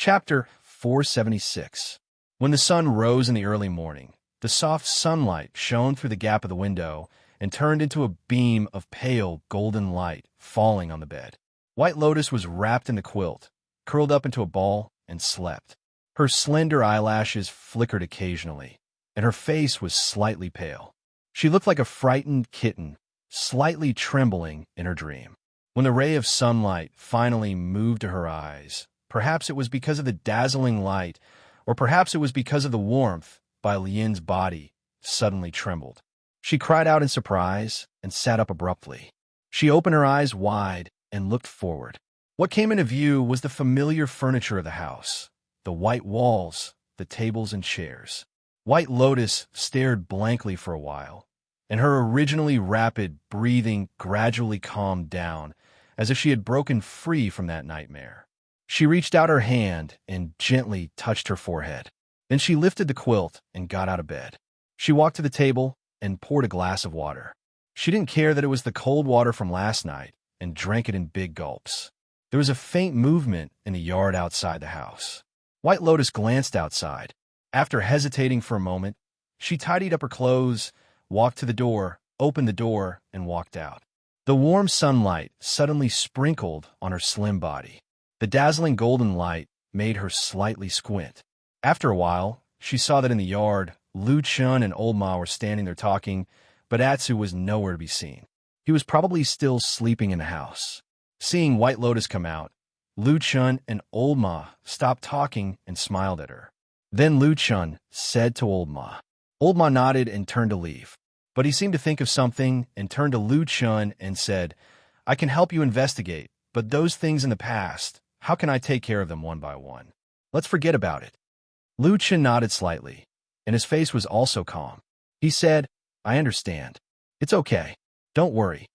Chapter 476. When the sun rose in the early morning, the soft sunlight shone through the gap of the window and turned into a beam of pale golden light falling on the bed. White Lotus was wrapped in the quilt, curled up into a ball, and slept. Her slender eyelashes flickered occasionally, and her face was slightly pale. She looked like a frightened kitten, slightly trembling in her dream. When the ray of sunlight finally moved to her eyes, perhaps it was because of the dazzling light, or perhaps it was because of the warmth, Bai Lian's body suddenly trembled. She cried out in surprise and sat up abruptly. She opened her eyes wide and looked forward. What came into view was the familiar furniture of the house, the white walls, the tables and chairs. White Lotus stared blankly for a while, and her originally rapid breathing gradually calmed down, as if she had broken free from that nightmare. She reached out her hand and gently touched her forehead. Then she lifted the quilt and got out of bed. She walked to the table and poured a glass of water. She didn't care that it was the cold water from last night and drank it in big gulps. There was a faint movement in the yard outside the house. White Lotus glanced outside. After hesitating for a moment, she tidied up her clothes, walked to the door, opened the door, and walked out. The warm sunlight suddenly sprinkled on her slim body. The dazzling golden light made her slightly squint. After a while, she saw that in the yard, Lu Chun and Old Ma were standing there talking, but Atsu was nowhere to be seen. He was probably still sleeping in the house. Seeing White Lotus come out, Lu Chun and Old Ma stopped talking and smiled at her. Then Lu Chun said to Old Ma. Old Ma nodded and turned to leave, but he seemed to think of something and turned to Lu Chun and said, "I can help you investigate, but those things in the past, how can I take care of them one by one? Let's forget about it." Lu Chun nodded slightly, and his face was also calm. He said, "I understand. It's okay. Don't worry."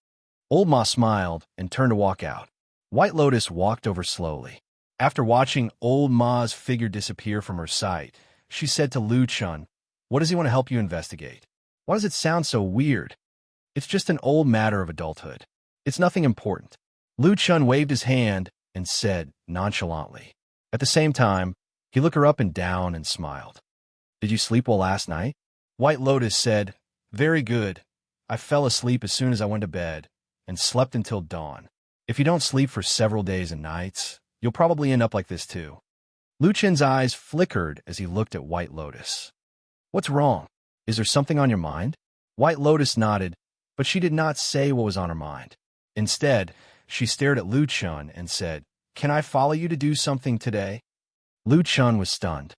Old Ma smiled and turned to walk out. White Lotus walked over slowly. After watching Old Ma's figure disappear from her sight, she said to Lu Chun, "What does he want to help you investigate? Why does it sound so weird? It's just an old matter of adulthood. It's nothing important." Lu Chun waved his hand and said nonchalantly. At the same time, he looked her up and down and smiled. "Did you sleep well last night?" White Lotus said, "Very good. I fell asleep as soon as I went to bed and slept until dawn. If you don't sleep for several days and nights, you'll probably end up like this too." Lu Chun's eyes flickered as he looked at White Lotus. "What's wrong? Is there something on your mind?" White Lotus nodded, but she did not say what was on her mind. Instead, she stared at Lu Chun and said, "Can I follow you to do something today?" Lu Chun was stunned.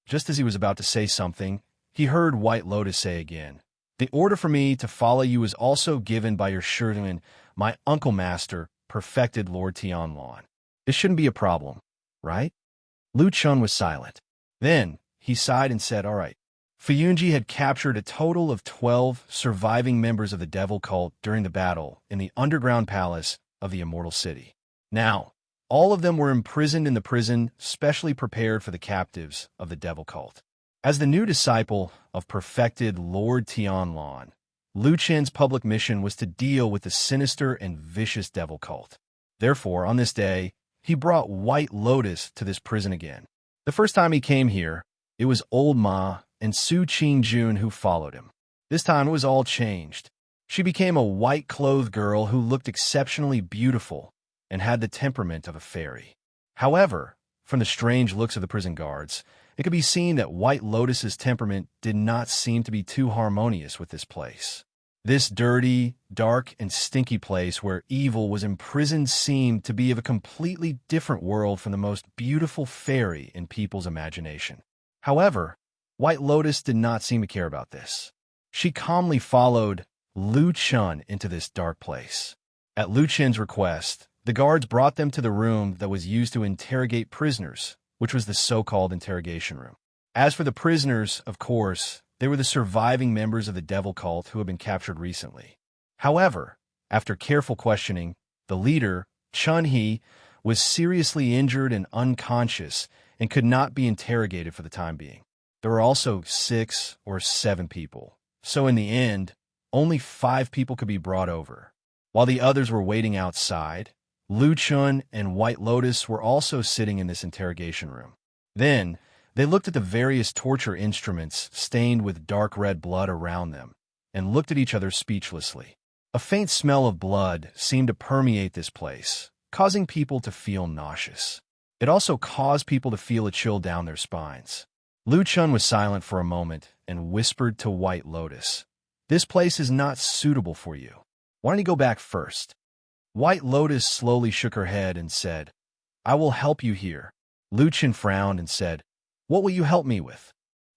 Just as he was about to say something, he heard White Lotus say again, "The order for me to follow you is also given by your Shurduan, my uncle master, perfected Lord Tianlan. This shouldn't be a problem, right?" Lu Chun was silent. Then he sighed and said, "All right." Fuyunji had captured a total of 12 surviving members of the devil cult during the battle in the underground palace of the Immortal City. Now, all of them were imprisoned in the prison specially prepared for the captives of the devil cult. As the new disciple of perfected Lord Tianlan, Lu Chen's public mission was to deal with the sinister and vicious devil cult. Therefore, on this day, he brought White Lotus to this prison again. The first time he came here, it was Old Ma and Su Qingjun who followed him. This time it was all changed. She became a white-clothed girl who looked exceptionally beautiful and had the temperament of a fairy. However, from the strange looks of the prison guards, it could be seen that White Lotus's temperament did not seem to be too harmonious with this place. This dirty, dark, and stinky place where evil was imprisoned seemed to be of a completely different world from the most beautiful fairy in people's imagination. However, White Lotus did not seem to care about this. She calmly followed Lu Chun into this dark place. At Lu Chun's request, the guards brought them to the room that was used to interrogate prisoners, which was the so-called interrogation room. As for the prisoners, of course, they were the surviving members of the devil cult who had been captured recently. However, after careful questioning, the leader, Chun He, was seriously injured and unconscious and could not be interrogated for the time being. There were also 6 or 7 people, so in the end, only 5 people could be brought over. While the others were waiting outside, Lu Chun and White Lotus were also sitting in this interrogation room. Then, they looked at the various torture instruments stained with dark red blood around them, and looked at each other speechlessly. A faint smell of blood seemed to permeate this place, causing people to feel nauseous. It also caused people to feel a chill down their spines. Lu Chun was silent for a moment and whispered to White Lotus, "This place is not suitable for you. Why don't you go back first?" White Lotus slowly shook her head and said, "I will help you here." Lu Chun frowned and said, "What will you help me with?"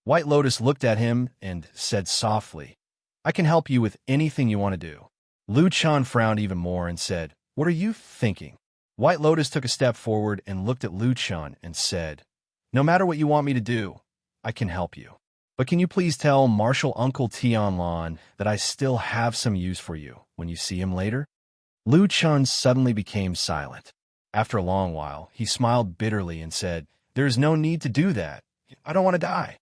White Lotus looked at him and said softly, "I can help you with anything you want to do." Lu Chun frowned even more and said, "What are you thinking?" White Lotus took a step forward and looked at Lu Chun and said, "No matter what you want me to do, I can help you. But can you please tell Martial Uncle Tianlan that I still have some use for you when you see him later?" Lu Chun suddenly became silent. After a long while, he smiled bitterly and said, "There is no need to do that. I don't want to die."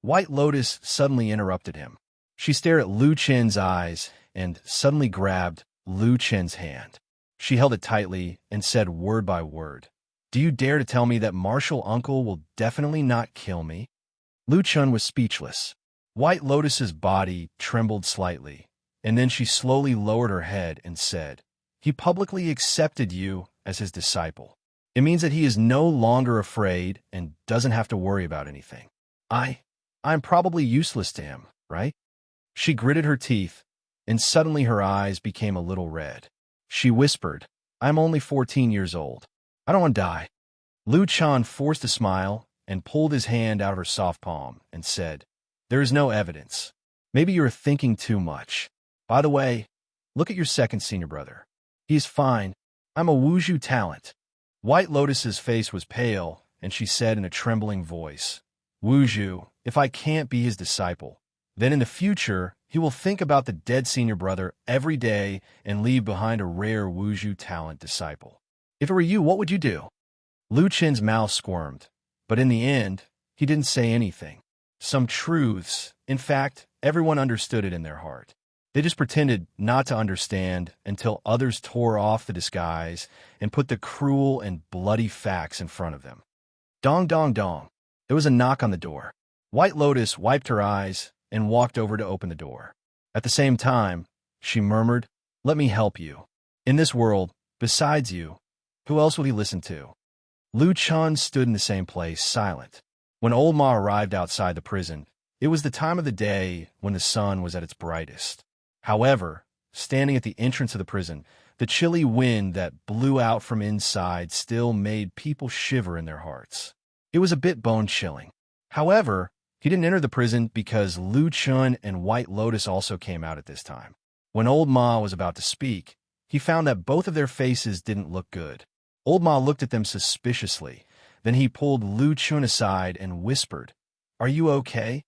White Lotus suddenly interrupted him. She stared at Lu Chen's eyes and suddenly grabbed Lu Chen's hand. She held it tightly and said word by word, "Do you dare to tell me that Martial Uncle will definitely not kill me?" Lu Chun was speechless. White Lotus's body trembled slightly, and then she slowly lowered her head and said, "He publicly accepted you as his disciple. It means that he is no longer afraid and doesn't have to worry about anything. I'm probably useless to him, right?" She gritted her teeth, and suddenly her eyes became a little red. She whispered, "I'm only 14 years old. I don't want to die." Lu Chun forced a smile and pulled his hand out of her soft palm and said, "There is no evidence. Maybe you're thinking too much. By the way, look at your second senior brother. He's fine. I'm a Wuzhu talent." White Lotus's face was pale, and she said in a trembling voice, "Wuzhu, if I can't be his disciple, then in the future, he will think about the dead senior brother every day and leave behind a rare Wuzhu talent disciple. If it were you, what would you do?" Lu Chen's mouth squirmed, but in the end, he didn't say anything. Some truths, in fact, everyone understood it in their heart. They just pretended not to understand until others tore off the disguise and put the cruel and bloody facts in front of them. Dong dong dong. There was a knock on the door. White Lotus wiped her eyes and walked over to open the door. At the same time, she murmured, "Let me help you. In this world, besides you, who else will he listen to?" Lu Chun stood in the same place, silent. When Old Ma arrived outside the prison, it was the time of the day when the sun was at its brightest. However, standing at the entrance of the prison, the chilly wind that blew out from inside still made people shiver in their hearts. It was a bit bone-chilling. However, he didn't enter the prison because Lu Chun and White Lotus also came out at this time. When Old Ma was about to speak, he found that both of their faces didn't look good. Old Ma looked at them suspiciously. Then he pulled Lu Chun aside and whispered, "Are you okay?"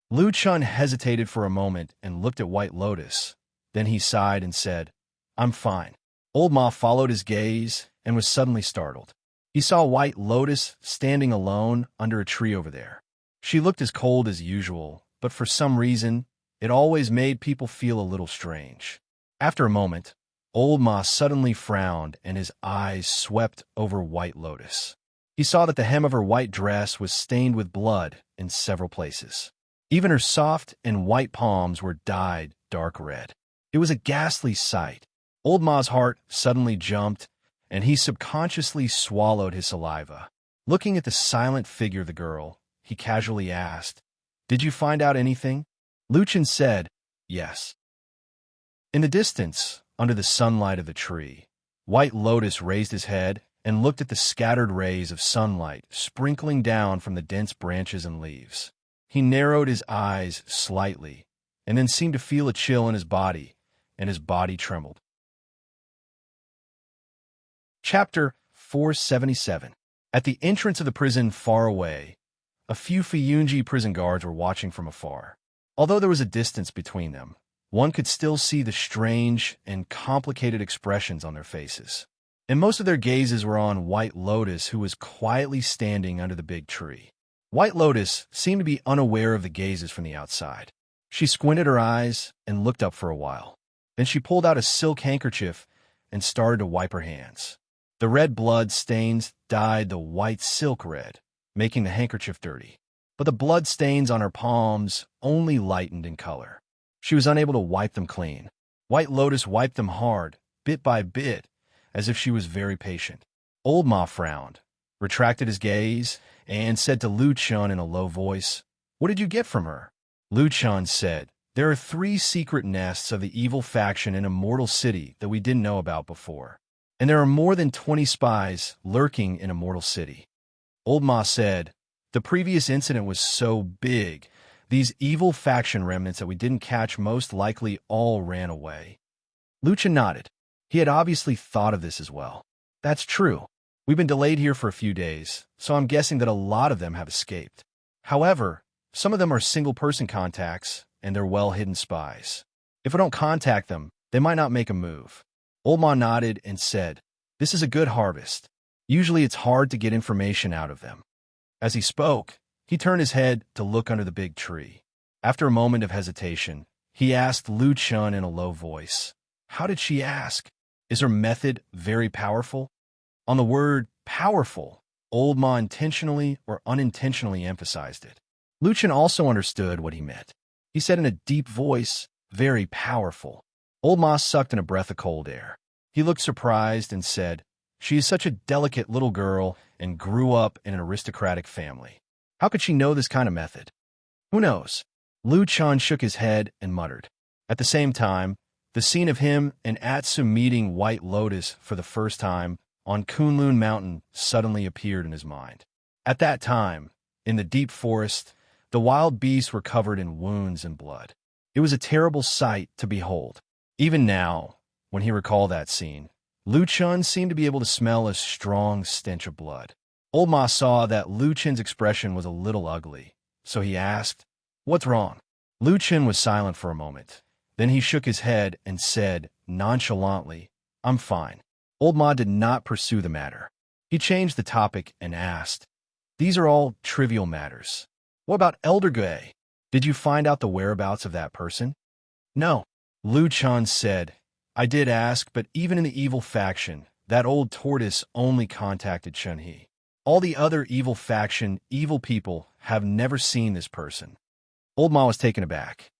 Lu Chun hesitated for a moment and looked at White Lotus. Then he sighed and said, "I'm fine." Old Ma followed his gaze and was suddenly startled. He saw White Lotus standing alone under a tree over there. She looked as cold as usual, but for some reason, it always made people feel a little strange. After a moment, Old Ma suddenly frowned and his eyes swept over White Lotus. He saw that the hem of her white dress was stained with blood in several places. Even her soft and white palms were dyed dark red. It was a ghastly sight. Old Ma's heart suddenly jumped, and he subconsciously swallowed his saliva. Looking at the silent figure of the girl, he casually asked, "Did you find out anything?" Lu Chun said, "Yes." In the distance, under the sunlight of the tree, White Lotus raised his head and looked at the scattered rays of sunlight sprinkling down from the dense branches and leaves. He narrowed his eyes slightly, and then seemed to feel a chill in his body, and his body trembled. Chapter 477. At the entrance of the prison far away, a few Fiyunji prison guards were watching from afar. Although there was a distance between them, one could still see the strange and complicated expressions on their faces. And most of their gazes were on White Lotus, who was quietly standing under the big tree. White Lotus seemed to be unaware of the gazes from the outside. She squinted her eyes and looked up for a while. Then she pulled out a silk handkerchief and started to wipe her hands. The red blood stains dyed the white silk red, making the handkerchief dirty. But the blood stains on her palms only lightened in color. She was unable to wipe them clean. White Lotus wiped them hard, bit by bit, as if she was very patient. Old Ma frowned, retracted his gaze, and said to Lu Chun in a low voice, "What did you get from her?" Lu Chun said, "There are 3 secret nests of the evil faction in Immortal City that we didn't know about before. And there are more than 20 spies lurking in Immortal City." Old Ma said, "The previous incident was so big, these evil faction remnants that we didn't catch most likely all ran away." Lu Chun nodded. He had obviously thought of this as well. "That's true. We've been delayed here for a few days, so I'm guessing that a lot of them have escaped. However, some of them are single-person contacts, and they're well-hidden spies. If we don't contact them, they might not make a move." Old Ma nodded and said, "This is a good harvest. Usually it's hard to get information out of them." As he spoke, he turned his head to look under the big tree. After a moment of hesitation, he asked Lu Chun in a low voice, "How did she ask? Is her method very powerful?" On the word powerful, Old Ma intentionally or unintentionally emphasized it. Lu Chun also understood what he meant. He said in a deep voice, "Very powerful." Old Ma sucked in a breath of cold air. He looked surprised and said, "She is such a delicate little girl and grew up in an aristocratic family. How could she know this kind of method?" "Who knows?" Lu Chun shook his head and muttered. At the same time, the scene of him and Atsu meeting White Lotus for the first time on Kunlun Mountain suddenly appeared in his mind. At that time, in the deep forest, the wild beasts were covered in wounds and blood. It was a terrible sight to behold. Even now, when he recalled that scene, Lu Chun seemed to be able to smell a strong stench of blood. Old Ma saw that Lu Chun's expression was a little ugly, so he asked, "What's wrong?" Lu Chun was silent for a moment. Then he shook his head and said, nonchalantly, "I'm fine." Old Ma did not pursue the matter. He changed the topic and asked, "These are all trivial matters. What about Elder Gay? Did you find out the whereabouts of that person?" "No." Lu Chun said, "I did ask, but even in the evil faction, that old tortoise only contacted Chun-Hee. All the other evil faction, evil people, have never seen this person." Old Ma was taken aback.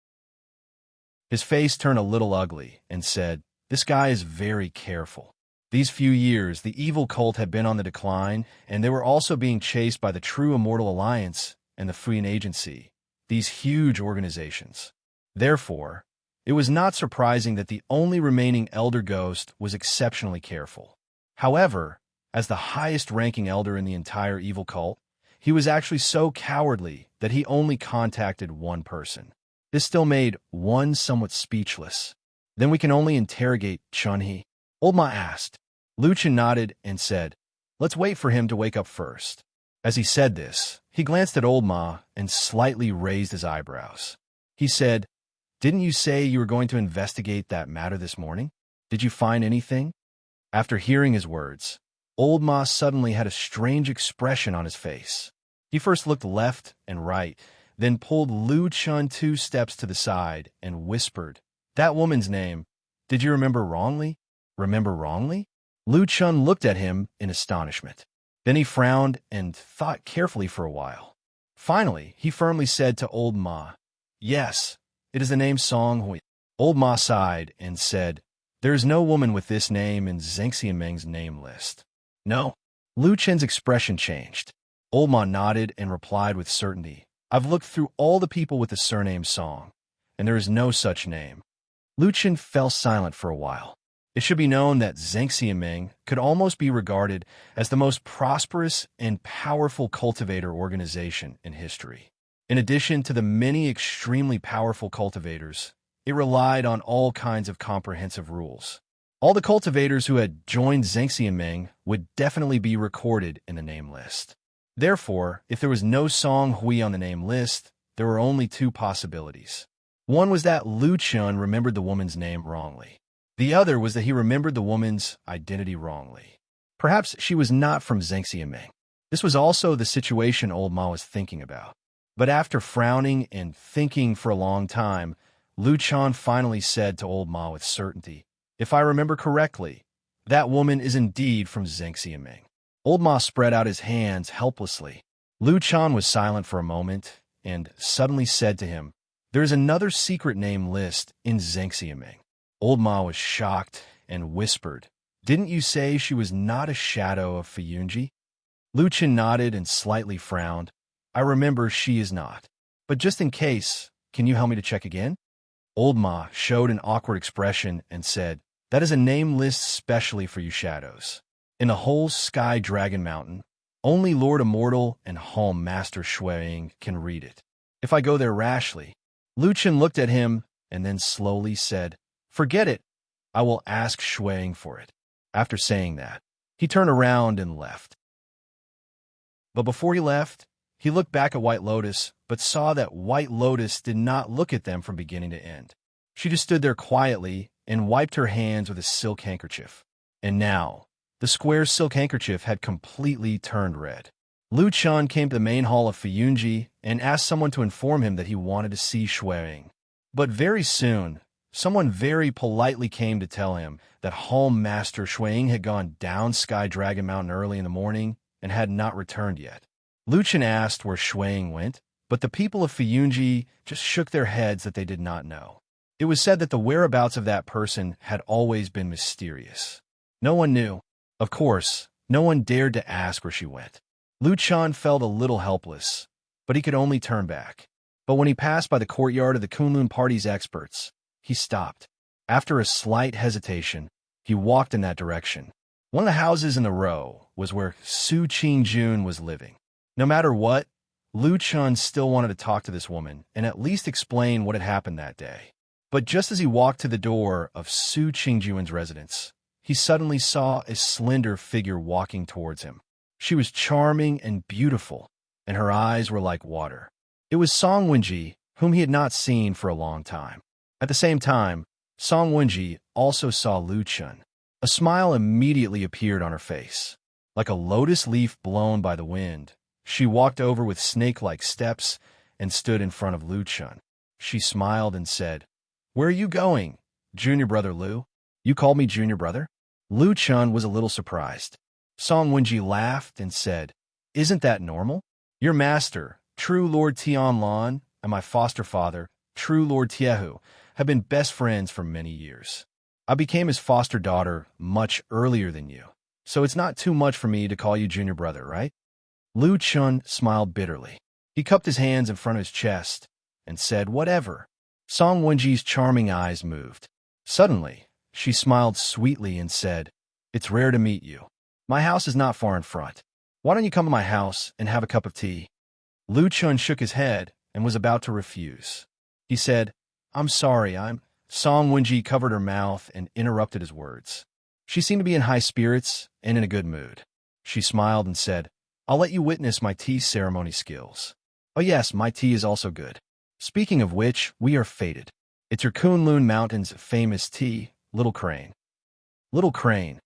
His face turned a little ugly and said, "This guy is very careful. These few years, the evil cult had been on the decline, and they were also being chased by the True Immortal Alliance and the Free Agency, these huge organizations. Therefore, it was not surprising that the only remaining elder ghost was exceptionally careful. However, as the highest-ranking elder in the entire evil cult, he was actually so cowardly that he only contacted one person. This still made one somewhat speechless. Then we can only interrogate Chun-Hee?" Old Ma asked. Lu Chun nodded and said, "Let's wait for him to wake up first." As he said this, he glanced at Old Ma and slightly raised his eyebrows. He said, "Didn't you say you were going to investigate that matter this morning? Did you find anything?" After hearing his words, Old Ma suddenly had a strange expression on his face. He first looked left and right, then pulled Lu Chun 2 steps to the side and whispered, "That woman's name, did you remember wrongly?" "Remember wrongly?" Lu Chun looked at him in astonishment. Then he frowned and thought carefully for a while. Finally, he firmly said to Old Ma, "Yes, it is the name Song Hui." Old Ma sighed and said, "There is no woman with this name in Zheng Xianmeng's name list." "No?" Lu Chen's expression changed. Old Ma nodded and replied with certainty, "I've looked through all the people with the surname Song, and there is no such name." Lu Chen fell silent for a while. It should be known that Zheng Xianmeng could almost be regarded as the most prosperous and powerful cultivator organization in history. In addition to the many extremely powerful cultivators, it relied on all kinds of comprehensive rules. All the cultivators who had joined Zheng Xianmeng would definitely be recorded in the name list. Therefore, if there was no Song Hui on the name list, there were only 2 possibilities. One was that Lu Chun remembered the woman's name wrongly. The other was that he remembered the woman's identity wrongly. Perhaps she was not from Zheng Xianmeng. This was also the situation Old Ma was thinking about. But after frowning and thinking for a long time, Lu Chun finally said to Old Ma with certainty, "If I remember correctly, That woman is indeed from Zhengxiaming. Old Ma spread out his hands helplessly. Lu Chan was silent for a moment and suddenly said to him, "There is another secret name list in Zhengxiaming." Old Ma was shocked and whispered, "Didn't you say she was not a shadow of Fuyunji?" Lu Chen nodded and slightly frowned. "I remember she is not. But just in case, can you help me to check again?" Old Ma showed an awkward expression and said, "That is a name list specially for you shadows. In the whole Sky Dragon Mountain, only Lord Immortal and Home Master Shuiying can read it. If I go there rashly..." Lu Chen looked at him and then slowly said, "Forget it. I will ask Shuiying for it." After saying that, he turned around and left. But before he left, he looked back at White Lotus, but saw that White Lotus did not look at them from beginning to end. She just stood there quietly and wiped her hands with a silk handkerchief. And now, the square silk handkerchief had completely turned red. Lu Chan came to the main hall of Fuyunji and asked someone to inform him that he wanted to see Shuiying. But very soon, someone very politely came to tell him that Home Master Shuiying had gone down Sky Dragon Mountain early in the morning and had not returned yet. Lu Chen asked where Shuiying went, but the people of Fuyunji just shook their heads that they did not know. It was said that the whereabouts of that person had always been mysterious. No one knew. Of course, no one dared to ask where she went. Lu Chan felt a little helpless, but he could only turn back. But when he passed by the courtyard of the Kunlun Party's experts, he stopped. After a slight hesitation, he walked in that direction. One of the houses in the row was where Su Qingjun was living. No matter what, Lu Chan still wanted to talk to this woman and at least explain what had happened that day. But just as he walked to the door of Su Qingjun's residence, he suddenly saw a slender figure walking towards him. She was charming and beautiful, and her eyes were like water. It was Song Wenji, whom he had not seen for a long time. At the same time, Song Wenji also saw Lu Chan. A smile immediately appeared on her face. Like a lotus leaf blown by the wind, she walked over with snake-like steps and stood in front of Lu Chan. She smiled and said, "Where are you going, Junior Brother Lu? You called me Junior Brother?" Lu Chan was a little surprised. Song Wenji laughed and said, "Isn't that normal? Your master, True Lord Tianlan, and my foster father, True Lord Tiehu, have been best friends for many years. I became his foster daughter much earlier than you, so it's not too much for me to call you Junior Brother, right?" Lu Chan smiled bitterly. He cupped his hands in front of his chest and said, "Whatever." Song Wenji's charming eyes moved. Suddenly, she smiled sweetly and said, "It's rare to meet you. My house is not far in front. Why don't you come to my house and have a cup of tea?" Lu Chan shook his head and was about to refuse. He said, "I'm sorry, Song Wenji covered her mouth and interrupted his words. She seemed to be in high spirits and in a good mood. She smiled and said, "I'll let you witness my tea ceremony skills. Oh yes, my tea is also good. Speaking of which, we are fated. It's your Kunlun Mountain's famous tea, Little Crane." Little Crane.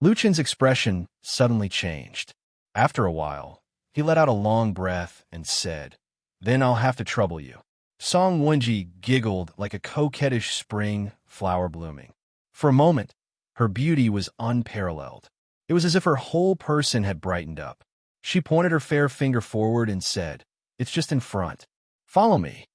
Lu Chen's expression suddenly changed. After a while, he let out a long breath and said, "Then I'll have to trouble you." Song Wenji giggled like a coquettish spring flower blooming. For a moment, her beauty was unparalleled. It was as if her whole person had brightened up. She pointed her fair finger forward and said, "It's just in front. Follow me."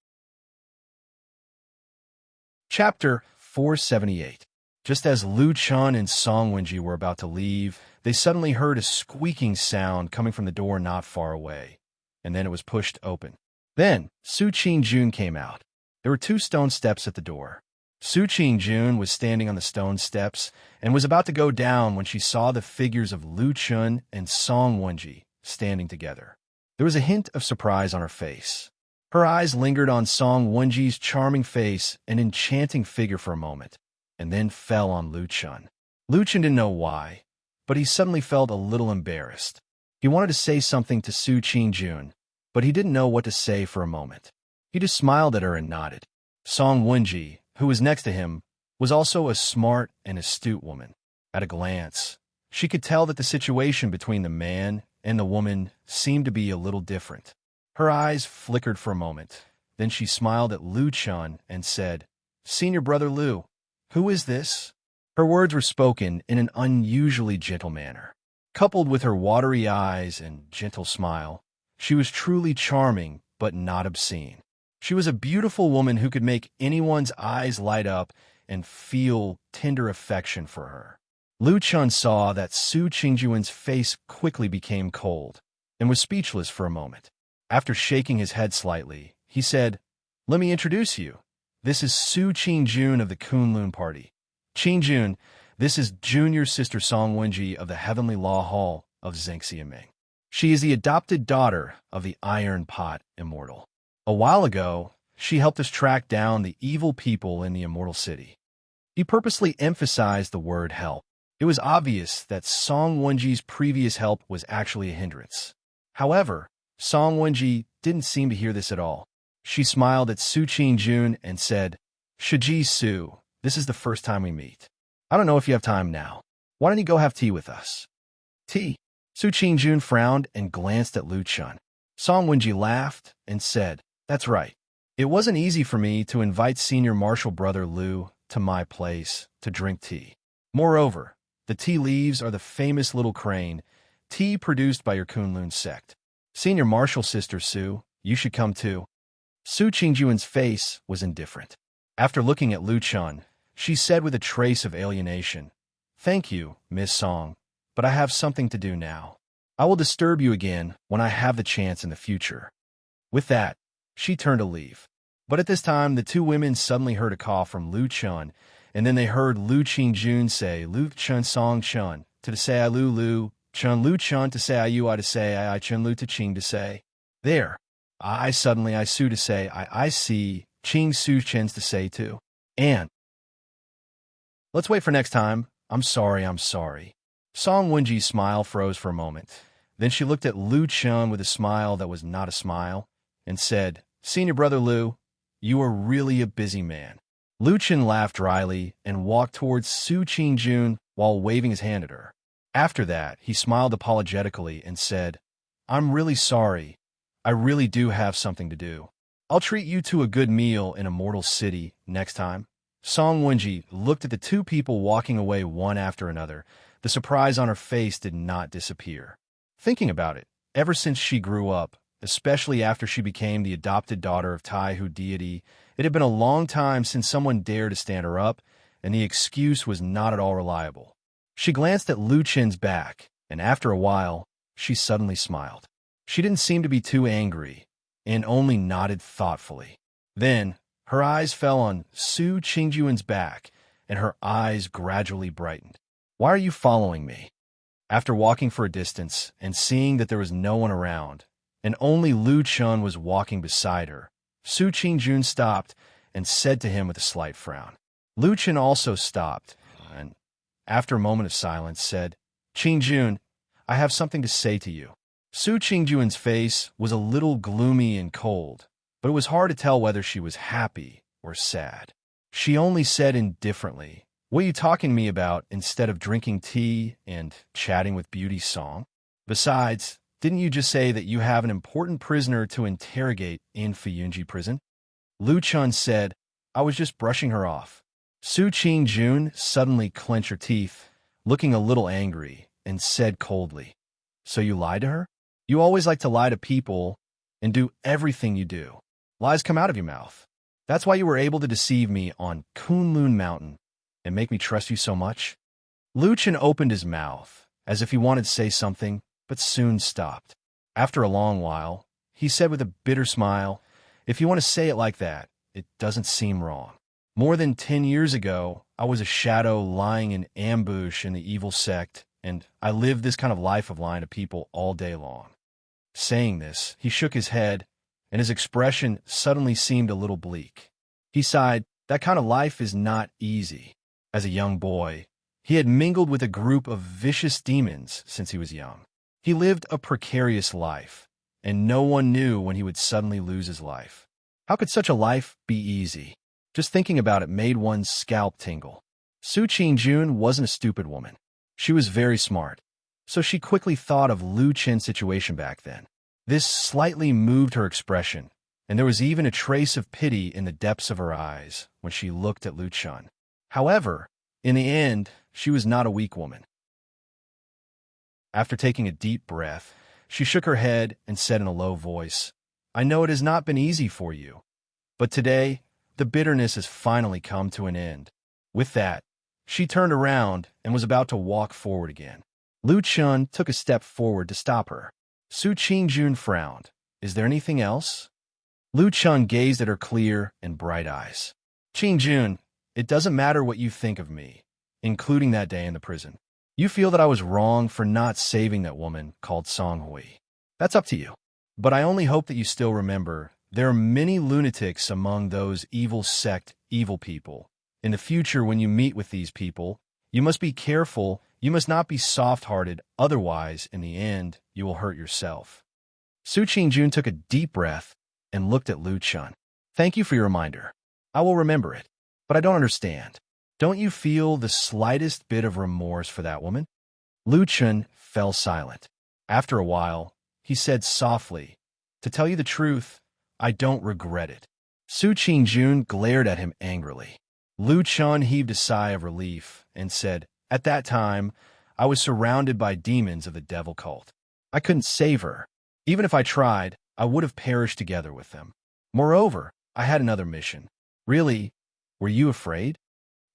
Chapter 478. Just as Lu Chan and Song Wenji were about to leave, they suddenly heard a squeaking sound coming from the door not far away, and then it was pushed open. Then, Su Qingjun came out. There were 2 stone steps at the door. Su Qingjun was standing on the stone steps and was about to go down when she saw the figures of Lu Chan and Song Wenji standing together. There was a hint of surprise on her face. Her eyes lingered on Song Wenji's charming face and enchanting figure for a moment, and then fell on Lu Chan. Lu Chan didn't know why, but he suddenly felt a little embarrassed. He wanted to say something to Su Qingjun, but he didn't know what to say for a moment. He just smiled at her and nodded. Song Wenji, who was next to him, was also a smart and astute woman. At a glance, she could tell that the situation between the man and the woman seemed to be a little different. Her eyes flickered for a moment. Then she smiled at Lu Chan and said, "Senior Brother Lu, who is this?" Her words were spoken in an unusually gentle manner. Coupled with her watery eyes and gentle smile, she was truly charming but not obscene. She was a beautiful woman who could make anyone's eyes light up and feel tender affection for her. Lu Chun saw that Su Qingjuan's face quickly became cold and was speechless for a moment. After shaking his head slightly, he said, "Let me introduce you. This is Su Qingjun of the Kunlun Party. Qingjun, this is junior sister Song Wenji of the Heavenly Law Hall of Zhengxiaming. She is the adopted daughter of the Iron Pot Immortal. A while ago, she helped us track down the evil people in the Immortal City." He purposely emphasized the word help. It was obvious that Song Wenji's previous help was actually a hindrance. However, Song Wenji didn't seem to hear this at all. She smiled at Su Qingjun and said, "Shiji Su, this is the first time we meet. I don't know if you have time now. Why don't you go have tea with us?" "Tea?" Su Qingjun frowned and glanced at Lu Chun. Song Wenji laughed and said, "That's right. It wasn't easy for me to invite senior martial brother Lu to my place to drink tea. Moreover, the tea leaves are the famous little crane, tea produced by your Kunlun sect. Senior martial sister Su, you should come too." Su Qingjuan's face was indifferent. After looking at Lu Chun, she said with a trace of alienation, "Thank you, Miss Song, but I have something to do now. I will disturb you again when I have the chance in the future." With that, she turned to leave. But at this time, the two women suddenly heard a call from Lu Chun, and then they heard Lu Qingjun say, "Lu Chun Song Chun," to say I Lu Chun Lu Chun to say I you I to say I Chun Lu to Ching to say. There. I suddenly I Su to say I see Ching Su Chen's to say too. And let's wait for next time. I'm sorry. Song Wenji's smile froze for a moment. Then she looked at Lu Chun with a smile that was not a smile and said, "Senior brother Lu, you are really a busy man." Lu Chun laughed dryly and walked towards Su Qingjun while waving his hand at her. After that, he smiled apologetically and said, "I'm really sorry. I really do have something to do. I'll treat you to a good meal in Immortal City next time." Song Wenji looked at the two people walking away one after another. The surprise on her face did not disappear. Thinking about it, ever since she grew up, especially after she became the adopted daughter of Taihu deity, it had been a long time since someone dared to stand her up, and the excuse was not at all reliable. She glanced at Lu Chen's back, and after a while, she suddenly smiled. She didn't seem to be too angry, and only nodded thoughtfully. Then, her eyes fell on Su Qingjuan's back, and her eyes gradually brightened. "Why are you following me?" After walking for a distance and seeing that there was no one around, and only Lu Chun was walking beside her, Su Qingjun stopped and said to him with a slight frown. Lu Chun also stopped, and, after a moment of silence, said, "Qingjun, I have something to say to you." Su Qingjuan's face was a little gloomy and cold, but it was hard to tell whether she was happy or sad. She only said indifferently, "What are you talking to me about instead of drinking tea and chatting with Beauty Song? Besides, didn't you just say that you have an important prisoner to interrogate in Fuyunji prison?" Lu Chun said, "I was just brushing her off." Su Qingjun suddenly clenched her teeth, looking a little angry, and said coldly, "So you lied to her? You always like to lie to people and do everything you do. Lies come out of your mouth. That's why you were able to deceive me on Kunlun Mountain and make me trust you so much." Lu Chun opened his mouth, as if he wanted to say something, but soon stopped. After a long while, he said with a bitter smile, "If you want to say it like that, it doesn't seem wrong. More than 10 years ago, I was a shadow lying in ambush in the evil sect, and I lived this kind of life of lying to people all day long." Saying this, he shook his head, and his expression suddenly seemed a little bleak. He sighed, "That kind of life is not easy." As a young boy, he had mingled with a group of vicious demons since he was young. He lived a precarious life, and no one knew when he would suddenly lose his life. How could such a life be easy? Just thinking about it made one's scalp tingle. Su Qingjun wasn't a stupid woman. She was very smart, so she quickly thought of Lu Chen's situation back then. This slightly moved her expression, and there was even a trace of pity in the depths of her eyes when she looked at Lu Chun. However, In the end, she was not a weak woman. After taking a deep breath, she shook her head and said in a low voice, I know it has not been easy for you, but today, the bitterness has finally come to an end. With that, she turned around and was about to walk forward again. Lu Chun took a step forward to stop her. Su Qingjun frowned. Is there anything else? Lu Chun gazed at her clear and bright eyes. Qingjun, it doesn't matter what you think of me, including that day in the prison. You feel that I was wrong for not saving that woman called Song Hui. That's up to you. But I only hope that you still remember there are many lunatics among those evil sect, evil people. In the future, when you meet with these people, you must be careful. You must not be soft-hearted. Otherwise, in the end, you will hurt yourself. Su Qingjun took a deep breath and looked at Lu Chun. Thank you for your reminder. I will remember it. But I don't understand. Don't you feel the slightest bit of remorse for that woman? Lu Chun fell silent. After a while, he said softly, To tell you the truth, I don't regret it. Su Qingjun glared at him angrily. Lu Chun heaved a sigh of relief and said, At that time, I was surrounded by demons of the devil cult. I couldn't save her. Even if I tried, I would have perished together with them. Moreover, I had another mission. Really, were you afraid?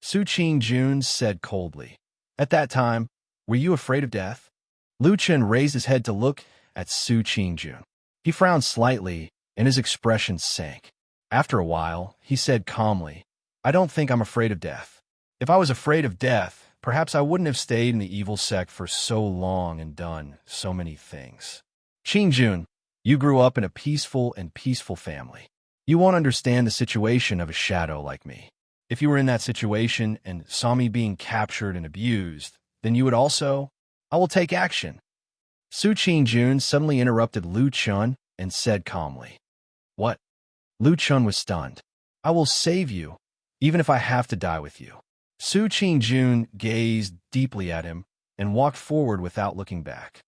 Su Qingjun said coldly. At that time, were you afraid of death? Lu Chun raised his head to look at Su Qingjun. He frowned slightly, and his expression sank. After a while, he said calmly, I don't think I'm afraid of death. If I was afraid of death, perhaps I wouldn't have stayed in the evil sect for so long and done so many things. Qingjun, you grew up in a peaceful family. You won't understand the situation of a shadow like me. If you were in that situation and saw me being captured and abused, then you would also, I will take action. Su Qingjun suddenly interrupted Lu Chun and said calmly, What? Lu Chun was stunned. I will save you, even if I have to die with you. Su Qingjun gazed deeply at him and walked forward without looking back.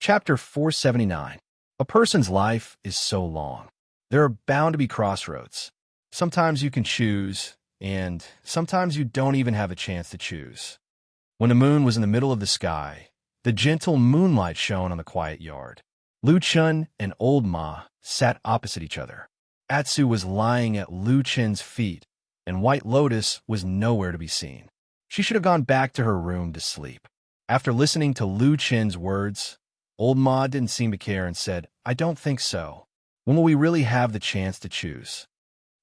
Chapter 479. A person's life is so long. There are bound to be crossroads. Sometimes you can choose, and sometimes you don't even have a chance to choose. When the moon was in the middle of the sky, the gentle moonlight shone on the quiet yard. Lu Chun and Old Ma sat opposite each other. Atsu was lying at Lu Chun's feet, and White Lotus was nowhere to be seen. She should have gone back to her room to sleep. After listening to Lu Chun's words, Old Ma didn't seem to care and said, I don't think so. When will we really have the chance to choose?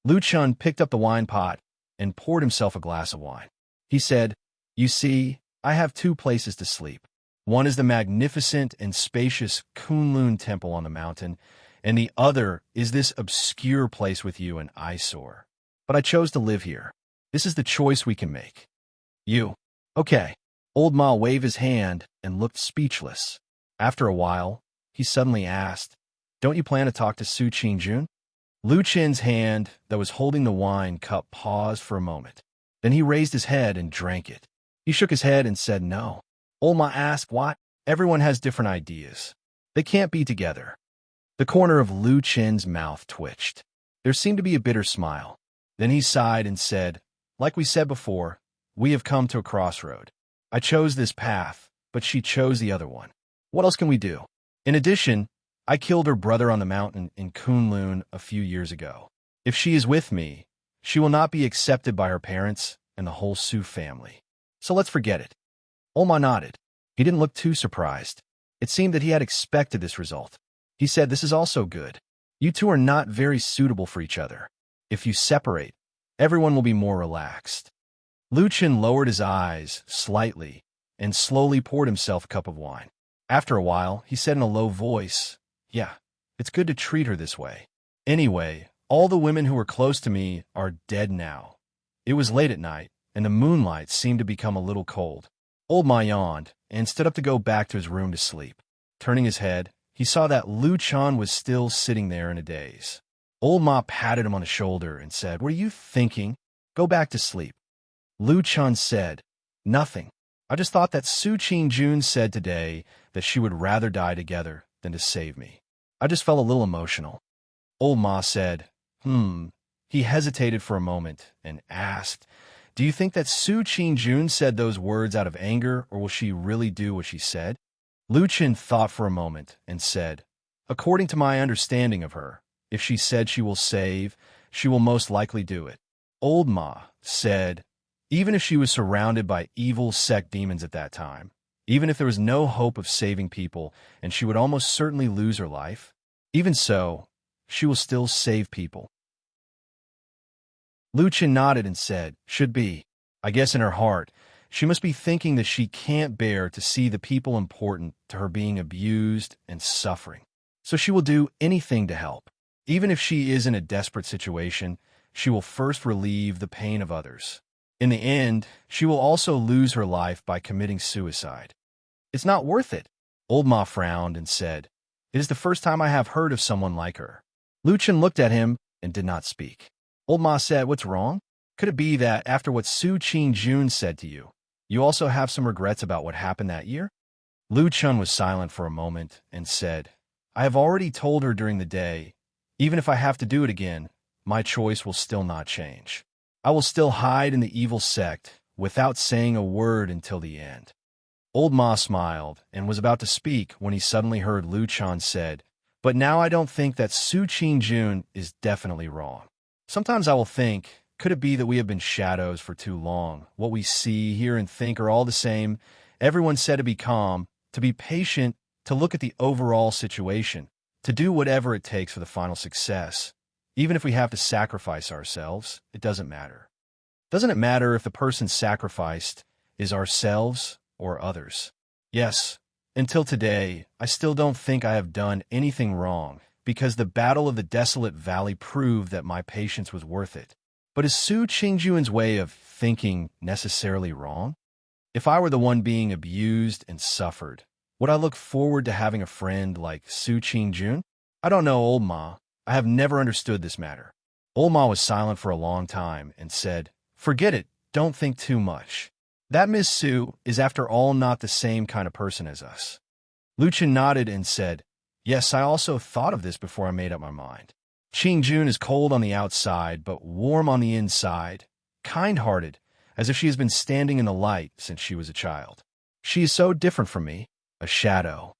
Lu Chun picked up the wine pot and poured himself a glass of wine. He said, You see, I have two places to sleep. One is the magnificent and spacious Kunlun Temple on the mountain, and the other is this obscure place with you an eyesore. But I chose to live here. This is the choice we can make. You. Okay. Old Ma waved his hand and looked speechless. After a while, he suddenly asked, Don't you plan to talk to Su Qingjun? Lu Chun's hand that was holding the wine cup paused for a moment. Then he raised his head and drank it. He shook his head and said no. Old Ma asked, What? Everyone has different ideas. They can't be together. The corner of Lu Chun's mouth twitched. There seemed to be a bitter smile. Then he sighed and said, Like we said before, we have come to a crossroad. I chose this path, but she chose the other one. What else can we do? In addition, I killed her brother on the mountain in Kunlun a few years ago. If she is with me, she will not be accepted by her parents and the whole Su family. So let's forget it. Oma nodded. He didn't look too surprised. It seemed that he had expected this result. He said, This is also good. You two are not very suitable for each other. If you separate, everyone will be more relaxed. Lu Chun lowered his eyes slightly and slowly poured himself a cup of wine. After a while, he said in a low voice, Yeah, it's good to treat her this way. Anyway, all the women who were close to me are dead now. It was late at night, and the moonlight seemed to become a little cold. Old Ma yawned and stood up to go back to his room to sleep. Turning his head, he saw that Lu Chun was still sitting there in a daze. Old Ma patted him on the shoulder and said, What are you thinking? Go back to sleep. Lu Chun said, Nothing. I just thought that Su Qingjun said today that she would rather die together than to save me. I just felt a little emotional. Old Ma said, He hesitated for a moment and asked, "Do you think that Su Qingjun said those words out of anger, or will she really do what she said?" Lu Qin thought for a moment and said, "According to my understanding of her, if she said she will save, she will most likely do it." Old Ma said, even if she was surrounded by evil sect demons at that time, even if there was no hope of saving people and she would almost certainly lose her life, even so, she will still save people. Lu Qin nodded and said, "Should be." I guess in her heart, she must be thinking that she can't bear to see the people important to her being abused and suffering. So she will do anything to help. Even if she is in a desperate situation, she will first relieve the pain of others. In the end, she will also lose her life by committing suicide. It's not worth it. Old Ma frowned and said, "It is the first time I have heard of someone like her." Lu Qin looked at him and did not speak. Old Ma said, "What's wrong? Could it be that after what Su Qingjun said to you, you also have some regrets about what happened that year?" Lu Qin was silent for a moment and said, "I have already told her during the day, even if I have to do it again, my choice will still not change. I will still hide in the evil sect without saying a word until the end." Old Ma smiled and was about to speak when he suddenly heard Lu Qin said, "But now I don't think that Su Qingjun is definitely wrong. Sometimes I will think, could it be that we have been shadows for too long? What we see, hear, and think are all the same. Everyone said to be calm, to be patient, to look at the overall situation, to do whatever it takes for the final success. Even if we have to sacrifice ourselves, it doesn't matter. Doesn't it matter if the person sacrificed is ourselves or others? Yes, until today, I still don't think I have done anything wrong, because the Battle of the Desolate Valley proved that my patience was worth it. But is Su Qingjun's way of thinking necessarily wrong? If I were the one being abused and suffered, would I look forward to having a friend like Su Qingjun? I don't know, Old Ma. I have never understood this matter." Old Ma was silent for a long time and said, "Forget it. Don't think too much. That Miss Su is after all not the same kind of person as us." Lu Qin nodded and said, "Yes, I also thought of this before I made up my mind. Qingjun is cold on the outside, but warm on the inside, kind-hearted, as if she has been standing in the light since she was a child. She is so different from me, a shadow."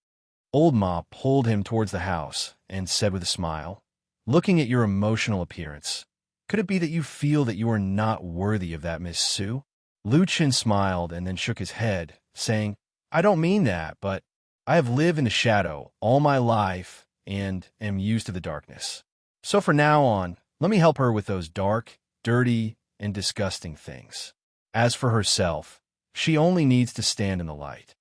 Old Ma pulled him towards the house and said with a smile, "Looking at your emotional appearance, could it be that you feel that you are not worthy of that Miss Su?" Lu Qin smiled and then shook his head, saying, "I don't mean that, but I have lived in the shadow all my life and am used to the darkness. So from now on, let me help her with those dark, dirty, and disgusting things. As for herself, she only needs to stand in the light."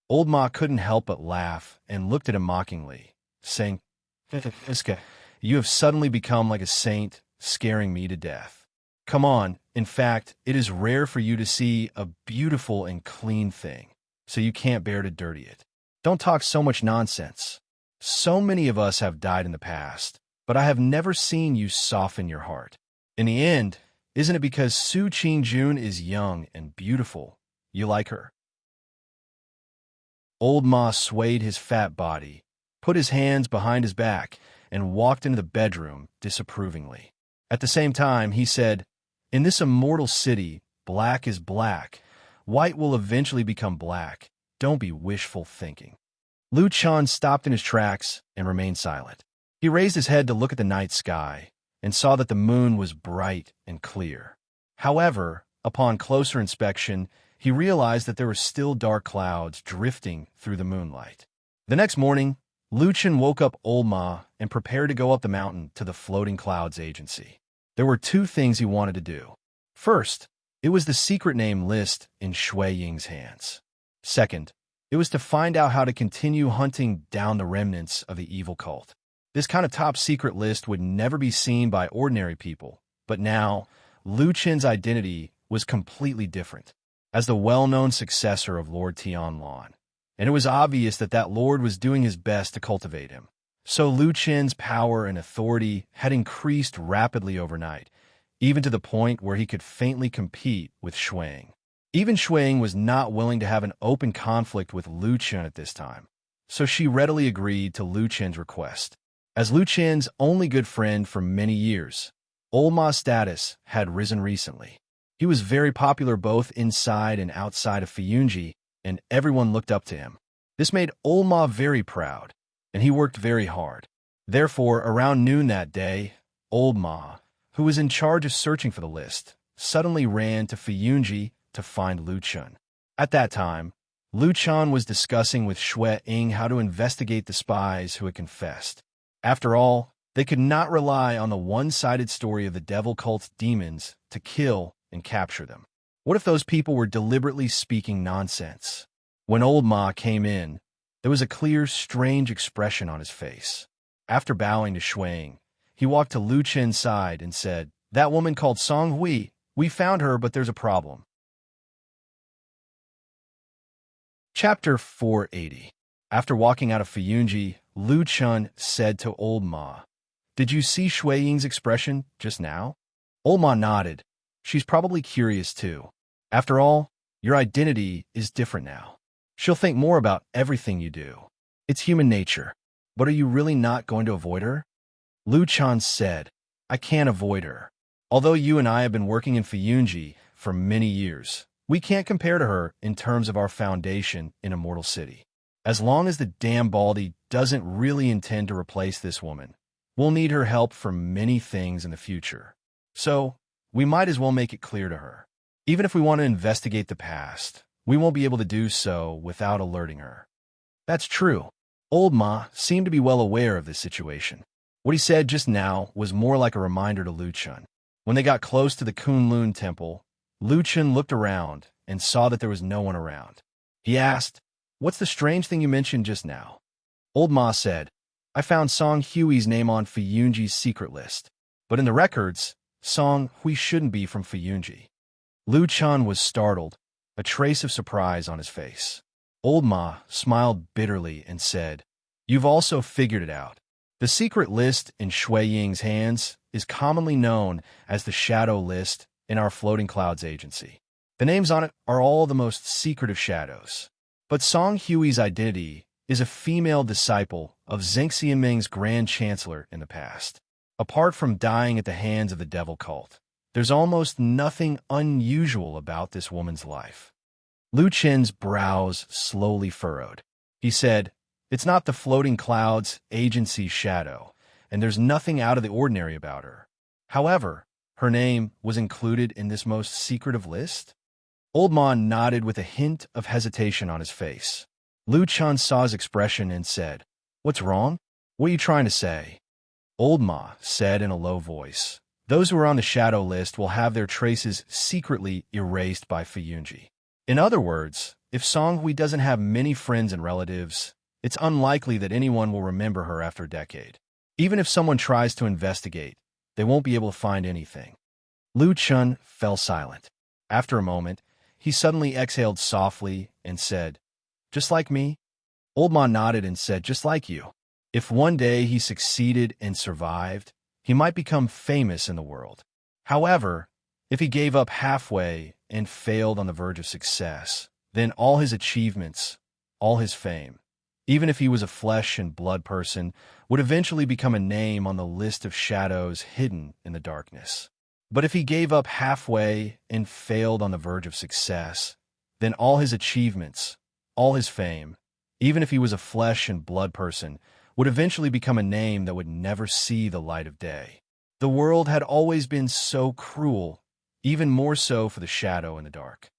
Old Ma couldn't help but laugh and looked at him mockingly, saying, "Iska, you have suddenly become like a saint, scaring me to death. Come on, in fact, it is rare for you to see a beautiful and clean thing, so you can't bear to dirty it. Don't talk so much nonsense. So many of us have died in the past, but I have never seen you soften your heart. In the end, isn't it because Su Qingjun is young and beautiful, you like her?" Old Ma swayed his fat body, put his hands behind his back, and walked into the bedroom disapprovingly. At the same time, he said, "In this immortal city, black is black. White will eventually become black. Don't be wishful thinking." Lu Qin stopped in his tracks and remained silent. He raised his head to look at the night sky and saw that the moon was bright and clear. However, upon closer inspection, he realized that there were still dark clouds drifting through the moonlight. The next morning, Lu Qin woke up Old Ma and prepared to go up the mountain to the Floating Clouds Agency. There were two things he wanted to do. First, it was the secret name list in Shui Ying's hands. Second, it was to find out how to continue hunting down the remnants of the evil cult. This kind of top-secret list would never be seen by ordinary people, but now, Lu Qin's identity was completely different, as the well-known successor of Lord Tianlan, and it was obvious that that lord was doing his best to cultivate him. So Lu Qin's power and authority had increased rapidly overnight, even to the point where he could faintly compete with Shuang. Even Shuang was not willing to have an open conflict with Lu Qin at this time, so she readily agreed to Lu Qin's request. As Lu Qin's only good friend for many years, Old Ma's status had risen recently. He was very popular both inside and outside of Fiyunji, and everyone looked up to him. This made Old Ma very proud, and he worked very hard. Therefore, around noon that day, Old Ma, who was in charge of searching for the list, suddenly ran to Fiyunji to find Lu Chun. At that time, Lu Chun was discussing with Shui Ying how to investigate the spies who had confessed. After all, they could not rely on the one-sided story of the devil cult's demons to kill and capture them. What if those people were deliberately speaking nonsense? When Old Ma came in, there was a clear, strange expression on his face. After bowing to Shui Ying, he walked to Lu Chen's side and said, "That woman called Song Hui, we found her, but there's a problem." Chapter 480. After walking out of Fiyunji, Lu Chun said to Old Ma, "Did you see Shui Ying's expression just now?" Old Ma nodded. "She's probably curious too. After all, your identity is different now. She'll think more about everything you do. It's human nature. But are you really not going to avoid her?" Lu Chun said, "I can't avoid her. Although you and I have been working in Fiyunji for many years, we can't compare to her in terms of our foundation in Immortal City. As long as the damn Baldy doesn't really intend to replace this woman, we'll need her help for many things in the future. So, we might as well make it clear to her. Even if we want to investigate the past, we won't be able to do so without alerting her." That's true. Old Ma seemed to be well aware of this situation. What he said just now was more like a reminder to Lu Chun. When they got close to the Kunlun temple, Lu Chun looked around and saw that there was no one around. He asked, "What's the strange thing you mentioned just now?" Old Ma said, "I found Song Hui's name on Fiyunji's secret list, but in the records, Song Hui shouldn't be from Fiyunji." Lu Chun was startled, a trace of surprise on his face. Old Ma smiled bitterly and said, "You've also figured it out. The secret list in Shui Ying's hands is commonly known as the Shadow List in our Floating Clouds agency. The names on it are all the most secret of shadows. But Song Hui's identity is a female disciple of Zheng Xianming's Grand Chancellor in the past. Apart from dying at the hands of the devil cult, there's almost nothing unusual about this woman's life." Lu Chen's brows slowly furrowed. He said, "It's not the Floating Clouds agency's shadow, and there's nothing out of the ordinary about her. However, her name was included in this most secretive list?" Old Ma nodded with a hint of hesitation on his face. Lu Chun saw his expression and said, "What's wrong? What are you trying to say?" Old Ma said in a low voice, "Those who are on the shadow list will have their traces secretly erased by Fiyunji. In other words, if Song Hui doesn't have many friends and relatives, it's unlikely that anyone will remember her after a decade. Even if someone tries to investigate, they won't be able to find anything." Lu Chun fell silent. After a moment, he suddenly exhaled softly and said, "Just like me?" Old Ma nodded and said, "Just like you. If one day he succeeded and survived, he might become famous in the world. However, if he gave up halfway and failed on the verge of success, then all his achievements, all his fame, even if he was a flesh and blood person, would eventually become a name on the list of shadows hidden in the darkness. But if he gave up halfway and failed on the verge of success, then all his achievements, all his fame, even if he was a flesh and blood person, would eventually become a name that would never see the light of day. The world had always been so cruel, even more so for the shadow in the dark.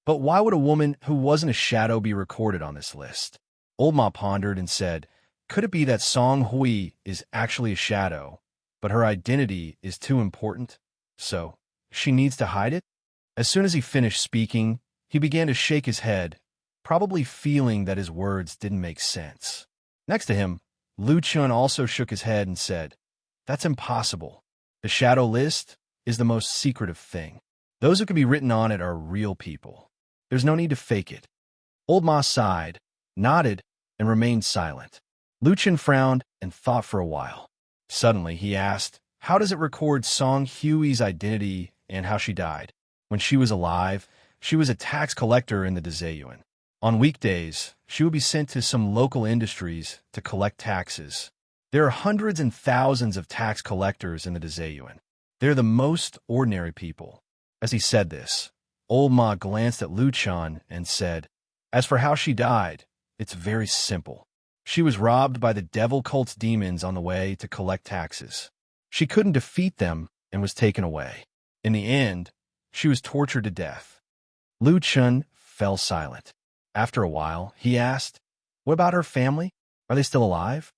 But why would a woman who wasn't a shadow be recorded on this list?" Old Ma pondered and said, "Could it be that Song Hui is actually a shadow, but her identity is too important, so she needs to hide it?" As soon as he finished speaking, he began to shake his head, probably feeling that his words didn't make sense. Next to him, Lu Chun also shook his head and said, "That's impossible. The shadow list is the most secretive thing. Those who can be written on it are real people. There's no need to fake it." Old Ma sighed, nodded, and remained silent. Lu Chun frowned and thought for a while. Suddenly, he asked, "How does it record Song Hui's identity and how she died?" When she was alive, she was a tax collector in the Dezayuan. On weekdays, she would be sent to some local industries to collect taxes. There are hundreds and thousands of tax collectors in the Dazayuan. They're the most ordinary people. As he said this, Old Ma glanced at Luchan and said, "As for how she died, it's very simple. She was robbed by the devil cult's demons on the way to collect taxes. She couldn't defeat them and was taken away. In the end, she was tortured to death." Luchan fell silent. After a while, he asked, "What about her family? Are they still alive?"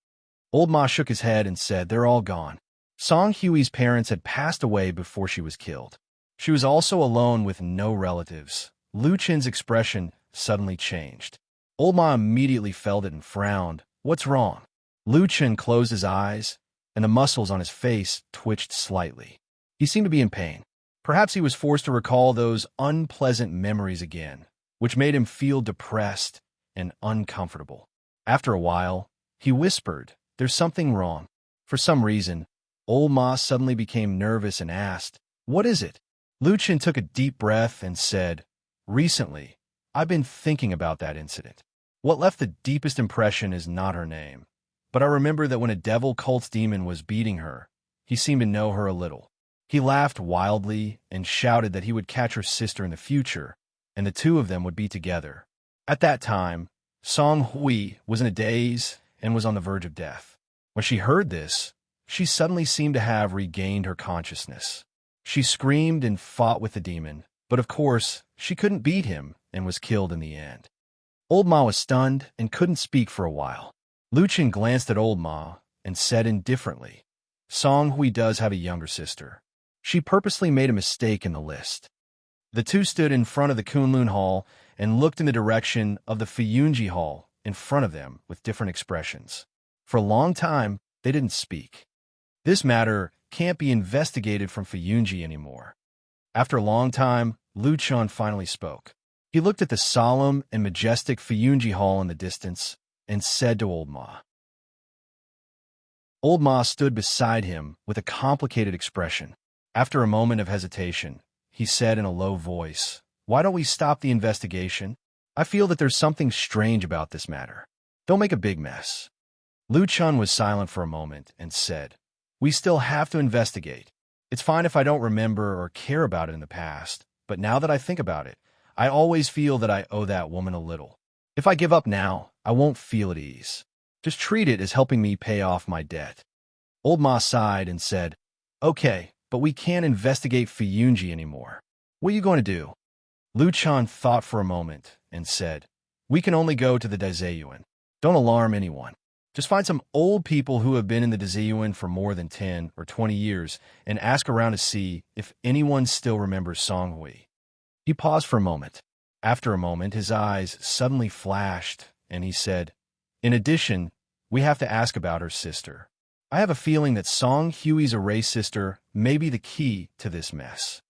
Old Ma shook his head and said, "They're all gone. Song Hui's parents had passed away before she was killed. She was also alone with no relatives." Luchan's expression suddenly changed. Old Ma immediately felt it and frowned. "What's wrong?" Luchan closed his eyes, and the muscles on his face twitched slightly. He seemed to be in pain. Perhaps he was forced to recall those unpleasant memories again, which made him feel depressed and uncomfortable. After a while, he whispered, "There's something wrong." For some reason, Old Ma suddenly became nervous and asked, "What is it?" Luchan took a deep breath and said, "Recently, I've been thinking about that incident. What left the deepest impression is not her name, but I remember that when a devil cult's demon was beating her, he seemed to know her a little. He laughed wildly and shouted that he would catch her sister in the future, and the two of them would be together. At that time, Song Hui was in a daze and was on the verge of death. When she heard this, she suddenly seemed to have regained her consciousness. She screamed and fought with the demon, but of course, she couldn't beat him and was killed in the end." Old Ma was stunned and couldn't speak for a while. Luchan glanced at Old Ma and said indifferently, "Song Hui does have a younger sister. She purposely made a mistake in the list." The two stood in front of the Kunlun Hall and looked in the direction of the Fuyunji Hall in front of them with different expressions. For a long time, they didn't speak. This matter can't be investigated from Fuyunji anymore. After a long time, Luchan finally spoke. He looked at the solemn and majestic Fuyunji Hall in the distance and said to Old Ma. Old Ma stood beside him with a complicated expression. After a moment of hesitation, he said in a low voice, "Why don't we stop the investigation? I feel that there's something strange about this matter. Don't make a big mess." Luchan was silent for a moment and said, "We still have to investigate. It's fine if I don't remember or care about it in the past, but now that I think about it, I always feel that I owe that woman a little. If I give up now, I won't feel at ease. Just treat it as helping me pay off my debt." Old Ma sighed and said, "Okay, but we can't investigate Fuyunji anymore. What are you going to do?" Luchan thought for a moment and said, "We can only go to the Dazayuan. Don't alarm anyone. Just find some old people who have been in the Dazayuan for more than 10 or 20 years and ask around to see if anyone still remembers Song Hui." He paused for a moment. After a moment, his eyes suddenly flashed, and he said, "In addition, we have to ask about her sister. I have a feeling that Song Hui's erased sister may be the key to this mess."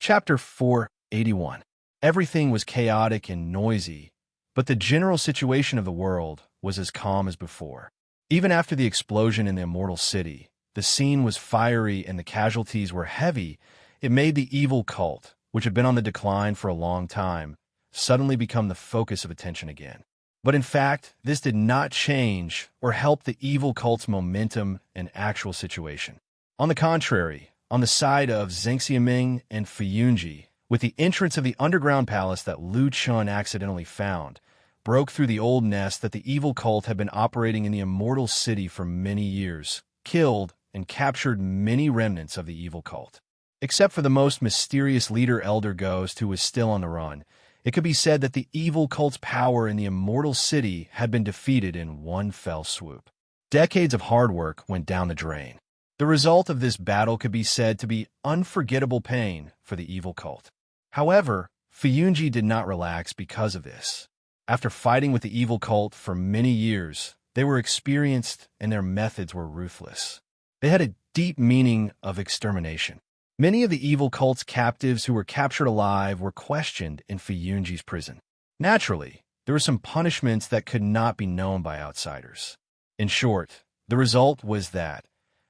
Chapter 481. Everything was chaotic and noisy, but the general situation of the world was as calm as before. Even after the explosion in the Immortal City, the scene was fiery and the casualties were heavy. It made the evil cult, which had been on the decline for a long time, suddenly become the focus of attention again. But in fact, this did not change or help the evil cult's momentum and actual situation. On the contrary, on the side of Zhengxiaming and Fuyunji, with the entrance of the underground palace that Lu Chun accidentally found, broke through the old nest that the evil cult had been operating in the Immortal City for many years, killed and captured many remnants of the evil cult. Except for the most mysterious leader Elder Ghost, who was still on the run, it could be said that the evil cult's power in the Immortal City had been defeated in one fell swoop. Decades of hard work went down the drain. The result of this battle could be said to be unforgettable pain for the evil cult. However, Fuyunji did not relax because of this. After fighting with the evil cult for many years, they were experienced and their methods were ruthless. They had a deep meaning of extermination. Many of the evil cult's captives who were captured alive were questioned in Fuyunji's prison. Naturally, there were some punishments that could not be known by outsiders. In short, the result was that,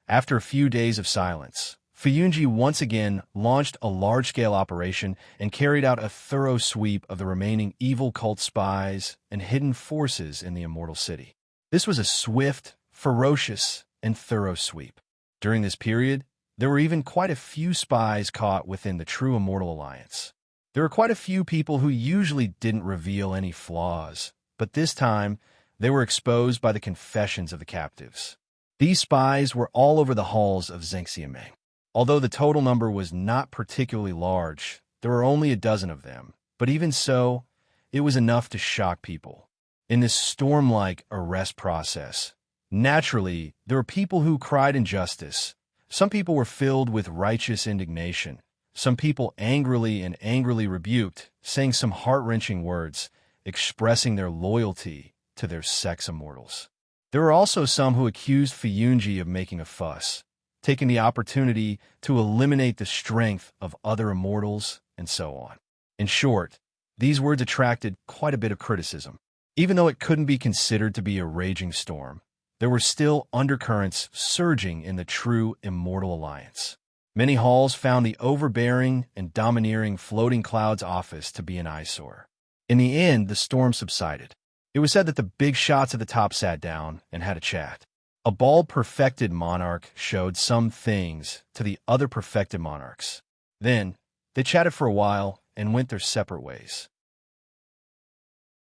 after a few days of silence, Fuyunji once again launched a large-scale operation and carried out a thorough sweep of the remaining evil cult spies and hidden forces in the Immortal City. This was a swift, ferocious, and thorough sweep. During this period, there were even quite a few spies caught within the true Immortal Alliance. There were quite a few people who usually didn't reveal any flaws, but this time, they were exposed by the confessions of the captives. These spies were all over the halls of Zhengxiameng. Although the total number was not particularly large, there were only a dozen of them, but even so, it was enough to shock people. In this storm-like arrest process, naturally, there were people who cried injustice. Some people were filled with righteous indignation. Some people angrily rebuked, saying some heart-wrenching words, expressing their loyalty to their sex immortals. There were also some who accused Fuyunji of making a fuss, taking the opportunity to eliminate the strength of other immortals, and so on. In short, these words attracted quite a bit of criticism. Even though it couldn't be considered to be a raging storm, there were still undercurrents surging in the true Immortal Alliance. Many halls found the overbearing and domineering Floating Clouds office to be an eyesore. In the end, the storm subsided. It was said that the big shots at the top sat down and had a chat. A bald perfected monarch showed some things to the other perfected monarchs. Then, they chatted for a while and went their separate ways.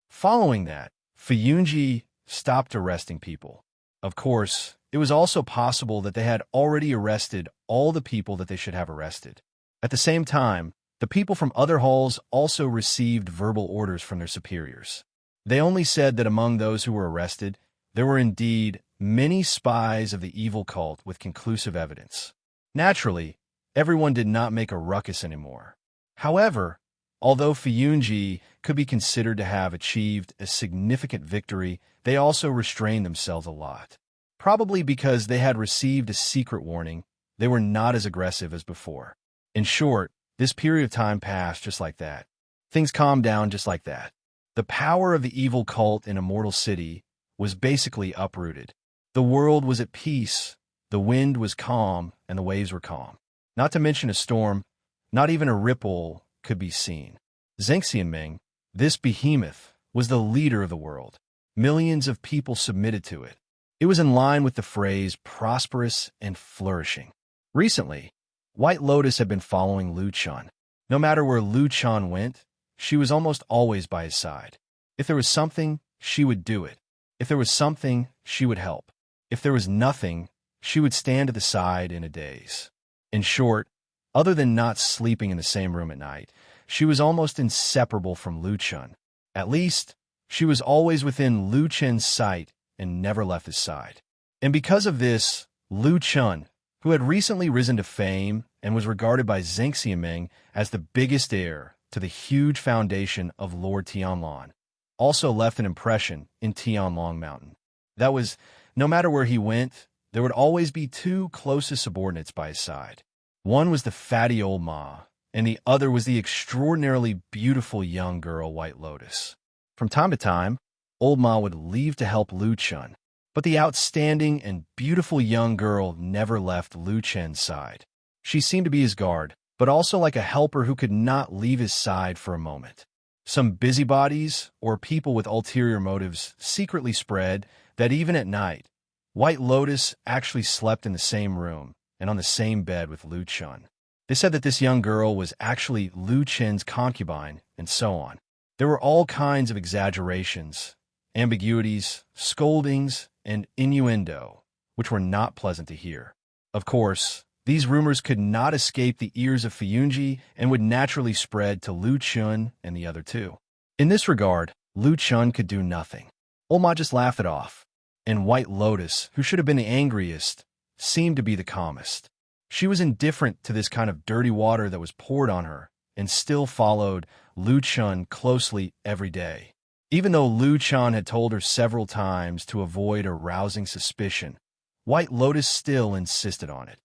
Following that, Fuyunji stopped arresting people. Of course, it was also possible that they had already arrested all the people that they should have arrested. At the same time, the people from other halls also received verbal orders from their superiors. They only said that among those who were arrested, there were indeed many spies of the evil cult with conclusive evidence. Naturally, everyone did not make a ruckus anymore. However, although Fuyunji could be considered to have achieved a significant victory, they also restrained themselves a lot. Probably because they had received a secret warning, they were not as aggressive as before. In short, this period of time passed just like that. Things calmed down just like that. The power of the evil cult in Immortal City was basically uprooted. The world was at peace, the wind was calm, and the waves were calm. Not to mention a storm, not even a ripple could be seen. Zhengxiameng, this behemoth, was the leader of the world. Millions of people submitted to it. It was in line with the phrase prosperous and flourishing. Recently, White Lotus had been following Lu Chun. No matter where Lu Chun went, she was almost always by his side. If there was something, she would do it. If there was something, she would help. If there was nothing, she would stand at the side in a daze. In short, other than not sleeping in the same room at night, she was almost inseparable from Lu Chun. At least, she was always within Lu Chun's sight and never left his side. And because of this, Lu Chun, who had recently risen to fame and was regarded by Zhengxiameng as the biggest heir to the huge foundation of Lord Tianlan, also left an impression in Tianlong Mountain. That was, no matter where he went, there would always be two closest subordinates by his side. One was the fatty old Ma, and the other was the extraordinarily beautiful young girl White Lotus. From time to time, old Ma would leave to help Lu Chun, but the outstanding and beautiful young girl never left Lu Chun's side. She seemed to be his guard, but also like a helper who could not leave his side for a moment. Some busybodies, or people with ulterior motives, secretly spread that even at night, White Lotus actually slept in the same room and on the same bed with Lu Chun. They said that this young girl was actually Lu Chun's concubine, and so on. There were all kinds of exaggerations, ambiguities, scoldings, and innuendo, which were not pleasant to hear. Of course, these rumors could not escape the ears of Fuyunji and would naturally spread to Lu Chun and the other two. In this regard, Lu Chun could do nothing. Old Ma just laughed it off, and White Lotus, who should have been the angriest, seemed to be the calmest. She was indifferent to this kind of dirty water that was poured on her and still followed Lu Chun closely every day. Even though Lu Chun had told her several times to avoid arousing suspicion, White Lotus still insisted on it.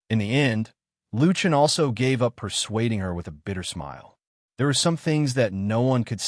In the end, Lu Chun also gave up persuading her with a bitter smile. There were some things that no one could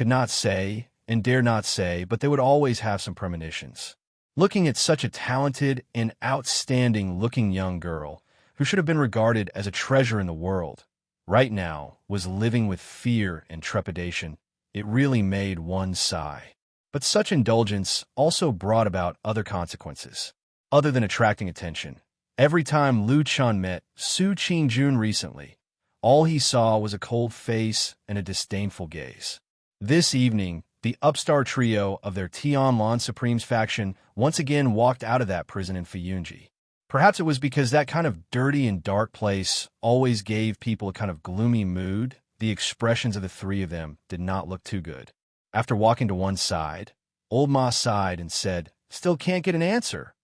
not say, and dare not say, but they would always have some premonitions. looking at such a talented and outstanding-looking young girl who should have been regarded as a treasure in the world, right now was living with fear and trepidation. It really made one sigh. But such indulgence also brought about other consequences, other than attracting attention. Every time Lu Chun met Su Qingjun recently, all he saw was a cold face and a disdainful gaze. This evening, the upstart trio of their Tianlan Supremes faction once again walked out of that prison in Fuyunji. Perhaps it was because that kind of dirty and dark place always gave people a kind of gloomy mood. The expressions of the three of them did not look too good. After walking to one side, Old Ma sighed and said, "Still can't get an answer.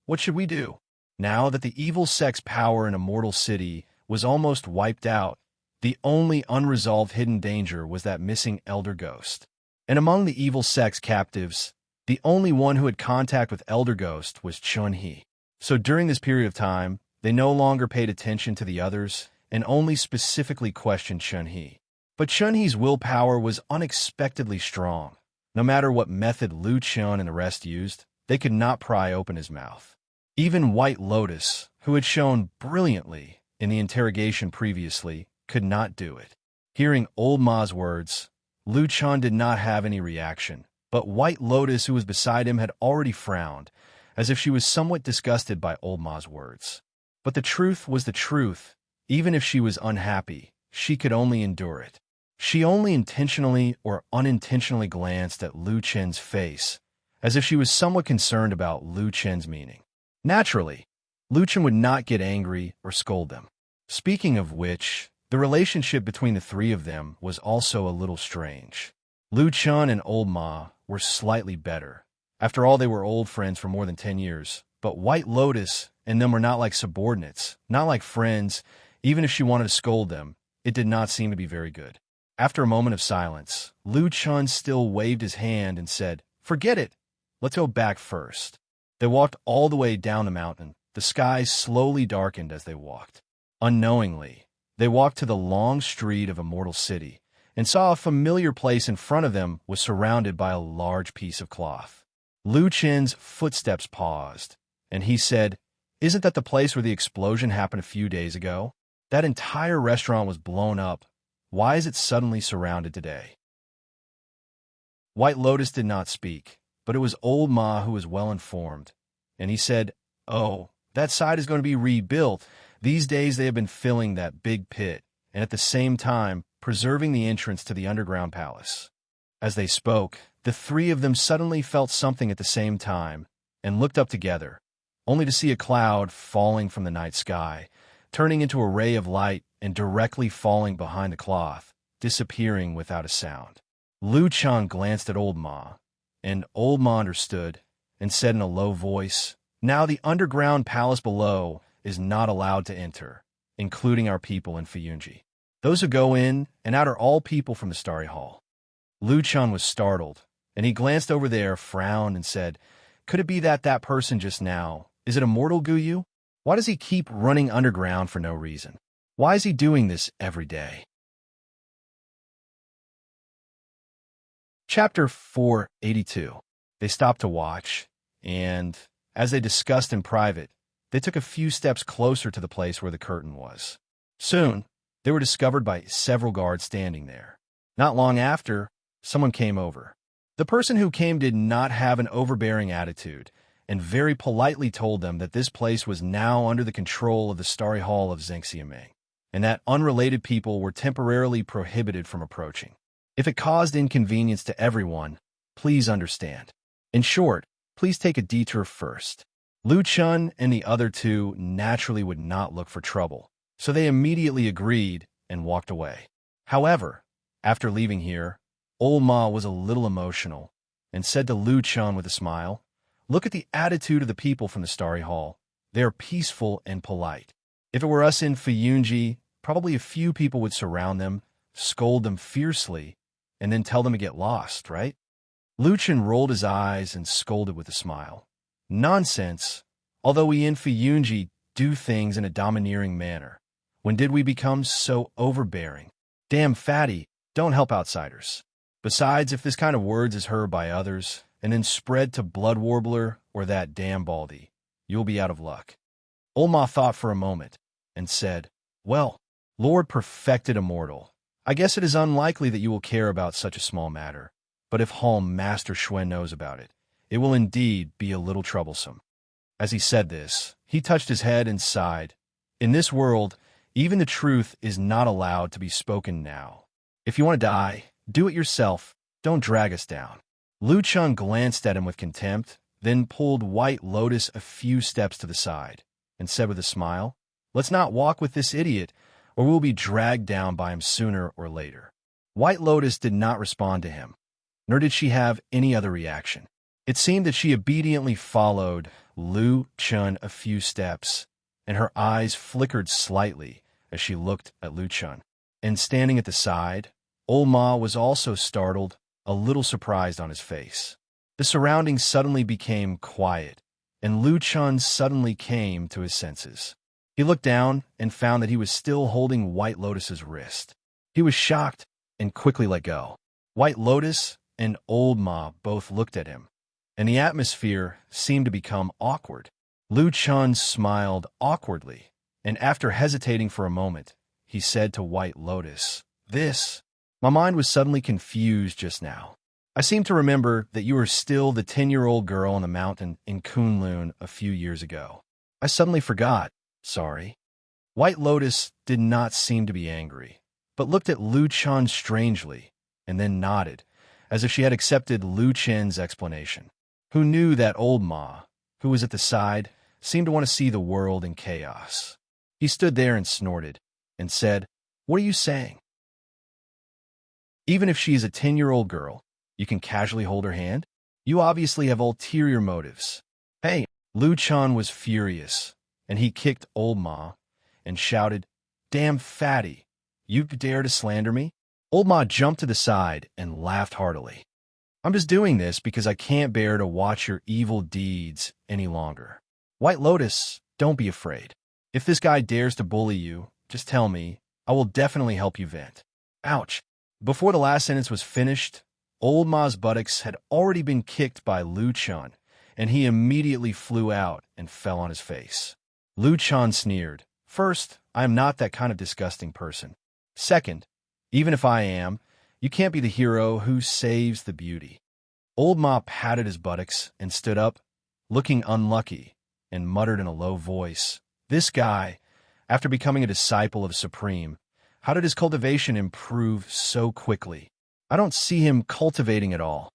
What should we do?" Now that the evil sect's power in Immortal City was almost wiped out, the only unresolved hidden danger was that missing Elder Ghost. And among the evil sect's captives, the only one who had contact with Elder Ghost was Chun-Hee. So during this period of time, they no longer paid attention to the others and only specifically questioned Chun-Hee. But Chun-Hee's willpower was unexpectedly strong. No matter what method Lu Chun and the rest used, they could not pry open his mouth. Even White Lotus, who had shown brilliantly in the interrogation previously, could not do it. Hearing Old Ma's words, Lu Chun did not have any reaction, but White Lotus, who was beside him, had already frowned, as if she was somewhat disgusted by Old Ma's words. But the truth was the truth. Even if she was unhappy, she could only endure it. She only intentionally or unintentionally glanced at Lu Chen's face, as if she was somewhat concerned about Lu Chen's meaning. Naturally, Lu Chen would not get angry or scold them. Speaking of which, the relationship between the three of them was also a little strange. Lu Chun and Old Ma were slightly better. After all, they were old friends for more than 10 years. But White Lotus and them were not like subordinates, not like friends. Even if she wanted to scold them, it did not seem to be very good. After a moment of silence, Lu Chun still waved his hand and said, "Forget it. Let's go back first." They walked all the way down the mountain. The skies slowly darkened as they walked. Unknowingly, they walked to the long street of Immortal City and saw a familiar place in front of them was surrounded by a large piece of cloth. Lu Chen's footsteps paused, and he said, "Isn't that the place where the explosion happened a few days ago? That entire restaurant was blown up. Why is it suddenly surrounded today?" White Lotus did not speak, but it was Old Ma who was well informed, and he said, "Oh, that side is going to be rebuilt. These days they have been filling that big pit, and at the same time preserving the entrance to the underground palace." As they spoke, the three of them suddenly felt something at the same time and looked up together, only to see a cloud falling from the night sky, turning into a ray of light and directly falling behind the cloth, disappearing without a sound. Lu Chun glanced at Old Ma, and Old Ma understood and said in a low voice, "Now the underground palace below is not allowed to enter, including our people in Fuyunji. Those who go in and out are all people from the Starry Hall." Lu Chun was startled, and he glanced over there, frowned, and said, "Could it be that person just now? Is it Immortal Guyu? Why does he keep running underground for no reason? Why is he doing this every day?" Chapter 482. They stopped to watch, and, as they discussed in private, they took a few steps closer to the place where the curtain was. Soon, they were discovered by several guards standing there. Not long after, someone came over. The person who came did not have an overbearing attitude, and very politely told them that this place was now under the control of the Starry Hall of Zhengxiaming, and that unrelated people were temporarily prohibited from approaching. If it caused inconvenience to everyone, please understand. In short, please take a detour first. Lu Chun and the other two naturally would not look for trouble, so they immediately agreed and walked away. However, after leaving here, Old Ma was a little emotional and said to Lu Chun with a smile, "Look at the attitude of the people from the Starry Hall. They are peaceful and polite. If it were us in Fuyunji, probably a few people would surround them, scold them fiercely, and then tell them to get lost, right?" Lu Chun rolled his eyes and scolded with a smile. "Nonsense. Although we in Fuyunji do things in a domineering manner, when did we become so overbearing? Damn fatty, don't help outsiders. Besides, if this kind of words is heard by others, and then spread to Blood Warbler, or that damn Baldy, you'll be out of luck." Old Ma thought for a moment and said, "Well, Lord Perfected Immortal, I guess it is unlikely that you will care about such a small matter, but if Halm Master Schwen knows about it, it will indeed be a little troublesome." As he said this, he touched his head and sighed. In this world, even the truth is not allowed to be spoken now. If you want to die, do it yourself. Don't drag us down. Lu Chun glanced at him with contempt, then pulled White Lotus a few steps to the side, and said with a smile, "Let's not walk with this idiot, or we'll be dragged down by him sooner or later." White Lotus did not respond to him, nor did she have any other reaction. It seemed that she obediently followed Lu Chun a few steps, and her eyes flickered slightly as she looked at Lu Chun. And standing at the side, Old Ma was also startled, a little surprised on his face. The surroundings suddenly became quiet, and Lu Chun suddenly came to his senses. He looked down and found that he was still holding White Lotus's wrist. He was shocked and quickly let go. White Lotus and Old Ma both looked at him, and the atmosphere seemed to become awkward. Lu Chun smiled awkwardly, and after hesitating for a moment, he said to White Lotus, My mind was suddenly confused just now. I seem to remember that you were still the 10-year-old girl on the mountain in Kunlun a few years ago. I suddenly forgot. Sorry." White Lotus did not seem to be angry, but looked at Lu Chun strangely, and then nodded, as if she had accepted Lu Chen's explanation. Who knew that Old Ma, who was at the side, seemed to want to see the world in chaos. He stood there and snorted, and said, "What are you saying? Even if she is a 10-year-old girl, you can casually hold her hand? You obviously have ulterior motives." "Hey!" Lu Chun was furious, and he kicked Old Ma and shouted, "Damn fatty! You dare to slander me?" Old Ma jumped to the side and laughed heartily. "I'm just doing this because I can't bear to watch your evil deeds any longer. White Lotus, don't be afraid. If this guy dares to bully you, just tell me. I will definitely help you vent." Ouch! Before the last sentence was finished, Old Ma's buttocks had already been kicked by Lu Chun, and he immediately flew out and fell on his face. Lu Chun sneered, "First, I am not that kind of disgusting person. Second, even if I am, you can't be the hero who saves the beauty." Old Ma patted his buttocks and stood up, looking unlucky, and muttered in a low voice, "This guy, after becoming a disciple of Supreme, how did his cultivation improve so quickly? I don't see him cultivating at all."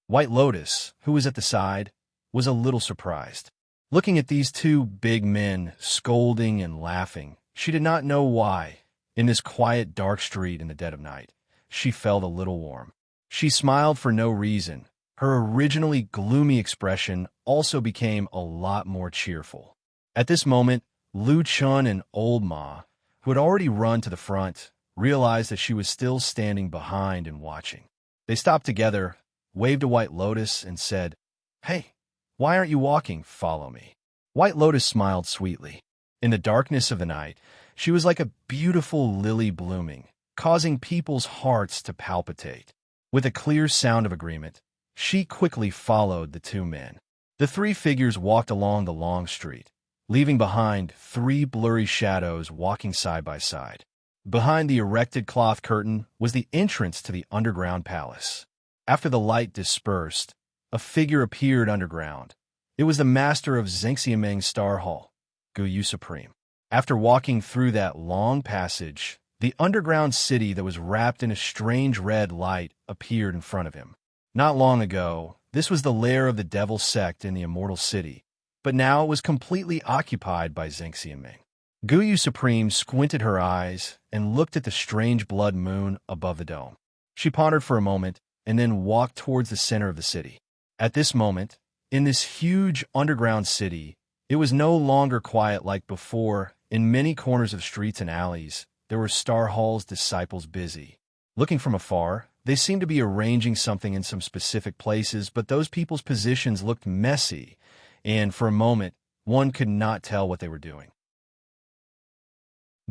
White Lotus, who was at the side, was a little surprised. Looking at these two big men scolding and laughing, she did not know why, in this quiet, dark street in the dead of night, she felt a little warm. She smiled for no reason. Her originally gloomy expression also became a lot more cheerful. At this moment, Lu Chun and Old Ma, who had already run to the front, realized that she was still standing behind and watching. They stopped together, waved to White Lotus, and said, "Hey, why aren't you walking? Follow me." White Lotus smiled sweetly. In the darkness of the night, she was like a beautiful lily blooming, causing people's hearts to palpitate. With a clear sound of agreement, she quickly followed the two men. The three figures walked along the long street, leaving behind three blurry shadows walking side by side. Behind the erected cloth curtain was the entrance to the underground palace. After the light dispersed, a figure appeared underground. It was the master of Zengxiameng's Star Hall, Guyu Supreme. After walking through that long passage, the underground city that was wrapped in a strange red light appeared in front of him. Not long ago, this was the lair of the devil sect in the Immortal City, but now it was completely occupied by Zengxiameng. Guyu Supreme squinted her eyes and looked at the strange blood moon above the dome. She pondered for a moment and then walked towards the center of the city. At this moment, in this huge underground city, it was no longer quiet like before. In many corners of streets and alleys, there were Star Hall's disciples busy. Looking from afar, they seemed to be arranging something in some specific places, but those people's positions looked messy, and for a moment, one could not tell what they were doing.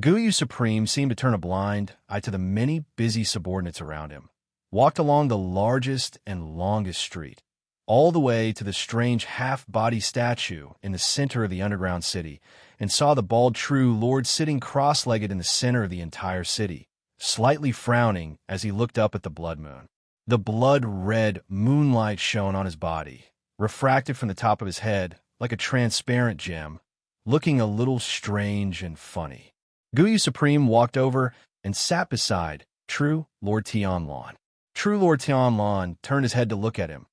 Guyu Supreme seemed to turn a blind eye to the many busy subordinates around him, walked along the largest and longest street. all the way to the strange half-body statue in the center of the underground city, and saw the bald true lord sitting cross-legged in the center of the entire city, slightly frowning as he looked up at the blood moon. The blood-red moonlight shone on his body, refracted from the top of his head like a transparent gem, looking a little strange and funny. Guyu Supreme walked over and sat beside True Lord Tianlan. True Lord Tianlan turned his head to look at him,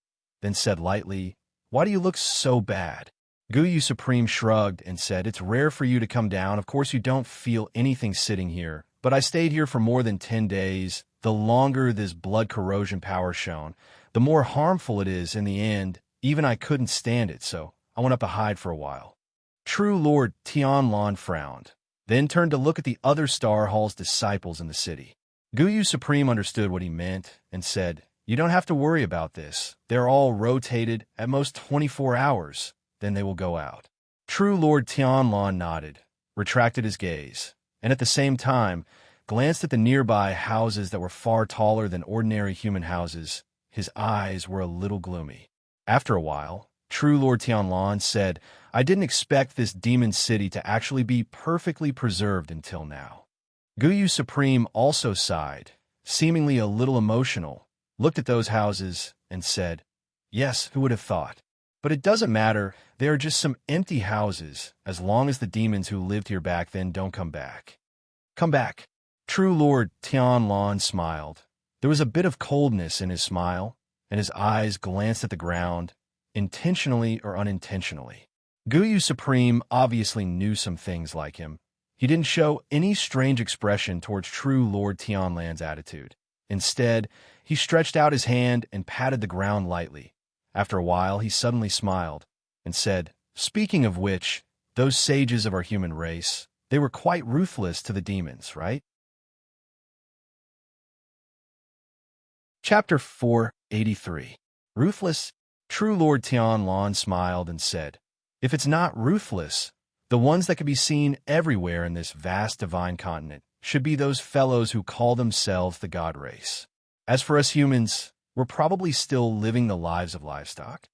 then said lightly, "Why do you look so bad?" Guyu Supreme shrugged and said, "It's rare for you to come down. Of course you don't feel anything sitting here, but I stayed here for more than 10 days. The longer this blood corrosion power shone, the more harmful it is in the end. Even I couldn't stand it, so I went up to hide for a while." True Lord Tianlan frowned, then turned to look at the other Star Hall's disciples in the city. Guyu Supreme understood what he meant and said, "You don't have to worry about this. They're all rotated at most 24 hours. Then they will go out." True Lord Tianlan nodded, retracted his gaze, and at the same time glanced at the nearby houses that were far taller than ordinary human houses. His eyes were a little gloomy. After a while, True Lord Tianlan said, "I didn't expect this demon city to actually be perfectly preserved until now." Guyu Supreme also sighed, seemingly a little emotional, looked at those houses, and said, "Yes, who would have thought? But it doesn't matter, they are just some empty houses, as long as the demons who lived here back then don't come back." "Come back." True Lord Tianlan smiled. There was a bit of coldness in his smile, and his eyes glanced at the ground, intentionally or unintentionally. Guyu Supreme obviously knew some things like him. He didn't show any strange expression towards True Lord Tianlan's attitude. Instead, he stretched out his hand and patted the ground lightly. After a while, he suddenly smiled and said, "Speaking of which, those sages of our human race, they were quite ruthless to the demons, right?" Chapter 483. Ruthless? True Lord Tianlan smiled and said, "If it's not ruthless, the ones that can be seen everywhere in this vast divine continent should be those fellows who call themselves the God race. As for us humans, we're probably still living the lives of livestock."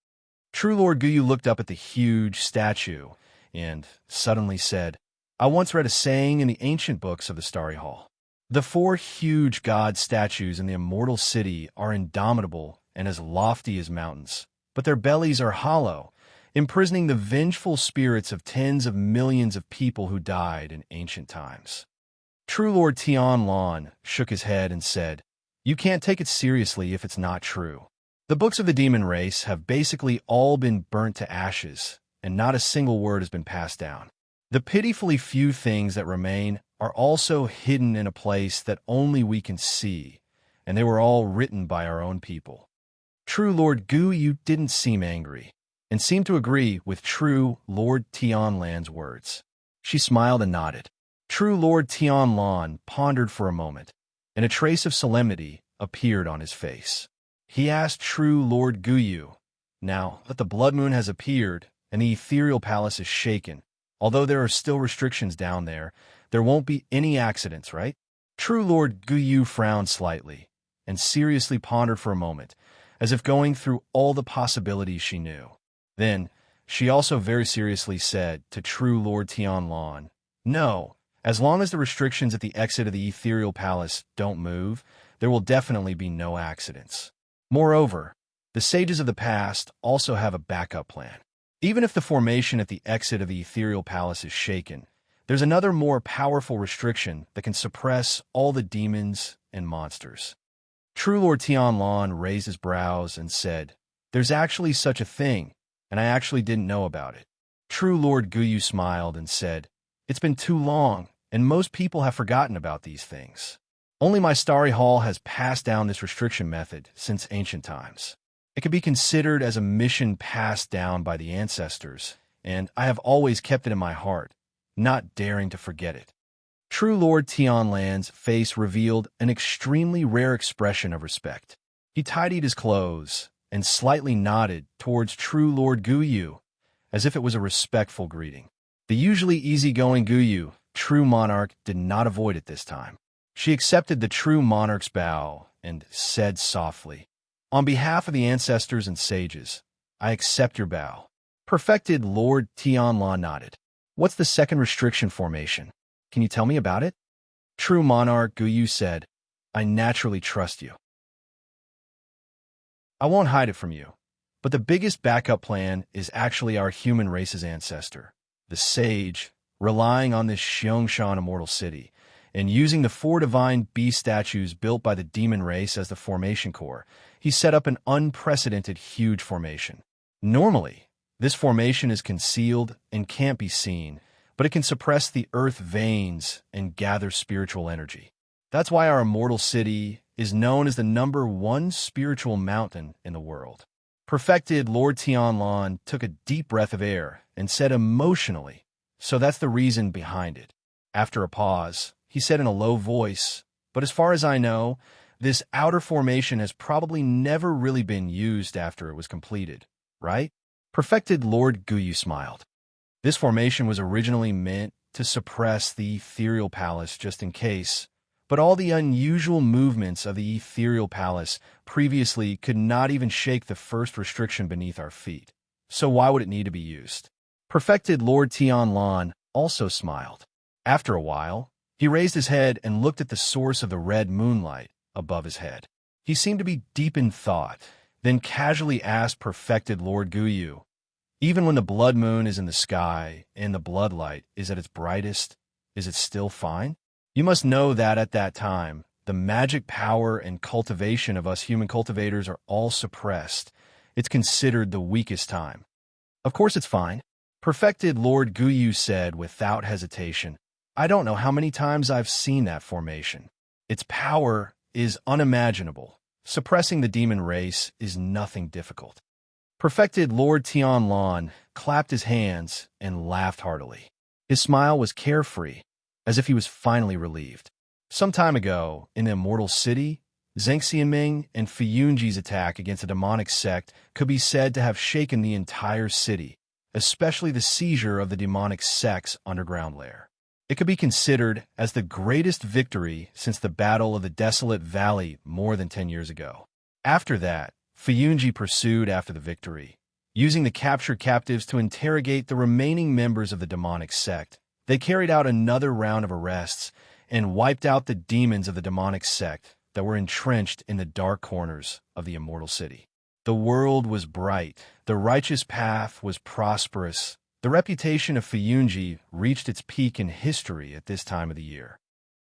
True Lord Guyu looked up at the huge statue and suddenly said, "I once read a saying in the ancient books of the Starry Hall. The 4 huge god statues in the immortal city are indomitable and as lofty as mountains, but their bellies are hollow, imprisoning the vengeful spirits of tens of millions of people who died in ancient times." True Lord Tianlan shook his head and said, "You can't take it seriously if it's not true. The books of the demon race have basically all been burnt to ashes, and not a single word has been passed down. The pitifully few things that remain are also hidden in a place that only we can see, and they were all written by our own people." True Lord Guyu didn't seem angry, and seemed to agree with True Lord Tianlan's words. She smiled and nodded. True Lord Tianlan pondered for a moment, and a trace of solemnity appeared on his face. He asked True Lord Guyu, "Now that the blood moon has appeared and the ethereal palace is shaken, although there are still restrictions down there won't be any accidents, right?" True Lord Guyu frowned slightly, and seriously pondered for a moment, as if going through all the possibilities she knew. Then, she also very seriously said to True Lord Tianlan, "No, as long as the restrictions at the exit of the ethereal palace don't move, there will definitely be no accidents. Moreover, the sages of the past also have a backup plan. Even if the formation at the exit of the ethereal palace is shaken, there's another more powerful restriction that can suppress all the demons and monsters." True Lord Tianlan raised his brows and said, "There's actually such a thing, and I actually didn't know about it." True Lord Guyu smiled and said, "It's been too long, and most people have forgotten about these things. Only my Starry Hall has passed down this restriction method since ancient times. It can be considered as a mission passed down by the ancestors, and I have always kept it in my heart, not daring to forget it." True Lord Tianlan's face revealed an extremely rare expression of respect. He tidied his clothes and slightly nodded towards True Lord Guyu, as if it was a respectful greeting. The usually easygoing Guyu, True Monarch, did not avoid it this time. She accepted the True Monarch's bow and said softly, "On behalf of the ancestors and sages, I accept your bow. Perfected Lord Tianla nodded. What's the second restriction formation? Can you tell me about it? True monarch Guyu said, I naturally trust you. I won't hide it from you, but the biggest backup plan is actually our human race's ancestor, the sage, relying on this Xiangshan immortal city, and using the 4 divine beast statues built by the demon race as the formation core, he set up an unprecedented huge formation. Normally, this formation is concealed and can't be seen, but it can suppress the earth veins and gather spiritual energy. That's why our immortal city is known as the #1 spiritual mountain in the world. Perfected Lord Tianlan took a deep breath of air and said emotionally, so that's the reason behind it. After a pause, he said in a low voice, but as far as I know, this outer formation has probably never really been used after it was completed, right? Perfected Lord Guyu smiled. This formation was originally meant to suppress the ethereal palace just in case, but all the unusual movements of the ethereal palace previously could not even shake the first restriction beneath our feet. So why would it need to be used? Perfected Lord Tianlan also smiled. After a while, he raised his head and looked at the source of the red moonlight above his head. He seemed to be deep in thought, then casually asked Perfected Lord Guyu, even when the blood moon is in the sky and the bloodlight is at its brightest, is it still fine? You must know that at that time, the magic power and cultivation of us human cultivators are all suppressed. It's considered the weakest time. Of course it's fine. Perfected Lord Guyu said without hesitation, I don't know how many times I've seen that formation. Its power is unimaginable. Suppressing the demon race is nothing difficult. Perfected Lord Tianlan clapped his hands and laughed heartily. His smile was carefree, as if he was finally relieved. Some time ago, in the Immortal City, Zheng Xianming and Fiyunji's attack against a demonic sect could be said to have shaken the entire city, especially the seizure of the demonic sect's underground lair. It could be considered as the greatest victory since the Battle of the Desolate Valley more than 10 years ago. After that, Fiyunji pursued after the victory, using the captured captives to interrogate the remaining members of the demonic sect. They carried out another round of arrests and wiped out the demons of the demonic sect that were entrenched in the dark corners of the Immortal City. The world was bright, the righteous path was prosperous. The reputation of Fiyunji reached its peak in history at this time of the year.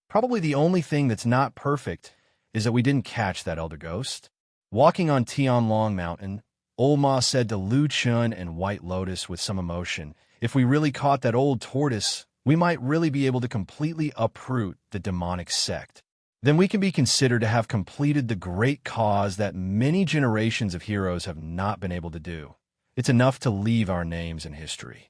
Probably the only thing that's not perfect is that we didn't catch that elder ghost. Walking on Tianlong Mountain, Old Ma said to Lu Chun and White Lotus with some emotion, if we really caught that old tortoise, we might really be able to completely uproot the demonic sect. Then we can be considered to have completed the great cause that many generations of heroes have not been able to do. It's enough to leave our names in history.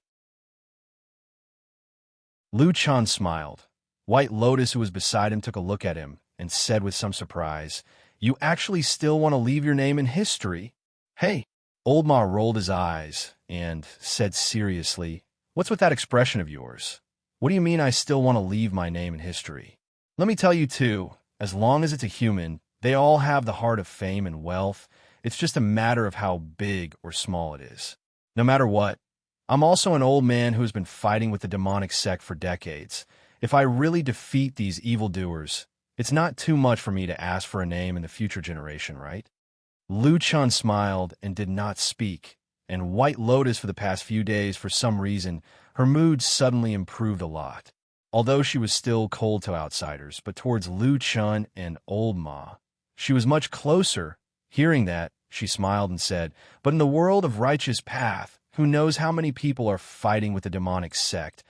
Lu Chun smiled. White Lotus, who was beside him, took a look at him and said with some surprise, You actually still want to leave your name in history? Hey. Old Ma rolled his eyes and said seriously, What's with that expression of yours? What do you mean I still want to leave my name in history? Let me tell you too, as long as it's a human, they all have the heart of fame and wealth. It's just a matter of how big or small it is. No matter what, I'm also an old man who has been fighting with the demonic sect for decades. If I really defeat these evildoers, it's not too much for me to ask for a name in the future generation, right? Lu Chun smiled and did not speak, and White Lotus for the past few days, for some reason, her mood suddenly improved a lot. Although she was still cold to outsiders, but towards Lu Chun and Old Ma, she was much closer. Hearing that, she smiled and said, But in the world of righteous path, who knows how many people are fighting with the demonic sect?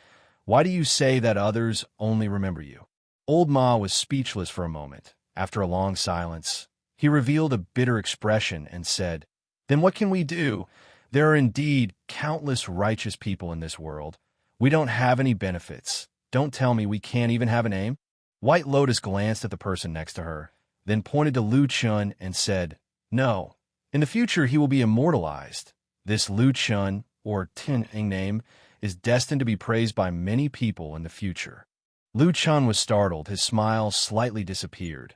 Why do you say that others only remember you? Old Ma was speechless for a moment. After a long silence, he revealed a bitter expression and said, Then what can we do? There are indeed countless righteous people in this world. We don't have any benefits. Don't tell me we can't even have a name. White Lotus glanced at the person next to her, then pointed to Lu Chun and said, No, in the future he will be immortalized. This Lu Chun, or Tin name, is destined to be praised by many people in the future. Lu Chun was startled. His smile slightly disappeared.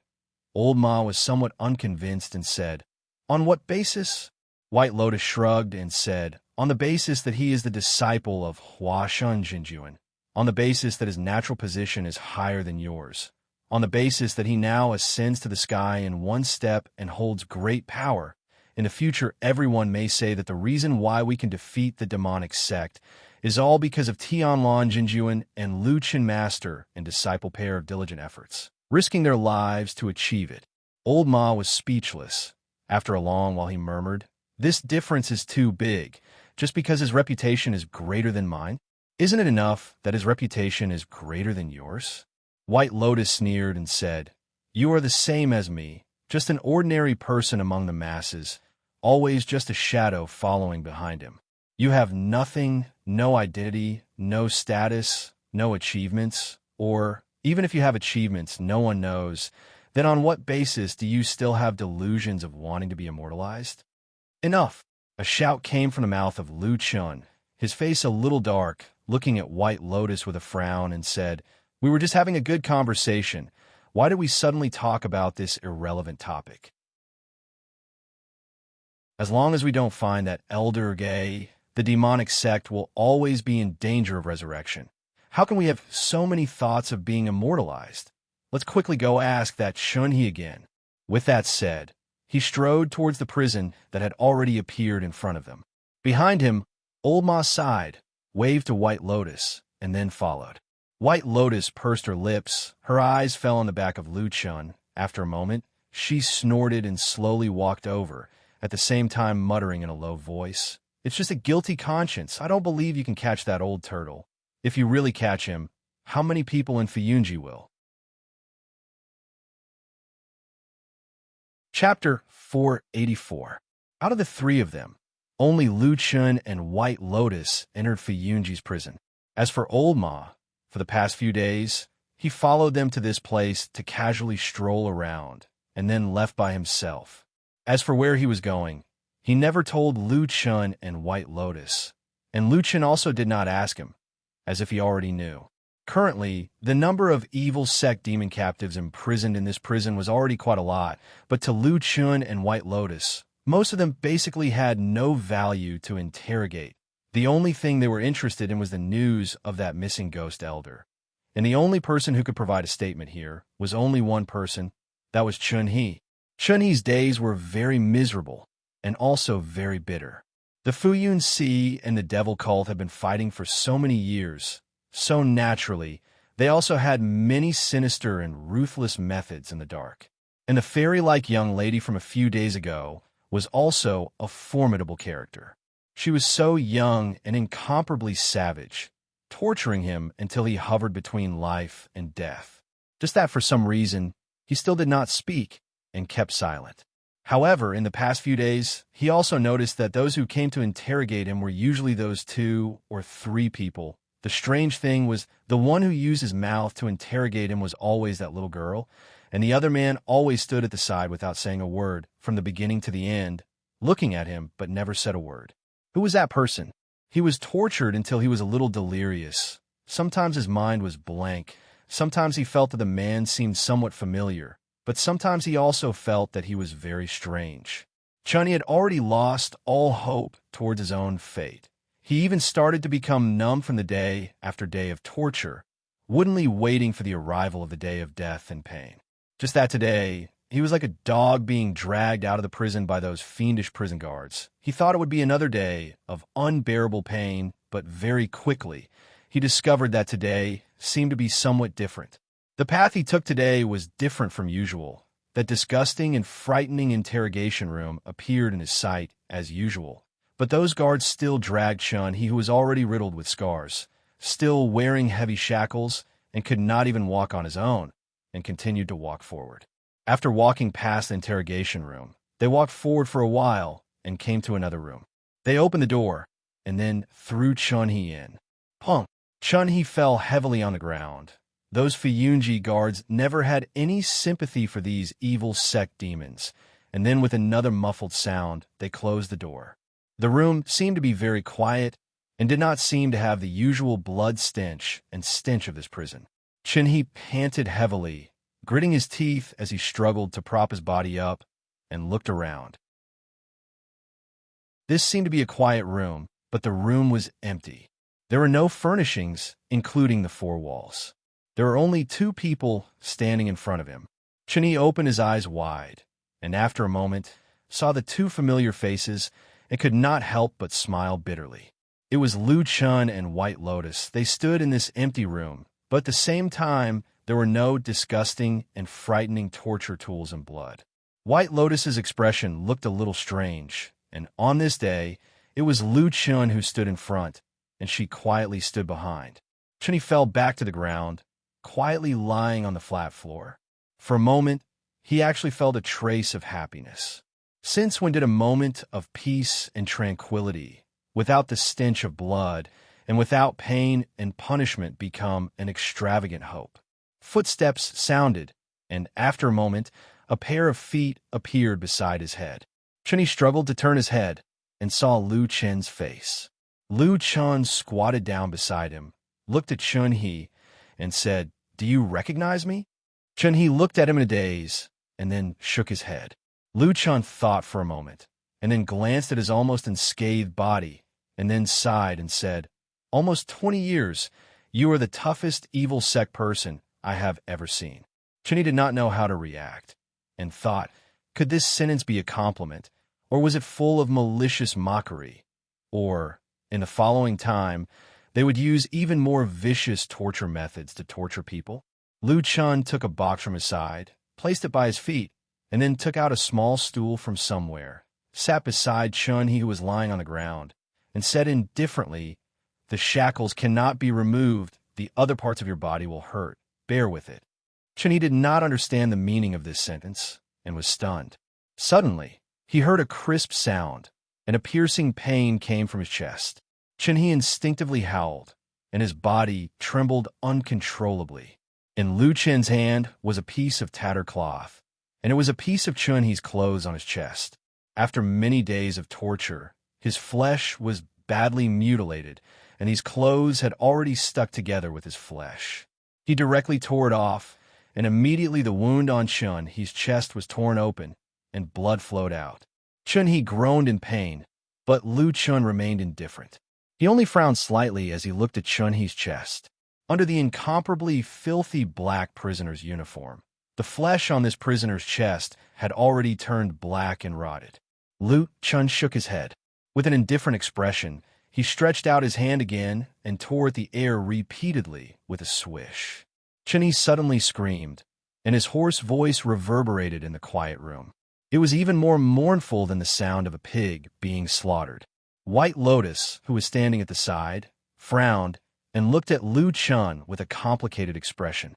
Old Ma was somewhat unconvinced and said, On what basis? White Lotus shrugged and said, on the basis that he is the disciple of Hua Shun Jinjuan, on the basis that his natural position is higher than yours, on the basis that he now ascends to the sky in one step and holds great power, in the future everyone may say that the reason why we can defeat the demonic sect is all because of Tianlan Jinjuan and Lu Chen master and disciple pair of diligent efforts, risking their lives to achieve it. Old Ma was speechless. After a long while he murmured, this difference is too big, just because his reputation is greater than mine. Isn't it enough that his reputation is greater than yours? White Lotus sneered and said, you are the same as me, just an ordinary person among the masses, always just a shadow following behind him. You have nothing, no identity, no status, no achievements, or, even if you have achievements no one knows, then on what basis do you still have delusions of wanting to be immortalized? Enough! A shout came from the mouth of Lu Chun, his face a little dark, looking at White Lotus with a frown, and said, we were just having a good conversation. Why did we suddenly talk about this irrelevant topic? As long as we don't find that elder gay, the demonic sect will always be in danger of resurrection. How can we have so many thoughts of being immortalized? Let's quickly go ask that Chun-He again. With that said, he strode towards the prison that had already appeared in front of them. Behind him, Old Ma sighed, waved to White Lotus, and then followed. White Lotus pursed her lips, her eyes fell on the back of Lu Chun. After a moment, she snorted and slowly walked over, at the same time muttering in a low voice, it's just a guilty conscience. I don't believe you can catch that old turtle. If you really catch him, how many people in Fuyunji will? Chapter 484. Out of the three of them, only Lu Chun and White Lotus entered Fuyunji's prison. As for Old Ma, for the past few days, he followed them to this place to casually stroll around, and then left by himself. As for where he was going, he never told Lu Chun and White Lotus, and Lu Chun also did not ask him, as if he already knew. Currently, the number of evil sect demon captives imprisoned in this prison was already quite a lot, but to Lu Chun and White Lotus, most of them basically had no value to interrogate. The only thing they were interested in was the news of that missing ghost elder. And the only person who could provide a statement here was only one person, that was Chun-He. Chun-He's days were very miserable, and also very bitter. The Fuyun Sea and the devil cult had been fighting for so many years, so naturally, they also had many sinister and ruthless methods in the dark. And the fairy-like young lady from a few days ago was also a formidable character. She was so young and incomparably savage, torturing him until he hovered between life and death. Just that for some reason, he still did not speak and kept silent. However, in the past few days, he also noticed that those who came to interrogate him were usually those 2 or 3 people. The strange thing was the one who used his mouth to interrogate him was always that little girl, and the other man always stood at the side without saying a word, from the beginning to the end, looking at him but never said a word. Who was that person? He was tortured until he was a little delirious. Sometimes his mind was blank. Sometimes he felt that the man seemed somewhat familiar, but sometimes he also felt that he was very strange. Chun-He had already lost all hope towards his own fate. He even started to become numb from the day after day of torture, woodenly waiting for the arrival of the day of death and pain. Just that today, he was like a dog being dragged out of the prison by those fiendish prison guards. He thought it would be another day of unbearable pain, but very quickly, he discovered that today seemed to be somewhat different. The path he took today was different from usual. That disgusting and frightening interrogation room appeared in his sight as usual. But those guards still dragged Chun-He, who was already riddled with scars, still wearing heavy shackles and could not even walk on his own, and continued to walk forward. After walking past the interrogation room, they walked forward for a while and came to another room. They opened the door and then threw Chun-He in. Pump! Chun-He fell heavily on the ground. Those Fuyunji guards never had any sympathy for these evil sect demons, and then with another muffled sound, they closed the door. The room seemed to be very quiet and did not seem to have the usual blood stench and stench of this prison. Chun-He panted heavily, gritting his teeth as he struggled to prop his body up and looked around. This seemed to be a quiet room, but the room was empty. There were no furnishings, including the four walls. There were only two people standing in front of him. Chun-Yi opened his eyes wide, and after a moment, saw the two familiar faces and could not help but smile bitterly. It was Lu Chun and White Lotus. They stood in this empty room, but at the same time, there were no disgusting and frightening torture tools and blood. White Lotus's expression looked a little strange, and on this day, it was Lu Chun who stood in front, and she quietly stood behind. Chun-Yi fell back to the ground, quietly lying on the flat floor. For a moment, he actually felt a trace of happiness. Since when did a moment of peace and tranquility, without the stench of blood, and without pain and punishment become an extravagant hope? Footsteps sounded, and after a moment, a pair of feet appeared beside his head. Chun-Yi struggled to turn his head and saw Lu Chen's face. Lu Chun squatted down beside him, looked at Chun-Yi, and said, "Do you recognize me?" Chun-Yi looked at him in a daze, and then shook his head. Lu Chun thought for a moment, and then glanced at his almost unscathed body, and then sighed and said, "Almost 20 years, you are the toughest evil sect person I have ever seen." Chun-Yi did not know how to react, and thought, could this sentence be a compliment, or was it full of malicious mockery? Or, in the following time, they would use even more vicious torture methods to torture people? Lu Chun took a box from his side, placed it by his feet, and then took out a small stool from somewhere, sat beside Chun-Yi who was lying on the ground, and said indifferently, "The shackles cannot be removed. The other parts of your body will hurt. Bear with it." Chun-Yi did not understand the meaning of this sentence, and was stunned. Suddenly, he heard a crisp sound, and a piercing pain came from his chest. Chun-Yi instinctively howled, and his body trembled uncontrollably. In Lu Chen's hand was a piece of tattered cloth, and it was a piece of Chun-Yi's clothes on his chest. After many days of torture, his flesh was badly mutilated, and these clothes had already stuck together with his flesh. He directly tore it off, and immediately the wound on Chun-Yi's chest was torn open, and blood flowed out. Chun-Yi groaned in pain, but Lu Chun remained indifferent. He only frowned slightly as he looked at Chun-Yi's chest. Under the incomparably filthy black prisoner's uniform, the flesh on this prisoner's chest had already turned black and rotted. Lu Chun shook his head. With an indifferent expression, he stretched out his hand again and tore at the air repeatedly with a swish. Chun-Yi suddenly screamed, and his hoarse voice reverberated in the quiet room. It was even more mournful than the sound of a pig being slaughtered. White Lotus, who was standing at the side, frowned and looked at Lu Chun with a complicated expression.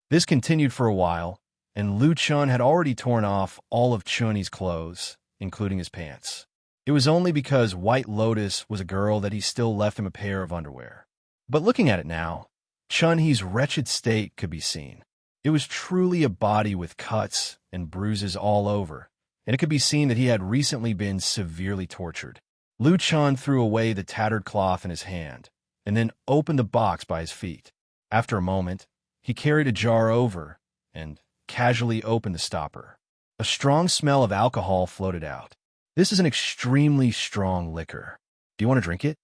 This continued for a while, and Lu Chun had already torn off all of Chun-Yi's clothes, including his pants. It was only because White Lotus was a girl that he still left him a pair of underwear. But looking at it now, Chun-Yi's wretched state could be seen. It was truly a body with cuts and bruises all over, and it could be seen that he had recently been severely tortured. Lu Chun threw away the tattered cloth in his hand, and then opened the box by his feet. After a moment, he carried a jar over and casually opened the stopper. A strong smell of alcohol floated out. "This is an extremely strong liquor. Do you want to drink it?"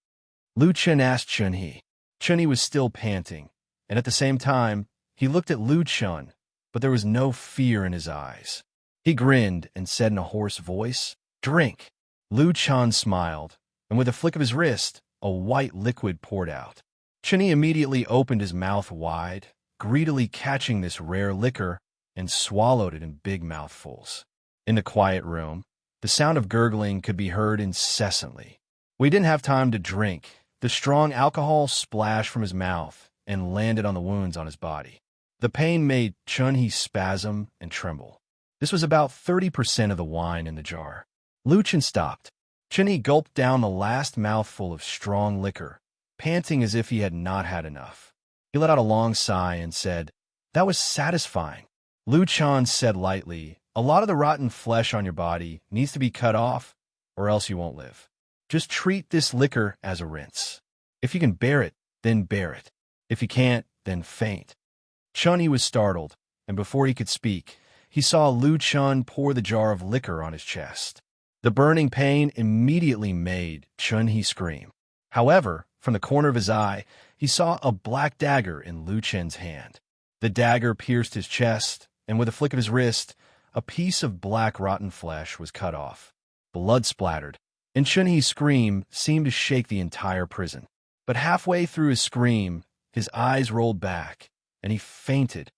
Lu Chun asked Chun-Yi. Chun-Yi was still panting, and at the same time, he looked at Lu Chun, but there was no fear in his eyes. He grinned and said in a hoarse voice, "Drink." Lu Chun smiled, and with a flick of his wrist, a white liquid poured out. Chun-Yi immediately opened his mouth wide, greedily catching this rare liquor, and swallowed it in big mouthfuls. In the quiet room, the sound of gurgling could be heard incessantly. We didn't have time to drink. The strong alcohol splashed from his mouth and landed on the wounds on his body. The pain made Chun-Yi spasm and tremble. This was about 30% of the wine in the jar. Lu Chun stopped. Chun-Yi gulped down the last mouthful of strong liquor, panting as if he had not had enough. He let out a long sigh and said, "That was satisfying." Lu Chun said lightly, "A lot of the rotten flesh on your body needs to be cut off, or else you won't live. Just treat this liquor as a rinse. If you can bear it, then bear it. If you can't, then faint." Chun-Yi was startled, and before he could speak, he saw Lu Chun pour the jar of liquor on his chest. The burning pain immediately made Chun-Hee scream. However, from the corner of his eye, he saw a black dagger in Lu Chen's hand. The dagger pierced his chest, and with a flick of his wrist, a piece of black rotten flesh was cut off. Blood splattered, and Chun-Hee's scream seemed to shake the entire prison. But halfway through his scream, his eyes rolled back, and he fainted.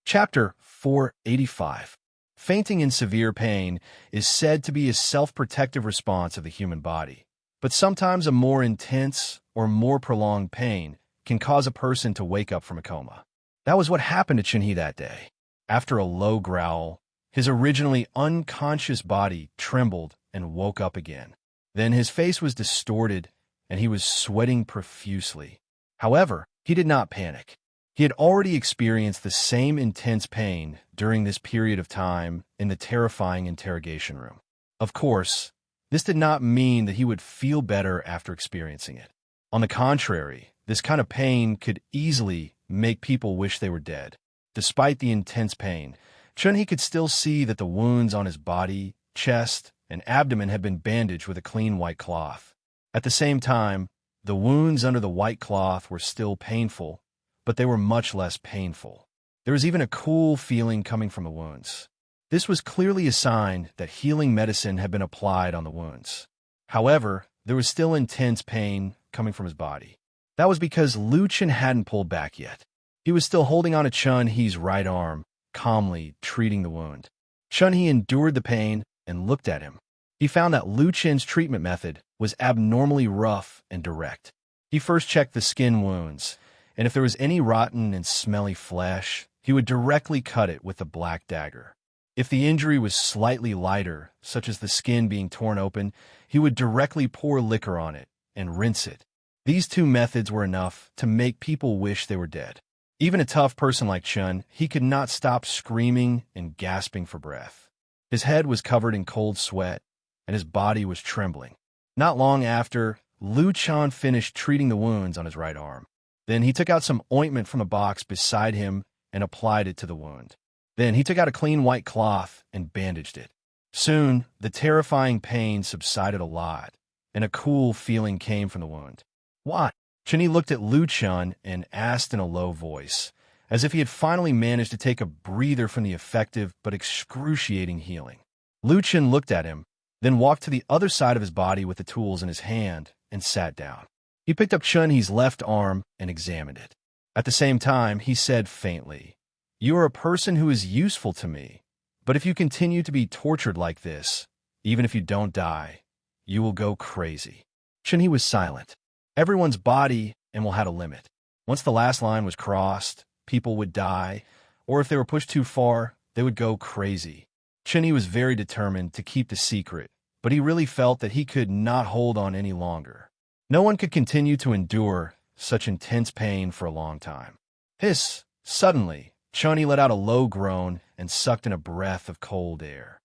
Chapter 485. Fainting in severe pain is said to be a self-protective response of the human body, but sometimes a more intense or more prolonged pain can cause a person to wake up from a coma. That was what happened to Chun-Hee that day. After a low growl, his originally unconscious body trembled and woke up again. Then his face was distorted, and he was sweating profusely. However, he did not panic. He had already experienced the same intense pain during this period of time in the terrifying interrogation room. Of course, this did not mean that he would feel better after experiencing it. On the contrary, this kind of pain could easily make people wish they were dead. Despite the intense pain, Chun-Hee could still see that the wounds on his body, chest, and abdomen had been bandaged with a clean white cloth. At the same time, the wounds under the white cloth were still painful, but they were much less painful. There was even a cool feeling coming from the wounds. This was clearly a sign that healing medicine had been applied on the wounds. However, there was still intense pain coming from his body. That was because Lu Chen hadn't pulled back yet. He was still holding on to Chun-Hee's right arm, calmly treating the wound. Chun-Hee endured the pain and looked at him. He found that Lu Chen's treatment method was abnormally rough and direct. He first checked the skin wounds, and if there was any rotten and smelly flesh, he would directly cut it with a black dagger. If the injury was slightly lighter, such as the skin being torn open, he would directly pour liquor on it and rinse it. These two methods were enough to make people wish they were dead. Even a tough person like Chun, he could not stop screaming and gasping for breath. His head was covered in cold sweat, and his body was trembling. Not long after, Lu Chen finished treating the wounds on his right arm. Then he took out some ointment from a box beside him and applied it to the wound. Then he took out a clean white cloth and bandaged it. Soon, the terrifying pain subsided a lot, and a cool feeling came from the wound. "What?" Chun-Hee looked at Lu Chen and asked in a low voice, as if he had finally managed to take a breather from the effective but excruciating healing. Lu Chen looked at him, then walked to the other side of his body with the tools in his hand and sat down. He picked up Chun-Hee's left arm and examined it. At the same time, he said faintly, "You are a person who is useful to me, but if you continue to be tortured like this, even if you don't die, you will go crazy." Chun-Hee was silent. Everyone's body and will had a limit. Once the last line was crossed, people would die, or if they were pushed too far, they would go crazy. Chun-Hee was very determined to keep the secret, but he really felt that he could not hold on any longer. No one could continue to endure such intense pain for a long time. Hiss! Suddenly, Chun-Hee let out a low groan and sucked in a breath of cold air.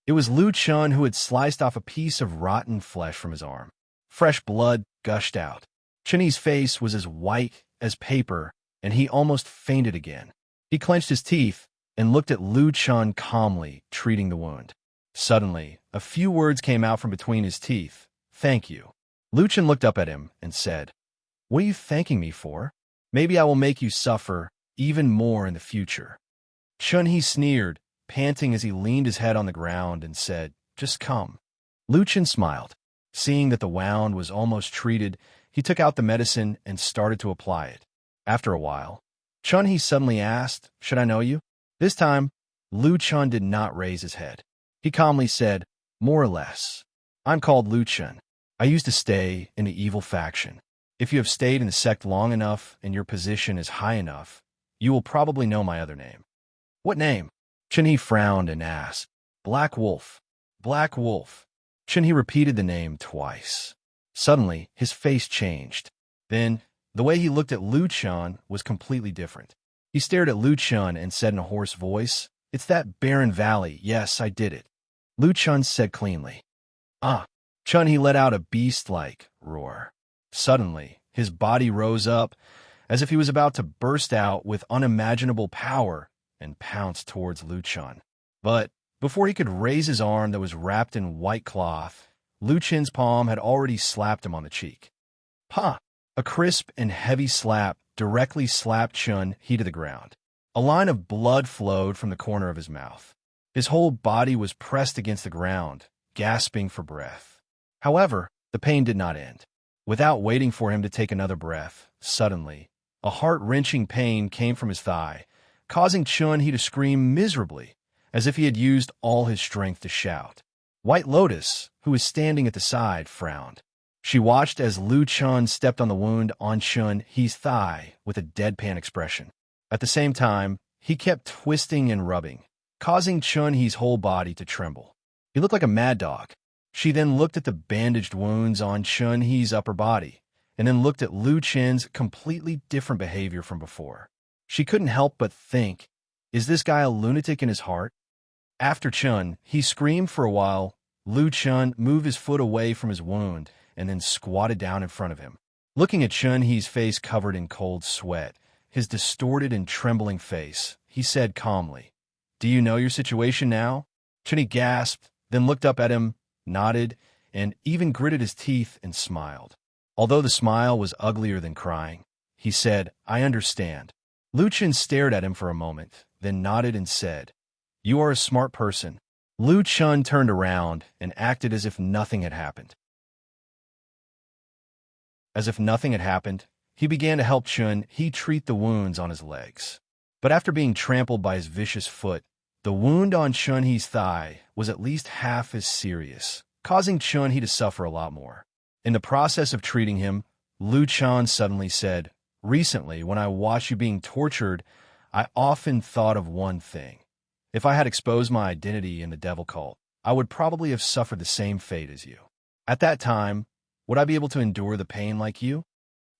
It was Lu Chen who had sliced off a piece of rotten flesh from his arm. Fresh blood gushed out. Chun-Hee's face was as white as paper, and he almost fainted again. He clenched his teeth and looked at Lu Chen calmly, treating the wound. Suddenly, a few words came out from between his teeth. "Thank you." Lu Chen looked up at him and said, "What are you thanking me for? Maybe I will make you suffer even more in the future." Chun-Hee sneered, panting as he leaned his head on the ground and said, "Just come." Lu Chen smiled. Seeing that the wound was almost treated, he took out the medicine and started to apply it. After a while, Chun-Hee suddenly asked, "Should I know you?" This time, Lu Chen did not raise his head. He calmly said, "More or less. I'm called Lu Chen. I used to stay in the evil faction. If you have stayed in the sect long enough and your position is high enough, you will probably know my other name." "What name?" Chun-Hee frowned and asked. "Black Wolf. Black Wolf." Chun-Hee repeated the name twice. Suddenly, his face changed. Then, the way he looked at Lu Chen was completely different. He stared at Lu Chen and said in a hoarse voice, "It's that barren valley. Yes, I did it." Lu Chen said cleanly. "Ah." Chun-Hee let out a beast-like roar. Suddenly, his body rose up, as if he was about to burst out with unimaginable power and pounce towards Lu Chun. But before he could raise his arm that was wrapped in white cloth, Lu Chun's palm had already slapped him on the cheek. Pa! A crisp and heavy slap directly slapped Chun He to the ground. A line of blood flowed from the corner of his mouth. His whole body was pressed against the ground, gasping for breath. However, the pain did not end. Without waiting for him to take another breath, suddenly, a heart-wrenching pain came from his thigh, causing Chun He to scream miserably, as if he had used all his strength to shout. White Lotus, who was standing at the side, frowned. She watched as Lu Chun stepped on the wound on Chun He's thigh with a deadpan expression. At the same time, he kept twisting and rubbing, causing Chun He's whole body to tremble. He looked like a mad dog. She then looked at the bandaged wounds on Chun He's upper body, and then looked at Lu Chen's completely different behavior from before. She couldn't help but think, is this guy a lunatic in his heart? After Chun He screamed for a while, Lu Chun moved his foot away from his wound and then squatted down in front of him. Looking at Chun He's face covered in cold sweat, his distorted and trembling face, he said calmly, "Do you know your situation now?" Chun He gasped, then looked up at him, nodded, and even gritted his teeth and smiled. Although the smile was uglier than crying, he said, "I understand." Lu Chun stared at him for a moment, then nodded and said, "You are a smart person." Lu Chun turned around and acted as if nothing had happened. As if nothing had happened, he began to help Chun He treat the wounds on his legs. But after being trampled by his vicious foot, the wound on Chun He's thigh was at least half as serious, causing Chun He to suffer a lot more. In the process of treating him, Lu Chun suddenly said, "Recently, when I watched you being tortured, I often thought of one thing. If I had exposed my identity in the devil cult, I would probably have suffered the same fate as you. At that time, would I be able to endure the pain like you?"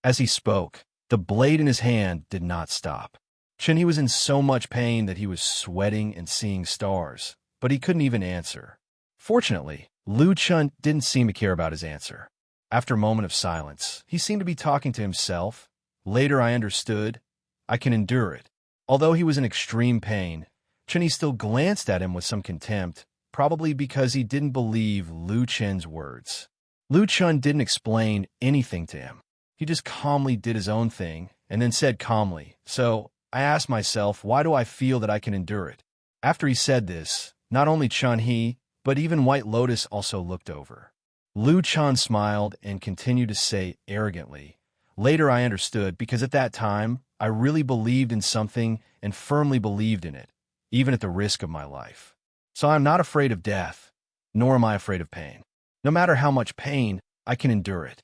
As he spoke, the blade in his hand did not stop. Chun He was in so much pain that he was sweating and seeing stars, but he couldn't even answer. Fortunately, Lu Chun didn't seem to care about his answer. After a moment of silence, he seemed to be talking to himself. Later I understood, I can endure it. Although he was in extreme pain, Chun He still glanced at him with some contempt, probably because he didn't believe Lu Chun's words. Lu Chun didn't explain anything to him. He just calmly did his own thing, and then said calmly, "So, I asked myself, why do I feel that I can endure it?" After he said this, not only Chun He, but even White Lotus also looked over. Lu Chun smiled and continued to say arrogantly, "Later I understood, because at that time, I really believed in something and firmly believed in it, even at the risk of my life. So I'm not afraid of death, nor am I afraid of pain. No matter how much pain, I can endure it.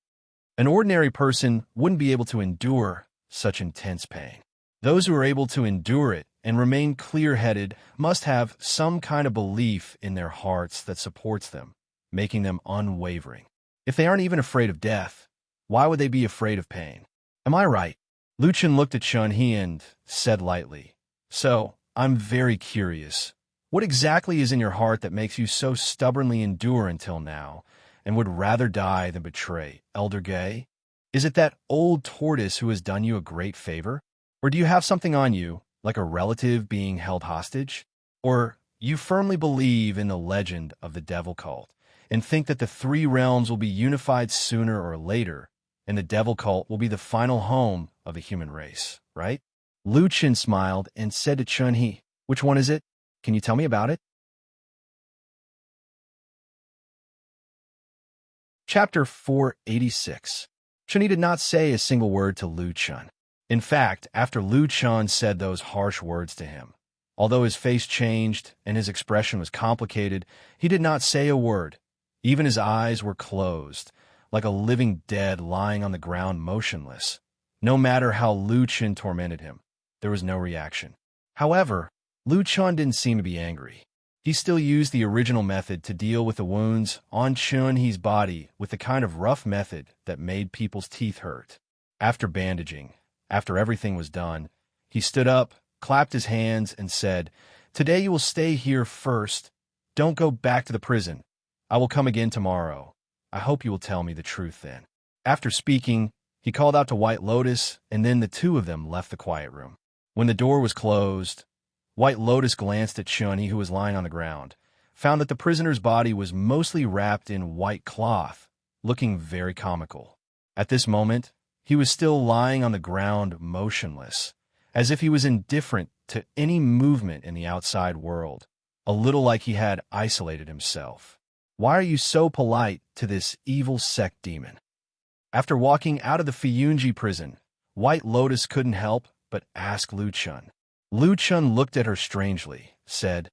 An ordinary person wouldn't be able to endure such intense pain. Those who are able to endure it and remain clear-headed must have some kind of belief in their hearts that supports them, making them unwavering. If they aren't even afraid of death, why would they be afraid of pain? Am I right?" Lu Chun looked at Chun He and said lightly, "So, I'm very curious. What exactly is in your heart that makes you so stubbornly endure until now, and would rather die than betray Elder Gay? Is it that old tortoise who has done you a great favor? Or do you have something on you, like a relative being held hostage? Or you firmly believe in the legend of the devil cult, and think that the three realms will be unified sooner or later, and the devil cult will be the final home of the human race, right?" Lu Chun smiled and said to Chun He, "Which one is it? Can you tell me about it?" Chapter 486. Chun He did not say a single word to Lu Chun. In fact, after Lu Chun said those harsh words to him, although his face changed and his expression was complicated, he did not say a word. Even his eyes were closed, like a living dead lying on the ground motionless. No matter how Lu Chun tormented him, there was no reaction. However, Lu Chun didn't seem to be angry. He still used the original method to deal with the wounds on Chun He's body with the kind of rough method that made people's teeth hurt. After bandaging, after everything was done, he stood up, clapped his hands, and said, "Today you will stay here first. Don't go back to the prison. I will come again tomorrow. I hope you will tell me the truth then." After speaking, he He called out to White Lotus, and then the two of them left the quiet room. When the door was closed, White Lotus glanced at Chunyi, who was lying on the ground, found that the prisoner's body was mostly wrapped in white cloth, looking very comical. At this moment, he was still lying on the ground motionless, as if he was indifferent to any movement in the outside world, a little like he had isolated himself. "Why are you so polite to this evil sect demon?" After walking out of the Fiyunji prison, White Lotus couldn't help but ask Lu Chun. Lu Chun looked at her strangely, said,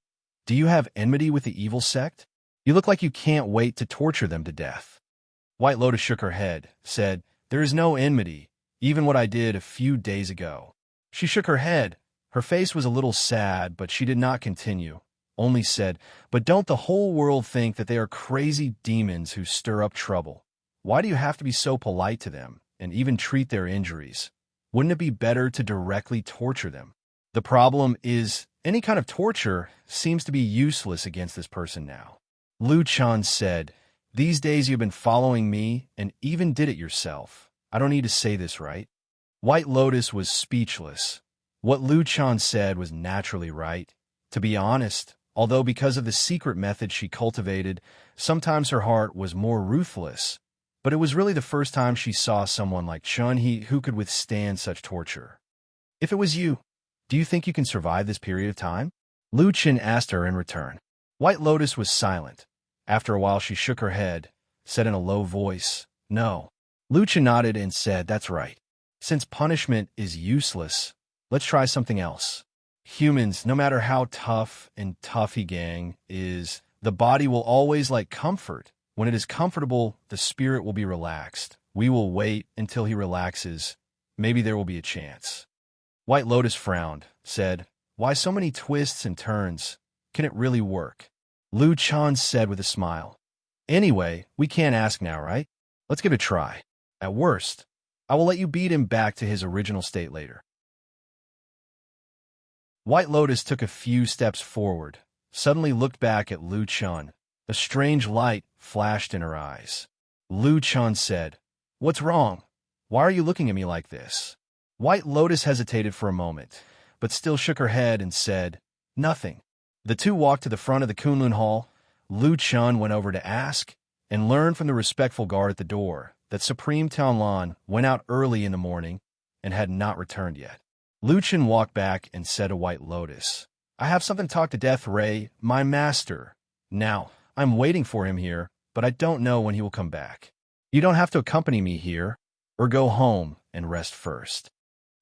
"Do you have enmity with the evil sect? You look like you can't wait to torture them to death." White Lotus shook her head, said, "There is no enmity, even what I did a few days ago." She shook her head. Her face was a little sad, but she did not continue, only said, "But don't the whole world think that they are crazy demons who stir up trouble? Why do you have to be so polite to them and even treat their injuries? Wouldn't it be better to directly torture them? The problem is, any kind of torture seems to be useless against this person now." Lu Chun said, "These days you've been following me and even did it yourself. I don't need to say this, right?" White Lotus was speechless. What Lu Chun said was naturally right. To be honest, although because of the secret method she cultivated, sometimes her heart was more ruthless, but it was really the first time she saw someone like Chunyi who could withstand such torture. "If it was you, do you think you can survive this period of time?" Lu Chun asked her in return. White Lotus was silent. After a while she shook her head, said in a low voice, "No." Lu Chun nodded and said, "That's right. Since punishment is useless, let's try something else. Humans, no matter how tough and toughy gang is, the body will always like comfort. When it is comfortable, the spirit will be relaxed. We will wait until he relaxes. Maybe there will be a chance." White Lotus frowned, said, "Why so many twists and turns? Can it really work?" Lu Chun said with a smile, "Anyway, we can't ask now, right? Let's give it a try. At worst, I will let you beat him back to his original state later." White Lotus took a few steps forward, suddenly looked back at Lu Chun. A strange light flashed in her eyes. Lu Chun said, "What's wrong? Why are you looking at me like this?" White Lotus hesitated for a moment, but still shook her head and said, "Nothing." The two walked to the front of the Kunlun Hall. Lu Chun went over to ask and learned from the respectful guard at the door that Supreme Tianlan went out early in the morning and had not returned yet. Lu Chun walked back and said to White Lotus, "I have something to talk to Death Ray, my master. Now, I'm waiting for him here, but I don't know when he will come back. You don't have to accompany me here, or go home and rest first."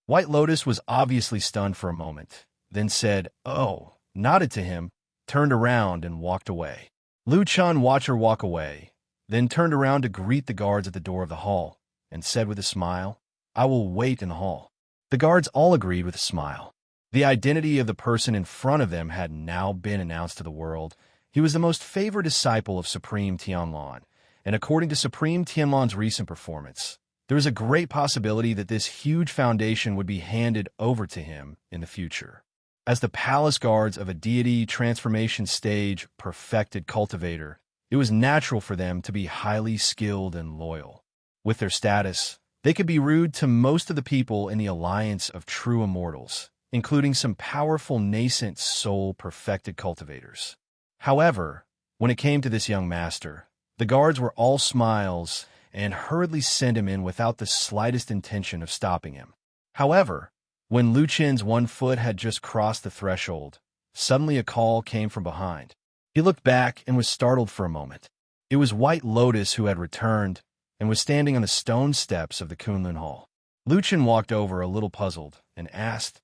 White Lotus was obviously stunned for a moment, then said, "Oh," nodded to him, turned around and walked away. Lu Chun watched her walk away, then turned around to greet the guards at the door of the hall, and said with a smile, "I will wait in the hall." The guards all agreed with a smile. The identity of the person in front of them had now been announced to the world. He was the most favored disciple of Supreme Tianlan, and according to Supreme Tianlan's recent performance, there was a great possibility that this huge foundation would be handed over to him in the future. As the palace guards of a deity transformation stage perfected cultivator, it was natural for them to be highly skilled and loyal. With their status, they could be rude to most of the people in the alliance of true immortals, including some powerful nascent soul perfected cultivators. However, when it came to this young master, the guards were all smiles and hurriedly sent him in without the slightest intention of stopping him. However, when Lu Chun's one foot had just crossed the threshold, suddenly a call came from behind. He looked back and was startled for a moment. It was White Lotus who had returned and was standing on the stone steps of the Kunlun Hall. Lu Chun walked over a little puzzled and asked,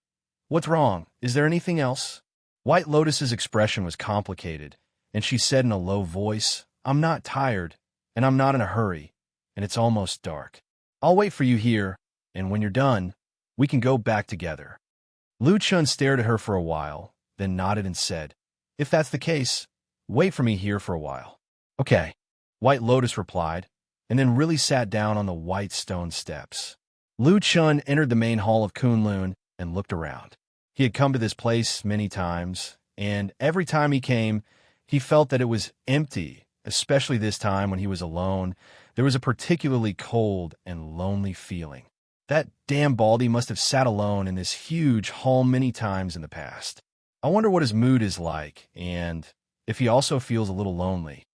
"What's wrong? Is there anything else?" White Lotus's expression was complicated, and she said in a low voice, "I'm not tired, and I'm not in a hurry, and it's almost dark. I'll wait for you here, and when you're done, we can go back together." Lu Chun stared at her for a while, then nodded and said, "If that's the case, wait for me here for a while." "Okay," White Lotus replied, and then really sat down on the white stone steps. Lu Chun entered the main hall of Kunlun and looked around. He had come to this place many times, and every time he came, he felt that it was empty, especially this time when he was alone, there was a particularly cold and lonely feeling. That damn Baldy must have sat alone in this huge hall many times in the past. I wonder what his mood is like, and if he also feels a little lonely.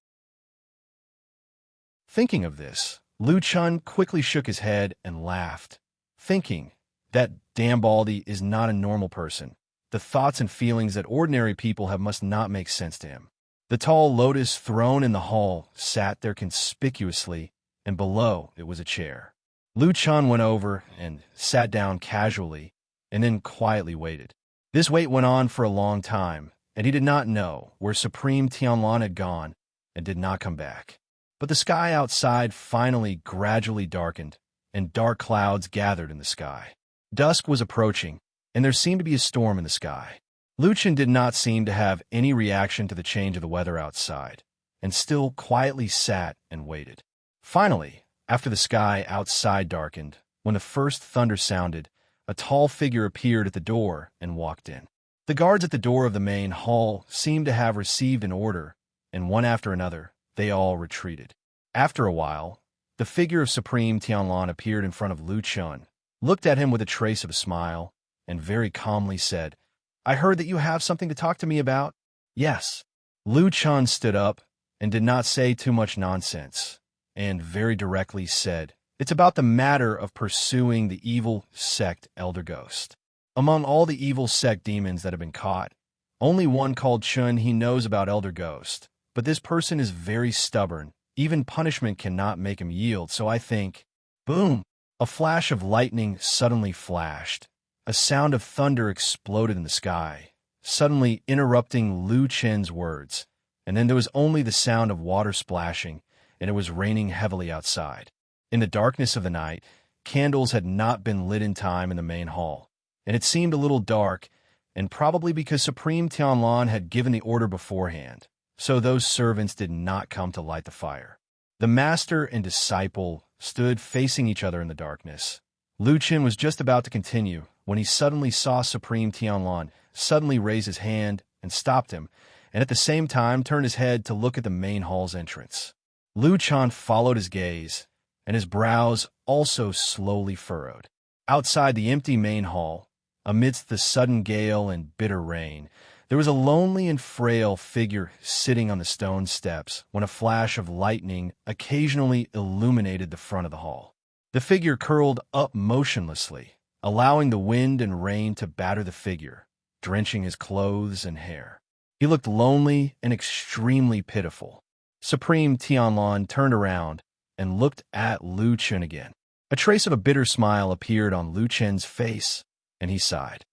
Thinking of this, Lu Chun quickly shook his head and laughed, thinking, that damn Baldy is not a normal person. The thoughts and feelings that ordinary people have must not make sense to him. The tall lotus throne in the hall sat there conspicuously, and below it was a chair. Lu Chun went over and sat down casually, and then quietly waited. This wait went on for a long time, and he did not know where Supreme Tianlan had gone and did not come back. But the sky outside finally gradually darkened, and dark clouds gathered in the sky. Dusk was approaching, and there seemed to be a storm in the sky. Lu Chun did not seem to have any reaction to the change of the weather outside, and still quietly sat and waited. Finally, after the sky outside darkened, when the first thunder sounded, a tall figure appeared at the door and walked in. The guards at the door of the main hall seemed to have received an order, and one after another, they all retreated. After a while, the figure of Supreme Tianlan appeared in front of Lu Chun, looked at him with a trace of a smile, and very calmly said, "I heard that you have something to talk to me about?" "Yes." Lu Chun stood up and did not say too much nonsense, and very directly said, "It's about the matter of pursuing the evil sect Elder Ghost. Among all the evil sect demons that have been caught, only one called Chun he knows about Elder Ghost, but this person is very stubborn. Even punishment cannot make him yield, so I think—" Boom! A flash of lightning suddenly flashed. A sound of thunder exploded in the sky, suddenly interrupting Lu Chun's words, and then there was only the sound of water splashing, and it was raining heavily outside. In the darkness of the night, candles had not been lit in time in the main hall, and it seemed a little dark, and probably because Supreme Tianlan had given the order beforehand, so those servants did not come to light the fire. The master and disciple stood facing each other in the darkness. Lu Chun was just about to continue when he suddenly saw Supreme Tianlan suddenly raise his hand and stopped him, and at the same time turned his head to look at the main hall's entrance. Lu Chun followed his gaze, and his brows also slowly furrowed. Outside the empty main hall, amidst the sudden gale and bitter rain, there was a lonely and frail figure sitting on the stone steps when a flash of lightning occasionally illuminated the front of the hall. The figure curled up motionlessly, allowing the wind and rain to batter the figure, drenching his clothes and hair. He looked lonely and extremely pitiful. Supreme Tianlan turned around and looked at Lu Chun again. A trace of a bitter smile appeared on Lu Chun's face, and he sighed.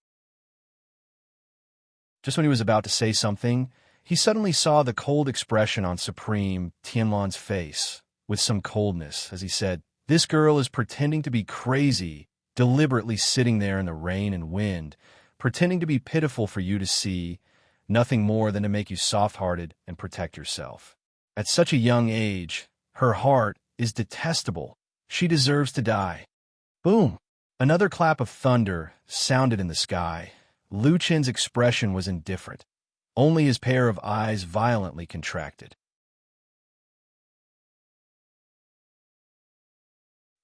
Just when he was about to say something, he suddenly saw the cold expression on Supreme Tianlan's face, with some coldness, as he said, "This girl is pretending to be crazy, deliberately sitting there in the rain and wind, pretending to be pitiful for you to see, nothing more than to make you soft-hearted and protect yourself. At such a young age, her heart is detestable. She deserves to die." Boom! Another clap of thunder sounded in the sky. Lu Chun's expression was indifferent. Only his pair of eyes violently contracted.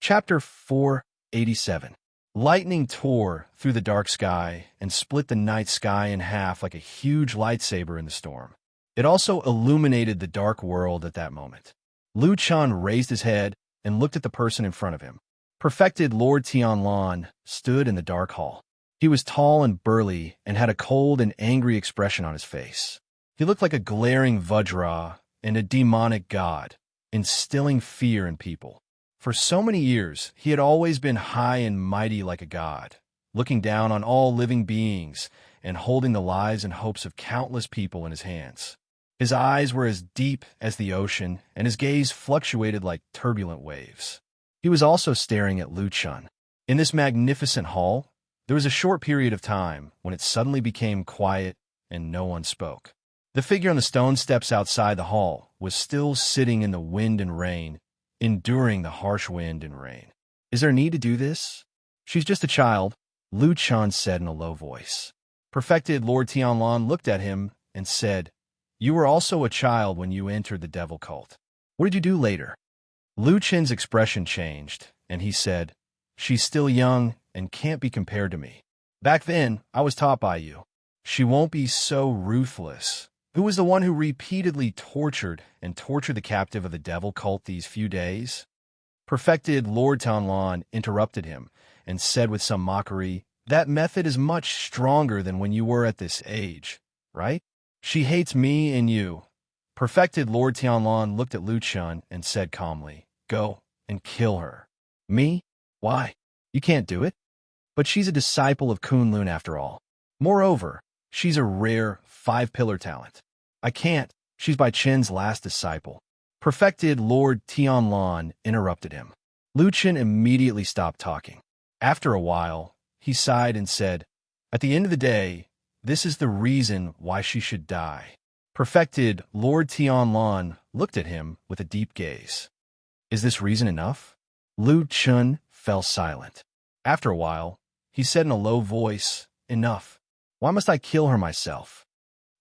Chapter 487. Lightning tore through the dark sky and split the night sky in half like a huge lightsaber in the storm. It also illuminated the dark world at that moment. Lu Chun raised his head and looked at the person in front of him. Perfected Lord Tianlan stood in the dark hall. He was tall and burly and had a cold and angry expression on his face. He looked like a glaring Vajra and a demonic god, instilling fear in people. For so many years, he had always been high and mighty like a god, looking down on all living beings and holding the lives and hopes of countless people in his hands. His eyes were as deep as the ocean, and his gaze fluctuated like turbulent waves. He was also staring at Lu Chun. In this magnificent hall, there was a short period of time when it suddenly became quiet and no one spoke. The figure on the stone steps outside the hall was still sitting in the wind and rain, enduring the harsh wind and rain. "Is there need to do this?" "She's just a child," Lu Chun said in a low voice. Perfected Lord Tianlan looked at him and said, "You were also a child when you entered the devil cult. What did you do later?" Lu Chen's expression changed, and he said, "She's still young and can't be compared to me. Back then, I was taught by you. She won't be so ruthless. Who was the one who repeatedly tortured the captive of the devil cult these few days?" Perfected Lord Tianlan interrupted him and said with some mockery, "That method is much stronger than when you were at this age, right? She hates me and you." Perfected Lord Tianlan looked at Lu Chen and said calmly, "Go and kill her." "Me? Why? You can't do it." "But she's a disciple of Kunlun after all. Moreover, she's a rare five-pillar talent." "I can't. She's Bai Chen's last disciple." Perfected Lord Tianlan interrupted him. Lu Chen immediately stopped talking. After a while, he sighed and said, "At the end of the day, this is the reason why she should die." Perfected Lord Tianlan looked at him with a deep gaze. "Is this reason enough?" Lu Chen fell silent. After a while, he said in a low voice, "Enough. Why must I kill her myself?"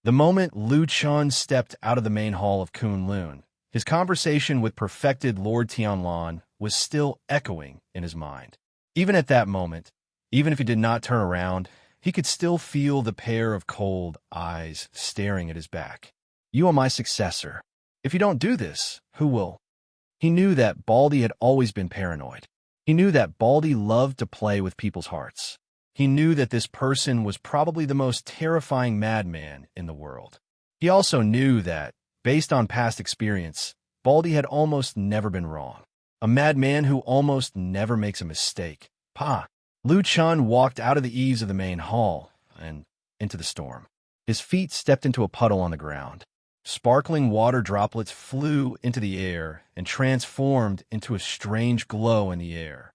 The moment Lu Chen stepped out of the main hall of Kunlun, his conversation with Perfected Lord Tianlan was still echoing in his mind. Even at that moment, even if he did not turn around, he could still feel the pair of cold eyes staring at his back. "You are my successor. If you don't do this, who will?" He knew that Baldy had always been paranoid. He knew that Baldy loved to play with people's hearts. He knew that this person was probably the most terrifying madman in the world. He also knew that, based on past experience, Baldy had almost never been wrong. A madman who almost never makes a mistake. Lu Chen walked out of the eaves of the main hall and into the storm. His feet stepped into a puddle on the ground. Sparkling water droplets flew into the air and transformed into a strange glow in the air.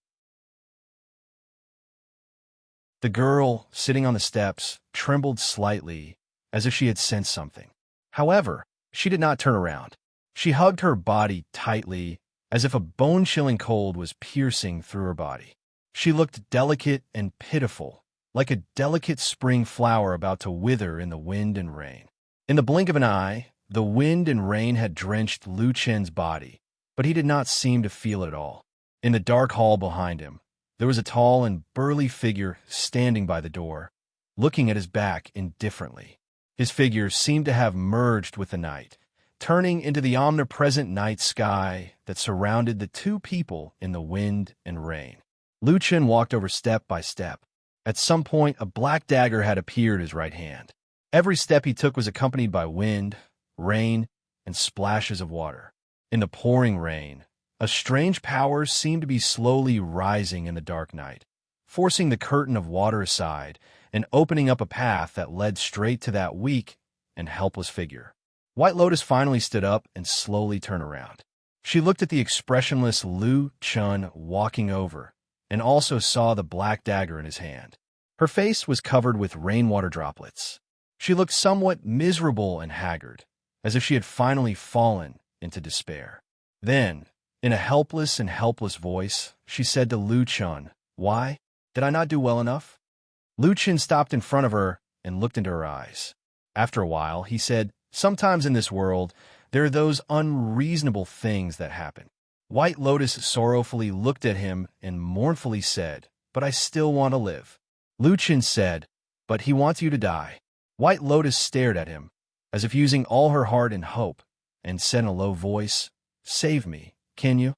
The girl, sitting on the steps, trembled slightly, as if she had sensed something. However, she did not turn around. She hugged her body tightly, as if a bone-chilling cold was piercing through her body. She looked delicate and pitiful, like a delicate spring flower about to wither in the wind and rain. In the blink of an eye, the wind and rain had drenched Lu Chen's body, but he did not seem to feel it at all. In the dark hall behind him, there was a tall and burly figure standing by the door, looking at his back indifferently. His figure seemed to have merged with the night, turning into the omnipresent night sky that surrounded the two people in the wind and rain. Lu Chen walked over step by step. At some point, a black dagger had appeared at his right hand. Every step he took was accompanied by wind, rain, and splashes of water. In the pouring rain, a strange power seemed to be slowly rising in the dark night, forcing the curtain of water aside and opening up a path that led straight to that weak and helpless figure. White Lotus finally stood up and slowly turned around. She looked at the expressionless Lu Chen walking over and also saw the black dagger in his hand. Her face was covered with rainwater droplets. She looked somewhat miserable and haggard, as if she had finally fallen into despair. Then, in a helpless voice, she said to Lu Chen, "Why? Did I not do well enough?" Lu Chen stopped in front of her and looked into her eyes. After a while, he said, "Sometimes in this world, there are those unreasonable things that happen." White Lotus sorrowfully looked at him and mournfully said, "But I still want to live." Lu Chen said, "But he wants you to die." White Lotus stared at him, as if using all her heart and hope, and said in a low voice, "Save me, can you?"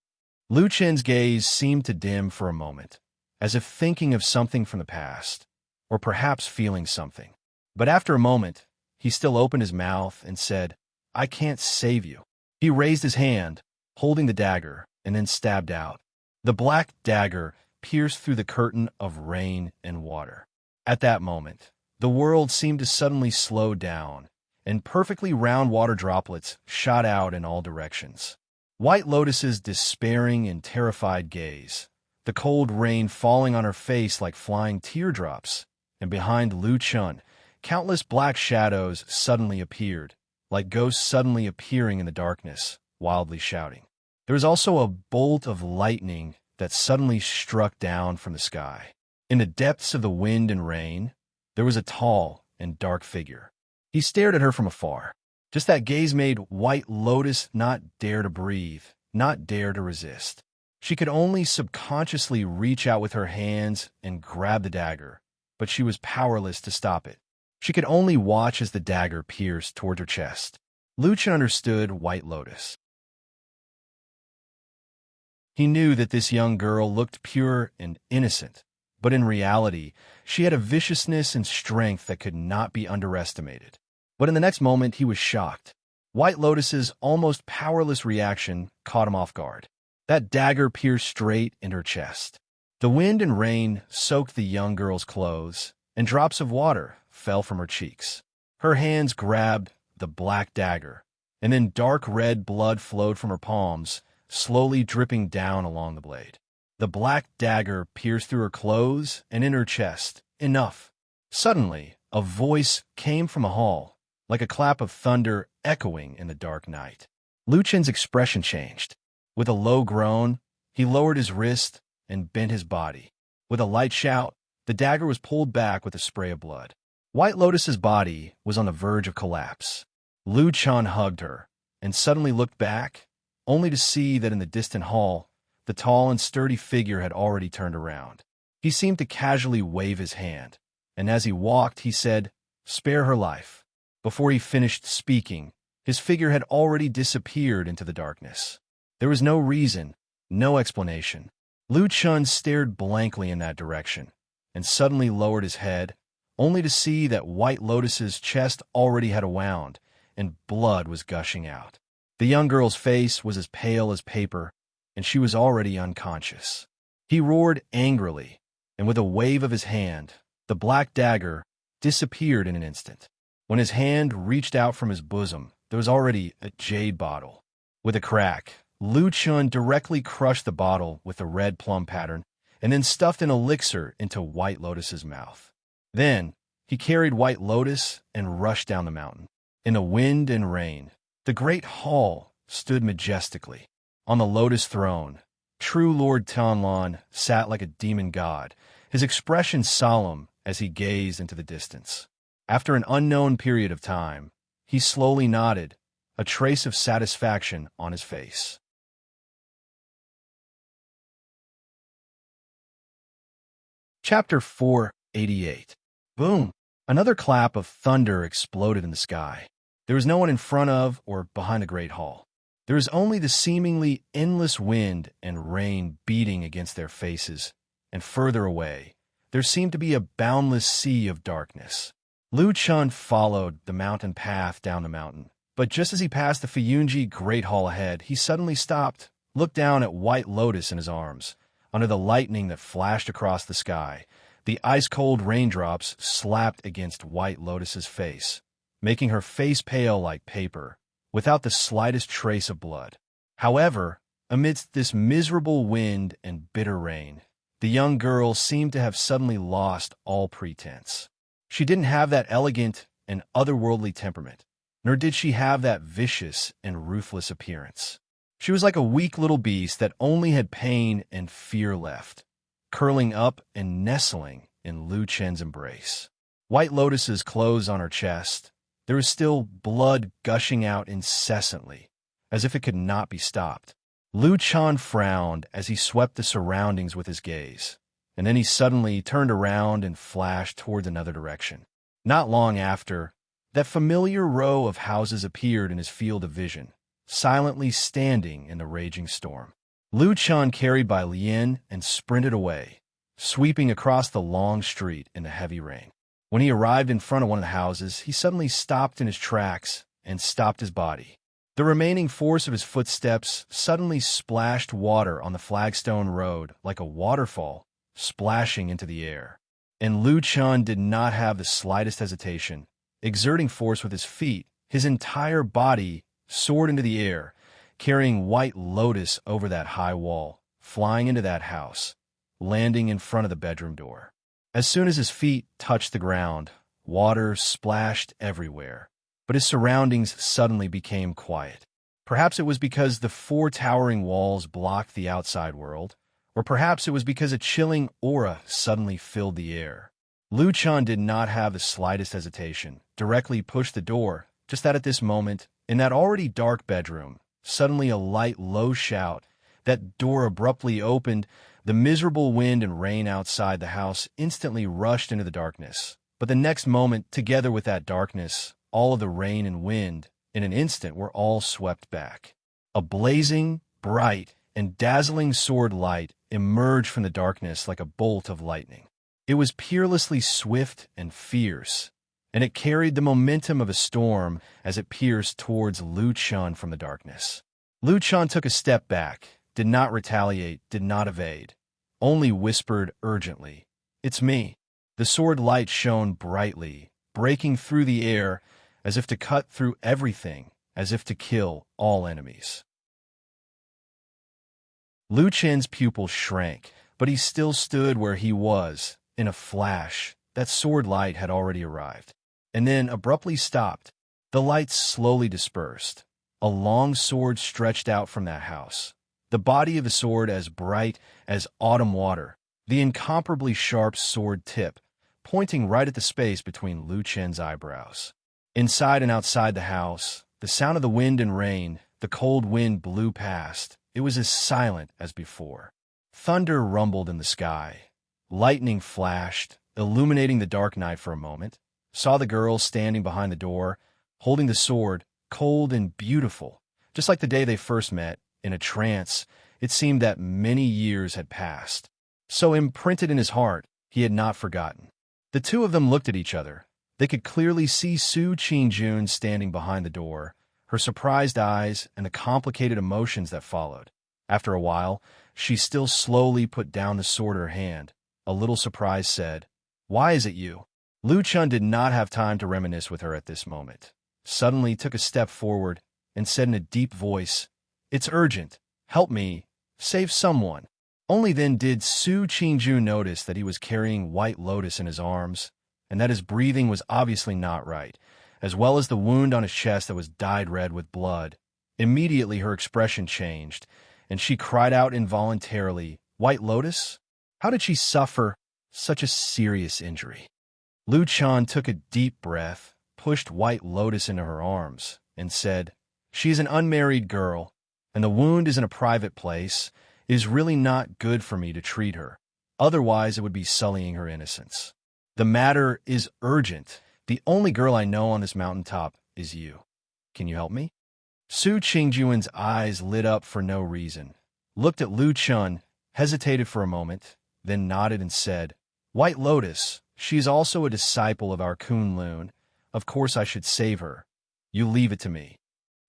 Lu Chen's gaze seemed to dim for a moment, as if thinking of something from the past, or perhaps feeling something. But after a moment, he still opened his mouth and said, "I can't save you." He raised his hand, holding the dagger, and then stabbed out. The black dagger pierced through the curtain of rain and water. At that moment, the world seemed to suddenly slow down, and perfectly round water droplets shot out in all directions. White Lotus's despairing and terrified gaze, the cold rain falling on her face like flying teardrops, and behind Lu Chen, countless black shadows suddenly appeared, like ghosts suddenly appearing in the darkness, wildly shouting. There was also a bolt of lightning that suddenly struck down from the sky. In the depths of the wind and rain, there was a tall and dark figure. He stared at her from afar. Just that gaze made White Lotus not dare to breathe, not dare to resist. She could only subconsciously reach out with her hands and grab the dagger, but she was powerless to stop it. She could only watch as the dagger pierced toward her chest. Lu Chen understood White Lotus. He knew that this young girl looked pure and innocent, but in reality, she had a viciousness and strength that could not be underestimated. But in the next moment, he was shocked. White Lotus's almost powerless reaction caught him off guard. That dagger pierced straight in her chest. The wind and rain soaked the young girl's clothes, and drops of water fell from her cheeks. Her hands grabbed the black dagger, and then dark red blood flowed from her palms, slowly dripping down along the blade. The black dagger pierced through her clothes and in her chest. Enough. Suddenly, a voice came from a hall, like a clap of thunder echoing in the dark night. Lu Chen's expression changed. With a low groan, he lowered his wrist and bent his body. With a light shout, the dagger was pulled back with a spray of blood. White Lotus's body was on the verge of collapse. Lu Chen hugged her and suddenly looked back, only to see that in the distant hall, the tall and sturdy figure had already turned around. He seemed to casually wave his hand, and as he walked, he said, "Spare her life." Before he finished speaking, his figure had already disappeared into the darkness. There was no reason, no explanation. Lu Chen stared blankly in that direction, and suddenly lowered his head, only to see that White Lotus's chest already had a wound, and blood was gushing out. The young girl's face was as pale as paper, and she was already unconscious. He roared angrily, and with a wave of his hand, the black dagger disappeared in an instant. When his hand reached out from his bosom, there was already a jade bottle. With a crack, Lu Chen directly crushed the bottle with the red plum pattern and then stuffed an elixir into White Lotus's mouth. Then, he carried White Lotus and rushed down the mountain. In the wind and rain, the great hall stood majestically. On the lotus throne, true Lord Tianlan sat like a demon god, his expression solemn as he gazed into the distance. After an unknown period of time, he slowly nodded, a trace of satisfaction on his face. Chapter 488. Boom! Another clap of thunder exploded in the sky. There was no one in front of or behind the great hall. There was only the seemingly endless wind and rain beating against their faces, and further away, there seemed to be a boundless sea of darkness. Lu Chen followed the mountain path down the mountain, but just as he passed the Fuyunji Great Hall ahead, he suddenly stopped, looked down at White Lotus in his arms. Under the lightning that flashed across the sky, the ice-cold raindrops slapped against White Lotus's face, making her face pale like paper, without the slightest trace of blood. However, amidst this miserable wind and bitter rain, the young girl seemed to have suddenly lost all pretense. She didn't have that elegant and otherworldly temperament, nor did she have that vicious and ruthless appearance. She was like a weak little beast that only had pain and fear left, curling up and nestling in Lu Chen's embrace. White Lotus's clothes on her chest, there was still blood gushing out incessantly, as if it could not be stopped. Lu Chen frowned as he swept the surroundings with his gaze, and then he suddenly turned around and flashed toward another direction. Not long after, that familiar row of houses appeared in his field of vision, silently standing in the raging storm. Lu Chen carried by Lien and sprinted away, sweeping across the long street in the heavy rain. When he arrived in front of one of the houses, he suddenly stopped in his tracks and stopped his body. The remaining force of his footsteps suddenly splashed water on the flagstone road like a waterfall splashing into the air. And Lu Chen did not have the slightest hesitation. Exerting force with his feet, his entire body soared into the air, carrying White Lotus over that high wall, flying into that house, landing in front of the bedroom door. As soon as his feet touched the ground, water splashed everywhere, but his surroundings suddenly became quiet. Perhaps it was because the four towering walls blocked the outside world, or perhaps it was because a chilling aura suddenly filled the air. Lu Chen did not have the slightest hesitation, directly pushed the door, just that at this moment, in that already dark bedroom, Suddenly a light, low shout. That door abruptly opened. The miserable wind and rain outside the house instantly rushed into the darkness. But the next moment, together with that darkness, all of the rain and wind, in an instant, were all swept back. A blazing, bright, and dazzling sword light emerged from the darkness like a bolt of lightning. It was peerlessly swift and fierce, and it carried the momentum of a storm as it pierced towards Lu Chun from the darkness. Lu Chun took a step back, did not retaliate, did not evade, only whispered urgently, "It's me." The sword light shone brightly, breaking through the air as if to cut through everything, as if to kill all enemies. Lu Chen's pupil shrank, but he still stood where he was. In a flash, that sword light had already arrived, and then abruptly stopped. The light slowly dispersed. A long sword stretched out from that house, the body of the sword as bright as autumn water, the incomparably sharp sword tip pointing right at the space between Lu Chen's eyebrows. Inside and outside the house, the sound of the wind and rain, the cold wind blew past. It was as silent as before. Thunder rumbled in the sky. Lightning flashed, illuminating the dark night for a moment. Saw the girl standing behind the door, holding the sword, cold and beautiful, just like the day they first met. In a trance, it seemed that many years had passed. So imprinted in his heart, he had not forgotten. The two of them looked at each other. They could clearly see Su Qingjun standing behind the door, her surprised eyes and the complicated emotions that followed. After a while, she still slowly put down the sword in her hand. A little surprised said, "Why is it you?" Lu Chun did not have time to reminisce with her at this moment. Suddenly took a step forward and said in a deep voice, "It's urgent. Help me. Save someone." Only then did Su Qingjun notice that he was carrying White Lotus in his arms, and that his breathing was obviously not right, as well as the wound on his chest that was dyed red with blood. Immediately her expression changed, and she cried out involuntarily, "White Lotus? How did she suffer such a serious injury?" Lu Chun took a deep breath, pushed White Lotus into her arms, and said, "She is an unmarried girl, and the wound is in a private place. It is really not good for me to treat her. Otherwise, it would be sullying her innocence. The matter is urgent. The only girl I know on this mountaintop is you. Can you help me?" Su Qingjuan's eyes lit up for no reason, looked at Lu Chun, hesitated for a moment, then nodded and said, "White Lotus, she is also a disciple of our Kunlun. Of course I should save her. You leave it to me."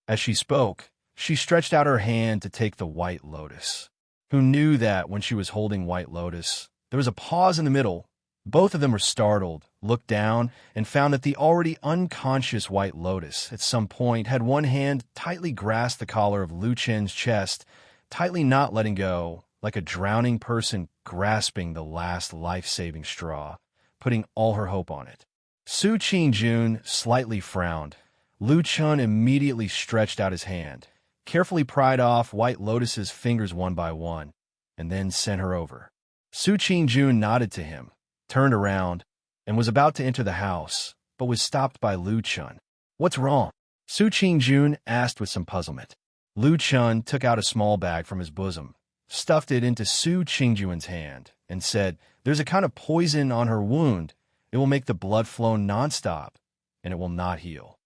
As she spoke, she stretched out her hand to take the White Lotus. Who knew that when she was holding White Lotus, there was a pause in the middle. Both of them were startled, looked down, and found that the already unconscious White Lotus at some point had one hand tightly grasped the collar of Lu Chen's chest, tightly not letting go, like a drowning person grasping the last life-saving straw, putting all her hope on it. Su Qingjun slightly frowned. Lu Chun immediately stretched out his hand, carefully pried off White Lotus's fingers one by one, and then sent her over. Su Qingjun nodded to him, turned around, and was about to enter the house, but was stopped by Lu Chun. "What's wrong?" Su Qingjun asked with some puzzlement. Lu Chun took out a small bag from his bosom, stuffed it into Su Qingjuan's hand, and said, "There's a kind of poison on her wound. It will make the blood flow nonstop, and it will not heal.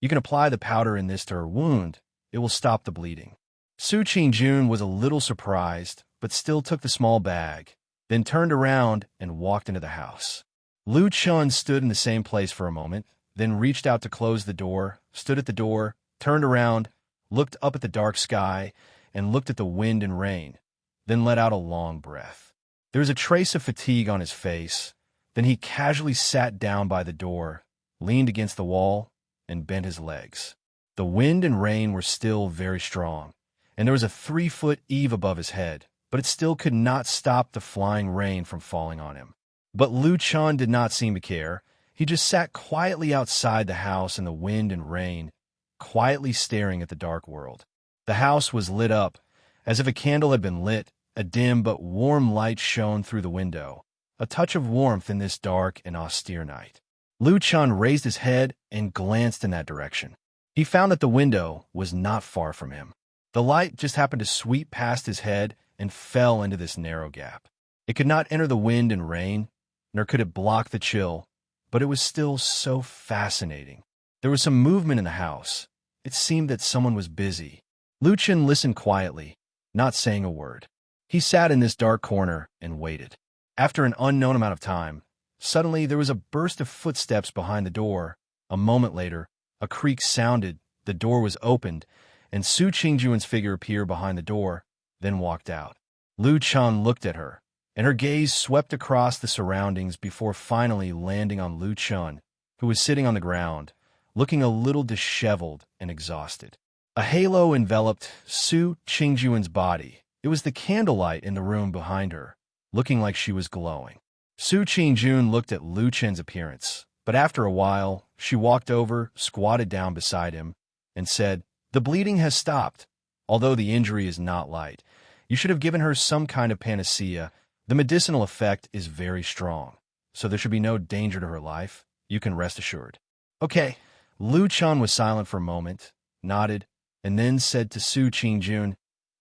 You can apply the powder in this to her wound. It will stop the bleeding." Su Qingjun was a little surprised, but still took the small bag, then turned around and walked into the house. Lu Chun stood in the same place for a moment, then reached out to close the door, stood at the door, turned around, looked up at the dark sky, and looked at the wind and rain, then let out a long breath. There was a trace of fatigue on his face. Then he casually sat down by the door, leaned against the wall, and bent his legs. The wind and rain were still very strong, and there was a 3-foot eave above his head, but it still could not stop the flying rain from falling on him. But Lu Chun did not seem to care. He just sat quietly outside the house in the wind and rain, quietly staring at the dark world. The house was lit up, as if a candle had been lit. A dim but warm light shone through the window, a touch of warmth in this dark and austere night. Lu Chun raised his head and glanced in that direction. He found that the window was not far from him. The light just happened to sweep past his head and fell into this narrow gap. It could not enter the wind and rain, nor could it block the chill, but it was still so fascinating. There was some movement in the house. It seemed that someone was busy. Lucien listened quietly, not saying a word. He sat in this dark corner and waited. After an unknown amount of time, suddenly there was a burst of footsteps behind the door. A moment later, a creak sounded, the door was opened, and Su Qingjuan's figure appeared behind the door, then walked out. Lu Chen looked at her, and her gaze swept across the surroundings before finally landing on Lu Chen, who was sitting on the ground, looking a little disheveled and exhausted. A halo enveloped Su Qingjuan's body. It was the candlelight in the room behind her, looking like she was glowing. Su Qingjun looked at Lu Chen's appearance, but after a while, she walked over, squatted down beside him, and said, "The bleeding has stopped. Although the injury is not light, you should have given her some kind of panacea. The medicinal effect is very strong, so there should be no danger to her life. You can rest assured." "Okay." Lu Chen was silent for a moment, nodded, and then said to Su Qingjun,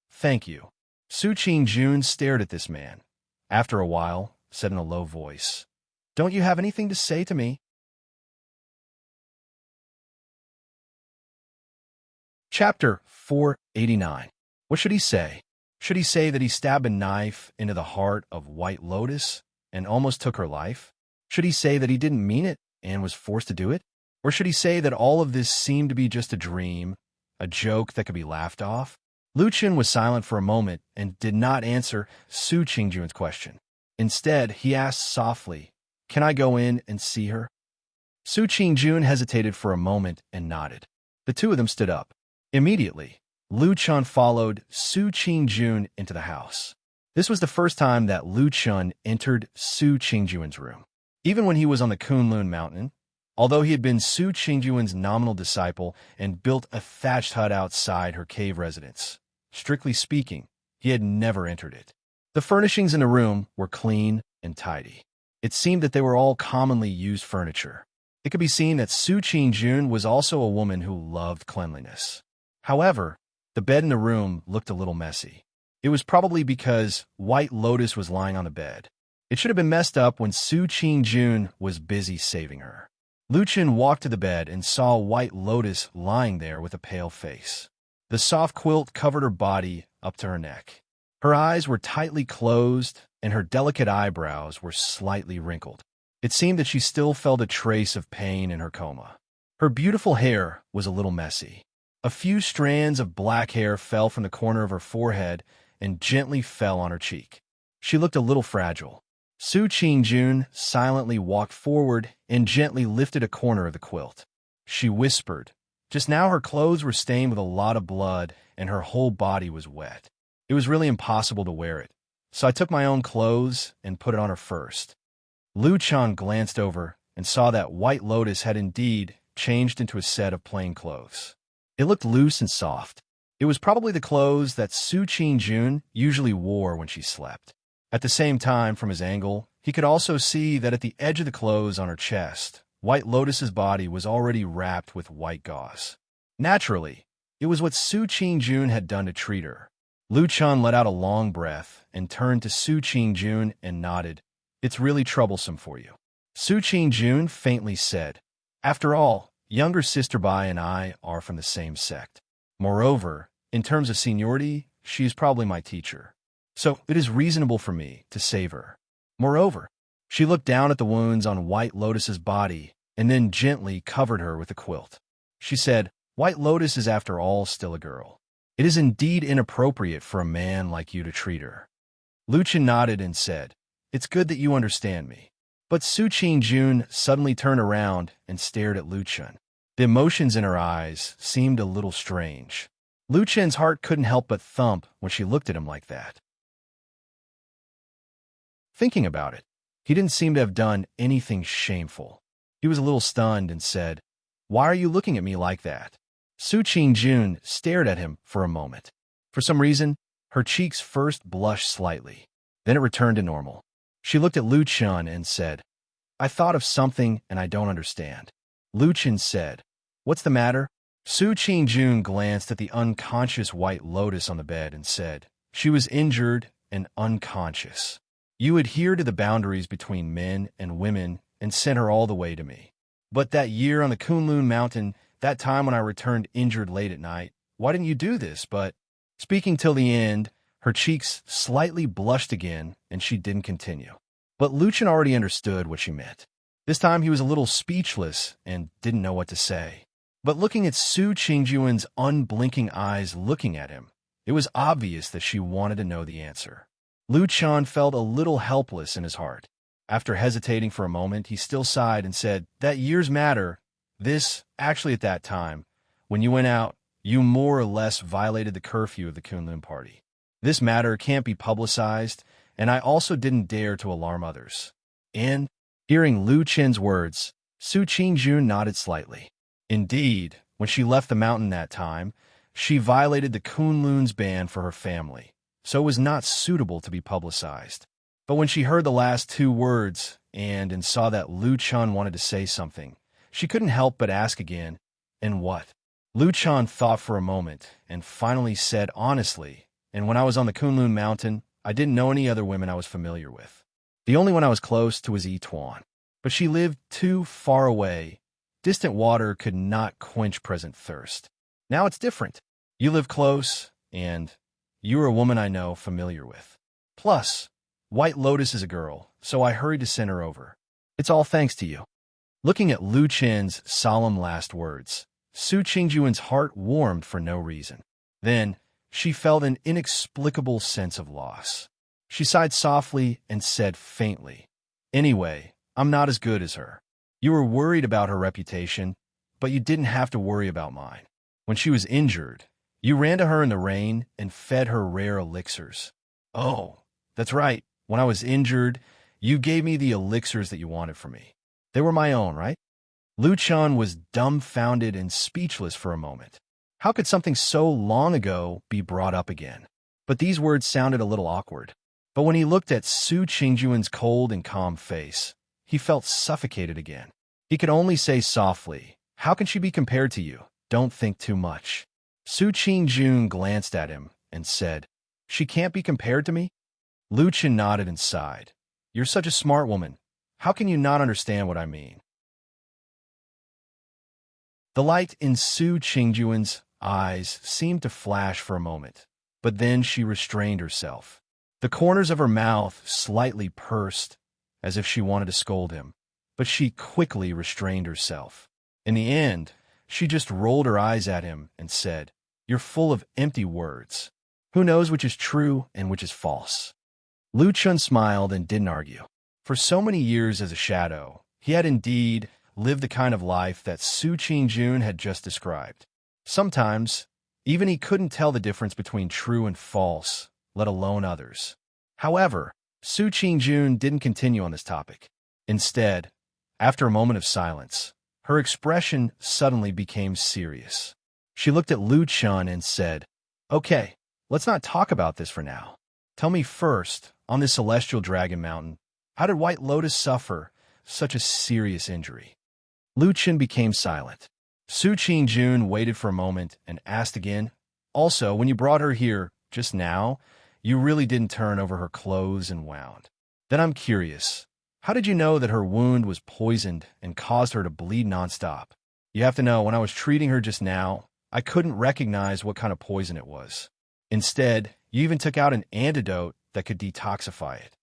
"Thank you." Su Qingjun stared at this man. After a while, said in a low voice, "Don't you have anything to say to me?" Chapter 489. What should he say? Should he say that he stabbed a knife into the heart of White Lotus and almost took her life? Should he say that he didn't mean it and was forced to do it? Or should he say that all of this seemed to be just a dream, a joke that could be laughed off? Lu Chen was silent for a moment and did not answer Su Qingjun's question. Instead, he asked softly, "Can I go in and see her?" Su Qingjun hesitated for a moment and nodded. The two of them stood up. Immediately, Lu Chen followed Su Qingjun into the house. This was the first time that Lu Chen entered Su Qingjun's room. Even when he was on the Kunlun Mountain, although he had been Su Qingjun's nominal disciple and built a thatched hut outside her cave residence, strictly speaking, he had never entered it. The furnishings in the room were clean and tidy. It seemed that they were all commonly used furniture. It could be seen that Su Qingjun was also a woman who loved cleanliness. However, the bed in the room looked a little messy. It was probably because White Lotus was lying on the bed. It should have been messed up when Su Qingjun was busy saving her. Lu Chen walked to the bed and saw White Lotus lying there with a pale face. The soft quilt covered her body up to her neck. Her eyes were tightly closed, and her delicate eyebrows were slightly wrinkled. It seemed that she still felt a trace of pain in her coma. Her beautiful hair was a little messy. A few strands of black hair fell from the corner of her forehead and gently fell on her cheek. She looked a little fragile. Su Qingjun silently walked forward and gently lifted a corner of the quilt. She whispered. Just now her clothes were stained with a lot of blood and her whole body was wet. It was really impossible to wear it, so I took my own clothes and put it on her first. Lu Chen glanced over and saw that White Lotus had indeed changed into a set of plain clothes. It looked loose and soft. It was probably the clothes that Su Qingjun usually wore when she slept. At the same time, from his angle, he could also see that at the edge of the clothes on her chest, White Lotus's body was already wrapped with white gauze. Naturally, it was what Su Qingjun had done to treat her. Lu Chen let out a long breath and turned to Su Qingjun and nodded. "It's really troublesome for you." Su Qingjun faintly said, "After all, younger Sister Bai and I are from the same sect. Moreover, in terms of seniority, she is probably my teacher. So it is reasonable for me to save her. Moreover," she looked down at the wounds on White Lotus's body and then gently covered her with a quilt. She said, "White Lotus is after all still a girl. It is indeed inappropriate for a man like you to treat her." Lu Chen nodded and said, "It's good that you understand me." But Su Qingjun suddenly turned around and stared at Lu Chen. The emotions in her eyes seemed a little strange. Lu Chen's heart couldn't help but thump when she looked at him like that. Thinking about it, he didn't seem to have done anything shameful. He was a little stunned and said, "Why are you looking at me like that?" Su Qingjun stared at him for a moment. For some reason, her cheeks first blushed slightly. Then it returned to normal. She looked at Lu Chen and said, "I thought of something and I don't understand." Lu Chen said, "What's the matter?" Su Qingjun glanced at the unconscious White Lotus on the bed and said, "She was injured and unconscious. You adhere to the boundaries between men and women and sent her all the way to me. But that year on the Kunlun Mountain, that time when I returned injured late at night, why didn't you do this?" But, speaking till the end, her cheeks slightly blushed again, and she didn't continue. But Lucien already understood what she meant. This time he was a little speechless and didn't know what to say. But looking at Su Qingjuan's unblinking eyes looking at him, it was obvious that she wanted to know the answer. Lucien felt a little helpless in his heart. After hesitating for a moment, he still sighed and said, "That year's matter, actually at that time, when you went out, you more or less violated the curfew of the Kunlun party. This matter can't be publicized, and I also didn't dare to alarm others." And, hearing Lu Chen's words, Su Qingjun nodded slightly. Indeed, when she left the mountain that time, she violated the Kunlun's ban for her family, so it was not suitable to be publicized. But when she heard the last two words and saw that Lu Chen wanted to say something, she couldn't help but ask again, "And what?" Lu Chen thought for a moment and finally said honestly, "And when I was on the Kunlun Mountain, I didn't know any other women I was familiar with. The only one I was close to was Yi Tuan, but she lived too far away. Distant water could not quench present thirst. Now it's different. You live close, and you are a woman I know familiar with. Plus, White Lotus is a girl, so I hurried to send her over. It's all thanks to you." Looking at Lu Chen's solemn last words, Su Qingjuan's heart warmed for no reason. Then, she felt an inexplicable sense of loss. She sighed softly and said faintly, "Anyway, I'm not as good as her. You were worried about her reputation, but you didn't have to worry about mine. When she was injured, you ran to her in the rain and fed her rare elixirs. Oh, that's right. When I was injured, you gave me the elixirs that you wanted from me. They were my own, right?" Lu Chen was dumbfounded and speechless for a moment. How could something so long ago be brought up again? But these words sounded a little awkward. But when he looked at Su Qingjuan's cold and calm face, he felt suffocated again. He could only say softly, "How can she be compared to you? Don't think too much." Su Qingjun glanced at him and said, "She can't be compared to me?" Lu Chen nodded and sighed. "You're such a smart woman. How can you not understand what I mean?" The light in Su Qingjuan's eyes seemed to flash for a moment, but then she restrained herself. The corners of her mouth slightly pursed, as if she wanted to scold him, but she quickly restrained herself. In the end, she just rolled her eyes at him and said, "You're full of empty words. Who knows which is true and which is false?" Lu Chen smiled and didn't argue. For so many years as a shadow, he had indeed lived the kind of life that Su Qingjun had just described. Sometimes, even he couldn't tell the difference between true and false, let alone others. However, Su Qingjun didn't continue on this topic. Instead, after a moment of silence, her expression suddenly became serious. She looked at Lu Chen and said, "Okay, let's not talk about this for now. Tell me first, on this celestial dragon mountain, how did White Lotus suffer such a serious injury?" Lu Chen became silent. Su Qingjun waited for a moment and asked again, "Also, when you brought her here just now, you really didn't turn over her clothes and wound. Then I'm curious, how did you know that her wound was poisoned and caused her to bleed nonstop? You have to know, when I was treating her just now, I couldn't recognize what kind of poison it was. Instead, you even took out an antidote that could detoxify it."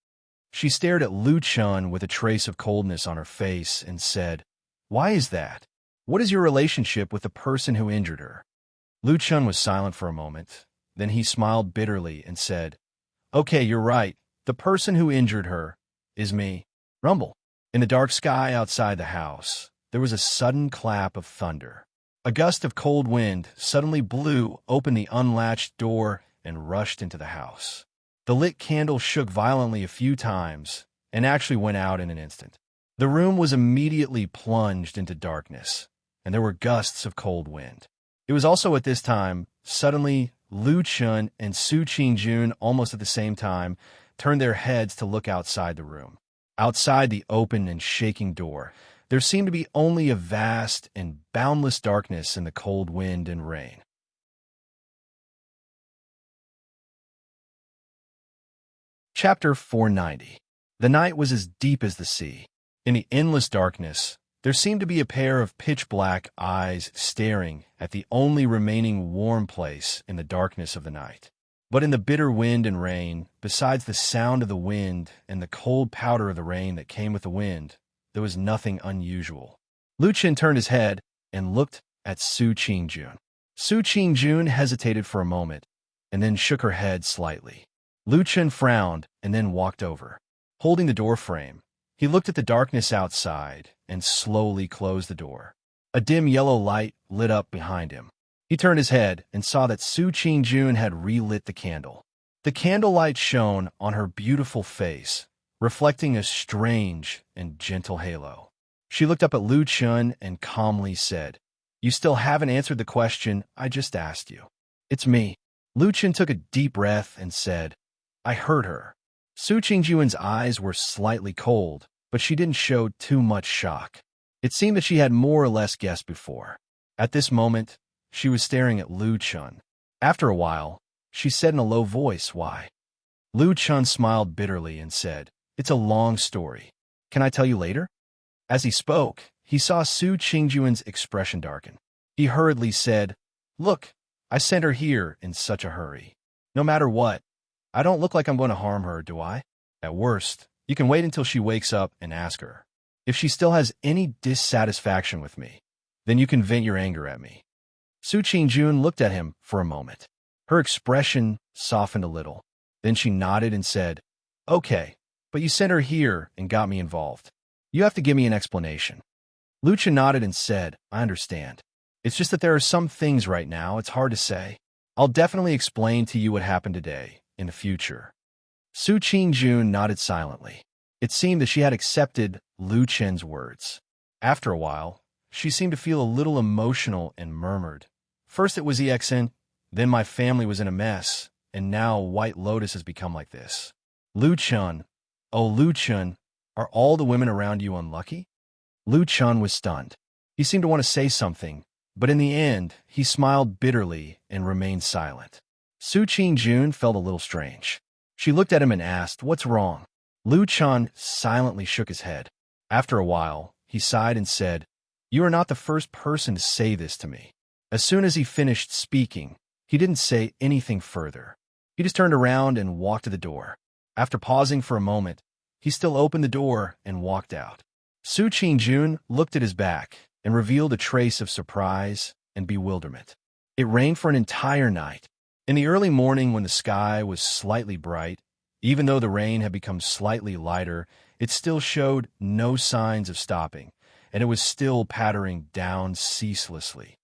She stared at Lu Chen with a trace of coldness on her face and said, "Why is that? What is your relationship with the person who injured her?" Lu Chen was silent for a moment. Then he smiled bitterly and said, "Okay, you're right. The person who injured her is me." Rumble. In the dark sky outside the house, there was a sudden clap of thunder. A gust of cold wind suddenly blew open the unlatched door and rushed into the house. The lit candle shook violently a few times and actually went out in an instant. The room was immediately plunged into darkness, and there were gusts of cold wind. It was also at this time, suddenly, Lu Chen and Su Qingjun, almost at the same time, turned their heads to look outside the room. Outside the open and shaking door, There seemed to be only a vast and boundless darkness in the cold wind and rain. Chapter 490. The night was as deep as the sea. In the endless darkness, there seemed to be a pair of pitch-black eyes staring at the only remaining warm place in the darkness of the night. But in the bitter wind and rain, besides the sound of the wind and the cold powder of the rain that came with the wind, there was nothing unusual. Lu Chen turned his head and looked at Su Qingjun. Su Qingjun hesitated for a moment and then shook her head slightly. Lu Chen frowned and then walked over. Holding the door frame, he looked at the darkness outside and slowly closed the door. A dim yellow light lit up behind him. He turned his head and saw that Su Qingjun had relit the candle. The candlelight shone on her beautiful face, reflecting a strange and gentle halo. She looked up at Lu Chen and calmly said, "You still haven't answered the question I just asked you." "It's me." Lu Chen took a deep breath and said, "I heard her." Su Qingjun's eyes were slightly cold, but she didn't show too much shock. It seemed that she had more or less guessed before. At this moment, she was staring at Lu Chen. After a while, she said in a low voice, "Why?" Lu Chen smiled bitterly and said, "It's a long story. Can I tell you later?" As he spoke, he saw Su Qingjun's expression darken. He hurriedly said, "Look, I sent her here in such a hurry. No matter what, I don't look like I'm going to harm her, do I? At worst, you can wait until she wakes up and ask her. If she still has any dissatisfaction with me, then you can vent your anger at me." Su Qingjun looked at him for a moment. Her expression softened a little. Then she nodded and said, "Okay, but you sent her here and got me involved. You have to give me an explanation." Lu Chen nodded and said, "I understand. It's just that there are some things right now it's hard to say. I'll definitely explain to you what happened today, in the future." Su Qingjun nodded silently. It seemed that she had accepted Lu Chen's words. After a while, she seemed to feel a little emotional and murmured, "First it was EXN, then my family was in a mess, and now White Lotus has become like this. Lu Chen, oh Lu Chen, are all the women around you unlucky?" Lu Chen was stunned. He seemed to want to say something, but in the end, he smiled bitterly and remained silent. Su Qingjun felt a little strange. She looked at him and asked, "What's wrong?" Lu Chen silently shook his head. After a while, he sighed and said, "You are not the first person to say this to me." As soon as he finished speaking, he didn't say anything further. He just turned around and walked to the door. After pausing for a moment, he still opened the door and walked out. Su Qingjun looked at his back and revealed a trace of surprise and bewilderment. It rained for an entire night. In the early morning, when the sky was slightly bright, even though the rain had become slightly lighter, it still showed no signs of stopping, and it was still pattering down ceaselessly.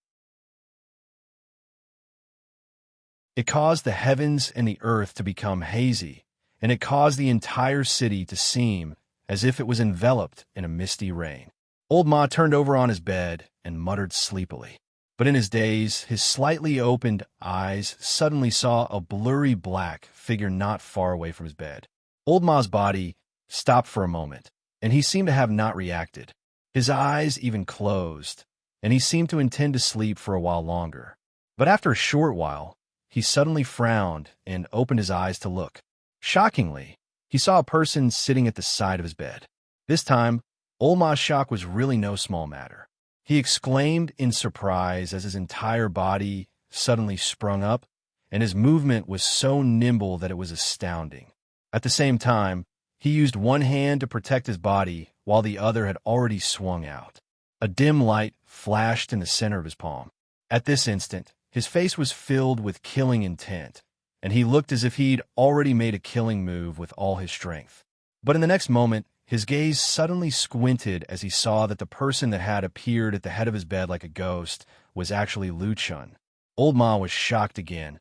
It caused the heavens and the earth to become hazy, and it caused the entire city to seem as if it was enveloped in a misty rain. Old Ma turned over on his bed and muttered sleepily. But in his daze, his slightly opened eyes suddenly saw a blurry black figure not far away from his bed. Old Ma's body stopped for a moment, and he seemed to have not reacted. His eyes even closed, and he seemed to intend to sleep for a while longer. But after a short while, he suddenly frowned and opened his eyes to look. Shockingly, he saw a person sitting at the side of his bed. This time, Old Ma's shock was really no small matter. He exclaimed in surprise as his entire body suddenly sprung up, and his movement was so nimble that it was astounding. At the same time, he used one hand to protect his body while the other had already swung out. A dim light flashed in the center of his palm. At this instant, his face was filled with killing intent, and he looked as if he'd already made a killing move with all his strength. But in the next moment, his gaze suddenly squinted as he saw that the person that had appeared at the head of his bed like a ghost was actually Lu Chen. Old Ma was shocked again,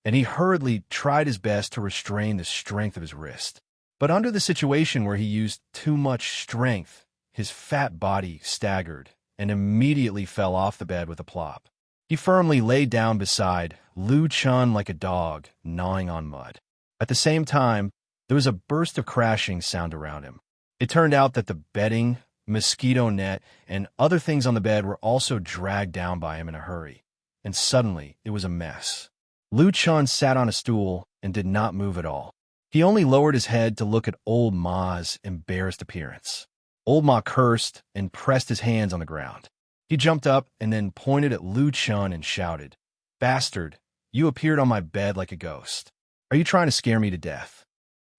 and he hurriedly tried his best to restrain the strength of his wrist. But under the situation where he used too much strength, his fat body staggered and immediately fell off the bed with a plop. He firmly lay down beside Lu Chen like a dog gnawing on mud. At the same time, there was a burst of crashing sound around him. It turned out that the bedding mosquito net, and other things on the bed were also dragged down by him in a hurry. And suddenly, it was a mess. Lu Chun sat on a stool and did not move at all. He only lowered his head to look at old Ma's embarrassed appearance. Old Ma cursed and pressed his hands on the ground. He jumped up and then pointed at Lu Chun and shouted, "Bastard, you appeared on my bed like a ghost. Are you trying to scare me to death?"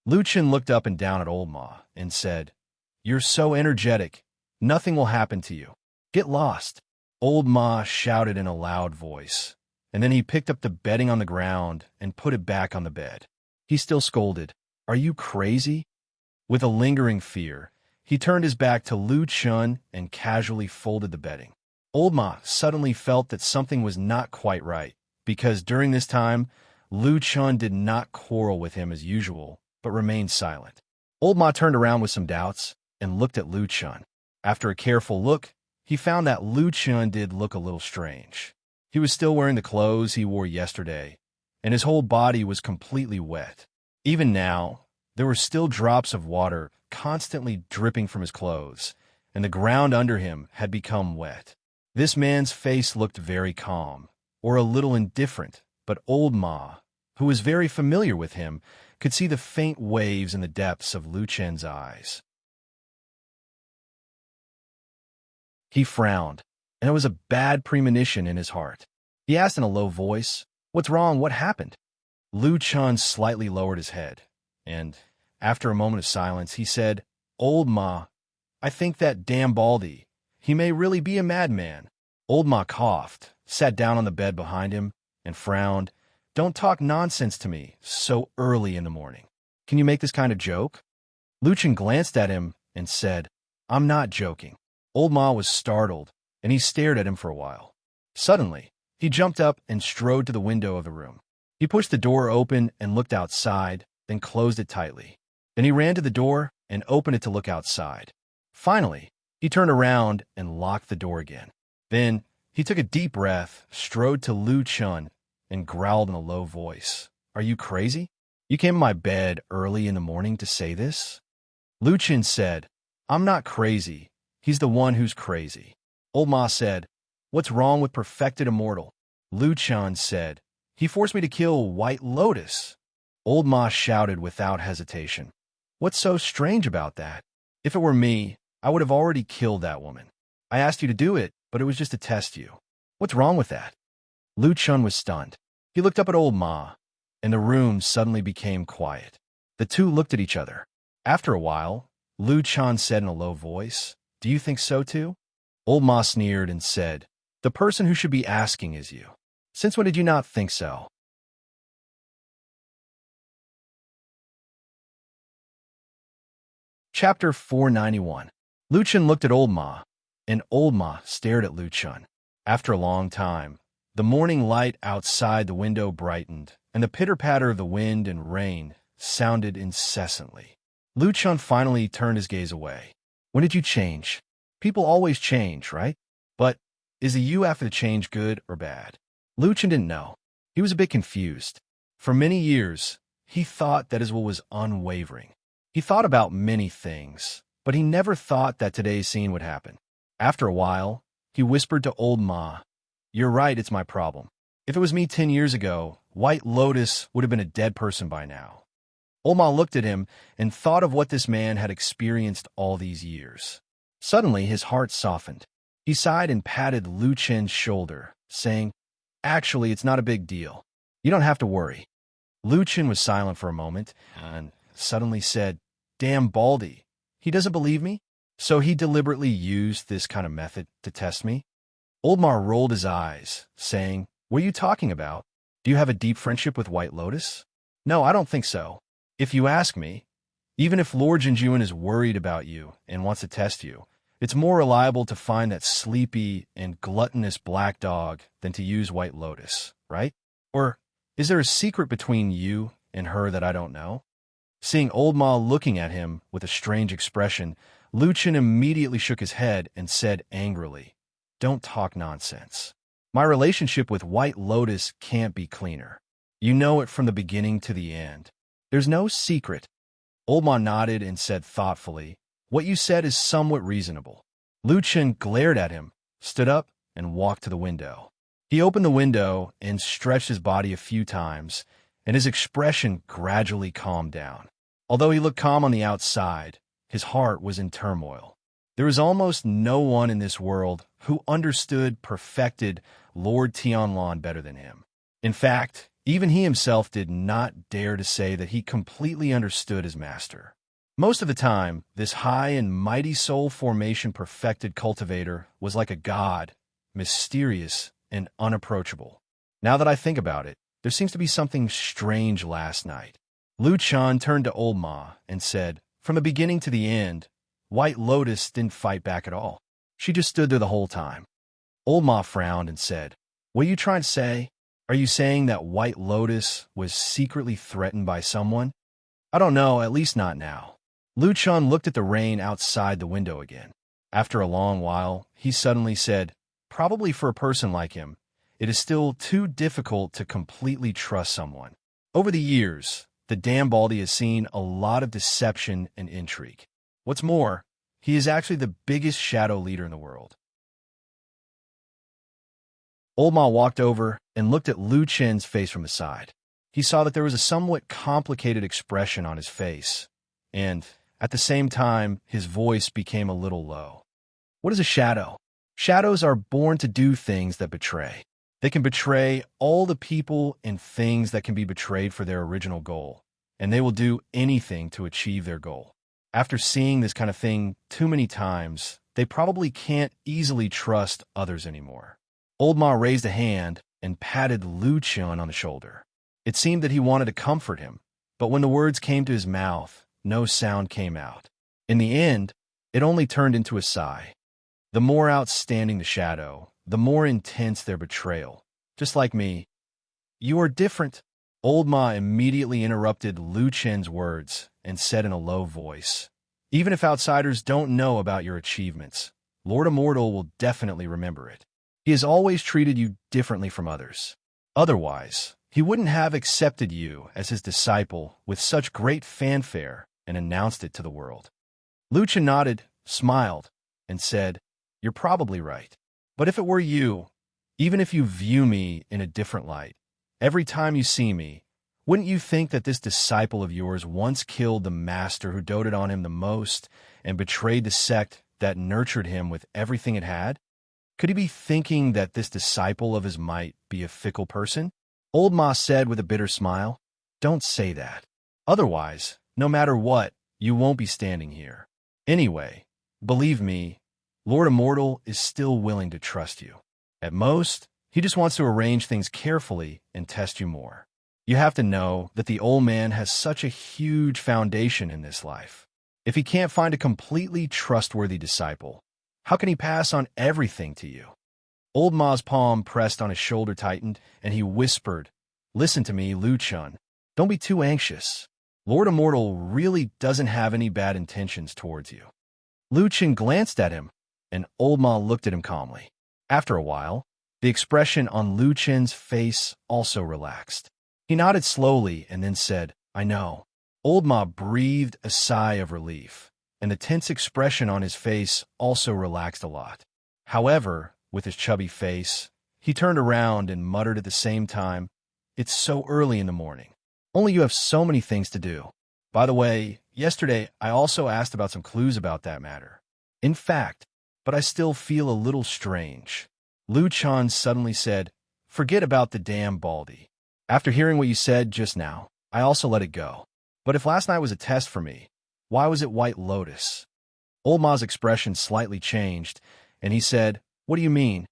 Lu Chun looked up and down at old Ma and said, "You're so energetic. Nothing will happen to you. Get lost." Old Ma shouted in a loud voice, and then he picked up the bedding on the ground and put it back on the bed. He still scolded, "Are you crazy?" With a lingering fear, he turned his back to Lu Chun and casually folded the bedding. Old Ma suddenly felt that something was not quite right, because during this time, Lu Chun did not quarrel with him as usual, but remained silent. Old Ma turned around with some doubts and looked at Lu Chun. After a careful look, he found that Lu Chun did look a little strange. He was still wearing the clothes he wore yesterday, and his whole body was completely wet. Even now, there were still drops of water constantly dripping from his clothes, and the ground under him had become wet. This man's face looked very calm, or a little indifferent, but old Ma, who was very familiar with him, could see the faint waves in the depths of Lu Chun's eyes. He frowned, and there was a bad premonition in his heart. He asked in a low voice, "What's wrong? What happened?" Lu Chun slightly lowered his head, and, after a moment of silence, he said, "Old Ma, I think that damn Baldy, he may really be a madman." Old Ma coughed, sat down on the bed behind him, and frowned. "Don't talk nonsense to me so early in the morning. Can you make this kind of joke?" Lu Chun glanced at him and said, "I'm not joking." Old Ma was startled, and he stared at him for a while. Suddenly, he jumped up and strode to the window of the room. He pushed the door open and looked outside, then closed it tightly. Then he ran to the door and opened it to look outside. Finally, he turned around and locked the door again. Then, he took a deep breath, strode to Lu Chun, and growled in a low voice, "Are you crazy? You came to my bed early in the morning to say this?" Lu Chun said, "I'm not crazy. He's the one who's crazy." Old Ma said, "What's wrong with perfected immortal?" Lu Chun said, "He forced me to kill White Lotus." Old Ma shouted without hesitation, "What's so strange about that? If it were me, I would have already killed that woman. I asked you to do it, but it was just to test you. What's wrong with that?" Lu Chun was stunned. He looked up at old Ma, and the room suddenly became quiet. The two looked at each other. After a while, Lu Chun said in a low voice, "Do you think so too?" Old Ma sneered and said, "The person who should be asking is you. Since when did you not think so?" Chapter 491. Lu Chun looked at old Ma, and old Ma stared at Lu Chun. After a long time, the morning light outside the window brightened, and the pitter-patter of the wind and rain sounded incessantly. Lu Chun finally turned his gaze away. "When did you change? People always change, right? But is the you after the change good or bad?" Lu Chun didn't know. He was a bit confused. For many years, he thought that his will was unwavering. He thought about many things, but he never thought that today's scene would happen. After a while, he whispered to old Ma, "You're right, it's my problem. If it was me 10 years ago, White Lotus would have been a dead person by now." Old Ma looked at him and thought of what this man had experienced all these years. Suddenly, his heart softened. He sighed and patted Lu Chun's shoulder, saying, "Actually, it's not a big deal. You don't have to worry." Lu Chun was silent for a moment and suddenly said, "Damn Baldy. He doesn't believe me? So he deliberately used this kind of method to test me?" Old Ma rolled his eyes, saying, "What are you talking about? Do you have a deep friendship with White Lotus?" "No, I don't think so. If you ask me, even if Lord Jinjuan is worried about you and wants to test you, it's more reliable to find that sleepy and gluttonous black dog than to use White Lotus, right? Or is there a secret between you and her that I don't know?" Seeing old Ma looking at him with a strange expression, Lu Chun immediately shook his head and said angrily, "Don't talk nonsense. My relationship with White Lotus can't be cleaner. You know it from the beginning to the end. There's no secret." Old Ma nodded and said thoughtfully, What you said is somewhat reasonable. Lu Chen glared at him, stood up, and walked to the window. He opened the window and stretched his body a few times, and his expression gradually calmed down. Although he looked calm on the outside, his heart was in turmoil. There is almost no one in this world who understood, perfected Lord Tianlan better than him. In fact, even he himself did not dare to say that he completely understood his master. Most of the time, this high and mighty soul formation perfected cultivator was like a god, mysterious and unapproachable. Now that I think about it, there seems to be something strange last night. Lu Chan turned to Old Ma and said, from the beginning to the end, White Lotus didn't fight back at all. She just stood there the whole time. Old Ma frowned and said, what are you trying to say? Are you saying that White Lotus was secretly threatened by someone? I don't know, at least not now. Lu Chan looked at the rain outside the window again. After a long while, he suddenly said, probably for a person like him, it is still too difficult to completely trust someone. Over the years, the damn Baldy has seen a lot of deception and intrigue. What's more, he is actually the biggest shadow leader in the world. Old Ma walked over and looked at Lu Chen's face from the side. He saw that there was a somewhat complicated expression on his face, and, at the same time, his voice became a little low. What is a shadow? Shadows are born to do things that betray. They can betray all the people and things that can be betrayed for their original goal, and they will do anything to achieve their goal. After seeing this kind of thing too many times, they probably can't easily trust others anymore. Old Ma raised a hand and patted Lu Chen on the shoulder. It seemed that he wanted to comfort him, but when the words came to his mouth, no sound came out. In the end, it only turned into a sigh. The more outstanding the shadow, the more intense their betrayal. Just like me. You are different. Old Ma immediately interrupted Lu Chen's words and said in a low voice, even if outsiders don't know about your achievements, Lord Immortal will definitely remember it. He has always treated you differently from others. Otherwise, he wouldn't have accepted you as his disciple with such great fanfare and announced it to the world. Lu Chen nodded, smiled, and said, you're probably right. But if it were you, even if you view me in a different light, every time you see me, wouldn't you think that this disciple of yours once killed the master who doted on him the most and betrayed the sect that nurtured him with everything it had? Could he be thinking that this disciple of his might be a fickle person? Old Ma said with a bitter smile, don't say that. Otherwise, no matter what, you won't be standing here. Anyway, believe me, Lord Immortal is still willing to trust you. At most, he just wants to arrange things carefully and test you more. You have to know that the old man has such a huge foundation in this life. If he can't find a completely trustworthy disciple, how can he pass on everything to you? Old Ma's palm pressed on his shoulder tightened, and he whispered, listen to me, Lu Chen. Don't be too anxious. Lord Immortal really doesn't have any bad intentions towards you. Lu Chen glanced at him, and Old Ma looked at him calmly. After a while, the expression on Lu Chen's face also relaxed. He nodded slowly and then said, I know. Old Ma breathed a sigh of relief, and the tense expression on his face also relaxed a lot. However, with his chubby face, he turned around and muttered at the same time, it's so early in the morning. Only you have so many things to do. By the way, yesterday I also asked about some clues about that matter. In fact, but I still feel a little strange. Lu Chen suddenly said, forget about the damn Baldy. After hearing what you said just now, I also let it go. But if last night was a test for me, why was it White Lotus? Old Ma's expression slightly changed, and he said, what do you mean?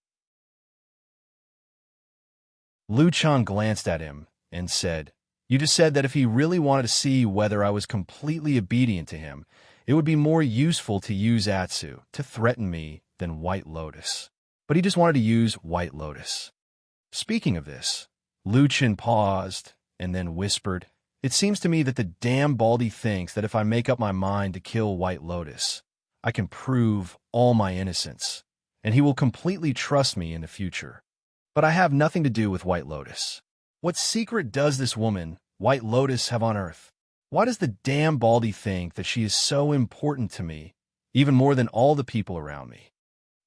Lu Chen glanced at him and said, you just said that if he really wanted to see whether I was completely obedient to him, it would be more useful to use Atsu to threaten me than White Lotus. But he just wanted to use White Lotus. Speaking of this, Lu Chen paused and then whispered, it seems to me that the damn Baldy thinks that if I make up my mind to kill White Lotus, I can prove all my innocence, and he will completely trust me in the future. But I have nothing to do with White Lotus. What secret does this woman, White Lotus, have on Earth? Why does the damn Baldy think that she is so important to me even more than all the people around me.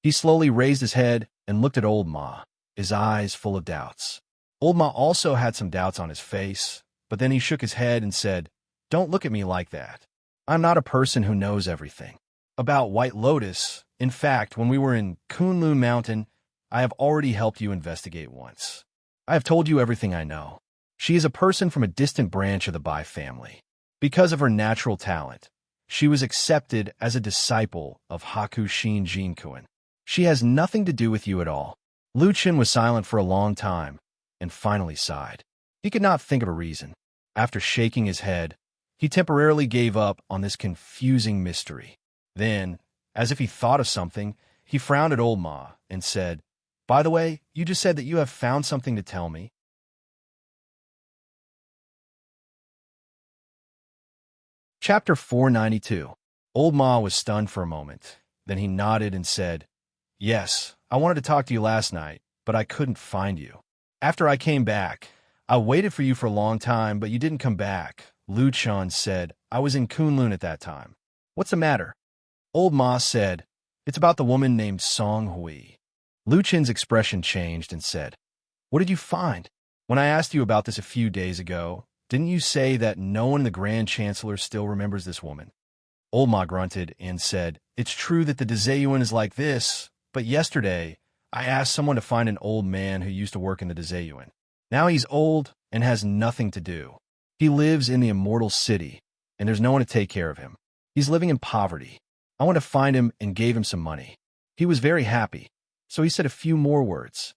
He slowly raised his head and looked at Old Ma, his eyes full of doubts. Old Ma also had some doubts on his face, but then he shook his head and said, "Don't look at me like that. I'm not a person who knows everything. About White Lotus, in fact, when we were in Kunlun Mountain, I have already helped you investigate once. I have told you everything I know. She is a person from a distant branch of the Bai family. Because of her natural talent, she was accepted as a disciple of Hakushin Jinkuen. She has nothing to do with you at all." Lu Chen was silent for a long time and finally sighed. He could not think of a reason. After shaking his head, he temporarily gave up on this confusing mystery. Then, as if he thought of something, he frowned at Old Ma and said, "By the way, you just said that you have found something to tell me." Chapter 492. Old Ma was stunned for a moment. Then he nodded and said, "Yes, I wanted to talk to you last night, but I couldn't find you. After I came back, I waited for you for a long time, but you didn't come back." Lu Chen said, "I was in Kunlun at that time." "What's the matter?" Old Ma said, "It's about the woman named Song Hui." Lu Chen's expression changed and said, "What did you find? When I asked you about this a few days ago, didn't you say that no one in the Grand Chancellor still remembers this woman?" Old Ma grunted and said, "It's true that the Dezayuan is like this, but yesterday I asked someone to find an old man who used to work in the Dezayuan. Now he's old and has nothing to do. He lives in the Immortal City, and there's no one to take care of him. He's living in poverty. I went to find him and gave him some money. He was very happy, so he said a few more words."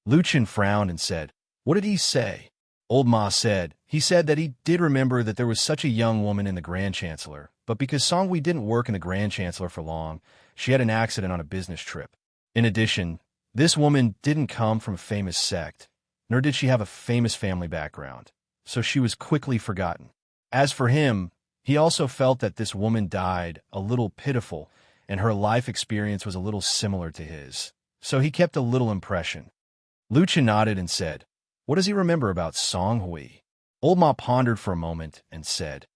Lu Chen frowned and said, "What did he say?" Old Ma said, "He said that he did remember that there was such a young woman in the Grand Chancellor, but because Song Hui didn't work in the Grand Chancellor for long, she had an accident on a business trip. In addition, this woman didn't come from a famous sect, nor did she have a famous family background, so she was quickly forgotten. As for him, he also felt that this woman died a little pitiful, and her life experience was a little similar to his, so he kept a little impression." Lu Chen nodded and said, "What does he remember about Song Hui?" Old Ma pondered for a moment and said,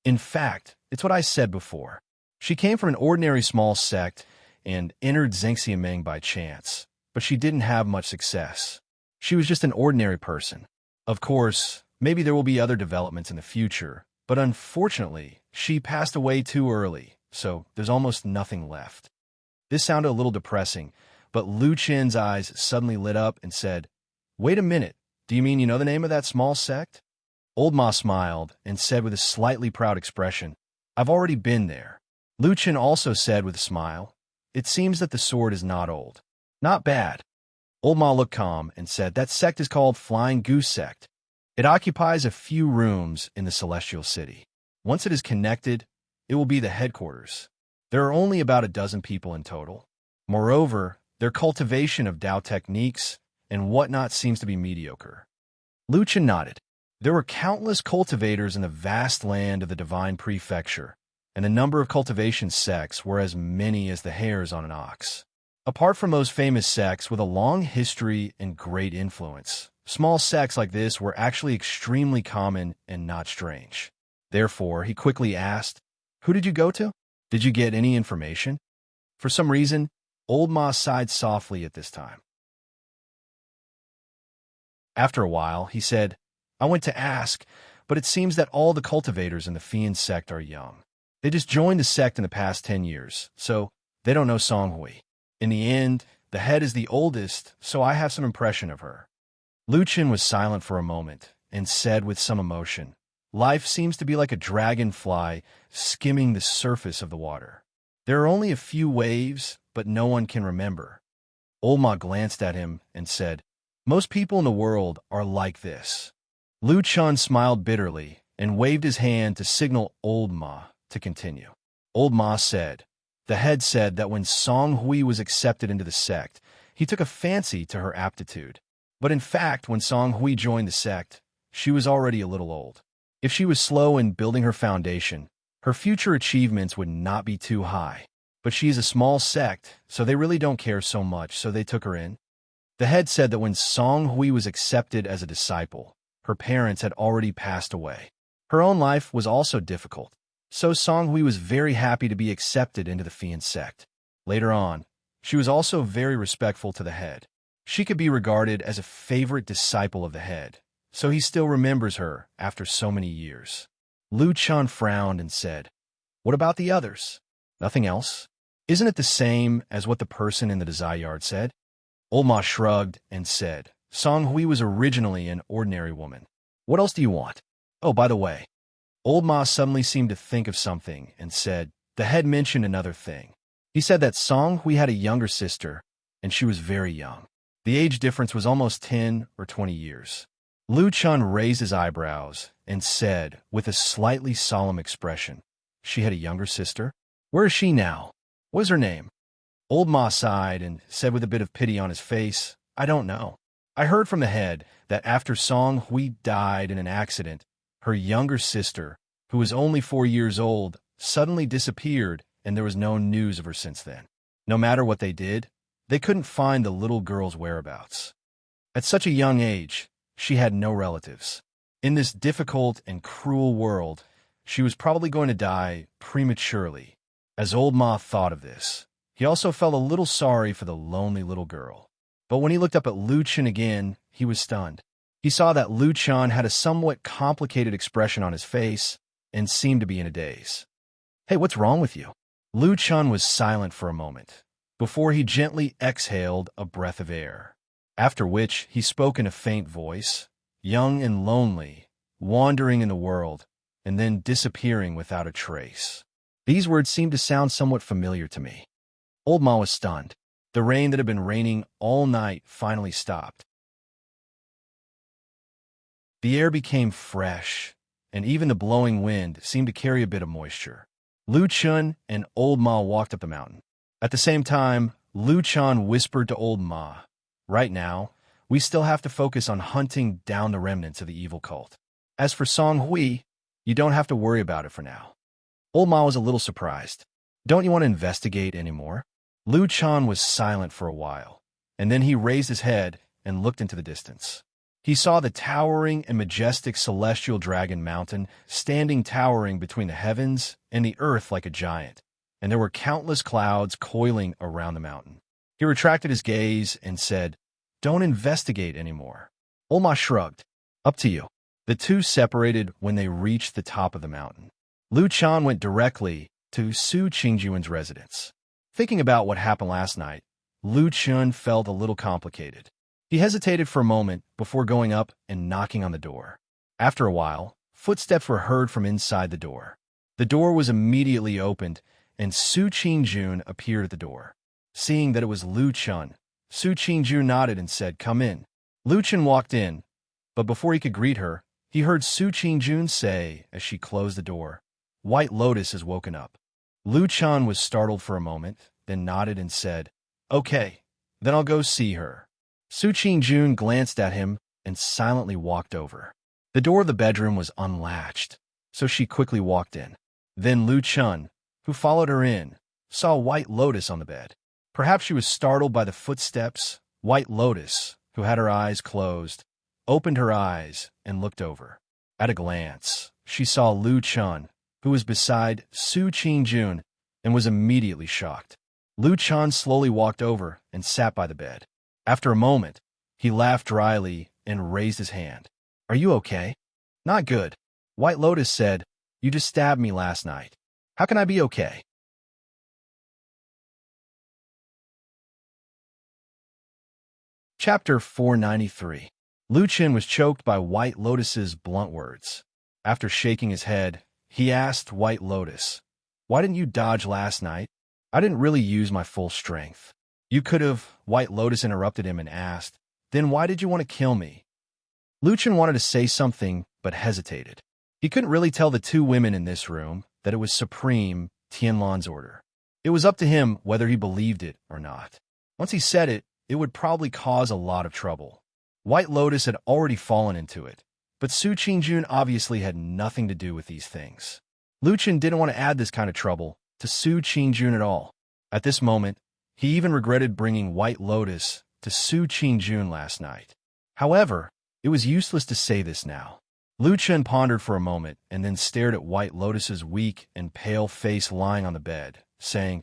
"In fact, it's what I said before. She came from an ordinary small sect and entered Zhengxiameng by chance, but she didn't have much success. She was just an ordinary person. Of course, maybe there will be other developments in the future, but unfortunately, she passed away too early, so there's almost nothing left." This sounded a little depressing, but Lu Chen's eyes suddenly lit up and said, "Wait a minute, do you mean you know the name of that small sect?" Old Ma smiled and said with a slightly proud expression, "I've already been there." Lu Chen also said with a smile, "It seems that the sword is not old." "Not bad." Old Ma looked calm and said, "That sect is called Flying Goose Sect. It occupies a few rooms in the Celestial City. Once it is connected, it will be the headquarters. There are only about a dozen people in total. Moreover, their cultivation of Dao techniques and whatnot seems to be mediocre." Lu Chen nodded. There were countless cultivators in the vast land of the Divine Prefecture, and the number of cultivation sects were as many as the hairs on an ox. Apart from those famous sects with a long history and great influence, small sects like this were actually extremely common and not strange. Therefore, he quickly asked, "Who did you go to? Did you get any information?" For some reason, Old Ma sighed softly at this time. After a while, he said, "I went to ask, but it seems that all the cultivators in the Fian sect are young. They just joined the sect in the past 10 years, so they don't know Song Hui. In the end, the head is the oldest, so I have some impression of her." Lu Chen was silent for a moment and said with some emotion, "Life seems to be like a dragonfly skimming the surface of the water. There are only a few waves, but no one can remember." Old Ma glanced at him and said, "Most people in the world are like this." Lu Chen smiled bitterly and waved his hand to signal Old Ma to continue. Old Ma said, "The head said that when Song Hui was accepted into the sect, he took a fancy to her aptitude. But in fact, when Song Hui joined the sect, she was already a little old. If she was slow in building her foundation, her future achievements would not be too high. But she is a small sect, so they really don't care so much, so they took her in." The head said that when Song Hui was accepted as a disciple, her parents had already passed away. Her own life was also difficult, So Song Hui was very happy to be accepted into the Fian sect. Later on, she was also very respectful to the head. She could be regarded as a favorite disciple of the head, so he still remembers her after so many years. Lu Chun frowned and said, "What about the others? Nothing else? Isn't it the same as what the person in the Desire Yard said?" Old Ma shrugged and said, "Song Hui was originally an ordinary woman. What else do you want? Oh, by the way." Old Ma suddenly seemed to think of something and said, "The head mentioned another thing. He said that Song Hui had a younger sister, and she was very young. The age difference was almost 10 or 20 years. Lu Chun raised his eyebrows and said, with a slightly solemn expression, "She had a younger sister? Where is she now? What is her name?" Old Ma sighed and said with a bit of pity on his face, "I don't know. I heard from the head that after Song Hui died in an accident, her younger sister, who was only 4 years old, suddenly disappeared, and there was no news of her since then. No matter what they did, they couldn't find the little girl's whereabouts. At such a young age, she had no relatives. In this difficult and cruel world, she was probably going to die prematurely." As Old Ma thought of this, he also felt a little sorry for the lonely little girl. But when he looked up at Lu Chun again, he was stunned. He saw that Lu Chun had a somewhat complicated expression on his face and seemed to be in a daze. "Hey, what's wrong with you?" Lu Chun was silent for a moment, before he gently exhaled a breath of air, after which he spoke in a faint voice, "Young and lonely, wandering in the world, and then disappearing without a trace." These words seemed to sound somewhat familiar to me. Old Ma was stunned. The rain that had been raining all night finally stopped. The air became fresh, and even the blowing wind seemed to carry a bit of moisture. Lu Chun and Old Ma walked up the mountain. At the same time, Lu Chun whispered to Old Ma, "Right now, we still have to focus on hunting down the remnants of the evil cult. As for Song Hui, you don't have to worry about it for now." Old Ma was a little surprised. "Don't you want to investigate anymore?" Lu Chun was silent for a while, and then he raised his head and looked into the distance. He saw the towering and majestic celestial dragon mountain standing towering between the heavens and the earth like a giant, and there were countless clouds coiling around the mountain. He retracted his gaze and said, "Don't investigate anymore." Old Ma shrugged. "Up to you." The two separated when they reached the top of the mountain. Lu Chun went directly to Su Qingjuan's residence. Thinking about what happened last night, Lu Chun felt a little complicated. He hesitated for a moment before going up and knocking on the door. After a while, footsteps were heard from inside the door. The door was immediately opened, and Su Qingjun appeared at the door. Seeing that it was Lu Chun, Su Qingjun nodded and said, "Come in." Lu Chun walked in, but before he could greet her, he heard Su Qingjun say, as she closed the door, "White Lotus has woken up." Lu Chun was startled for a moment, then nodded and said, "Okay, then I'll go see her." Su Qingjun glanced at him and silently walked over. The door of the bedroom was unlatched, so she quickly walked in. Then Lu Chun, who followed her in, saw White Lotus on the bed. Perhaps she was startled by the footsteps. White Lotus, who had her eyes closed, opened her eyes and looked over. At a glance, she saw Lu Chun, who was beside Su Qingjun, and was immediately shocked. Lu Chun slowly walked over and sat by the bed. After a moment, he laughed dryly and raised his hand. "Are you okay?" "Not good." White Lotus said, "You just stabbed me last night. How can I be okay?" Chapter 493. Lu Chun was choked by White Lotus's blunt words. After shaking his head, he asked White Lotus, "Why didn't you dodge last night?" "I didn't really use my full strength." "You could have," White Lotus interrupted him and asked, "Then why did you want to kill me?" Lu Chun wanted to say something, but hesitated. He couldn't really tell the two women in this room that it was Supreme Tianlan's order. It was up to him whether he believed it or not. Once he said it, it would probably cause a lot of trouble. White Lotus had already fallen into it, but Su Qingjun obviously had nothing to do with these things. Lu Chun didn't want to add this kind of trouble to Su Qingjun at all. At this moment, he even regretted bringing White Lotus to Su Qingjun last night. However, it was useless to say this now. Lu Chen pondered for a moment and then stared at White Lotus's weak and pale face lying on the bed, saying,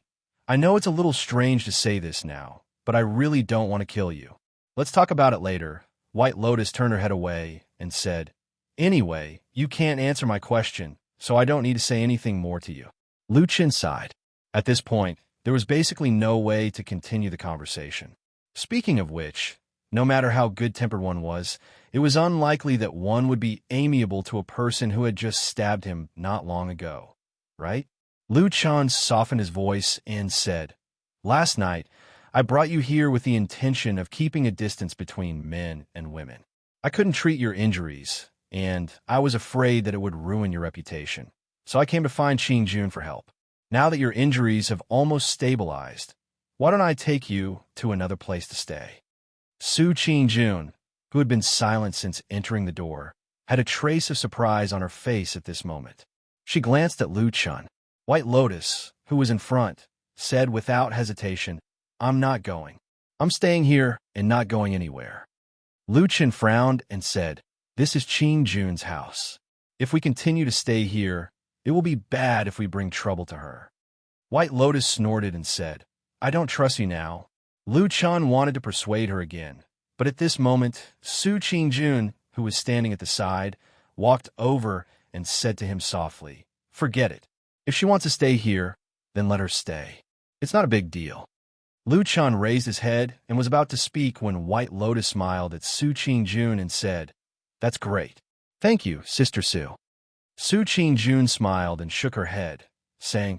I know it's a little strange to say this now, but I really don't want to kill you. Let's talk about it later. White Lotus turned her head away and said, Anyway, you can't answer my question, so I don't need to say anything more to you. Lu Chen sighed. At this point, there was basically no way to continue the conversation. Speaking of which, no matter how good-tempered one was, it was unlikely that one would be amiable to a person who had just stabbed him not long ago, right? Lu Chen softened his voice and said, Last night, I brought you here with the intention of keeping a distance between men and women. I couldn't treat your injuries, and I was afraid that it would ruin your reputation. So I came to find Qing Jun for help. Now that your injuries have almost stabilized, why don't I take you to another place to stay? Su Qing Jun, who had been silent since entering the door, had a trace of surprise on her face at this moment. She glanced at Lu Chen. White Lotus, who was in front, said without hesitation, I'm not going. I'm staying here and not going anywhere. Lu Chen frowned and said, This is Qing Jun's house. If we continue to stay here, it will be bad if we bring trouble to her. White Lotus snorted and said, I don't trust you now. Lu Chen wanted to persuade her again, but at this moment, Su Qing Jun, who was standing at the side, walked over and said to him softly, Forget it. If she wants to stay here, then let her stay. It's not a big deal. Lu Chen raised his head and was about to speak when White Lotus smiled at Su Qing Jun and said, That's great. Thank you, Sister Su. Su Qing Jun smiled and shook her head, saying,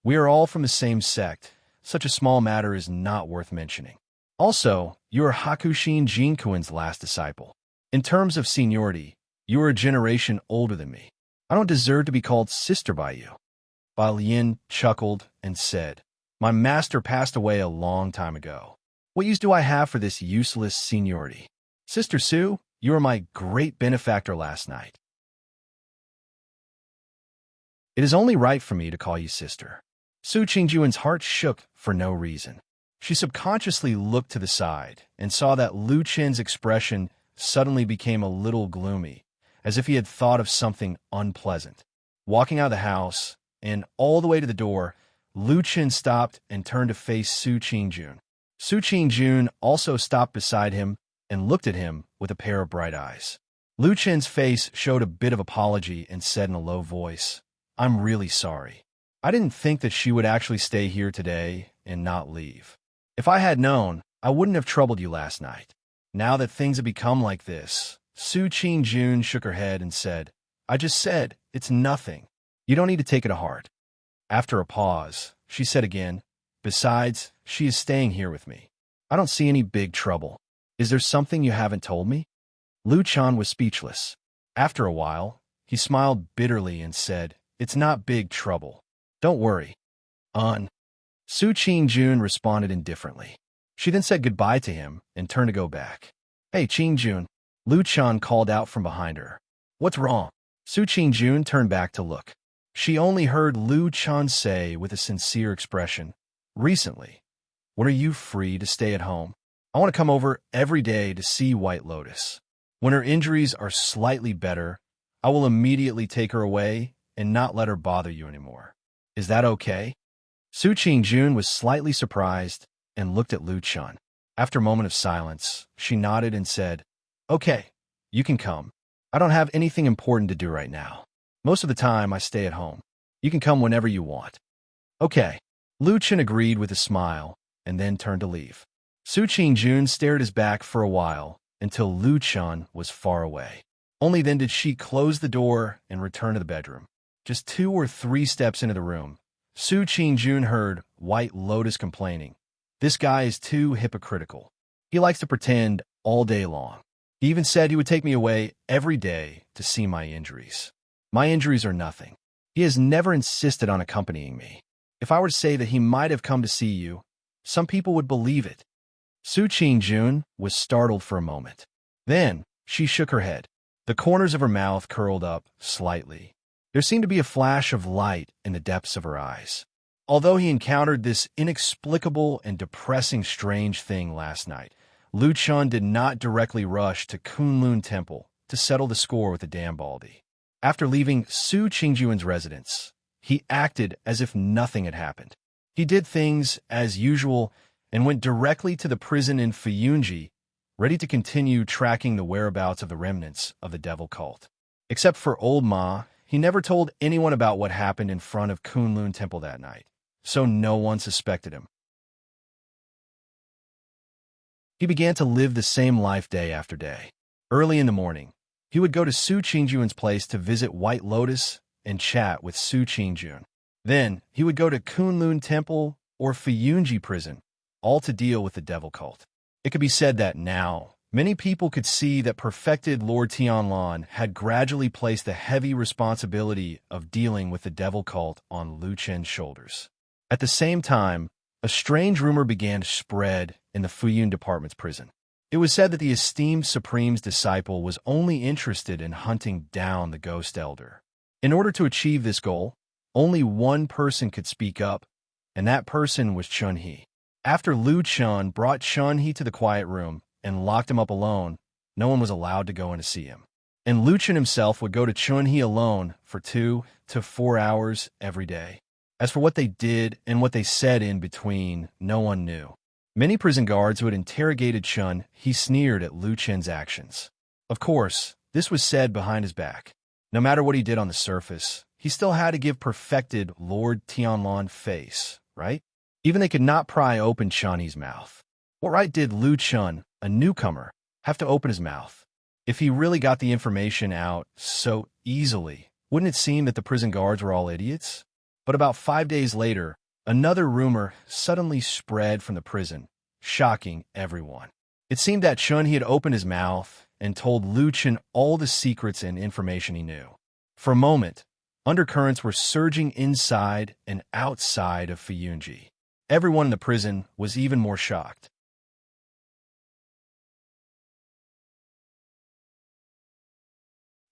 We are all from the same sect. Such a small matter is not worth mentioning. Also, you are Hakushin Jinkuin's last disciple. In terms of seniority, you are a generation older than me. I don't deserve to be called sister by you. Ba Yin chuckled and said, My master passed away a long time ago. What use do I have for this useless seniority? Sister Su, you were my great benefactor last night. It is only right for me to call you sister. Su Qingjuan's heart shook for no reason. She subconsciously looked to the side and saw that Lu Chen's expression suddenly became a little gloomy, as if he had thought of something unpleasant. Walking out of the house and all the way to the door, Lu Chen stopped and turned to face Su Qingjun. Su Qingjun also stopped beside him and looked at him with a pair of bright eyes. Lu Chen's face showed a bit of apology and said in a low voice, I'm really sorry. I didn't think that she would actually stay here today and not leave. If I had known, I wouldn't have troubled you last night. Now that things have become like this, Su Qingjun shook her head and said, I just said, it's nothing. You don't need to take it to heart. After a pause, she said again, Besides, she is staying here with me. I don't see any big trouble. Is there something you haven't told me? Lu Chen was speechless. After a while, he smiled bitterly and said, It's not big trouble. Don't worry. Su Qingjun responded indifferently. She then said goodbye to him and turned to go back. Hey, Qingjun, Lu Chen called out from behind her. What's wrong? Su Qingjun turned back to look. She only heard Lu Chen say with a sincere expression, Recently, when are you free to stay at home? I want to come over every day to see White Lotus. When her injuries are slightly better, I will immediately take her away and not let her bother you anymore. Is that okay? Su Qingjun was slightly surprised and looked at Lu Chen. After a moment of silence, she nodded and said, Okay, you can come. I don't have anything important to do right now. Most of the time, I stay at home. You can come whenever you want. Okay. Lu Chen agreed with a smile and then turned to leave. Su Qingjun stared at his back for a while until Lu Chen was far away. Only then did she close the door and return to the bedroom. Just 2 or 3 steps into the room, Su Qingjun heard White Lotus complaining. This guy is too hypocritical. He likes to pretend all day long. He even said he would take me away every day to see my injuries. My injuries are nothing. He has never insisted on accompanying me. If I were to say that he might have come to see you, some people would believe it. Su Qingjun was startled for a moment. Then she shook her head. The corners of her mouth curled up slightly. There seemed to be a flash of light in the depths of her eyes. Although he encountered this inexplicable and depressing strange thing last night, Lu Chen did not directly rush to Kunlun Temple to settle the score with the Dambaldi. After leaving Su Qingyuan's residence, he acted as if nothing had happened. He did things as usual and went directly to the prison in Fuyunji, ready to continue tracking the whereabouts of the remnants of the devil cult. Except for old Ma, he never told anyone about what happened in front of Kunlun Temple that night, so no one suspected him. He began to live the same life day after day. Early in the morning, he would go to Su Qingyuan's place to visit White Lotus and chat with Su Qingyuan. Then, he would go to Kunlun Temple or Fuyunji prison, all to deal with the devil cult. It could be said that now, many people could see that perfected Lord Tianlan had gradually placed the heavy responsibility of dealing with the devil cult on Lu Chen's shoulders. At the same time, a strange rumor began to spread in the Fuyun Department's prison. It was said that the esteemed Supreme's disciple was only interested in hunting down the Ghost Elder. In order to achieve this goal, only one person could speak up, and that person was Chun-He. After Lu Chun brought Chun-He to the quiet room and locked him up alone, no one was allowed to go in to see him. And Lu Chun himself would go to Chun-He alone for 2 to 4 hours every day. As for what they did and what they said in between, no one knew. Many prison guards who had interrogated Chun-He sneered at Lu Chen's actions. Of course, this was said behind his back. No matter what he did on the surface, he still had to give perfected Lord Tianlan face, right? Even they could not pry open Chun-He's mouth. What right did Lu Chun, a newcomer, have to open his mouth? If he really got the information out so easily, wouldn't it seem that the prison guards were all idiots? But about 5 days later, another rumor suddenly spread from the prison, shocking everyone. It seemed that Chun-He had opened his mouth and told Lu Chun all the secrets and information he knew. For a moment, undercurrents were surging inside and outside of Fuyunji. Everyone in the prison was even more shocked.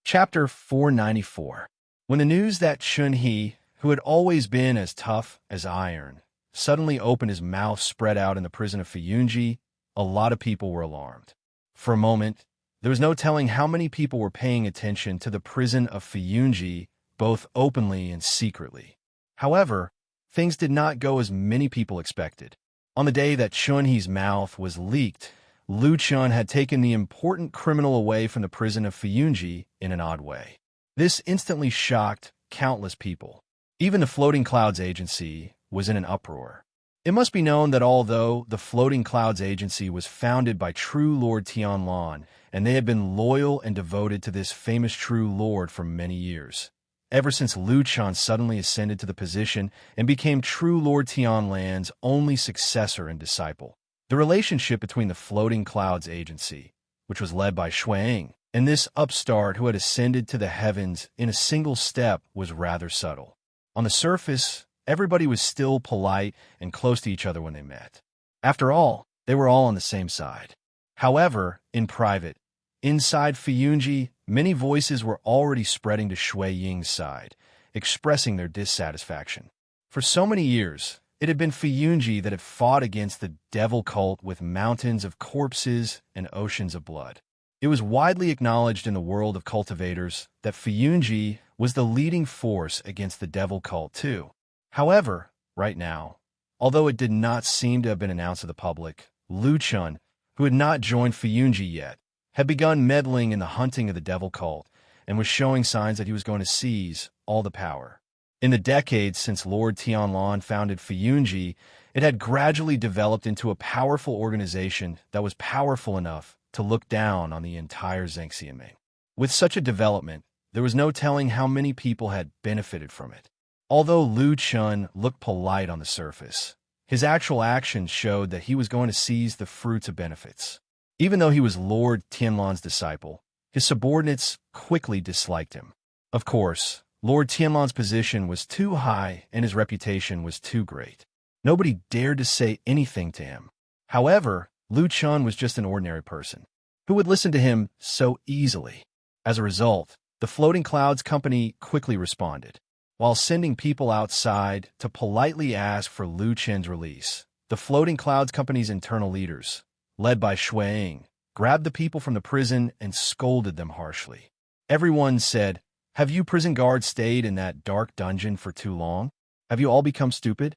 Chapter 494. When the news that Chun-He, who had always been as tough as iron, suddenly opened his mouth spread out in the prison of Fuyunji, a lot of people were alarmed. For a moment, there was no telling how many people were paying attention to the prison of Fuyunji, both openly and secretly. However, things did not go as many people expected. On the day that Chun-He's mouth was leaked, Lu Chun had taken the important criminal away from the prison of Fuyunji in an odd way. This instantly shocked countless people. Even the Floating Clouds Agency was in an uproar. It must be known that although the Floating Clouds Agency was founded by true Lord Tianlan, and they had been loyal and devoted to this famous true lord for many years, ever since Lu Chun suddenly ascended to the position and became true Lord Tianlan's only successor and disciple. The relationship between the Floating Clouds Agency, which was led by Shuang, and this upstart who had ascended to the heavens in a single step was rather subtle. On the surface, everybody was still polite and close to each other when they met. After all, they were all on the same side. However, in private, inside Fuyunji, many voices were already spreading to Shui Ying's side, expressing their dissatisfaction. For so many years, it had been Fuyunji that had fought against the devil cult with mountains of corpses and oceans of blood. It was widely acknowledged in the world of cultivators that Fuyunji was the leading force against the devil cult too. However, right now, although it did not seem to have been announced to the public, Lu Chun, who had not joined Fuyunji yet, had begun meddling in the hunting of the devil cult and was showing signs that he was going to seize all the power. In the decades since Lord Tianlan founded Fuyunji, it had gradually developed into a powerful organization that was powerful enough to look down on the entire Zhengxianming. With such a development, there was no telling how many people had benefited from it. Although Lu Chun looked polite on the surface, his actual actions showed that he was going to seize the fruits of benefits. Even though he was Lord Tianlan's disciple, his subordinates quickly disliked him. Of course, Lord Tianlan's position was too high and his reputation was too great. Nobody dared to say anything to him. However, Lu Chun was just an ordinary person. Who would listen to him so easily? As a result, the Floating Clouds Company quickly responded. While sending people outside to politely ask for Lu Chen's release, the Floating Clouds Company's internal leaders, led by Shuang, grabbed the people from the prison and scolded them harshly. Everyone said, "Have you prison guards stayed in that dark dungeon for too long? Have you all become stupid?"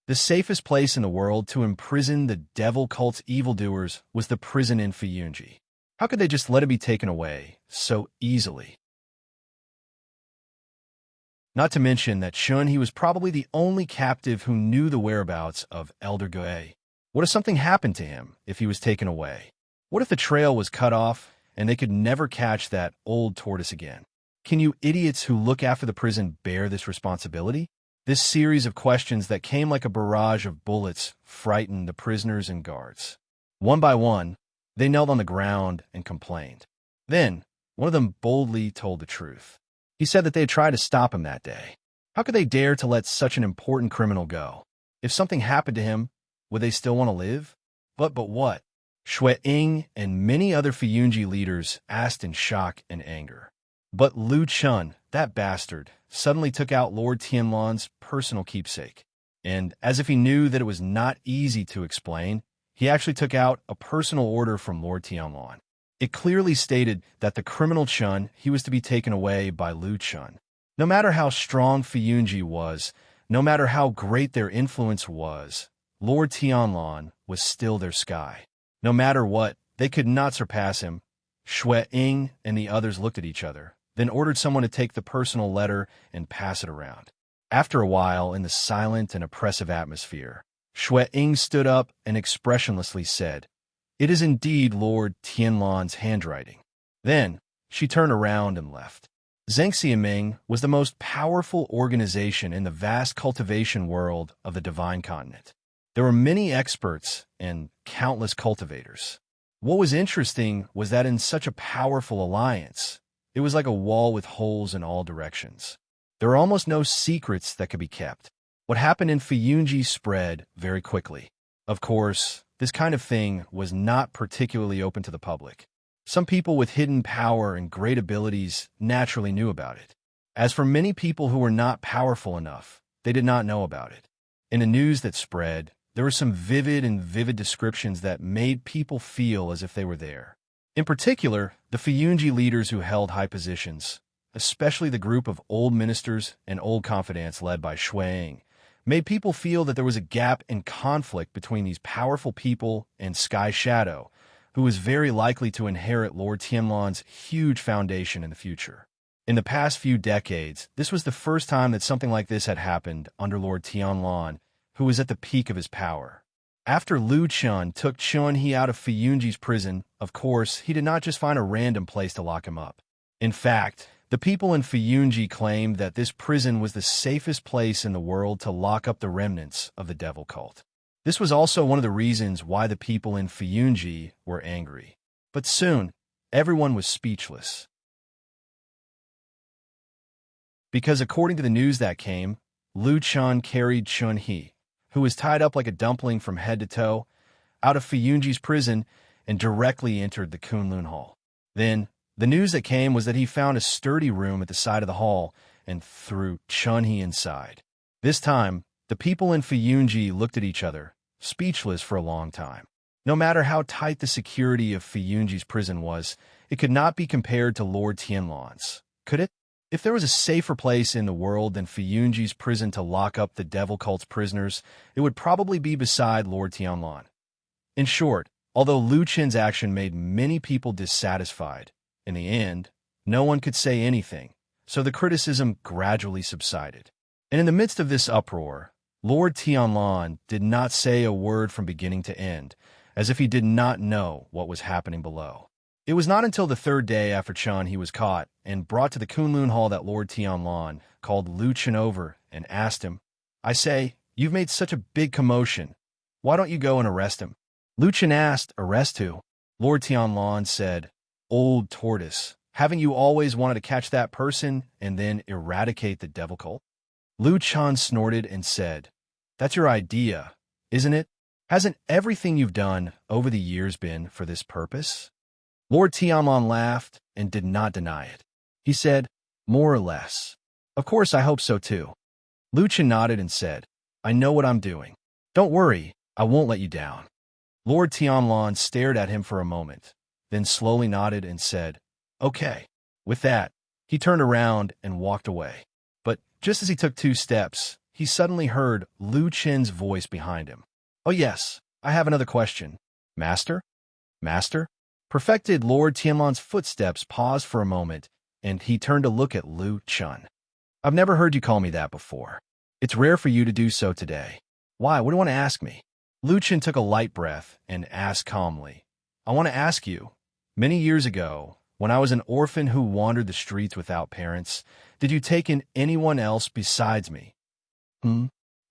The safest place in the world to imprison the devil cult's evildoers was the prison in Fiyunji. How could they just let it be taken away so easily? Not to mention that Shun-He was probably the only captive who knew the whereabouts of Elder Goei. What if something happened to him if he was taken away? What if the trail was cut off and they could never catch that old tortoise again? Can you idiots who look after the prison bear this responsibility? This series of questions that came like a barrage of bullets frightened the prisoners and guards. One by one, they knelt on the ground and complained. Then, one of them boldly told the truth. He said that they had tried to stop him that day. How could they dare to let such an important criminal go? If something happened to him, would they still want to live? But what? Shui Ying and many other Fiyunji leaders asked in shock and anger. But Lu Chun, that bastard, suddenly took out Lord Tianlan's personal keepsake. And as if he knew that it was not easy to explain, he actually took out a personal order from Lord Tianlan. It clearly stated that the criminal Chun, he was to be taken away by Lu Chun. No matter how strong Fiyunji was, no matter how great their influence was, Lord Tianlan was still their sky. No matter what, they could not surpass him. Shui Ying and the others looked at each other, then ordered someone to take the personal letter and pass it around. After a while, in the silent and oppressive atmosphere, Shui Ying stood up and expressionlessly said, "It is indeed Lord Tianlan's handwriting." Then, she turned around and left. Zhengxiaming was the most powerful organization in the vast cultivation world of the Divine Continent. There were many experts and countless cultivators. What was interesting was that in such a powerful alliance, it was like a wall with holes in all directions. There were almost no secrets that could be kept. What happened in Fiyunji spread very quickly. Of course, this kind of thing was not particularly open to the public. Some people with hidden power and great abilities naturally knew about it. As for many people who were not powerful enough, they did not know about it. In the news that spread, there were some vivid descriptions that made people feel as if they were there. In particular, the Fiyunji leaders who held high positions, especially the group of old ministers and old confidants led by Shui Ying, made people feel that there was a gap in conflict between these powerful people and Sky Shadow, who was very likely to inherit Lord Tianlan's huge foundation in the future. In the past few decades, this was the first time that something like this had happened under Lord Tianlan, who was at the peak of his power. After Lu Chun took Chun-He out of Fiyunji's prison, of course, he did not just find a random place to lock him up. In fact, the people in Fiyunji claimed that this prison was the safest place in the world to lock up the remnants of the devil cult. This was also one of the reasons why the people in Fiyunji were angry. But soon, everyone was speechless. Because according to the news that came, Lu Chun carried Chun-He, who was tied up like a dumpling from head to toe, out of Fiyunji's prison and directly entered the Kunlun Hall. Then, the news that came was that he found a sturdy room at the side of the hall and threw Chun-He inside. This time, the people in Fiyunji looked at each other, speechless for a long time. No matter how tight the security of Fiyunji's prison was, it could not be compared to Lord Tianlan's, could it? If there was a safer place in the world than Fiyunji's prison to lock up the devil cult's prisoners, it would probably be beside Lord Tianlan. In short, although Lu Chen's action made many people dissatisfied, in the end, no one could say anything, so the criticism gradually subsided. And in the midst of this uproar, Lord Tianlan did not say a word from beginning to end, as if he did not know what was happening below. It was not until the third day after Chun-He was caught and brought to the Kunlun Hall that Lord Tianlan called Lu Chen over and asked him, "I say, you've made such a big commotion. Why don't you go and arrest him?" Lu Chen asked, "Arrest who?" Lord Tianlan said, "Old tortoise, haven't you always wanted to catch that person and then eradicate the devil cult?" Lu Chen snorted and said, "That's your idea, isn't it? Hasn't everything you've done over the years been for this purpose?" Lord Tianlan laughed and did not deny it. He said, "More or less. Of course I hope so too." Lu Chen nodded and said, "I know what I'm doing. Don't worry, I won't let you down." Lord Tianlan stared at him for a moment, then slowly nodded and said, "Okay." With that, he turned around and walked away. But just as he took 2 steps, he suddenly heard Lu Chen's voice behind him. "Oh yes, I have another question. Master? Master?" Perfected Lord Tianlan's footsteps paused for a moment, and he turned to look at Lu Chen. "I've never heard you call me that before. It's rare for you to do so today. Why? What do you want to ask me?" Lu Chen took a light breath and asked calmly, "I want to ask you, many years ago, when I was an orphan who wandered the streets without parents, did you take in anyone else besides me?"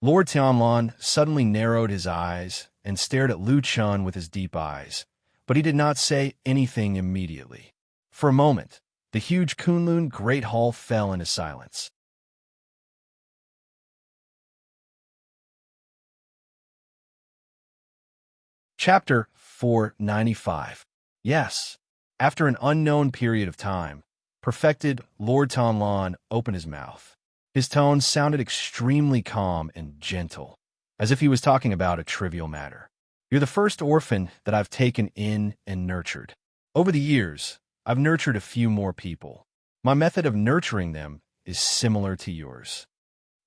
Lord Tianlan suddenly narrowed his eyes and stared at Lu Chen with his deep eyes, but he did not say anything immediately. For a moment, the huge Kunlun Great Hall fell into silence. Chapter 495. Yes. After an unknown period of time, perfected Lord Tianlan opened his mouth. His tone sounded extremely calm and gentle, as if he was talking about a trivial matter. "You're the first orphan that I've taken in and nurtured. Over the years, I've nurtured a few more people. My method of nurturing them is similar to yours."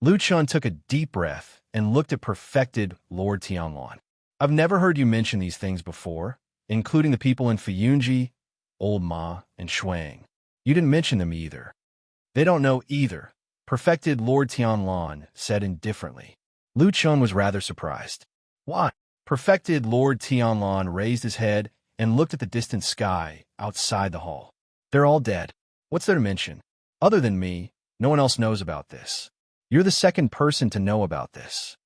Lu Chen took a deep breath and looked at perfected Lord Tianlan. "I've never heard you mention these things before, including the people in Fuyunji, Old Ma, and Shuang. You didn't mention them either." "They don't know either," perfected Lord Tianlan said indifferently. Lu Chen was rather surprised. "Why?" Perfected Lord Tianlan raised his head and looked at the distant sky outside the hall. "They're all dead. What's there to mention? Other than me, no one else knows about this. You're the second person to know about this."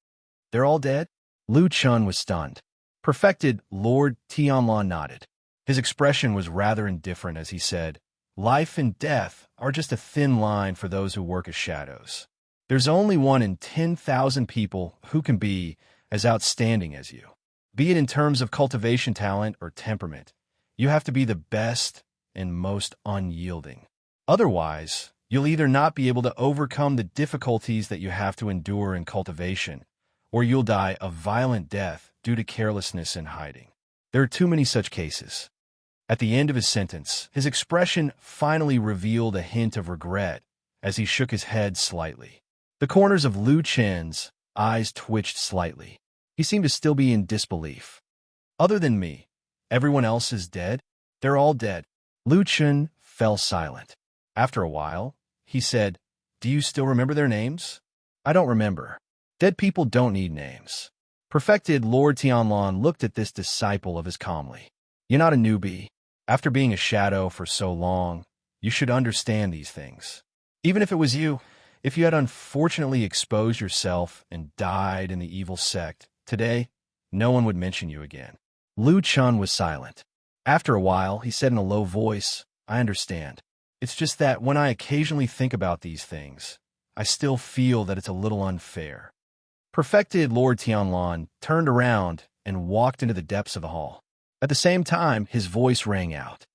"They're all dead?" Lu Chen was stunned. Perfected Lord Tianlan nodded. His expression was rather indifferent as he said, "Life and death are just a thin line for those who work as shadows. There's only 1 in 10,000 people who can be as outstanding as you. Be it in terms of cultivation talent or temperament, you have to be the best and most unyielding. Otherwise, you'll either not be able to overcome the difficulties that you have to endure in cultivation, or you'll die a violent death due to carelessness and hiding. There are too many such cases." At the end of his sentence, his expression finally revealed a hint of regret as he shook his head slightly. The corners of Lu Chen's eyes twitched slightly. He seemed to still be in disbelief. "Other than me, everyone else is dead?" "They're all dead." Lu Chen fell silent. After a while, he said, "Do you still remember their names?" "I don't remember." "Dead people don't need names." Perfected Lord Tianlan looked at this disciple of his calmly. "You're not a newbie. After being a shadow for so long, you should understand these things. Even if it was you, if you had unfortunately exposed yourself and died in the evil sect, today, no one would mention you again." Lu Chen was silent. After a while, he said in a low voice, "I understand. It's just that when I occasionally think about these things, I still feel that it's a little unfair." Perfected Lord Tianlan turned around and walked into the depths of the hall. At the same time, his voice rang out.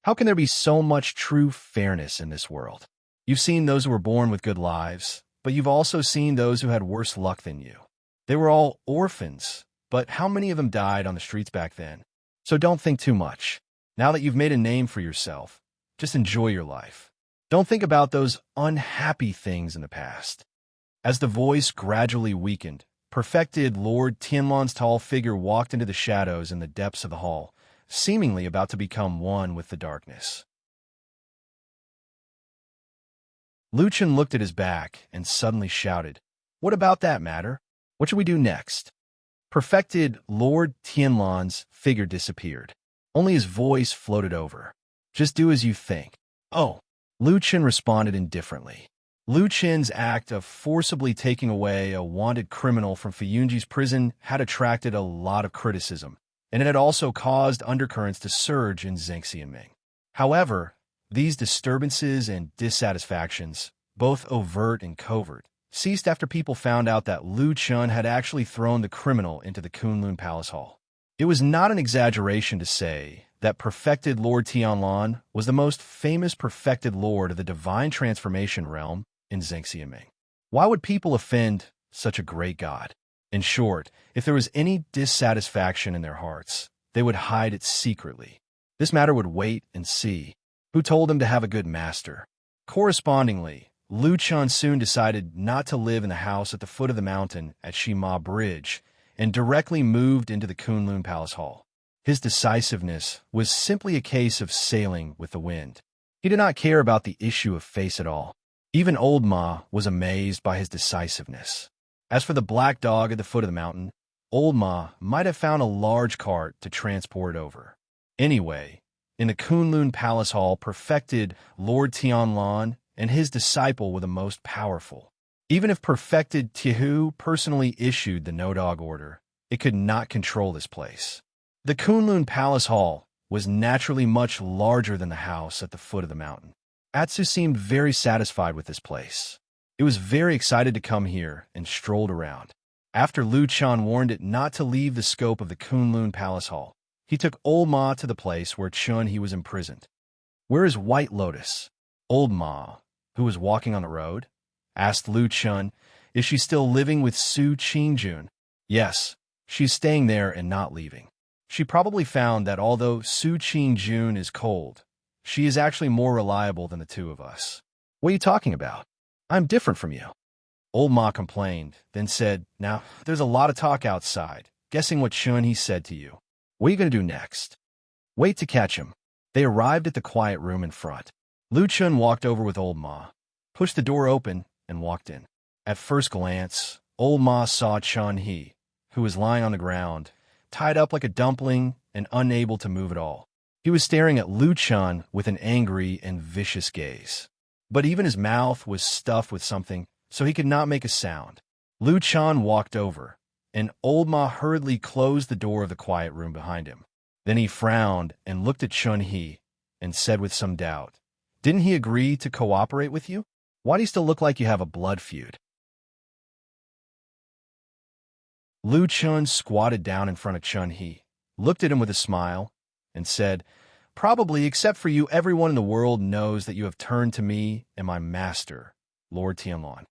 "How can there be so much true fairness in this world? You've seen those who were born with good lives, but you've also seen those who had worse luck than you. They were all orphans, but how many of them died on the streets back then? So don't think too much. Now that you've made a name for yourself, just enjoy your life. Don't think about those unhappy things in the past." As the voice gradually weakened, perfected Lord Tianlan's tall figure walked into the shadows in the depths of the hall, seemingly about to become one with the darkness. Lu Chen looked at his back and suddenly shouted, "What about that matter? What should we do next?" Perfected Lord Tianlan's figure disappeared. Only his voice floated over. "Just do as you think." "Oh," Lu Chen responded indifferently. Lu Chen's act of forcibly taking away a wanted criminal from Fuyunji's prison had attracted a lot of criticism, and it had also caused undercurrents to surge in Zhengxianming. However, these disturbances and dissatisfactions, both overt and covert, ceased after people found out that Lu Chen had actually thrown the criminal into the Kunlun Palace Hall. It was not an exaggeration to say that perfected Lord Tianlan was the most famous perfected lord of the divine transformation realm in Zhengxianming. Why would people offend such a great god? In short, if there was any dissatisfaction in their hearts, they would hide it secretly. This matter would wait and see, who told him to have a good master. Correspondingly, Lu Chun soon decided not to live in the house at the foot of the mountain at Shima Bridge and directly moved into the Kunlun Palace Hall. His decisiveness was simply a case of sailing with the wind. He did not care about the issue of face at all. Even old Ma was amazed by his decisiveness. As for the black dog at the foot of the mountain, old Ma might have found a large cart to transport it over. Anyway, in the Kunlun Palace Hall perfected Lord Tianlan and his disciple were the most powerful. Even if perfected Tihu personally issued the no-dog order, it could not control this place. The Kunlun Palace Hall was naturally much larger than the house at the foot of the mountain. Atsu seemed very satisfied with this place. It was very excited to come here and strolled around. After Lu Chan warned it not to leave the scope of the Kunlun Palace Hall, he took Old Ma to the place where Chun He was imprisoned. "Where is White Lotus?" Old Ma, who was walking on the road, asked Lu Chun, "Is she still living with Su Qingjun?" "Yes, she's staying there and not leaving. She probably found that although Su Qingjun is cold, she is actually more reliable than the two of us." "What are you talking about? I'm different from you." Old Ma complained, then said, "Now, there's a lot of talk outside, guessing what Chun He said to you. What are you going to do next?" "Wait to catch him." They arrived at the quiet room in front. Lu Chun walked over with Old Ma, pushed the door open, and walked in. At first glance, Old Ma saw Chun He, who was lying on the ground, tied up like a dumpling and unable to move at all. He was staring at Lu Chun with an angry and vicious gaze. But even his mouth was stuffed with something, so he could not make a sound. Lu Chun walked over, and Old Ma hurriedly closed the door of the quiet room behind him. Then he frowned and looked at Chun He and said with some doubt, "Didn't he agree to cooperate with you? Why do you still look like you have a blood feud?" Lu Chun squatted down in front of Chun He, looked at him with a smile, and said, "Probably, except for you, everyone in the world knows that you have turned to me and my master, Lord Tianlan."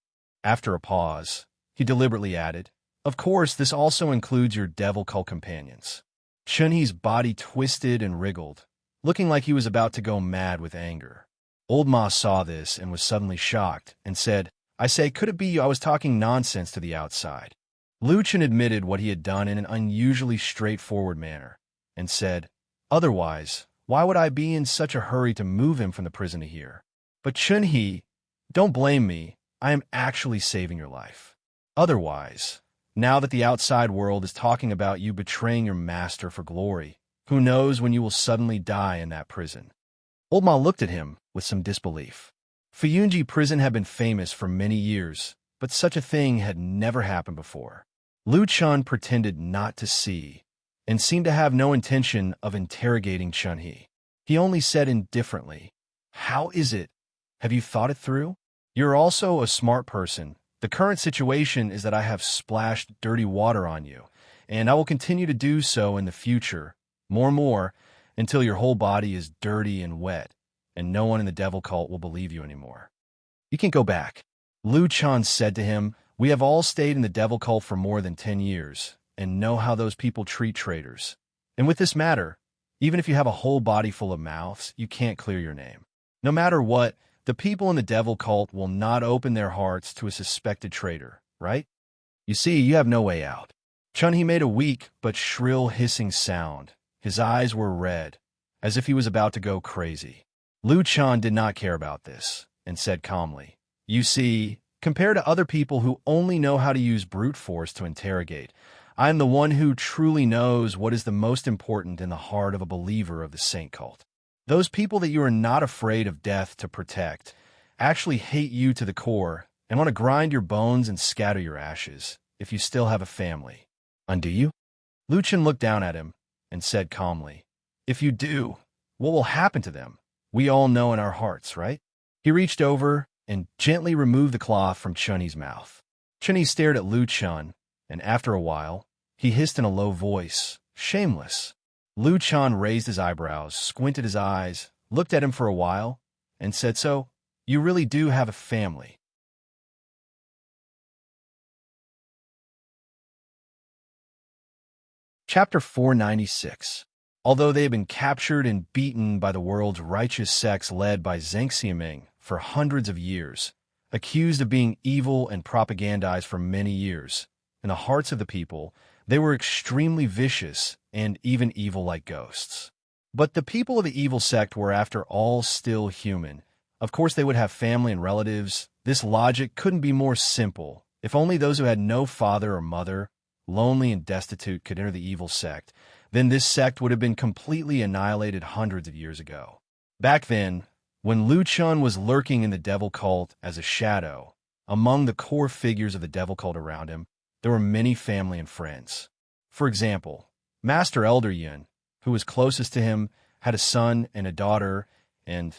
After a pause, he deliberately added, "Of course, this also includes your devil cult companions." Chun He's body twisted and wriggled, looking like he was about to go mad with anger. Old Ma saw this and was suddenly shocked and said, "I say, could it be I was talking nonsense to the outside?" Lu Chun admitted what he had done in an unusually straightforward manner and said, "Otherwise, why would I be in such a hurry to move him from the prison to here? But Chun He, don't blame me. I am actually saving your life. Otherwise, now that the outside world is talking about you betraying your master for glory, who knows when you will suddenly die in that prison?" Old Ma looked at him with some disbelief. Fuyunji prison had been famous for many years, but such a thing had never happened before. Lu Chun pretended not to see and seemed to have no intention of interrogating Chun He. He only said indifferently, "How is it? Have you thought it through? You're also a smart person. The current situation is that I have splashed dirty water on you, and I will continue to do so in the future, more and more, until your whole body is dirty and wet, and no one in the devil cult will believe you anymore. You can go back." Lu Chun said to him, "We have all stayed in the devil cult for more than 10 years, and know how those people treat traitors. And with this matter, even if you have a whole body full of mouths, you can't clear your name. No matter what, the people in the devil cult will not open their hearts to a suspected traitor, right? You see, you have no way out." Chun He made a weak but shrill hissing sound. His eyes were red, as if he was about to go crazy. Lu Chun did not care about this, and said calmly, "You see, compared to other people who only know how to use brute force to interrogate, I am the one who truly knows what is the most important in the heart of a believer of the saint cult. Those people that you are not afraid of death to protect actually hate you to the core and want to grind your bones and scatter your ashes if you still have a family. Undo you?" Lu Chun looked down at him and said calmly, "If you do, what will happen to them? We all know in our hearts, right?" He reached over and gently removed the cloth from Chun He's mouth. Chun He stared at Lu Chun, and after a while, he hissed in a low voice, "Shameless." Lu Chun raised his eyebrows, squinted his eyes, looked at him for a while, and said, "So, you really do have a family?" Chapter 496. Although they had been captured and beaten by the world's righteous sects led by Zheng Xiaming for hundreds of years, accused of being evil and propagandized for many years, in the hearts of the people, they were extremely vicious and even evil like ghosts. But the people of the evil sect were, after all, still human. Of course, they would have family and relatives. This logic couldn't be more simple. If only those who had no father or mother, lonely and destitute, could enter the evil sect, then this sect would have been completely annihilated hundreds of years ago. Back then, when Lu Chun was lurking in the devil cult as a shadow, among the core figures of the devil cult around him, there were many family and friends. For example, Master Elder Yun, who was closest to him, had a son and a daughter, and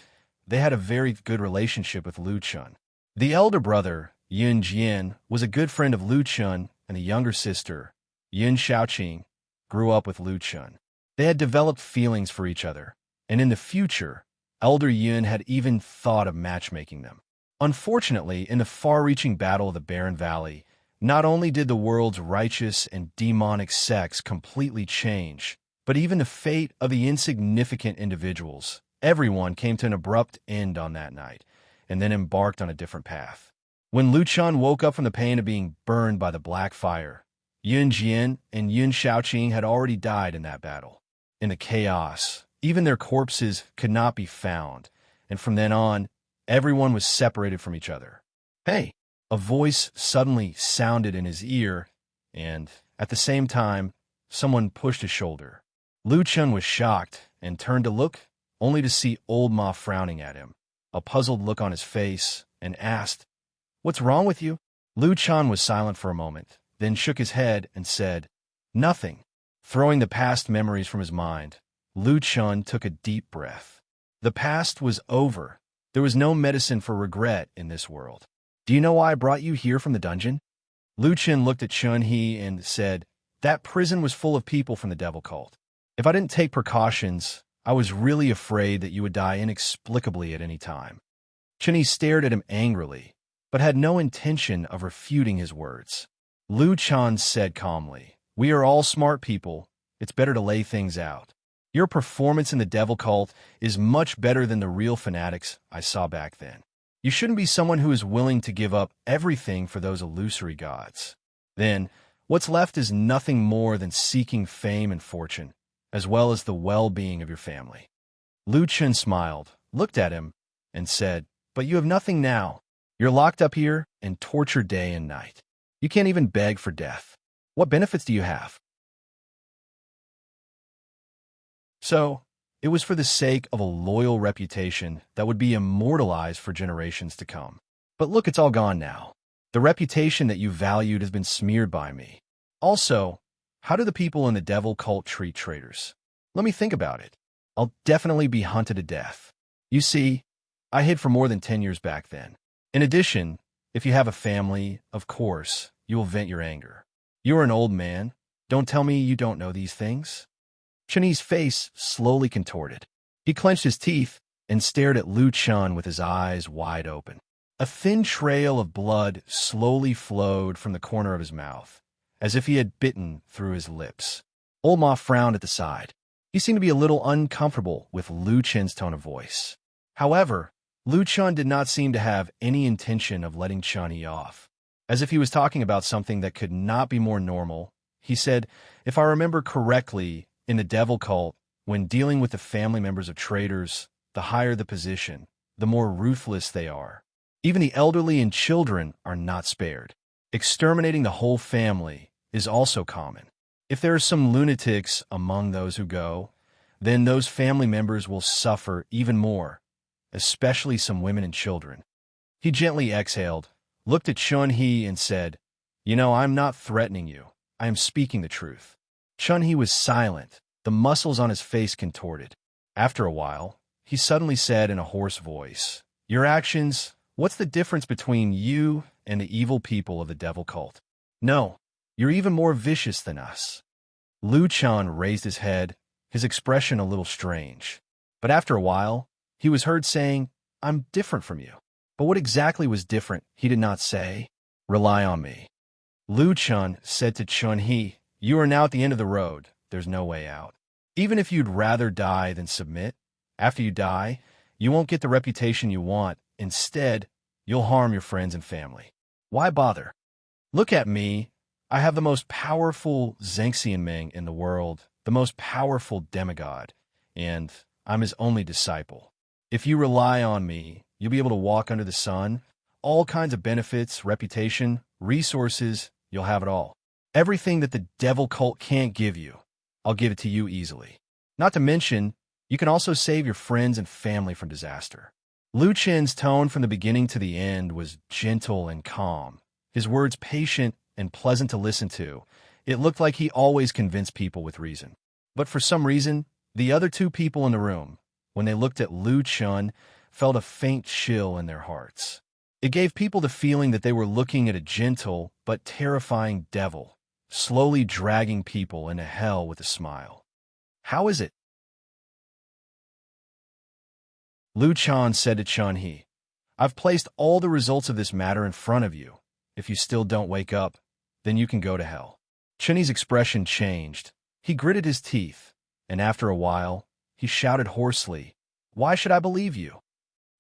they had a very good relationship with Lu Chun. The elder brother, Yun Jian, was a good friend of Lu Chun, and the younger sister, Yun Shaoqing, grew up with Lu Chun. They had developed feelings for each other, and in the future, Elder Yun had even thought of matchmaking them. Unfortunately, in the far-reaching battle of the Barren Valley, not only did the world's righteous and demonic sects completely change, but even the fate of the insignificant individuals. Everyone came to an abrupt end on that night, and then embarked on a different path. When Lu Chun woke up from the pain of being burned by the black fire, Yun Jian and Yun Shaoqing had already died in that battle. In the chaos, even their corpses could not be found, and from then on, everyone was separated from each other. Hey! A voice suddenly sounded in his ear, and, at the same time, someone pushed his shoulder. Lu Chun was shocked and turned to look, only to see Old Ma frowning at him, a puzzled look on his face, and asked, "What's wrong with you?" Lu Chun was silent for a moment, then shook his head and said, "Nothing." Throwing the past memories from his mind, Lu Chun took a deep breath. The past was over. There was no medicine for regret in this world. "Do you know why I brought you here from the dungeon?" Lu Chun looked at Chun He and said, "That prison was full of people from the devil cult. If I didn't take precautions, I was really afraid that you would die inexplicably at any time." Chun He stared at him angrily, but had no intention of refuting his words. Lu Chun said calmly, "We are all smart people. It's better to lay things out. Your performance in the devil cult is much better than the real fanatics I saw back then. You shouldn't be someone who is willing to give up everything for those illusory gods. Then, what's left is nothing more than seeking fame and fortune, as well as the well-being of your family." Lu Chun smiled, looked at him, and said, "But you have nothing now. You're locked up here and tortured day and night. You can't even beg for death. What benefits do you have?" So, it was for the sake of a loyal reputation that would be immortalized for generations to come. But look, it's all gone now. The reputation that you valued has been smeared by me. Also, how do the people in the devil cult treat traitors? Let me think about it. I'll definitely be hunted to death. You see, I hid for more than 10 years back then. In addition, if you have a family, of course, you will vent your anger. You're an old man. Don't tell me you don't know these things. Chun He's face slowly contorted. He clenched his teeth and stared at Lu Chun with his eyes wide open. A thin trail of blood slowly flowed from the corner of his mouth, as if he had bitten through his lips. Old Ma frowned at the side. He seemed to be a little uncomfortable with Lu Chun's tone of voice. However, Lu Chun did not seem to have any intention of letting Chun He off. As if he was talking about something that could not be more normal, he said, "If I remember correctly, in the devil cult, when dealing with the family members of traitors, the higher the position, the more ruthless they are. Even the elderly and children are not spared. Exterminating the whole family is also common. If there are some lunatics among those who go, then those family members will suffer even more, especially some women and children." He gently exhaled, looked at Chun He and said, "You know, I'm not threatening you. I am speaking the truth." Chun He was silent, the muscles on his face contorted. After a while, he suddenly said in a hoarse voice, "Your actions, what's the difference between you and the evil people of the devil cult? No, you're even more vicious than us." Lu Chun raised his head, his expression a little strange. But after a while, he was heard saying, "I'm different from you." But what exactly was different, he did not say. "Rely on me." Lu Chun said to Chun He, "You are now at the end of the road. There's no way out." Even if you'd rather die than submit, after you die, you won't get the reputation you want. Instead, you'll harm your friends and family. Why bother? Look at me. I have the most powerful Zhengxianming in the world, the most powerful demigod, and I'm his only disciple. If you rely on me, you'll be able to walk under the sun. All kinds of benefits, reputation, resources, you'll have it all. Everything that the devil cult can't give you, I'll give it to you easily. Not to mention, you can also save your friends and family from disaster. Lu Chen's tone from the beginning to the end was gentle and calm, his words patient and pleasant to listen to. It looked like he always convinced people with reason. But for some reason, the other two people in the room, when they looked at Lu Chen, felt a faint chill in their hearts. It gave people the feeling that they were looking at a gentle but terrifying devil, slowly dragging people into hell with a smile. How is it? Lu Chen said to Chun He, I've placed all the results of this matter in front of you. If you still don't wake up, then you can go to hell. Chun He's expression changed. He gritted his teeth, and after a while, he shouted hoarsely, Why should I believe you?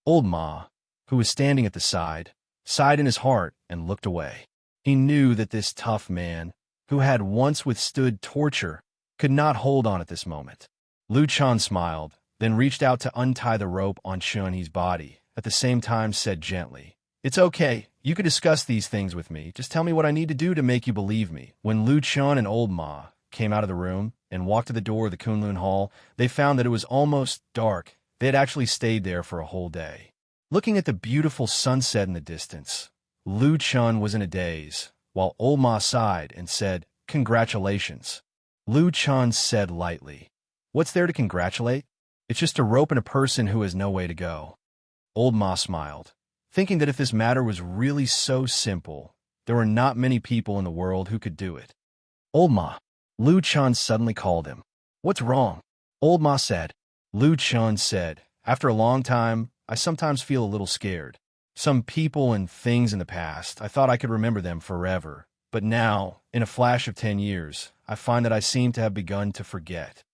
Old Ma, who was standing at the side, sighed in his heart and looked away. He knew that this tough man, who had once withstood torture, could not hold on at this moment. Lu Chen smiled, then reached out to untie the rope on Chun He's body, at the same time said gently, It's okay, you could discuss these things with me, just tell me what I need to do to make you believe me. When Lu Chen and Old Ma came out of the room and walked to the door of the Kunlun Hall, they found that it was almost dark. They had actually stayed there for a whole day. Looking at the beautiful sunset in the distance, Lu Chen was in a daze, while Old Ma sighed and said, Congratulations. Lu Chen said lightly, What's there to congratulate? It's just a rope and a person who has no way to go. Old Ma smiled, thinking that if this matter was really so simple, there were not many people in the world who could do it. Old Ma, Lu Chen suddenly called him. What's wrong? Old Ma said. Lu Chen said, After a long time, I sometimes feel a little scared. Some people and things in the past, I thought I could remember them forever. But now, in a flash of 10 years, I find that I seem to have begun to forget.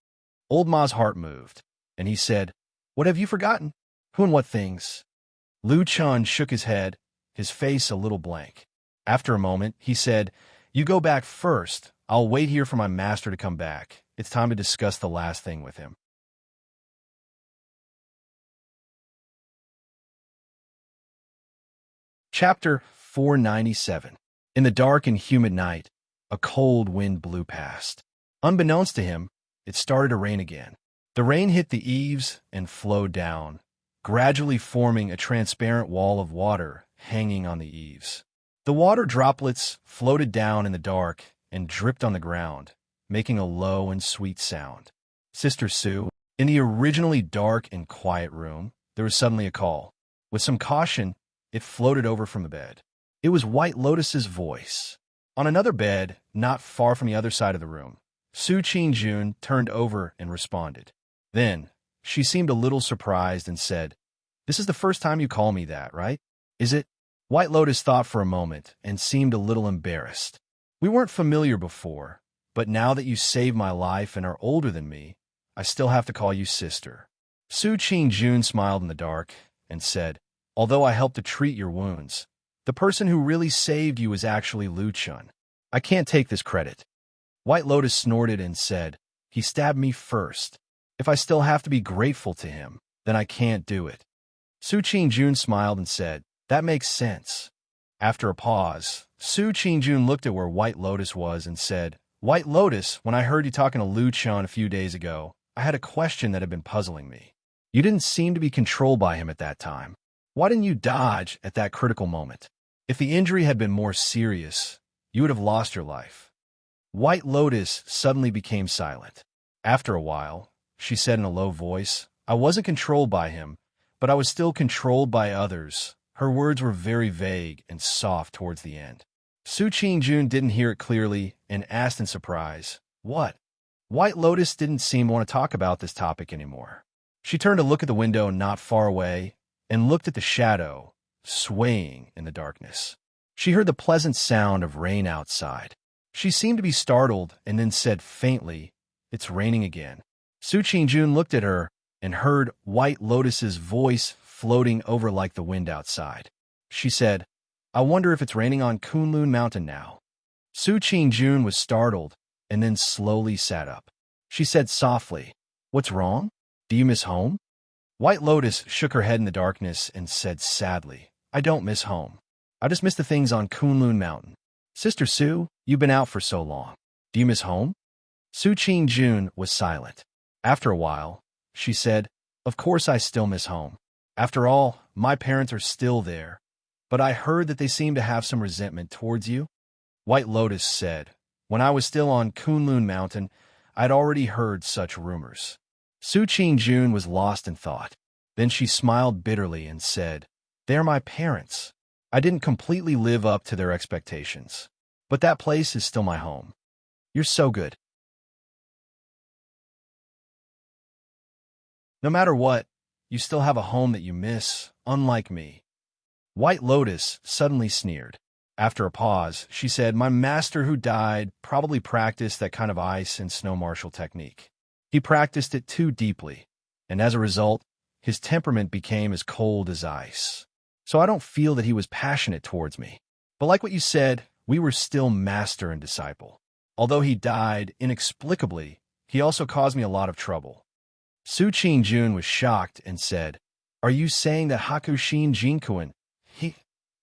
Old Ma's heart moved, and he said, What have you forgotten? Who and what things? Lu Chen shook his head, his face a little blank. After a moment, he said, You go back first. I'll wait here for my master to come back. It's time to discuss the last thing with him. Chapter 497. In the dark and humid night, a cold wind blew past. Unbeknownst to him, it started to rain again. The rain hit the eaves and flowed down, gradually forming a transparent wall of water hanging on the eaves. The water droplets floated down in the dark and dripped on the ground, making a low and sweet sound. Sister Sue, in the originally dark and quiet room, there was suddenly a call. With some caution, it floated over from the bed. It was White Lotus's voice. On another bed, not far from the other side of the room, Su Qingjun turned over and responded. Then, she seemed a little surprised and said, This is the first time you call me that, right? Is it? White Lotus thought for a moment and seemed a little embarrassed. We weren't familiar before, but now that you saved my life and are older than me, I still have to call you sister. Su Qingjun smiled in the dark and said, Although I helped to treat your wounds, the person who really saved you is actually Lu Chen. I can't take this credit. White Lotus snorted and said, He stabbed me first. If I still have to be grateful to him, then I can't do it. Su Qingjun smiled and said, That makes sense. After a pause, Su Qingjun looked at where White Lotus was and said, White Lotus, when I heard you talking to Lu Chen a few days ago, I had a question that had been puzzling me. You didn't seem to be controlled by him at that time. Why didn't you dodge at that critical moment? If the injury had been more serious, you would have lost your life. White Lotus suddenly became silent. After a while, she said in a low voice, I wasn't controlled by him, but I was still controlled by others. Her words were very vague and soft towards the end. Su Qingjun didn't hear it clearly and asked in surprise, What? White Lotus didn't seem to want to talk about this topic anymore. She turned to look at the window not far away and looked at the shadow swaying in the darkness. She heard the pleasant sound of rain outside. She seemed to be startled and then said faintly, It's raining again. Su Qingjun looked at her and heard White Lotus's voice floating over like the wind outside. She said, I wonder if it's raining on Kunlun Mountain now. Su Qingjun was startled and then slowly sat up. She said softly, What's wrong? Do you miss home? White Lotus shook her head in the darkness and said sadly, I don't miss home. I just miss the things on Kunlun Mountain. Sister Su, you've been out for so long. Do you miss home? Su Qingjun was silent. After a while, she said, Of course I still miss home. After all, my parents are still there. But I heard that they seem to have some resentment towards you. White Lotus said, When I was still on Kunlun Mountain, I'd already heard such rumors. Su Qingjun was lost in thought. Then she smiled bitterly and said, They're my parents. I didn't completely live up to their expectations. But that place is still my home. You're so good. No matter what, you still have a home that you miss, unlike me. White Lotus suddenly sneered. After a pause, she said, My master who died probably practiced that kind of ice and snow martial technique. He practiced it too deeply, and as a result, his temperament became as cold as ice. So I don't feel that he was passionate towards me. But like what you said, we were still master and disciple. Although he died inexplicably, he also caused me a lot of trouble. Su Qingjun was shocked and said, Are you saying that Hakushin Jinkuan, he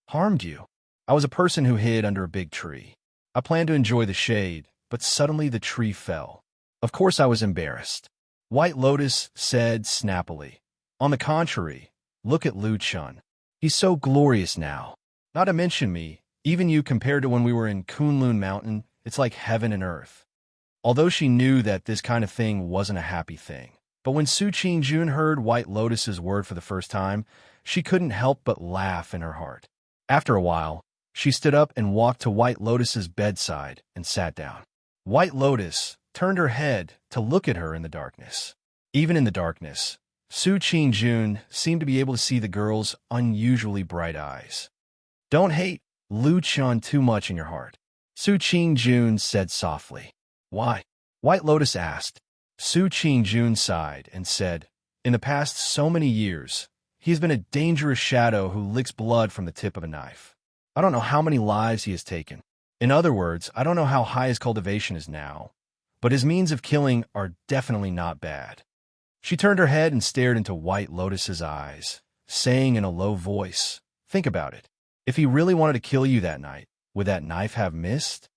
harmed you? I was a person who hid under a big tree. I planned to enjoy the shade, but suddenly the tree fell. Of course I was embarrassed. White Lotus said snappily, On the contrary, look at Lu Chun. He's so glorious now. Not to mention me, even you compared to when we were in Kunlun Mountain, it's like heaven and earth. Although she knew that this kind of thing wasn't a happy thing. But when Su Qingjun heard White Lotus's word for the first time, she couldn't help but laugh in her heart. After a while, she stood up and walked to White Lotus's bedside and sat down. White Lotus turned her head to look at her in the darkness. Even in the darkness, Su Qingjun seemed to be able to see the girl's unusually bright eyes. Don't hate Lu Chun too much in your heart, Su Qingjun said softly. Why? White Lotus asked. Su Qingjun sighed and said, In the past so many years, he has been a dangerous shadow who licks blood from the tip of a knife. I don't know how many lives he has taken. In other words, I don't know how high his cultivation is now, but his means of killing are definitely not bad. She turned her head and stared into White Lotus's eyes, saying in a low voice, Think about it. If he really wanted to kill you that night, would that knife have missed?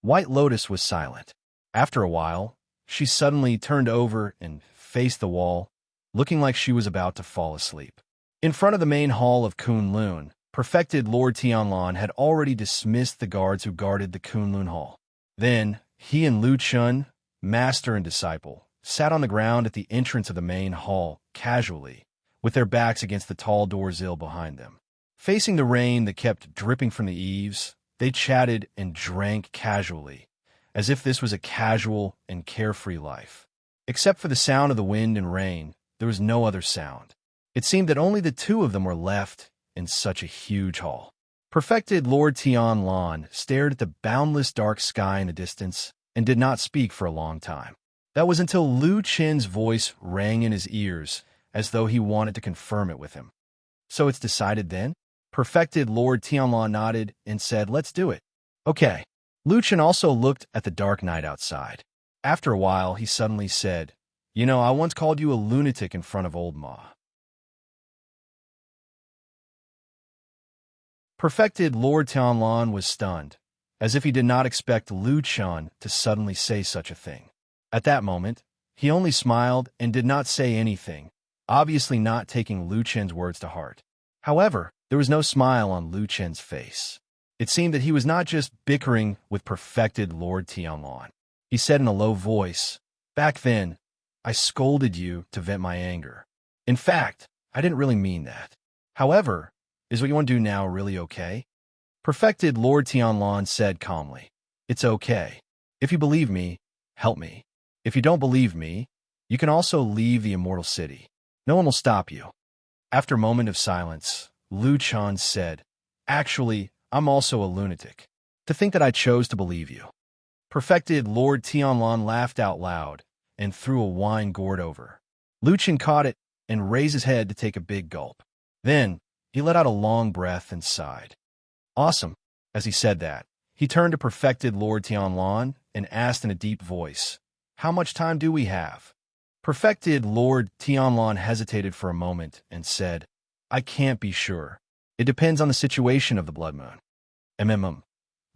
White Lotus was silent. After a while, she suddenly turned over and faced the wall, looking like she was about to fall asleep. In front of the main hall of Kunlun, perfected Lord Tianlan had already dismissed the guards who guarded the Kunlun Hall. Then, he and Lu Chun, master and disciple, sat on the ground at the entrance of the main hall, casually, with their backs against the tall doorsill behind them. Facing the rain that kept dripping from the eaves, they chatted and drank casually, as if this was a casual and carefree life. Except for the sound of the wind and rain, there was no other sound. It seemed that only the two of them were left in such a huge hall. Perfected Lord Tianlan stared at the boundless dark sky in the distance and did not speak for a long time. That was until Lu Chen's voice rang in his ears, as though he wanted to confirm it with him. So it's decided then? Perfected Lord Tianlan nodded and said, Let's do it. Okay. Lu Chen also looked at the dark night outside. After a while, he suddenly said, You know, I once called you a lunatic in front of old Ma. Perfected Lord Tianlan was stunned, as if he did not expect Lu Chen to suddenly say such a thing. At that moment, he only smiled and did not say anything, obviously not taking Lu Chen's words to heart. However, there was no smile on Lu Chen's face. It seemed that he was not just bickering with perfected Lord Tianlan. He said in a low voice, Back then, I scolded you to vent my anger. In fact, I didn't really mean that. However, is what you want to do now really okay? Perfected Lord Tianlan said calmly, It's okay. If you believe me, help me. If you don't believe me, you can also leave the immortal city. No one will stop you. After a moment of silence, Lu Chen said, Actually, I'm also a lunatic. To think that I chose to believe you. Perfected Lord Tianlan laughed out loud and threw a wine gourd over. Lu Chen caught it and raised his head to take a big gulp. Then, he let out a long breath and sighed. Awesome. As he said that, he turned to perfected Lord Tianlan and asked in a deep voice, "How much time do we have?" Perfected Lord Tianlan hesitated for a moment and said, "I can't be sure. It depends on the situation of the blood moon."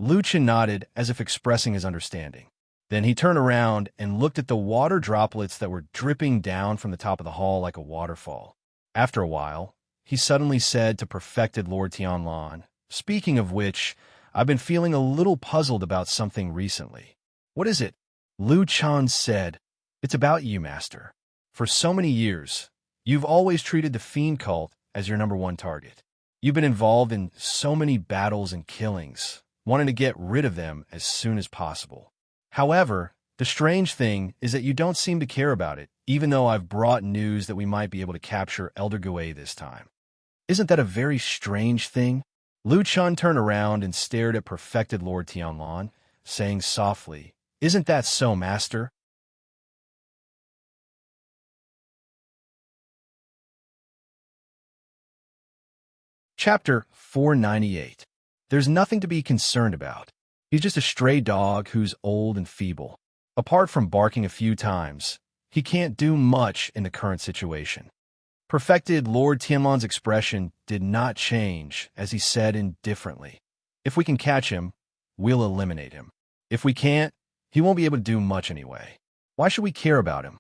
Lu Chen nodded as if expressing his understanding. Then he turned around and looked at the water droplets that were dripping down from the top of the hall like a waterfall. After a while, he suddenly said to perfected Lord Tianlan, "Speaking of which, I've been feeling a little puzzled about something recently." "What is it?" Lu Chen said. "It's about you, Master. For so many years, you've always treated the fiend cult as your #1 target. You've been involved in so many battles and killings, wanting to get rid of them as soon as possible. However, the strange thing is that you don't seem to care about it, even though I've brought news that we might be able to capture Elder Gui this time. Isn't that a very strange thing?" Lu Chen turned around and stared at perfected Lord Tianlan, saying softly, "Isn't that so, Master?" Chapter 498. There's nothing to be concerned about. He's just a stray dog who's old and feeble. Apart from barking a few times, he can't do much in the current situation. Perfected Lord Tianlan's expression did not change as he said indifferently, "If we can catch him, we'll eliminate him. If we can't, he won't be able to do much anyway. Why should we care about him?"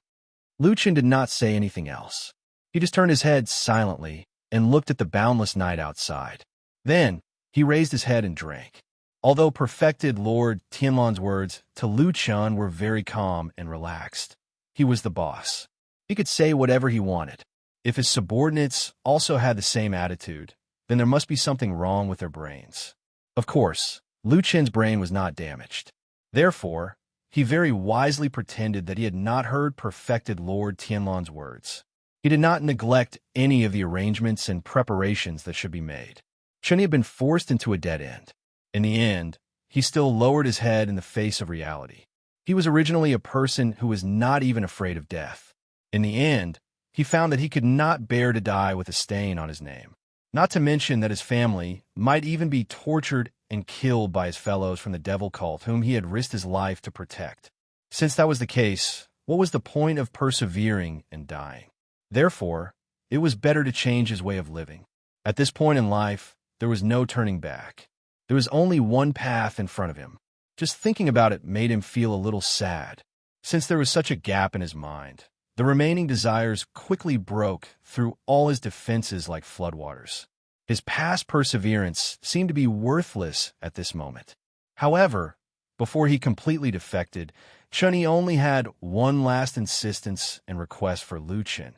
Lu Chen did not say anything else. He just turned his head silently and looked at the boundless night outside. Then, he raised his head and drank. Although perfected Lord Tianlan's words to Lu Chen were very calm and relaxed, he was the boss. He could say whatever he wanted. If his subordinates also had the same attitude, then there must be something wrong with their brains. Of course, Lu Chen's brain was not damaged. Therefore, he very wisely pretended that he had not heard perfected Lord Tianlan's words. He did not neglect any of the arrangements and preparations that should be made. Chen had been forced into a dead end. In the end, he still lowered his head in the face of reality. He was originally a person who was not even afraid of death. In the end, he found that he could not bear to die with a stain on his name. Not to mention that his family might even be tortured and killed by his fellows from the devil cult whom he had risked his life to protect. Since that was the case, what was the point of persevering and dying? Therefore, it was better to change his way of living. At this point in life, there was no turning back. There was only one path in front of him. Just thinking about it made him feel a little sad. Since there was such a gap in his mind, the remaining desires quickly broke through all his defenses like floodwaters. His past perseverance seemed to be worthless at this moment. However, before he completely defected, Chunyi only had one last insistence and request for Lu Chen.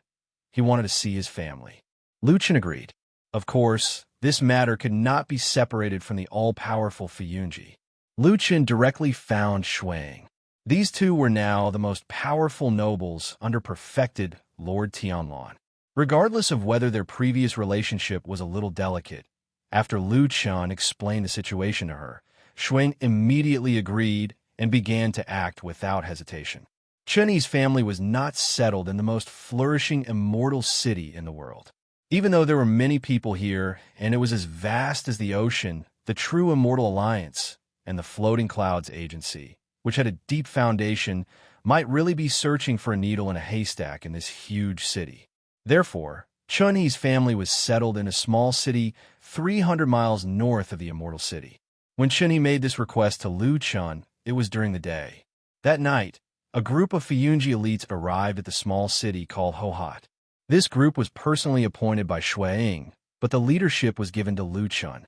He wanted to see his family. Lu Chen agreed. Of course, this matter could not be separated from the all-powerful Fiyunji. Lu Chen directly found Shuang. These two were now the most powerful nobles under perfected Lord Tianlan. Regardless of whether their previous relationship was a little delicate, after Lu Chen explained the situation to her, Shuang immediately agreed and began to act without hesitation. Chunyi's family was not settled in the most flourishing immortal city in the world. Even though there were many people here and it was as vast as the ocean, the True Immortal Alliance and the Floating Clouds Agency, which had a deep foundation, might really be searching for a needle in a haystack in this huge city. Therefore, Chunyi's family was settled in a small city 300 miles north of the Immortal City. When Chunyi made this request to Lu Chen, it was during the day. That night, a group of Fiyunji elites arrived at the small city called Hohat. This group was personally appointed by Shuang, but the leadership was given to Lu Chen.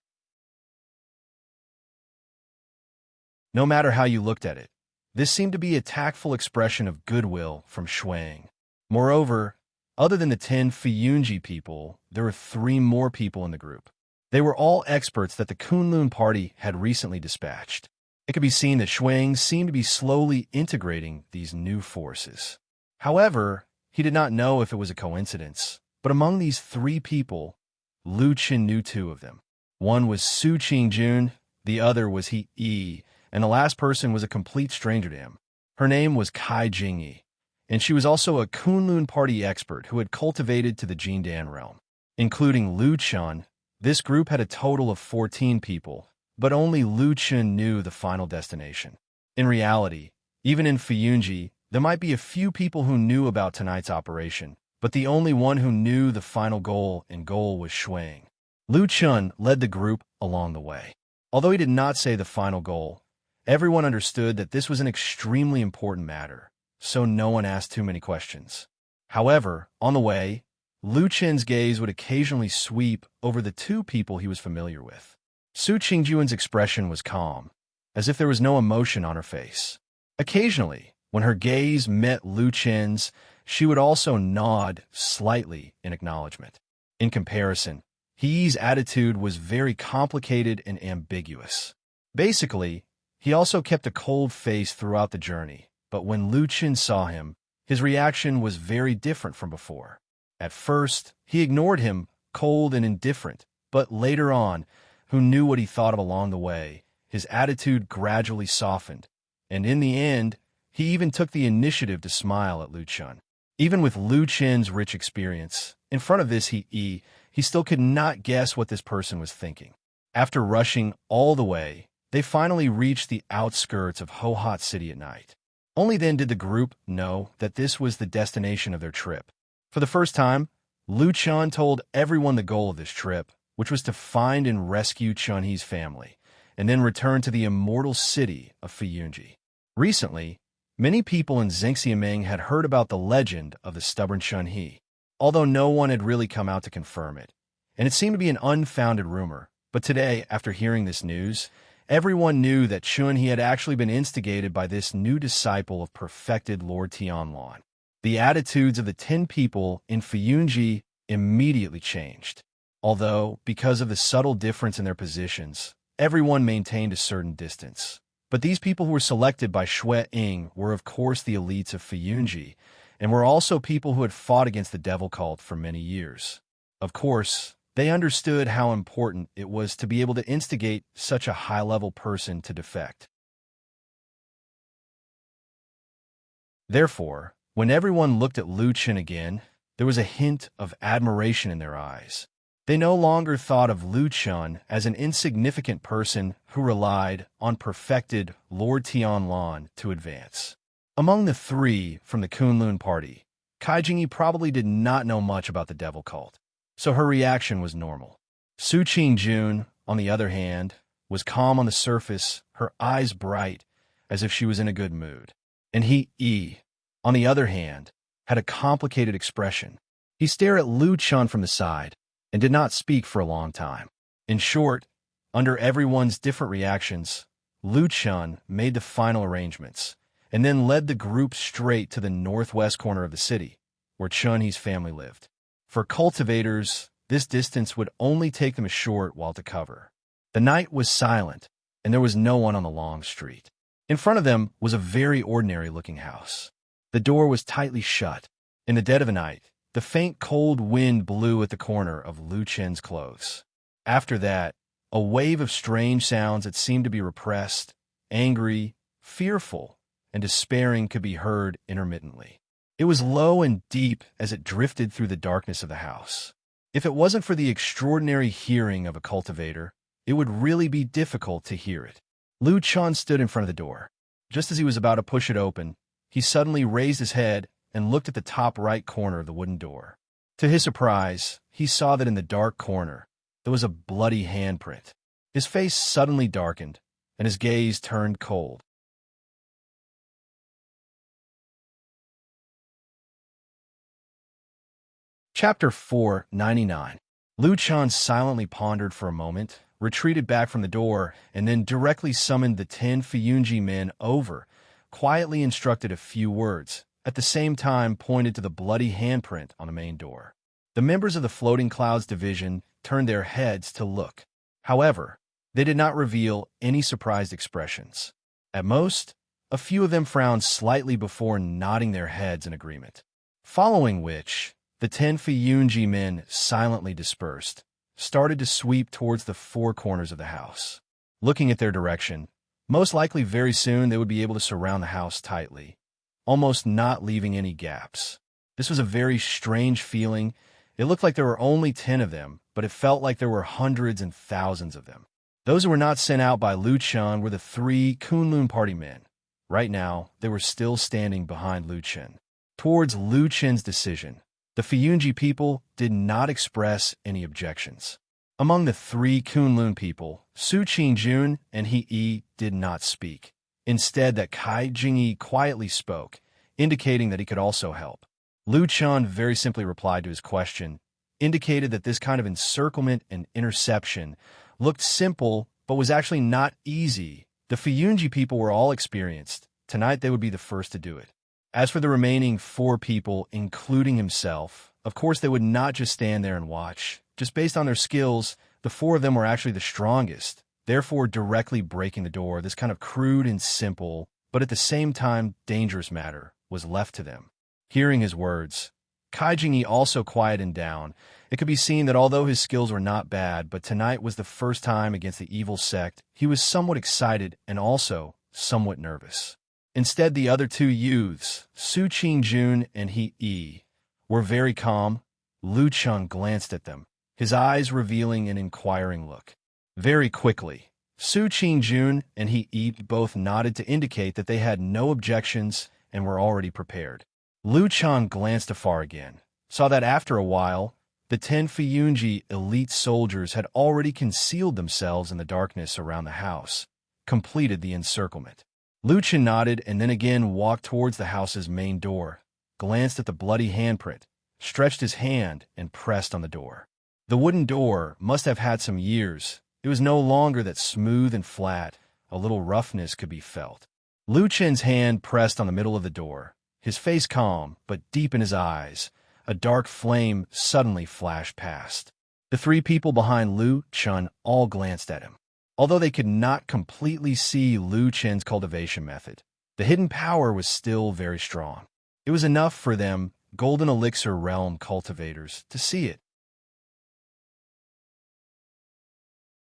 No matter how you looked at it, this seemed to be a tactful expression of goodwill from Shuang. Moreover, other than the 10 Fiyunji people, there were 3 more people in the group. They were all experts that the Kunlun party had recently dispatched. It could be seen that Shuang seemed to be slowly integrating these new forces. However, he did not know if it was a coincidence, but among these 3 people, Lu Chen knew 2 of them. One was Su Qingjun, the other was He Yi, and the last person was a complete stranger to him. Her name was Kai Jingyi. and she was also a Kunlun party expert who had cultivated to the Jindan realm. Including Lu Chun, this group had a total of 14 people, but only Lu Chun knew the final destination. In reality, even in Fuyunji, there might be a few people who knew about tonight's operation, but the only one who knew the final goal was Shuang. Lu Chun led the group along the way. Although he did not say the final goal, everyone understood that this was an extremely important matter, so no one asked too many questions. However, on the way, Lu Chen's gaze would occasionally sweep over the two people he was familiar with. Su Qingjuan's expression was calm, as if there was no emotion on her face. Occasionally, when her gaze met Lu Chen's, she would also nod slightly in acknowledgement. In comparison, He's attitude was very complicated and ambiguous. Basically, he also kept a cold face throughout the journey, but when Lu Chen saw him, his reaction was very different from before. At first, he ignored him, cold and indifferent, but later on, who knew what he thought of along the way, his attitude gradually softened, and in the end, he even took the initiative to smile at Lu Chen. Even with Lu Chen's rich experience, in front of this he still could not guess what this person was thinking. After rushing all the way, they finally reached the outskirts of Hohhot City at night. Only then did the group know that this was the destination of their trip. For the first time, Lu Chen told everyone the goal of this trip, which was to find and rescue Chunhee's family, and then return to the immortal city of Fuyunji. Recently, many people in Xingxiaming had heard about the legend of the stubborn Chunhee, although no one had really come out to confirm it, and it seemed to be an unfounded rumor. But today, after hearing this news, everyone knew that Chunhee had actually been instigated by this new disciple of perfected Lord Tianlan. The attitudes of the 10 people in Fuyunji immediately changed. Although, because of the subtle difference in their positions, everyone maintained a certain distance. But these people who were selected by Xue Ying were of course the elites of Fuyunji, and were also people who had fought against the devil cult for many years. Of course, they understood how important it was to be able to instigate such a high-level person to defect. Therefore, when everyone looked at Lu Chen again, there was a hint of admiration in their eyes. They no longer thought of Lu Chen as an insignificant person who relied on perfected Lord Tianlan to advance. Among the 3 from the Kunlun party, Kai Jingyi probably did not know much about the devil cult, so her reaction was normal. Su Qingjun, on the other hand, was calm on the surface, her eyes bright, as if she was in a good mood. And he, on the other hand, had a complicated expression. He stared at Lu Chen from the side, and did not speak for a long time. In short, under everyone's different reactions, Lu Chen made the final arrangements, and then led the group straight to the northwest corner of the city, where Chunhee's family lived. For cultivators, this distance would only take them a short while to cover. The night was silent, and there was no one on the long street. In front of them was a very ordinary-looking house. The door was tightly shut. In the dead of the night, the faint cold wind blew at the corner of Lu Chen's clothes. After that, a wave of strange sounds that seemed to be repressed, angry, fearful, and despairing could be heard intermittently. It was low and deep as it drifted through the darkness of the house. If it wasn't for the extraordinary hearing of a cultivator, it would really be difficult to hear it. Lu Chen stood in front of the door. Just as he was about to push it open, he suddenly raised his head and looked at the top right corner of the wooden door. To his surprise, he saw that in the dark corner, there was a bloody handprint. His face suddenly darkened, and his gaze turned cold. Chapter 499. Lu Chen silently pondered for a moment, retreated back from the door, and then directly summoned the 10 Fuyunji men over, quietly instructed a few words, at the same time pointed to the bloody handprint on the main door. The members of the Floating Clouds division turned their heads to look. However, they did not reveal any surprised expressions. At most, a few of them frowned slightly before nodding their heads in agreement. Following which, the 10 Fuyunji men silently dispersed, started to sweep towards the 4 corners of the house. Looking at their direction, most likely very soon they would be able to surround the house tightly. almost not leaving any gaps. This was a very strange feeling. It looked like there were only 10 of them, but it felt like there were hundreds and thousands of them. Those who were not sent out by Lu Chen were the 3 Kunlun party men. Right now, they were still standing behind Lu Chen. Towards Lu Chen's decision, the Fuyunji people did not express any objections. Among the 3 Kunlun people, Su Qingjun and He Yi did not speak. Instead, that Kai Jingyi quietly spoke, indicating that he could also help. Lu Chen very simply replied to his question, indicated that this kind of encirclement and interception looked simple but was actually not easy. The Fuyunji people were all experienced. Tonight they would be the first to do it. As for the remaining 4 people, including himself, of course they would not just stand there and watch. Just based on their skills, the 4 of them were actually the strongest, therefore directly breaking the door. This kind of crude and simple, but at the same time dangerous matter was left to them. Hearing his words, Kai Jingyi also quieted down. It could be seen that although his skills were not bad, but tonight was the first time against the evil sect, he was somewhat excited and also somewhat nervous. Instead, the other 2 youths, Su Qingjun and He Yi, were very calm. Lu Chen glanced at them, his eyes revealing an inquiring look. Very quickly, Su Qingjun and He Yi both nodded to indicate that they had no objections and were already prepared. Lu Chen glanced afar again, saw that after a while, the 10 Fuyunji elite soldiers had already concealed themselves in the darkness around the house, completed the encirclement. Lu Chen nodded and then again walked towards the house's main door, glanced at the bloody handprint, stretched his hand and pressed on the door. The wooden door must have had some years. It was no longer that smooth and flat. A little roughness could be felt. Lu Chen's hand pressed on the middle of the door, his face calm, but deep in his eyes, a dark flame suddenly flashed past. The 3 people behind Lu Chen all glanced at him. Although they could not completely see Lu Chen's cultivation method, the hidden power was still very strong. It was enough for them, Golden Elixir Realm cultivators, to see it.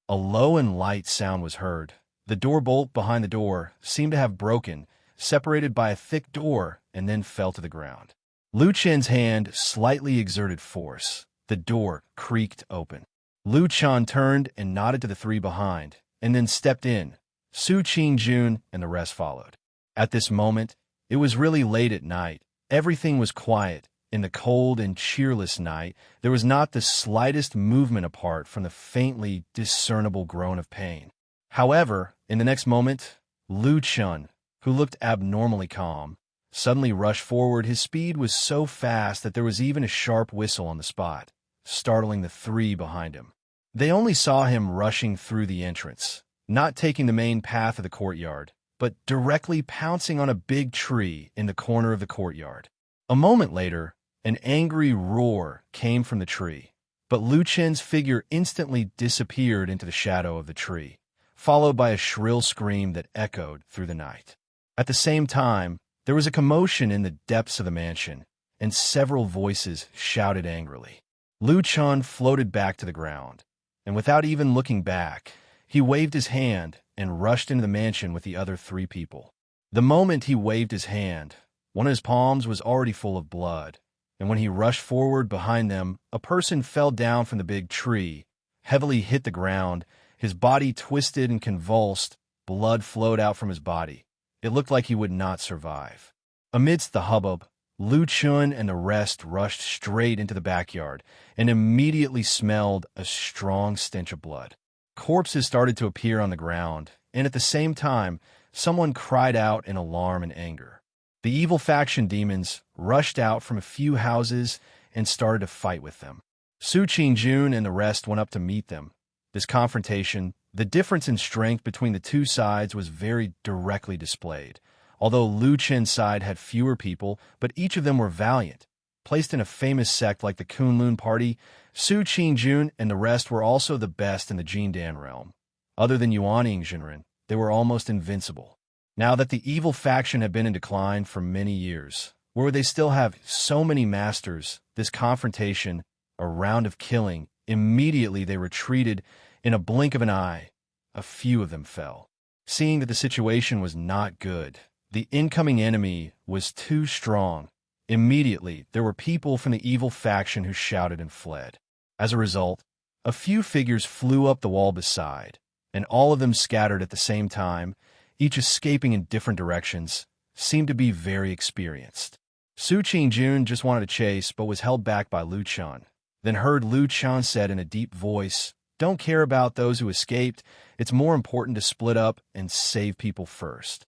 A low and light sound was heard. The door bolt behind the door seemed to have broken, separated by a thick door, and then fell to the ground. Lu Chen's hand slightly exerted force. The door creaked open. Lu Chen turned and nodded to the 3 behind, and then stepped in. Su Qingjun and the rest followed. At this moment, it was really late at night. Everything was quiet. In the cold and cheerless night, there was not the slightest movement apart from the faintly discernible groan of pain. However, in the next moment, Lu Chen, who looked abnormally calm, suddenly rushed forward. His speed was so fast that there was even a sharp whistle on the spot, startling the 3 behind him. They only saw him rushing through the entrance, not taking the main path of the courtyard, but directly pouncing on a big tree in the corner of the courtyard. A moment later, an angry roar came from the tree, but Lu Chen's figure instantly disappeared into the shadow of the tree, followed by a shrill scream that echoed through the night. At the same time, there was a commotion in the depths of the mansion, and several voices shouted angrily. Lu Chen floated back to the ground, and without even looking back, he waved his hand and rushed into the mansion with the other 3 people. The moment he waved his hand, one of his palms was already full of blood, and when he rushed forward behind them, a person fell down from the big tree, heavily hit the ground, his body twisted and convulsed, blood flowed out from his body. It looked like he would not survive. Amidst the hubbub, Lu Chen and the rest rushed straight into the backyard and immediately smelled a strong stench of blood. Corpses started to appear on the ground, and at the same time, someone cried out in alarm and anger. The evil faction demons rushed out from a few houses and started to fight with them. Su Qingjun and the rest went up to meet them. This confrontation, the difference in strength between the 2 sides was very directly displayed. Although Lu Chen's side had fewer people, but each of them were valiant. Placed in a famous sect like the Kunlun Party, Su Qingjun and the rest were also the best in the Jindan realm. Other than Yuaning Jinren, they were almost invincible. Now that the evil faction had been in decline for many years, where would they still have so many masters? This confrontation, a round of killing, immediately they retreated in a blink of an eye. A few of them fell. Seeing that the situation was not good, The incoming enemy was too strong. Immediately, there were people from the evil faction who shouted and fled. As a result, a few figures flew up the wall beside, and all of them scattered at the same time, each escaping in different directions, seemed to be very experienced. Su Qingjun just wanted to chase but was held back by Lu Chen, then heard Lu Chen said in a deep voice, "Don't care about those who escaped. It's more important to split up and save people first."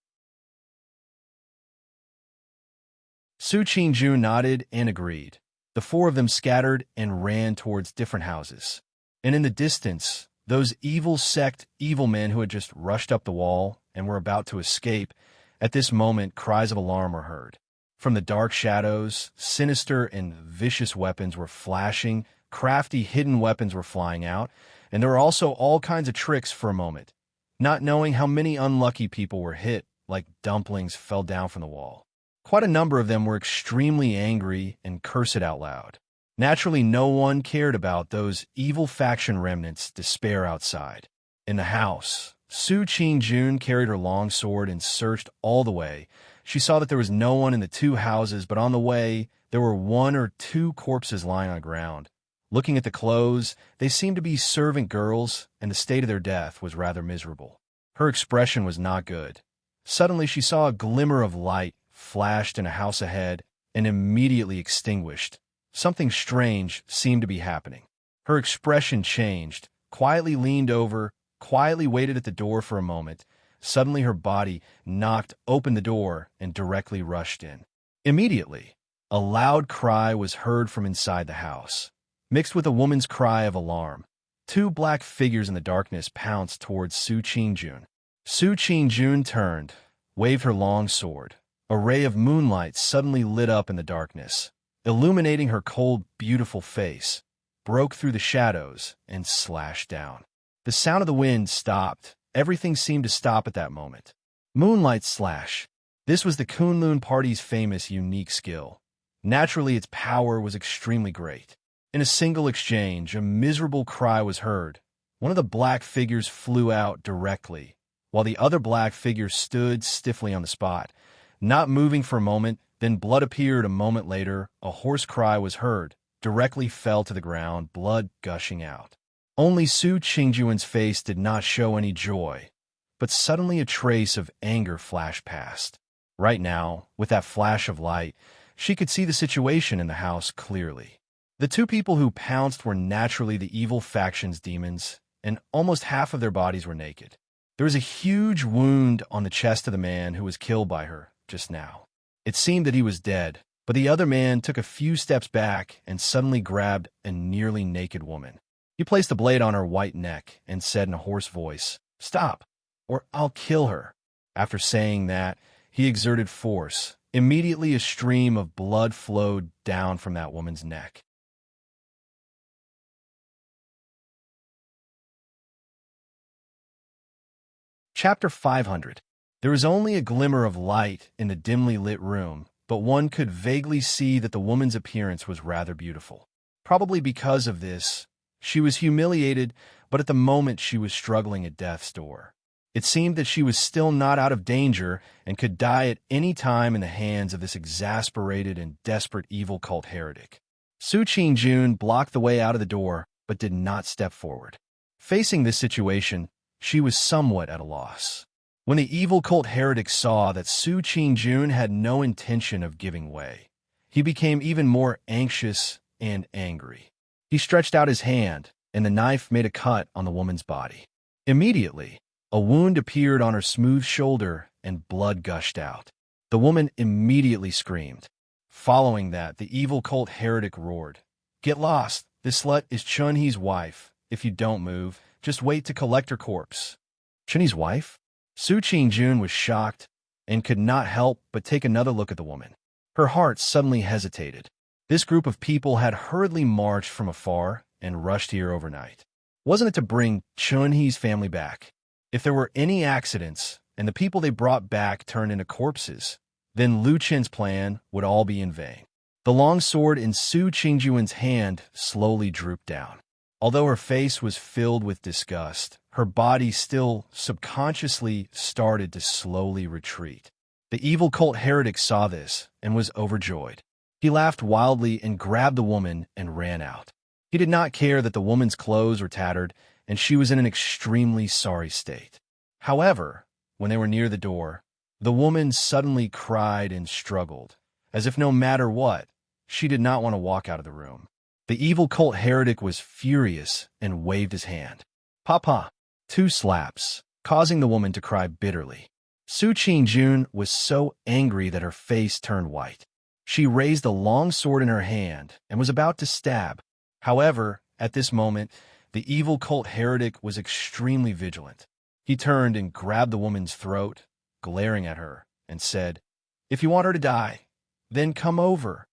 Su Qingjun nodded and agreed. The four of them scattered and ran towards different houses. And in the distance, those evil men who had just rushed up the wall and were about to escape, at this moment cries of alarm were heard. From the dark shadows, sinister and vicious weapons were flashing, crafty hidden weapons were flying out, and there were also all kinds of tricks for a moment. Not knowing how many unlucky people were hit, like dumplings fell down from the wall. Quite a number of them were extremely angry and cursed out loud. Naturally, no one cared about those evil faction remnants' despair outside. In the house, Su Qingjun carried her long sword and searched all the way. She saw that there was no one in the two houses, but on the way, there were 1 or 2 corpses lying on the ground. Looking at the clothes, they seemed to be servant girls, and the state of their death was rather miserable. Her expression was not good. Suddenly, she saw a glimmer of light flashed in a house ahead and immediately extinguished. Something strange seemed to be happening. Her expression changed, quietly leaned over, quietly waited at the door for a moment. Suddenly her body knocked open the door and directly rushed in. Immediately, a loud cry was heard from inside the house, mixed with a woman's cry of alarm. 2 black figures in the darkness pounced towards Su Qingjun. Su Qingjun turned, waved her long sword. A ray of moonlight suddenly lit up in the darkness, illuminating her cold, beautiful face, broke through the shadows, and slashed down. The sound of the wind stopped. Everything seemed to stop at that moment. Moonlight slash. This was the Kunlun party's famous unique skill. Naturally, its power was extremely great. In a single exchange, a miserable cry was heard. One of the black figures flew out directly, while the other black figure stood stiffly on the spot, not moving for a moment. Then blood appeared a moment later. A hoarse cry was heard, directly fell to the ground, blood gushing out. Only Su Qingjun's face did not show any joy, but suddenly a trace of anger flashed past. Right now, with that flash of light, she could see the situation in the house clearly. The 2 people who pounced were naturally the evil faction's demons, and almost half of their bodies were naked. There was a huge wound on the chest of the man who was killed by her just now. It seemed that he was dead, but the other man took a few steps back and suddenly grabbed a nearly naked woman. He placed the blade on her white neck and said in a hoarse voice, "Stop, or I'll kill her." After saying that, he exerted force. Immediately, a stream of blood flowed down from that woman's neck. Chapter 500. There was only a glimmer of light in the dimly lit room, but one could vaguely see that the woman's appearance was rather beautiful. Probably because of this, she was humiliated, but at the moment she was struggling at death's door. It seemed that she was still not out of danger and could die at any time in the hands of this exasperated and desperate evil cult heretic. Su Qingjun blocked the way out of the door, but did not step forward. Facing this situation, she was somewhat at a loss. When the evil cult heretic saw that Su Qingjun had no intention of giving way, he became even more anxious and angry. He stretched out his hand, and the knife made a cut on the woman's body. Immediately, a wound appeared on her smooth shoulder, and blood gushed out. The woman immediately screamed. Following that, the evil cult heretic roared, "Get lost! This slut is Chun-Hee's wife. If you don't move, just wait to collect her corpse." Chun-Hee's wife? Su Qingjun was shocked and could not help but take another look at the woman. Her heart suddenly hesitated. This group of people had hurriedly marched from afar and rushed here overnight. Wasn't it to bring Chun-Hee's family back? If there were any accidents and the people they brought back turned into corpses, then Lu Chen's plan would all be in vain. The long sword in Su Qingjun's hand slowly drooped down. Although her face was filled with disgust, her body still subconsciously started to slowly retreat. The evil cult heretic saw this and was overjoyed. He laughed wildly and grabbed the woman and ran out. He did not care that the woman's clothes were tattered and she was in an extremely sorry state. However, when they were near the door, the woman suddenly cried and struggled, as if no matter what, she did not want to walk out of the room. The evil cult heretic was furious and waved his hand. Papa! 2 slaps, causing the woman to cry bitterly. Su Qingjun was so angry that her face turned white. She raised a long sword in her hand and was about to stab. However, at this moment, the evil cult heretic was extremely vigilant. He turned and grabbed the woman's throat, glaring at her, and said, "If you want her to die, then come over."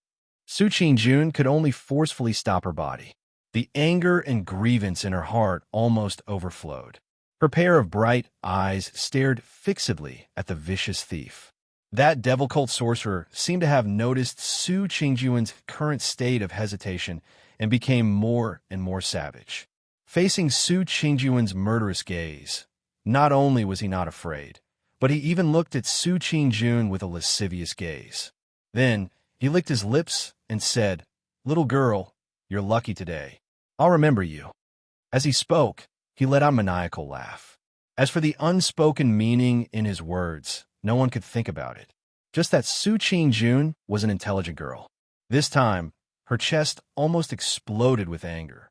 Su Qingjun could only forcefully stop her body. The anger and grievance in her heart almost overflowed. Her pair of bright eyes stared fixedly at the vicious thief. That devil cult sorcerer seemed to have noticed Su Qingjun's current state of hesitation and became more and more savage. Facing Su Qingjun's murderous gaze, not only was he not afraid, but he even looked at Su Qingjun with a lascivious gaze. Then he licked his lips and said, "Little girl, you're lucky today. I'll remember you." As he spoke, he let out a maniacal laugh. As for the unspoken meaning in his words, no one could think about it. Just that Su Qingjun was an intelligent girl. This time, her chest almost exploded with anger.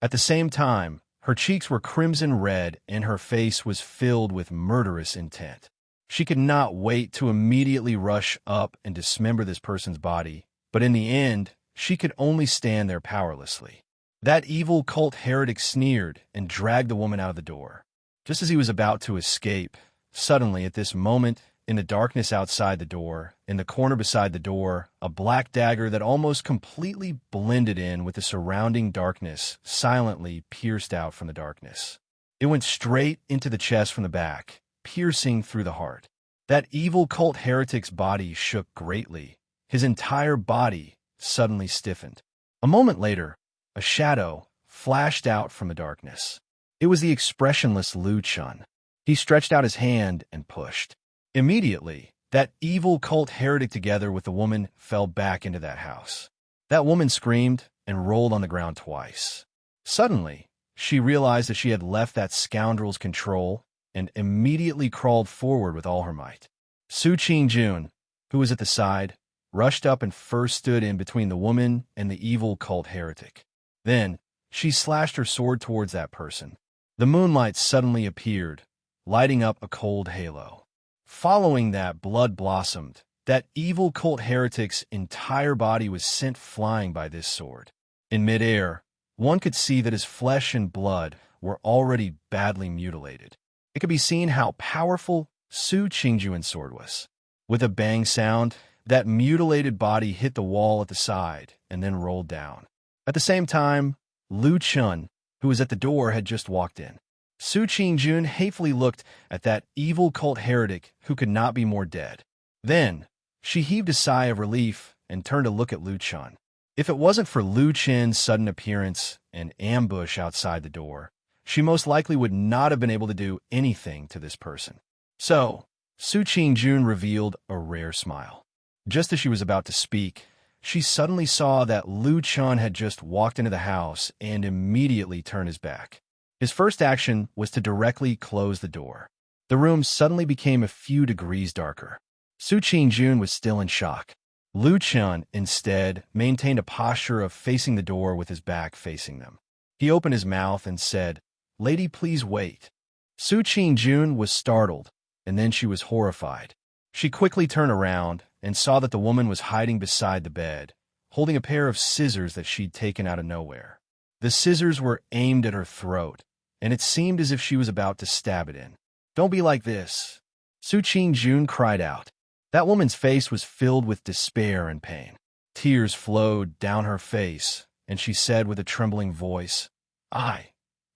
At the same time, her cheeks were crimson red and her face was filled with murderous intent. She could not wait to immediately rush up and dismember this person's body, but in the end, she could only stand there powerlessly. That evil cult heretic sneered and dragged the woman out of the door. Just as he was about to escape, suddenly at this moment, in the darkness outside the door, in the corner beside the door, a black dagger that almost completely blended in with the surrounding darkness silently pierced out from the darkness. It went straight into the chest from the back, piercing through the heart. That evil cult heretic's body shook greatly. His entire body suddenly stiffened. A moment later, a shadow flashed out from the darkness. It was the expressionless Lu Chun. He stretched out his hand and pushed. Immediately, that evil cult heretic together with the woman fell back into that house. That woman screamed and rolled on the ground twice. Suddenly, she realized that she had left that scoundrel's control and immediately crawled forward with all her might. Su Qingjun, who was at the side, rushed up and first stood in between the woman and the evil cult heretic. Then, she slashed her sword towards that person. The moonlight suddenly appeared, lighting up a cold halo. Following that, blood blossomed. That evil cult heretic's entire body was sent flying by this sword. In midair, one could see that his flesh and blood were already badly mutilated. It could be seen how powerful Su Qingjun's sword was. With a bang sound, that mutilated body hit the wall at the side and then rolled down. At the same time, Lu Chun, who was at the door, had just walked in. Su Qingjun hatefully looked at that evil cult heretic who could not be more dead. Then, she heaved a sigh of relief and turned to look at Lu Chun. If it wasn't for Lu Chin's sudden appearance and ambush outside the door, she most likely would not have been able to do anything to this person. So, Su Qingjun revealed a rare smile. Just as she was about to speak, she suddenly saw that Lu Chun had just walked into the house and immediately turned his back. His first action was to directly close the door. The room suddenly became a few degrees darker. Su Qingjun was still in shock. Lu Chun, instead, maintained a posture of facing the door with his back facing them. He opened his mouth and said, "Lady, please wait." Su Qingjun was startled, and then she was horrified. She quickly turned around and saw that the woman was hiding beside the bed, holding a pair of scissors that she'd taken out of nowhere. The scissors were aimed at her throat, and it seemed as if she was about to stab it in. "Don't be like this," Su Qingjun cried out. That woman's face was filled with despair and pain. Tears flowed down her face, and she said with a trembling voice, I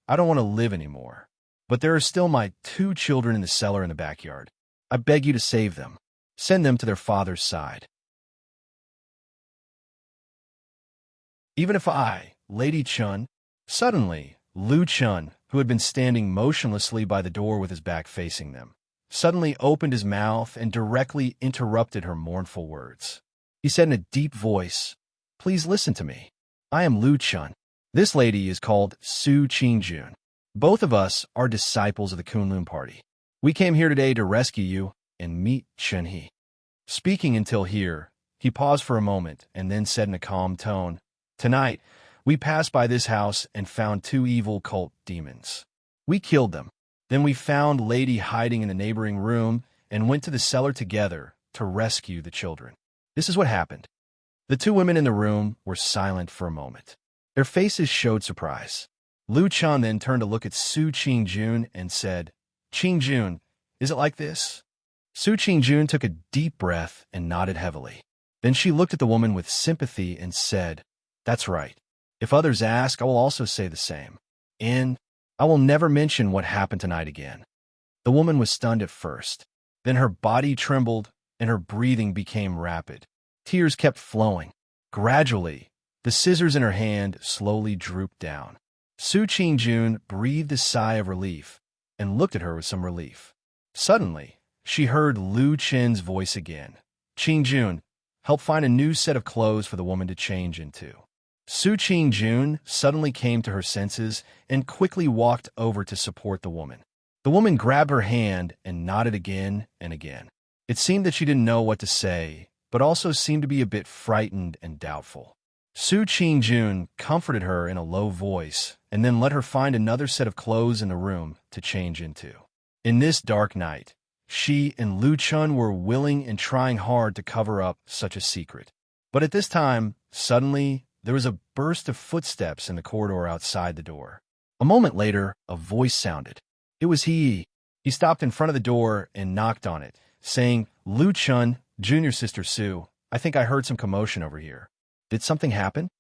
don't want to live anymore. But there are still my 2 children in the cellar in the backyard. I beg you to save them. Send them to their father's side. Even if I, Lady Chun, suddenly, Lu Chun, who had been standing motionlessly by the door with his back facing them, suddenly opened his mouth and directly interrupted her mournful words. He said in a deep voice, "Please listen to me. I am Lu Chun. This lady is called Su Qingjun. Both of us are disciples of the Kunlun party. We came here today to rescue you and meet Chen He." Speaking until here, he paused for a moment and then said in a calm tone, "Tonight, we passed by this house and found two evil cult demons. We killed them. Then we found Lady hiding in a neighboring room and went to the cellar together to rescue the children. This is what happened." The two women in the room were silent for a moment. Their faces showed surprise. Lu Chun then turned to look at Su Qingjun and said, "Qingjun, is it like this?" Su Qingjun took a deep breath and nodded heavily. Then she looked at the woman with sympathy and said, "That's right. If others ask, I will also say the same. And I will never mention what happened tonight again." The woman was stunned at first. Then her body trembled and her breathing became rapid. Tears kept flowing. Gradually, the scissors in her hand slowly drooped down. Su Qingjun breathed a sigh of relief and looked at her with some relief. Suddenly, she heard Lu Chen's voice again. "Qingjun, help find a new set of clothes for the woman to change into." Su Qingjun suddenly came to her senses and quickly walked over to support the woman. The woman grabbed her hand and nodded again and again. It seemed that she didn't know what to say, but also seemed to be a bit frightened and doubtful. Su Qingjun comforted her in a low voice and then let her find another set of clothes in the room to change into. In this dark night, she and Lu Chun were willing and trying hard to cover up such a secret. But at this time, suddenly, there was a burst of footsteps in the corridor outside the door. A moment later, a voice sounded. It was he. He stopped in front of the door and knocked on it, saying, "Lu Chun, junior sister Su, I think I heard some commotion over here. Did something happen?"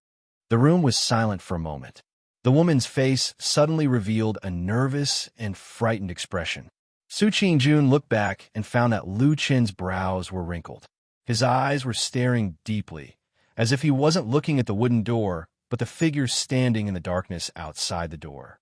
The room was silent for a moment. The woman's face suddenly revealed a nervous and frightened expression. Su Qingjun looked back and found that Lu Chen's brows were wrinkled. His eyes were staring deeply, as if he wasn't looking at the wooden door, but the figure standing in the darkness outside the door.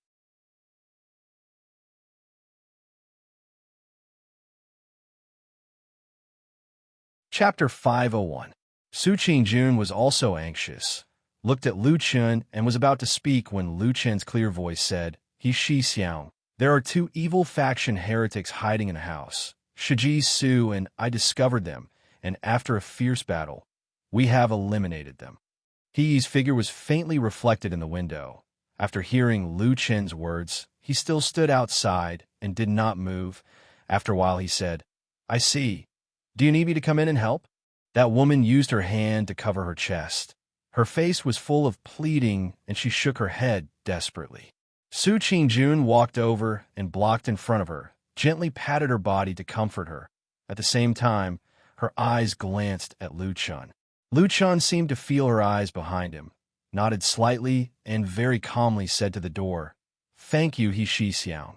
Chapter 501. Su Qingjun was also anxious, looked at Lu Chun, and was about to speak when Lu Chen's clear voice said, "He Shi Xiang. There are two evil faction heretics hiding in a house. Shiji Su and I discovered them, and after a fierce battle, we have eliminated them." He's figure was faintly reflected in the window. After hearing Lu Chen's words, he still stood outside and did not move. After a while, he said, "I see. Do you need me to come in and help?" That woman used her hand to cover her chest. Her face was full of pleading, and she shook her head desperately. Su Qingjun walked over and blocked in front of her, gently patted her body to comfort her. At the same time, her eyes glanced at Lu Chun. Lu Chun seemed to feel her eyes behind him, nodded slightly, and very calmly said to the door, "Thank you, He Shi Xiang.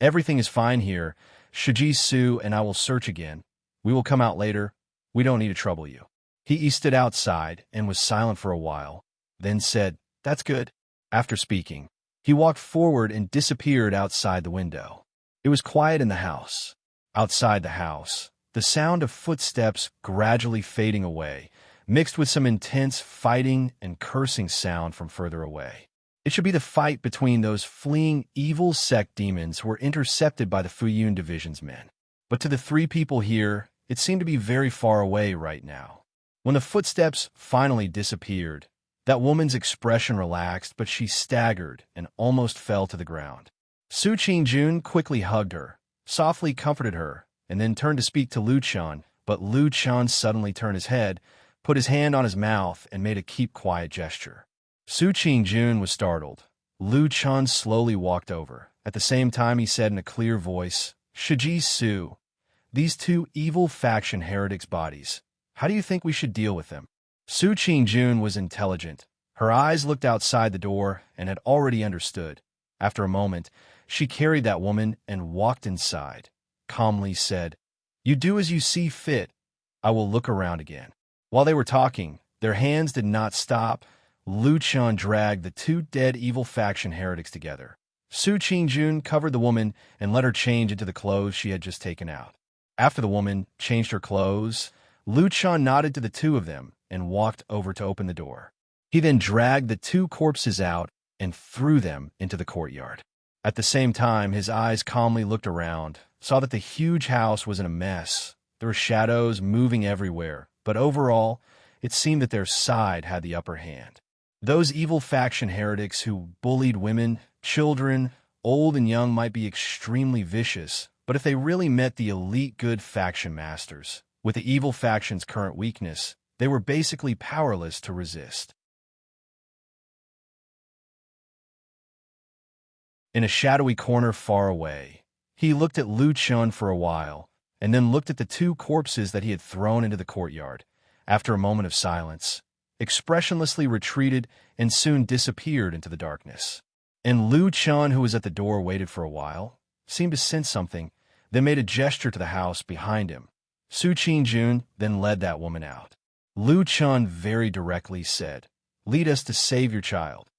Everything is fine here. Shiji Su and I will search again. We will come out later. We don't need to trouble you." He stood outside and was silent for a while, then said, "That's good." After speaking, he walked forward and disappeared outside the window. It was quiet in the house. Outside the house, the sound of footsteps gradually fading away, mixed with some intense fighting and cursing sound from further away. It should be the fight between those fleeing evil sect demons who were intercepted by the Fuyun Division's men. But to the three people here, it seemed to be very far away right now. When the footsteps finally disappeared, that woman's expression relaxed, but she staggered and almost fell to the ground. Su Qingjun quickly hugged her, softly comforted her, and then turned to speak to Lu Chun, but Lu Chun suddenly turned his head, put his hand on his mouth, and made a keep quiet gesture. Su Qingjun was startled. Lu Chun slowly walked over. At the same time, he said in a clear voice, "Shiji Su, these two evil faction heretics' bodies, how do you think we should deal with them?" Su Qingjun was intelligent. Her eyes looked outside the door and had already understood. After a moment, she carried that woman and walked inside, calmly said, "You do as you see fit. I will look around again." While they were talking, their hands did not stop, Lu Chun dragged the two dead evil faction heretics together. Su Qingjun covered the woman and let her change into the clothes she had just taken out. After the woman changed her clothes, Lu Chun nodded to the two of them and walked over to open the door. He then dragged the two corpses out and threw them into the courtyard. At the same time, his eyes calmly looked around, saw that the huge house was in a mess. There were shadows moving everywhere, but overall, it seemed that their side had the upper hand. Those evil faction heretics who bullied women, children, old and young might be extremely vicious, but if they really met the elite good faction masters, with the evil faction's current weakness, they were basically powerless to resist. In a shadowy corner far away, he looked at Lu Chun for a while, and then looked at the two corpses that he had thrown into the courtyard. After a moment of silence, expressionlessly retreated and soon disappeared into the darkness. And Lu Chun, who was at the door, waited for a while, seemed to sense something, then made a gesture to the house behind him. Su Qingjun then led that woman out. Lu Chun very directly said, "Lead us to save your child."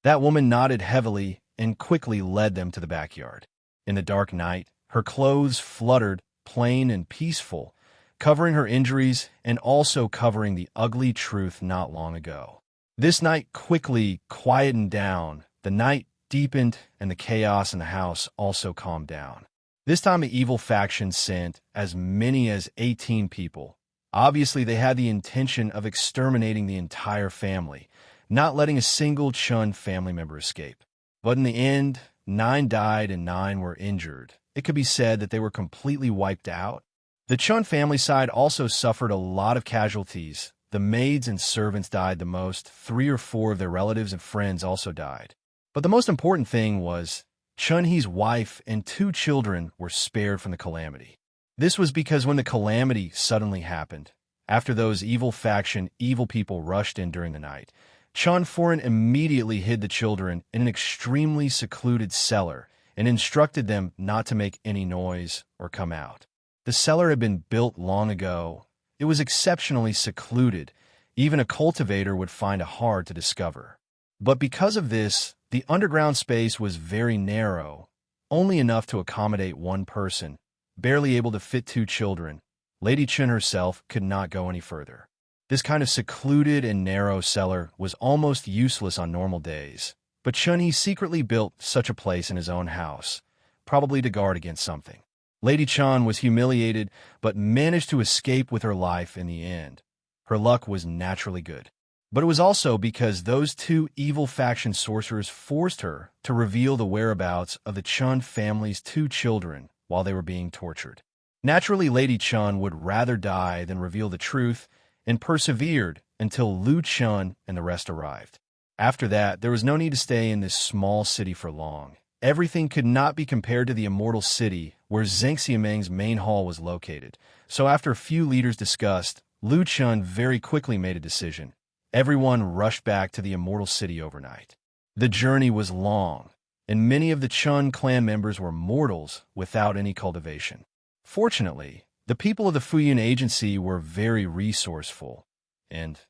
That woman nodded heavily and quickly led them to the backyard. In the dark night, her clothes fluttered, plain and peaceful, covering her injuries and also covering the ugly truth not long ago. This night quickly quietened down. The night deepened, and the chaos in the house also calmed down. This time the evil faction sent as many as 18 people. Obviously, they had the intention of exterminating the entire family, not letting a single Chun family member escape. But in the end, 9 died and 9 were injured. It could be said that they were completely wiped out. The Chun family side also suffered a lot of casualties. The maids and servants died the most. 3 or 4 of their relatives and friends also died. But the most important thing was Chun-Hee's wife and 2 children were spared from the calamity. This was because when the calamity suddenly happened, after those evil faction evil people rushed in during the night, Chun Foreign immediately hid the children in an extremely secluded cellar and instructed them not to make any noise or come out. The cellar had been built long ago. It was exceptionally secluded. Even a cultivator would find it hard to discover. But because of this, the underground space was very narrow, only enough to accommodate 1 person, barely able to fit 2 children. Lady Chun herself could not go any further. This kind of secluded and narrow cellar was almost useless on normal days, but Chun-Hee secretly built such a place in his own house, probably to guard against something. Lady Chun was humiliated, but managed to escape with her life in the end. Her luck was naturally good. But it was also because those 2 evil faction sorcerers forced her to reveal the whereabouts of the Chun family's 2 children while they were being tortured. Naturally, Lady Chun would rather die than reveal the truth, and persevered until Lu Chun and the rest arrived. After that, there was no need to stay in this small city for long. Everything could not be compared to the Immortal City where Zheng Xiameng's main hall was located. So after a few leaders discussed, Lu Chun very quickly made a decision. Everyone rushed back to the Immortal City overnight. The journey was long, and many of the Chun clan members were mortals without any cultivation. Fortunately, the people of the Fuyun Agency were very resourceful, and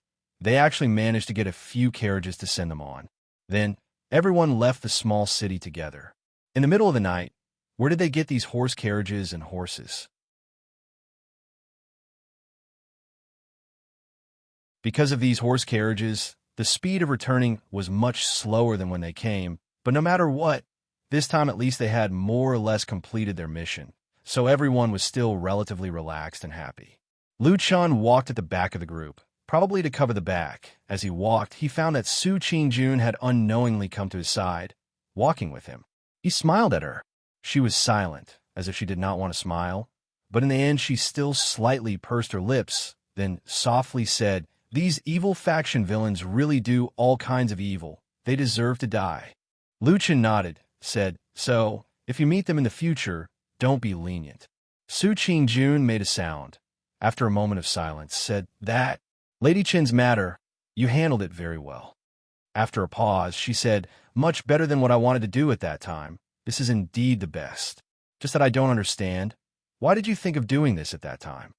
they actually managed to get a few carriages to send them on. Then, everyone left the small city together. In the middle of the night, where did they get these horse carriages and horses? Because of these horse carriages, the speed of returning was much slower than when they came, but no matter what, this time at least they had more or less completed their mission, so everyone was still relatively relaxed and happy. Lu Chun walked at the back of the group, probably to cover the back. As he walked, he found that Su Qingjun had unknowingly come to his side, walking with him. He smiled at her. She was silent, as if she did not want to smile, but in the end she still slightly pursed her lips, then softly said, "These evil faction villains really do all kinds of evil. They deserve to die." Lu Chun nodded, said, "So, if you meet them in the future, don't be lenient." Su Qingjun made a sound. After a moment of silence, said, "That, Lady Chin's matter, you handled it very well." After a pause, she said, "Much better than what I wanted to do at that time. This is indeed the best. Just that I don't understand. Why did you think of doing this at that time?"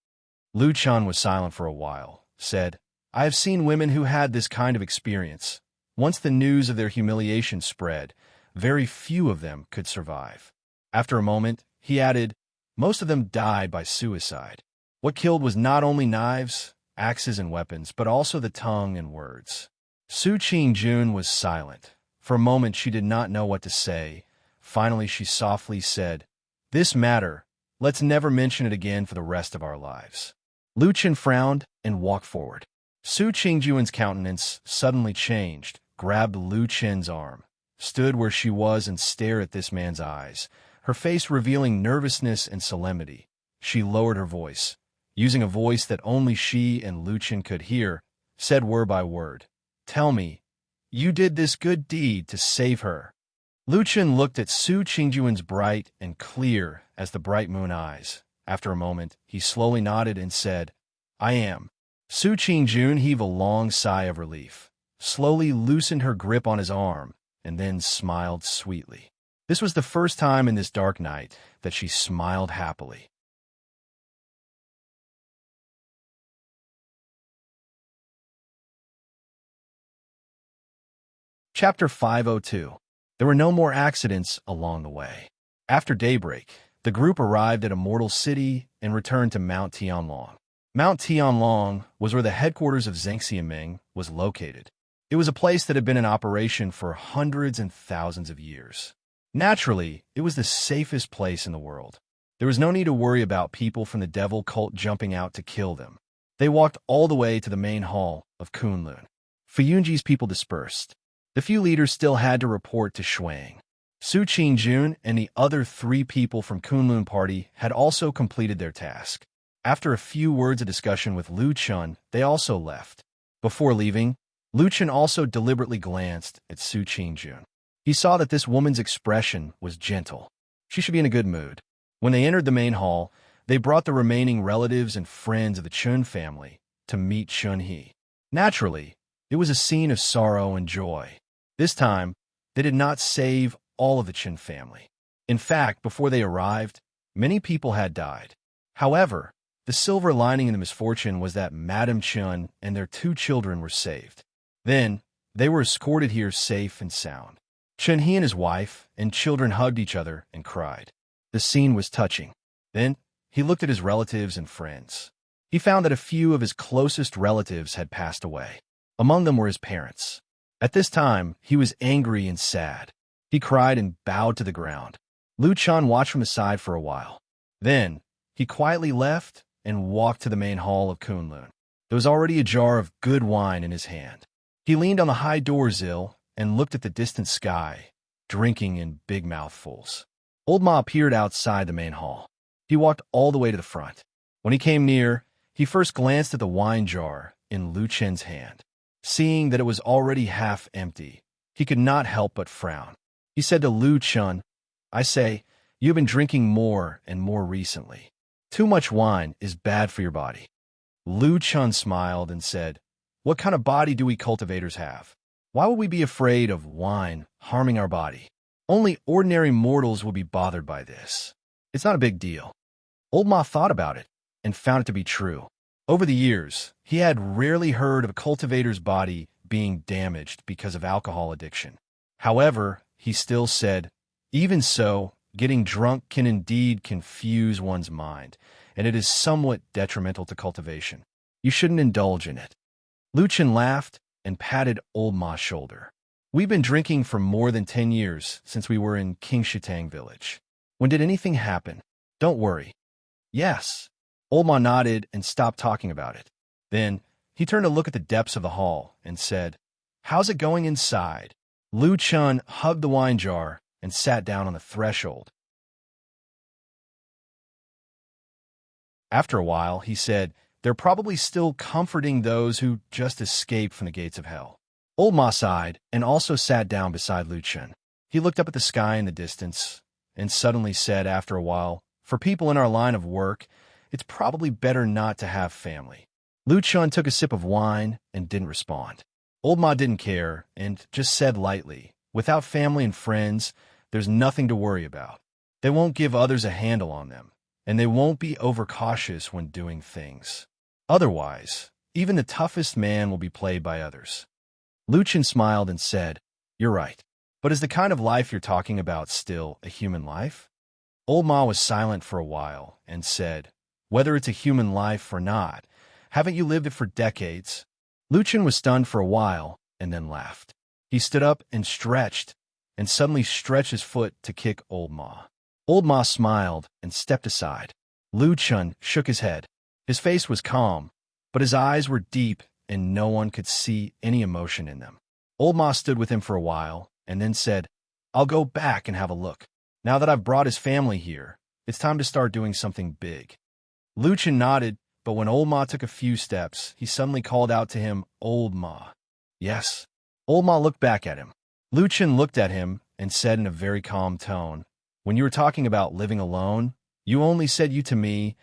Lu Chun was silent for a while, said, "I have seen women who had this kind of experience. Once the news of their humiliation spread, very few of them could survive. After a moment, he added, most of them died by suicide. What killed was not only knives, axes, and weapons, but also the tongue and words. Su Qing-jun was silent. For a moment, she did not know what to say. Finally, she softly said, "This matter, let's never mention it again for the rest of our lives." Lu Chen frowned and walked forward. Su Qing-jun's countenance suddenly changed, grabbed Lu Chen's arm, stood where she was and stared at this man's eyes, her face revealing nervousness and solemnity. She lowered her voice, using a voice that only she and Lu Chen could hear, said word by word, "Tell me, you did this good deed to save her." Lu Chen looked at Su Qingjun's bright and clear as the bright moon eyes. After a moment, he slowly nodded and said, "I am." Su Qingjun heaved a long sigh of relief, slowly loosened her grip on his arm, and then smiled sweetly. This was the first time in this dark night that she smiled happily. Chapter 502. There were no more accidents along the way. After daybreak, the group arrived at Immortal City and returned to Mount Tianlong. Mount Tianlong was where the headquarters of Zhengxiaming was located. It was a place that had been in operation for hundreds and thousands of years. Naturally, it was the safest place in the world. There was no need to worry about people from the devil cult jumping out to kill them. They walked all the way to the main hall of Kunlun. Fuyunji's people dispersed. The few leaders still had to report to Shuang. Su Qingjun and the other 3 people from Kunlun Party had also completed their task. After a few words of discussion with Lu Chen, they also left. Before leaving, Lu Chen also deliberately glanced at Su Qingjun. He saw that this woman's expression was gentle. She should be in a good mood. When they entered the main hall, they brought the remaining relatives and friends of the Chun family to meet Chun He. Naturally, it was a scene of sorrow and joy. This time, they did not save all of the Chen family. In fact, before they arrived, many people had died. However, the silver lining in the misfortune was that Madame Chun and their 2 children were saved. Then, they were escorted here safe and sound. Chun He and his wife and children hugged each other and cried. The scene was touching. Then, he looked at his relatives and friends. He found that a few of his closest relatives had passed away. Among them were his parents. At this time, he was angry and sad. He cried and bowed to the ground. Lu Chen watched from the side for a while. Then, he quietly left and walked to the main hall of Kunlun. There was already a jar of good wine in his hand. He leaned on the high doorsill and looked at the distant sky, drinking in big mouthfuls. Old Ma appeared outside the main hall. He walked all the way to the front. When he came near, he first glanced at the wine jar in Lu Chen's hand. Seeing that it was already half empty, he could not help but frown. He said to Lu Chen, "I say, you've been drinking more and more recently. Too much wine is bad for your body." Lu Chen smiled and said, "What kind of body do we cultivators have? Why would we be afraid of wine harming our body? Only ordinary mortals will be bothered by this. It's not a big deal." Old Ma thought about it and found it to be true. Over the years, he had rarely heard of a cultivator's body being damaged because of alcohol addiction. However, he still said, "Even so, getting drunk can indeed confuse one's mind, and it is somewhat detrimental to cultivation. You shouldn't indulge in it." Lu Chen laughed and patted Old Ma's shoulder. "We've been drinking for more than 10 years since we were in Qingshitang village. When did anything happen? Don't worry." "Yes." Old Ma nodded and stopped talking about it. Then, he turned to look at the depths of the hall and said, "How's it going inside?" Lu Chen hugged the wine jar and sat down on the threshold. After a while, he said, "They're probably still comforting those who just escaped from the gates of hell." Old Ma sighed and also sat down beside Lu Chen. He looked up at the sky in the distance and suddenly said after a while, "For people in our line of work, it's probably better not to have family." Lu Chen took a sip of wine and didn't respond. Old Ma didn't care and just said lightly, "Without family and friends, there's nothing to worry about. They won't give others a handle on them, and they won't be overcautious when doing things. Otherwise, even the toughest man will be played by others." Lu Chen smiled and said, "You're right. But is the kind of life you're talking about still a human life?" Old Ma was silent for a while and said, "Whether it's a human life or not, haven't you lived it for decades?" Lu Chen was stunned for a while and then laughed. He stood up and stretched, and suddenly stretched his foot to kick Old Ma. Old Ma smiled and stepped aside. Lu Chen shook his head. His face was calm, but his eyes were deep and no one could see any emotion in them. Old Ma stood with him for a while and then said, "I'll go back and have a look. Now that I've brought his family here, it's time to start doing something big." Lu Chen nodded, but when Old Ma took a few steps, he suddenly called out to him, "Old Ma." "Yes." Old Ma looked back at him. Lu Chen looked at him and said in a very calm tone, "When you were talking about living alone, you only said you to me,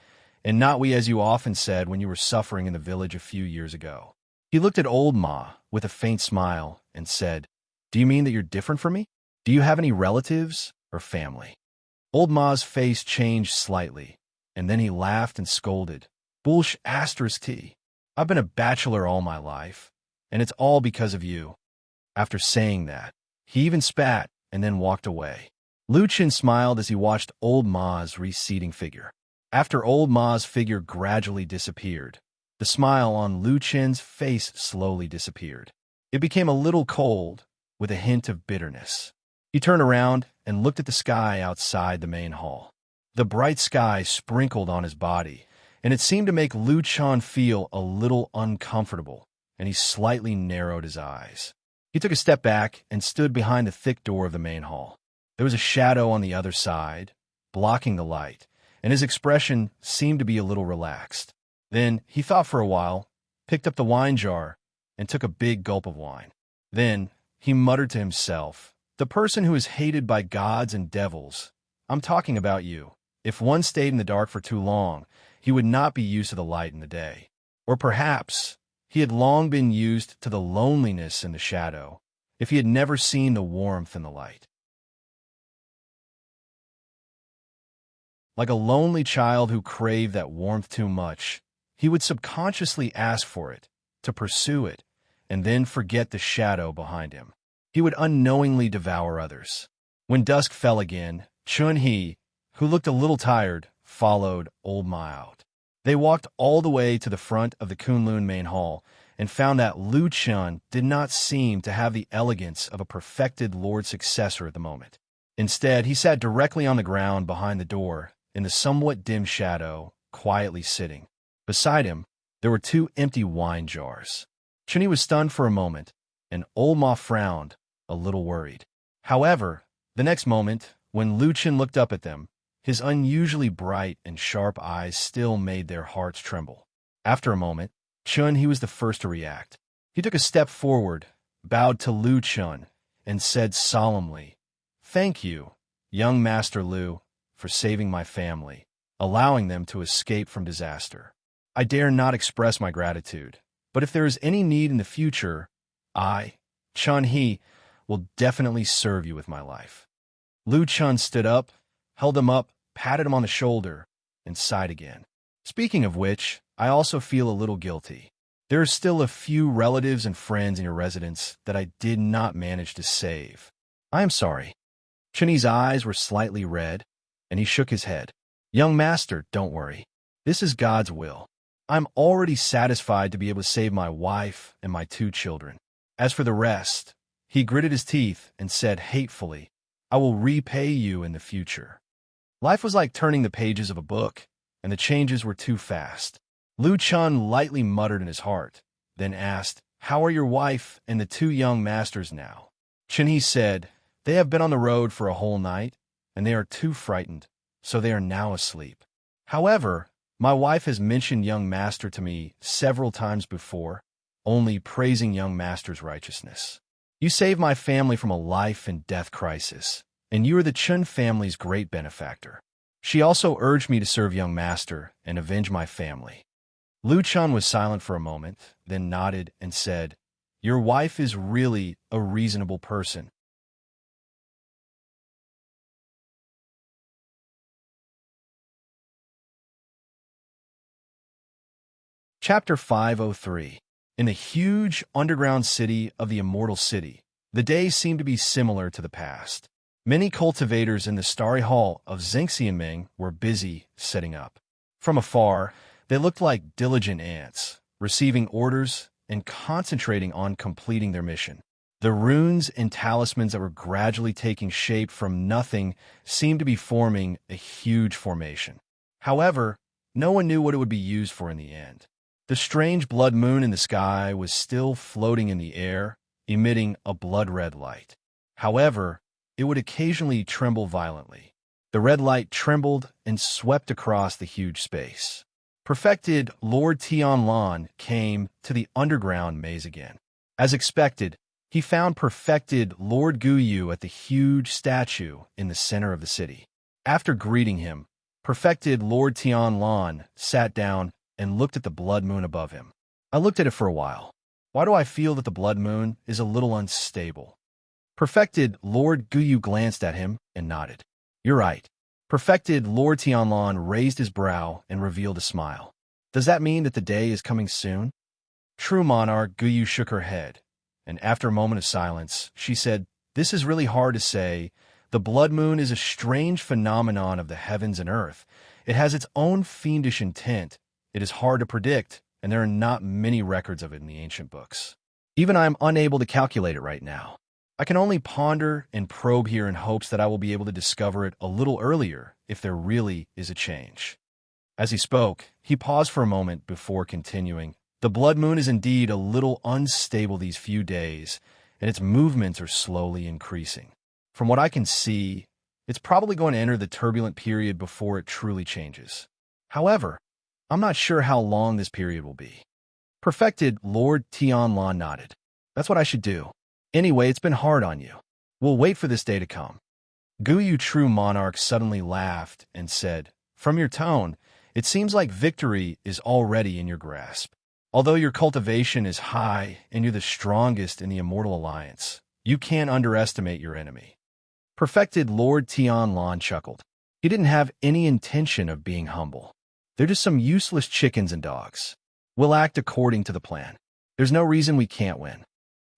and not we as you often said when you were suffering in the village a few years ago." He looked at Old Ma with a faint smile and said, "Do you mean that you're different from me? Do you have any relatives or family?" Old Ma's face changed slightly, and then he laughed and scolded, "Bullsh asterisk T. I've been a bachelor all my life, and it's all because of you." After saying that, he even spat and then walked away. Lu Chen smiled as he watched Old Ma's receding figure. After Old Ma's figure gradually disappeared, the smile on Lu Chen's face slowly disappeared. It became a little cold, with a hint of bitterness. He turned around and looked at the sky outside the main hall. The bright sky sprinkled on his body, and it seemed to make Lu Chen feel a little uncomfortable, and he slightly narrowed his eyes. He took a step back and stood behind the thick door of the main hall. There was a shadow on the other side, blocking the light, and his expression seemed to be a little relaxed. Then he thought for a while, picked up the wine jar, and took a big gulp of wine. Then he muttered to himself, "The person who is hated by gods and devils, I'm talking about you. If one stayed in the dark for too long, he would not be used to the light in the day. Or perhaps he had long been used to the loneliness in the shadow, if he had never seen the warmth in the light. Like a lonely child who craved that warmth too much, he would subconsciously ask for it, to pursue it, and then forget the shadow behind him. He would unknowingly devour others. When dusk fell again, Chun-Hee, who looked a little tired, followed Old Ma out. They walked all the way to the front of the Kunlun main hall and found that Lu Chen did not seem to have the elegance of a perfected lord successor at the moment. Instead, he sat directly on the ground behind the door, in the somewhat dim shadow, quietly sitting. Beside him, there were two empty wine jars. Chun-Hee was stunned for a moment, and Old Ma frowned, a little worried. However, the next moment, when Lu Chen looked up at them, his unusually bright and sharp eyes still made their hearts tremble. After a moment, Chun-Hee was the first to react. He took a step forward, bowed to Lu Chen, and said solemnly, "Thank you, young Master Lu, for saving my family, allowing them to escape from disaster. I dare not express my gratitude, but if there is any need in the future, I, Chun-Hee, will definitely serve you with my life." Lu Chen stood up, held him up, patted him on the shoulder, and sighed again. "Speaking of which, I also feel a little guilty. There are still a few relatives and friends in your residence that I did not manage to save. I am sorry." Chun-Hee's eyes were slightly red, and he shook his head. "Young master, don't worry. This is God's will. I'm already satisfied to be able to save my wife and my two children. As for the rest," he gritted his teeth and said hatefully, "I will repay you in the future." Life was like turning the pages of a book, and the changes were too fast. Lu Chen lightly muttered in his heart, then asked, "How are your wife and the two young masters now?" Chun-Hee said, "They have been on the road for a whole night, and they are too frightened, so they are now asleep. However, my wife has mentioned young master to me several times before, only praising young master's righteousness. You saved my family from a life and death crisis, and you are the Chun family's great benefactor. She also urged me to serve young master and avenge my family." Lu Chen was silent for a moment, then nodded and said, "Your wife is really a reasonable person." Chapter 503. In the huge underground city of the Immortal City, the days seemed to be similar to the past. Many cultivators in the starry hall of Xingxianming were busy setting up. From afar, they looked like diligent ants, receiving orders and concentrating on completing their mission. The runes and talismans that were gradually taking shape from nothing seemed to be forming a huge formation. However, no one knew what it would be used for in the end. The strange blood moon in the sky was still floating in the air, emitting a blood-red light. However, it would occasionally tremble violently. The red light trembled and swept across the huge space. Perfected Lord Tianlan came to the underground maze again. As expected, he found perfected Lord Guyu at the huge statue in the center of the city. After greeting him, perfected Lord Tianlan sat down and looked at the blood moon above him. I looked at it for a while. Why do I feel that the blood moon is a little unstable? Perfected Lord Guyu glanced at him and nodded. You're right. Perfected Lord Tianlan raised his brow and revealed a smile. Does that mean that the day is coming soon? True monarch, Guyu shook her head, and after a moment of silence, she said, This is really hard to say. The blood moon is a strange phenomenon of the heavens and earth. It has its own fiendish intent. It is hard to predict, and there are not many records of it in the ancient books. Even I am unable to calculate it right now. I can only ponder and probe here in hopes that I will be able to discover it a little earlier if there really is a change. As he spoke, he paused for a moment before continuing. The blood moon is indeed a little unstable these few days, and its movements are slowly increasing. From what I can see, it's probably going to enter the turbulent period before it truly changes. However, I'm not sure how long this period will be. Perfected Lord Tianlan nodded. That's what I should do. Anyway, it's been hard on you. We'll wait for this day to come. Guyu True Monarch suddenly laughed and said, From your tone, it seems like victory is already in your grasp. Although your cultivation is high and you're the strongest in the Immortal Alliance, you can't underestimate your enemy. Perfected Lord Tianlan chuckled. He didn't have any intention of being humble. They're just some useless chickens and dogs. We'll act according to the plan. There's no reason we can't win.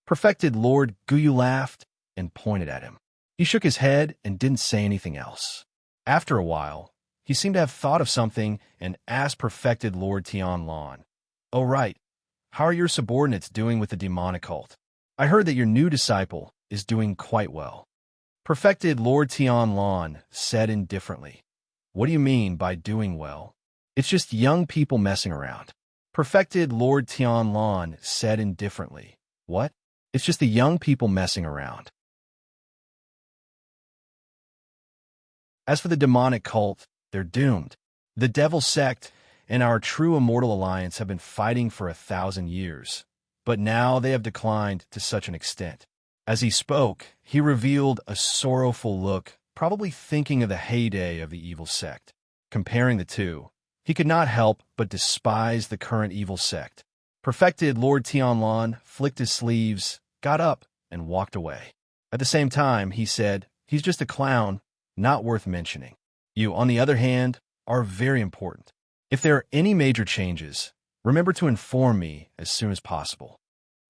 Perfected Lord Guyu laughed and pointed at him. He shook his head and didn't say anything else. After a while, he seemed to have thought of something and asked Perfected Lord Tianlan, Oh right, how are your subordinates doing with the demonic cult? I heard that your new disciple is doing quite well. Perfected Lord Tianlan said indifferently, What do you mean by doing well? It's just young people messing around. Perfected Lord Tianlan said indifferently, What? It's just the young people messing around. As for the demonic cult, they're doomed. The devil sect and our true immortal alliance have been fighting for 1,000 years, but now they have declined to such an extent. As he spoke, he revealed a sorrowful look, probably thinking of the heyday of the evil sect. Comparing the two, he could not help but despise the current evil sect. Perfected Lord Tianlan flicked his sleeves, got up, and walked away. At the same time, he said, He's just a clown, not worth mentioning. You, on the other hand, are very important. If there are any major changes, remember to inform me as soon as possible.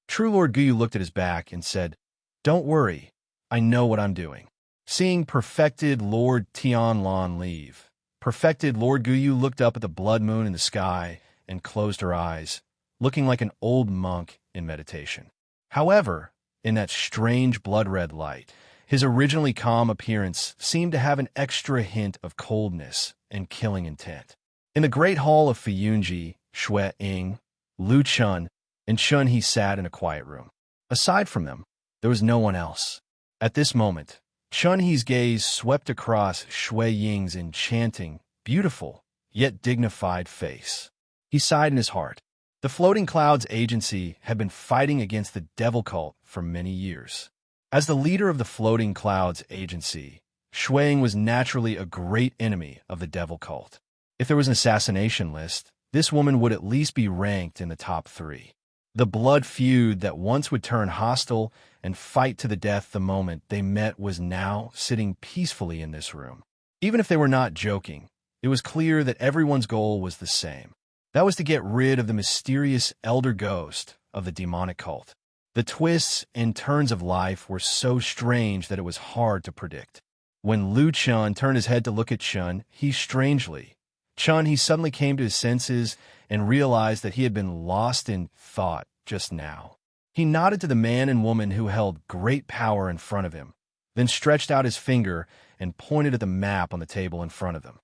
True Lord Guyu looked at his back and said, Don't worry, I know what I'm doing. Seeing Perfected Lord Tianlan leave, Perfected Lord Guyu looked up at the blood moon in the sky and closed her eyes, looking like an old monk in meditation. However, in that strange blood-red light, his originally calm appearance seemed to have an extra hint of coldness and killing intent. In the great hall of Fuyunji, Shui Ying, Lu Chun, and Chun He sat in a quiet room. Aside from them, there was no one else. At this moment, Chun He's gaze swept across Shui Ying's enchanting, beautiful, yet dignified face. He sighed in his heart. The Floating Clouds Agency had been fighting against the devil cult for many years. As the leader of the Floating Clouds Agency, Shui Ying was naturally a great enemy of the devil cult. If there was an assassination list, this woman would at least be ranked in the top 3. The blood feud that once would turn hostile and fight to the death the moment they met was now sitting peacefully in this room. Even if they were not joking, it was clear that everyone's goal was the same. That was to get rid of the mysterious elder ghost of the demonic cult. The twists and turns of life were so strange that it was hard to predict. When Lu Chun turned his head to look at Chun, he suddenly came to his senses and realized that he had been lost in thought just now. He nodded to the man and woman who held great power in front of him, then stretched out his finger and pointed at the map on the table in front of them.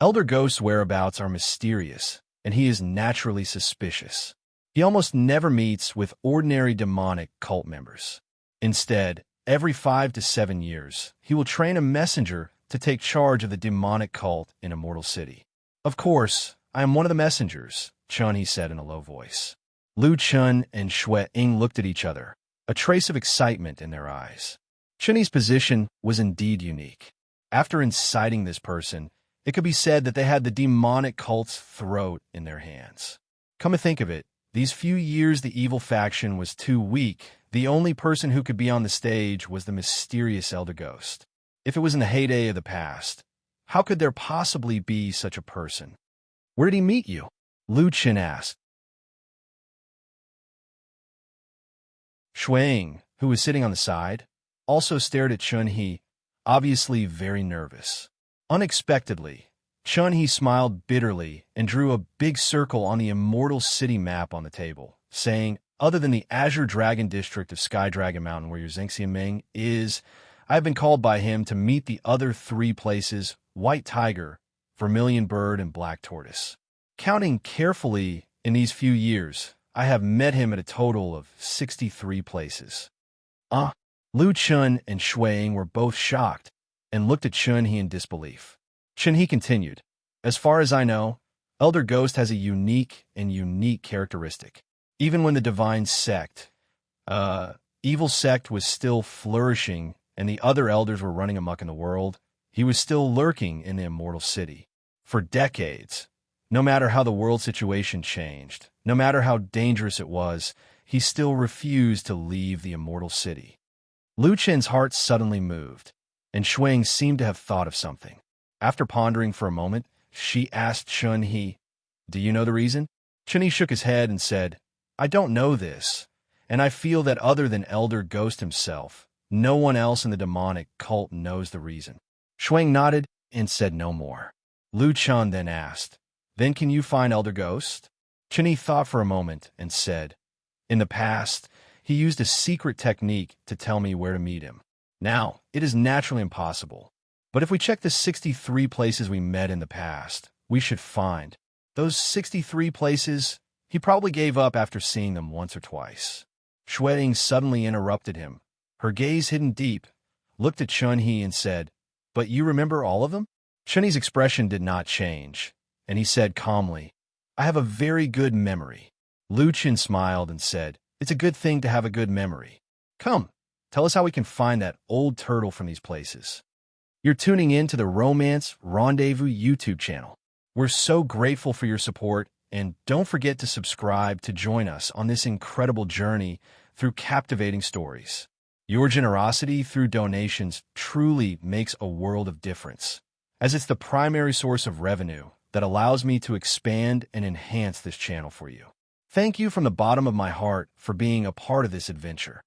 Elder Ghost's whereabouts are mysterious, and he is naturally suspicious. He almost never meets with ordinary demonic cult members. Instead, every 5 to 7 years, he will train a messenger to take charge of the demonic cult in Immortal City. Of course, I am one of the messengers, Chun, he said in a low voice. Lu Chun and Shui Ying looked at each other, a trace of excitement in their eyes. Chun's position was indeed unique. After inciting this person, it could be said that they had the demonic cult's throat in their hands. Come to think of it, these few years the evil faction was too weak. The only person who could be on the stage was the mysterious Elder Ghost. If it was in the heyday of the past, how could there possibly be such a person? Where did he meet you? Lu Chun asked. Shui Ying, who was sitting on the side, also stared at Chun-He, obviously very nervous. Unexpectedly, Chun-He smiled bitterly and drew a big circle on the Immortal City map on the table, saying, other than the Azure Dragon district of Sky Dragon Mountain where your Xingxia Ming is, I have been called by him to meet the other 3 places, White Tiger, Vermilion Bird, and Black Tortoise. Counting carefully in these few years, I have met him at a total of 63 places. Lu Chun and Shui Ying were both shocked and looked at Chun-He in disbelief. Chun-He continued, as far as I know, Elder Ghost has a unique characteristic. Even when the divine sect, evil sect was still flourishing and the other elders were running amok in the world, he was still lurking in the Immortal City. For decades, no matter how the world situation changed, no matter how dangerous it was, he still refused to leave the Immortal City. Lu Chun's heart suddenly moved, and Shui Ying seemed to have thought of something. After pondering for a moment, she asked Chun-He, do you know the reason? Chun-He shook his head and said, I don't know this, and I feel that other than Elder Ghost himself, no one else in the demonic cult knows the reason. Shui Ying nodded and said no more. Lu Chun then asked, then can you find Elder Ghost? Chun-He thought for a moment and said, in the past, he used a secret technique to tell me where to meet him. Now, it is naturally impossible. But if we check the 63 places we met in the past, we should find. Those 63 places, he probably gave up after seeing them once or twice. Shui Ying suddenly interrupted him. Her gaze hidden deep, looked at Chun-He and said, but you remember all of them? Chun-He's expression did not change, and he said calmly, I have a very good memory. Lu Chun smiled and said, it's a good thing to have a good memory. Come, tell us how we can find that old turtle from these places. You're tuning in to the Romance Rendezvous YouTube channel. We're so grateful for your support, and don't forget to subscribe to join us on this incredible journey through captivating stories. Your generosity through donations truly makes a world of difference, as it's the primary source of revenue that allows me to expand and enhance this channel for you. Thank you from the bottom of my heart for being a part of this adventure.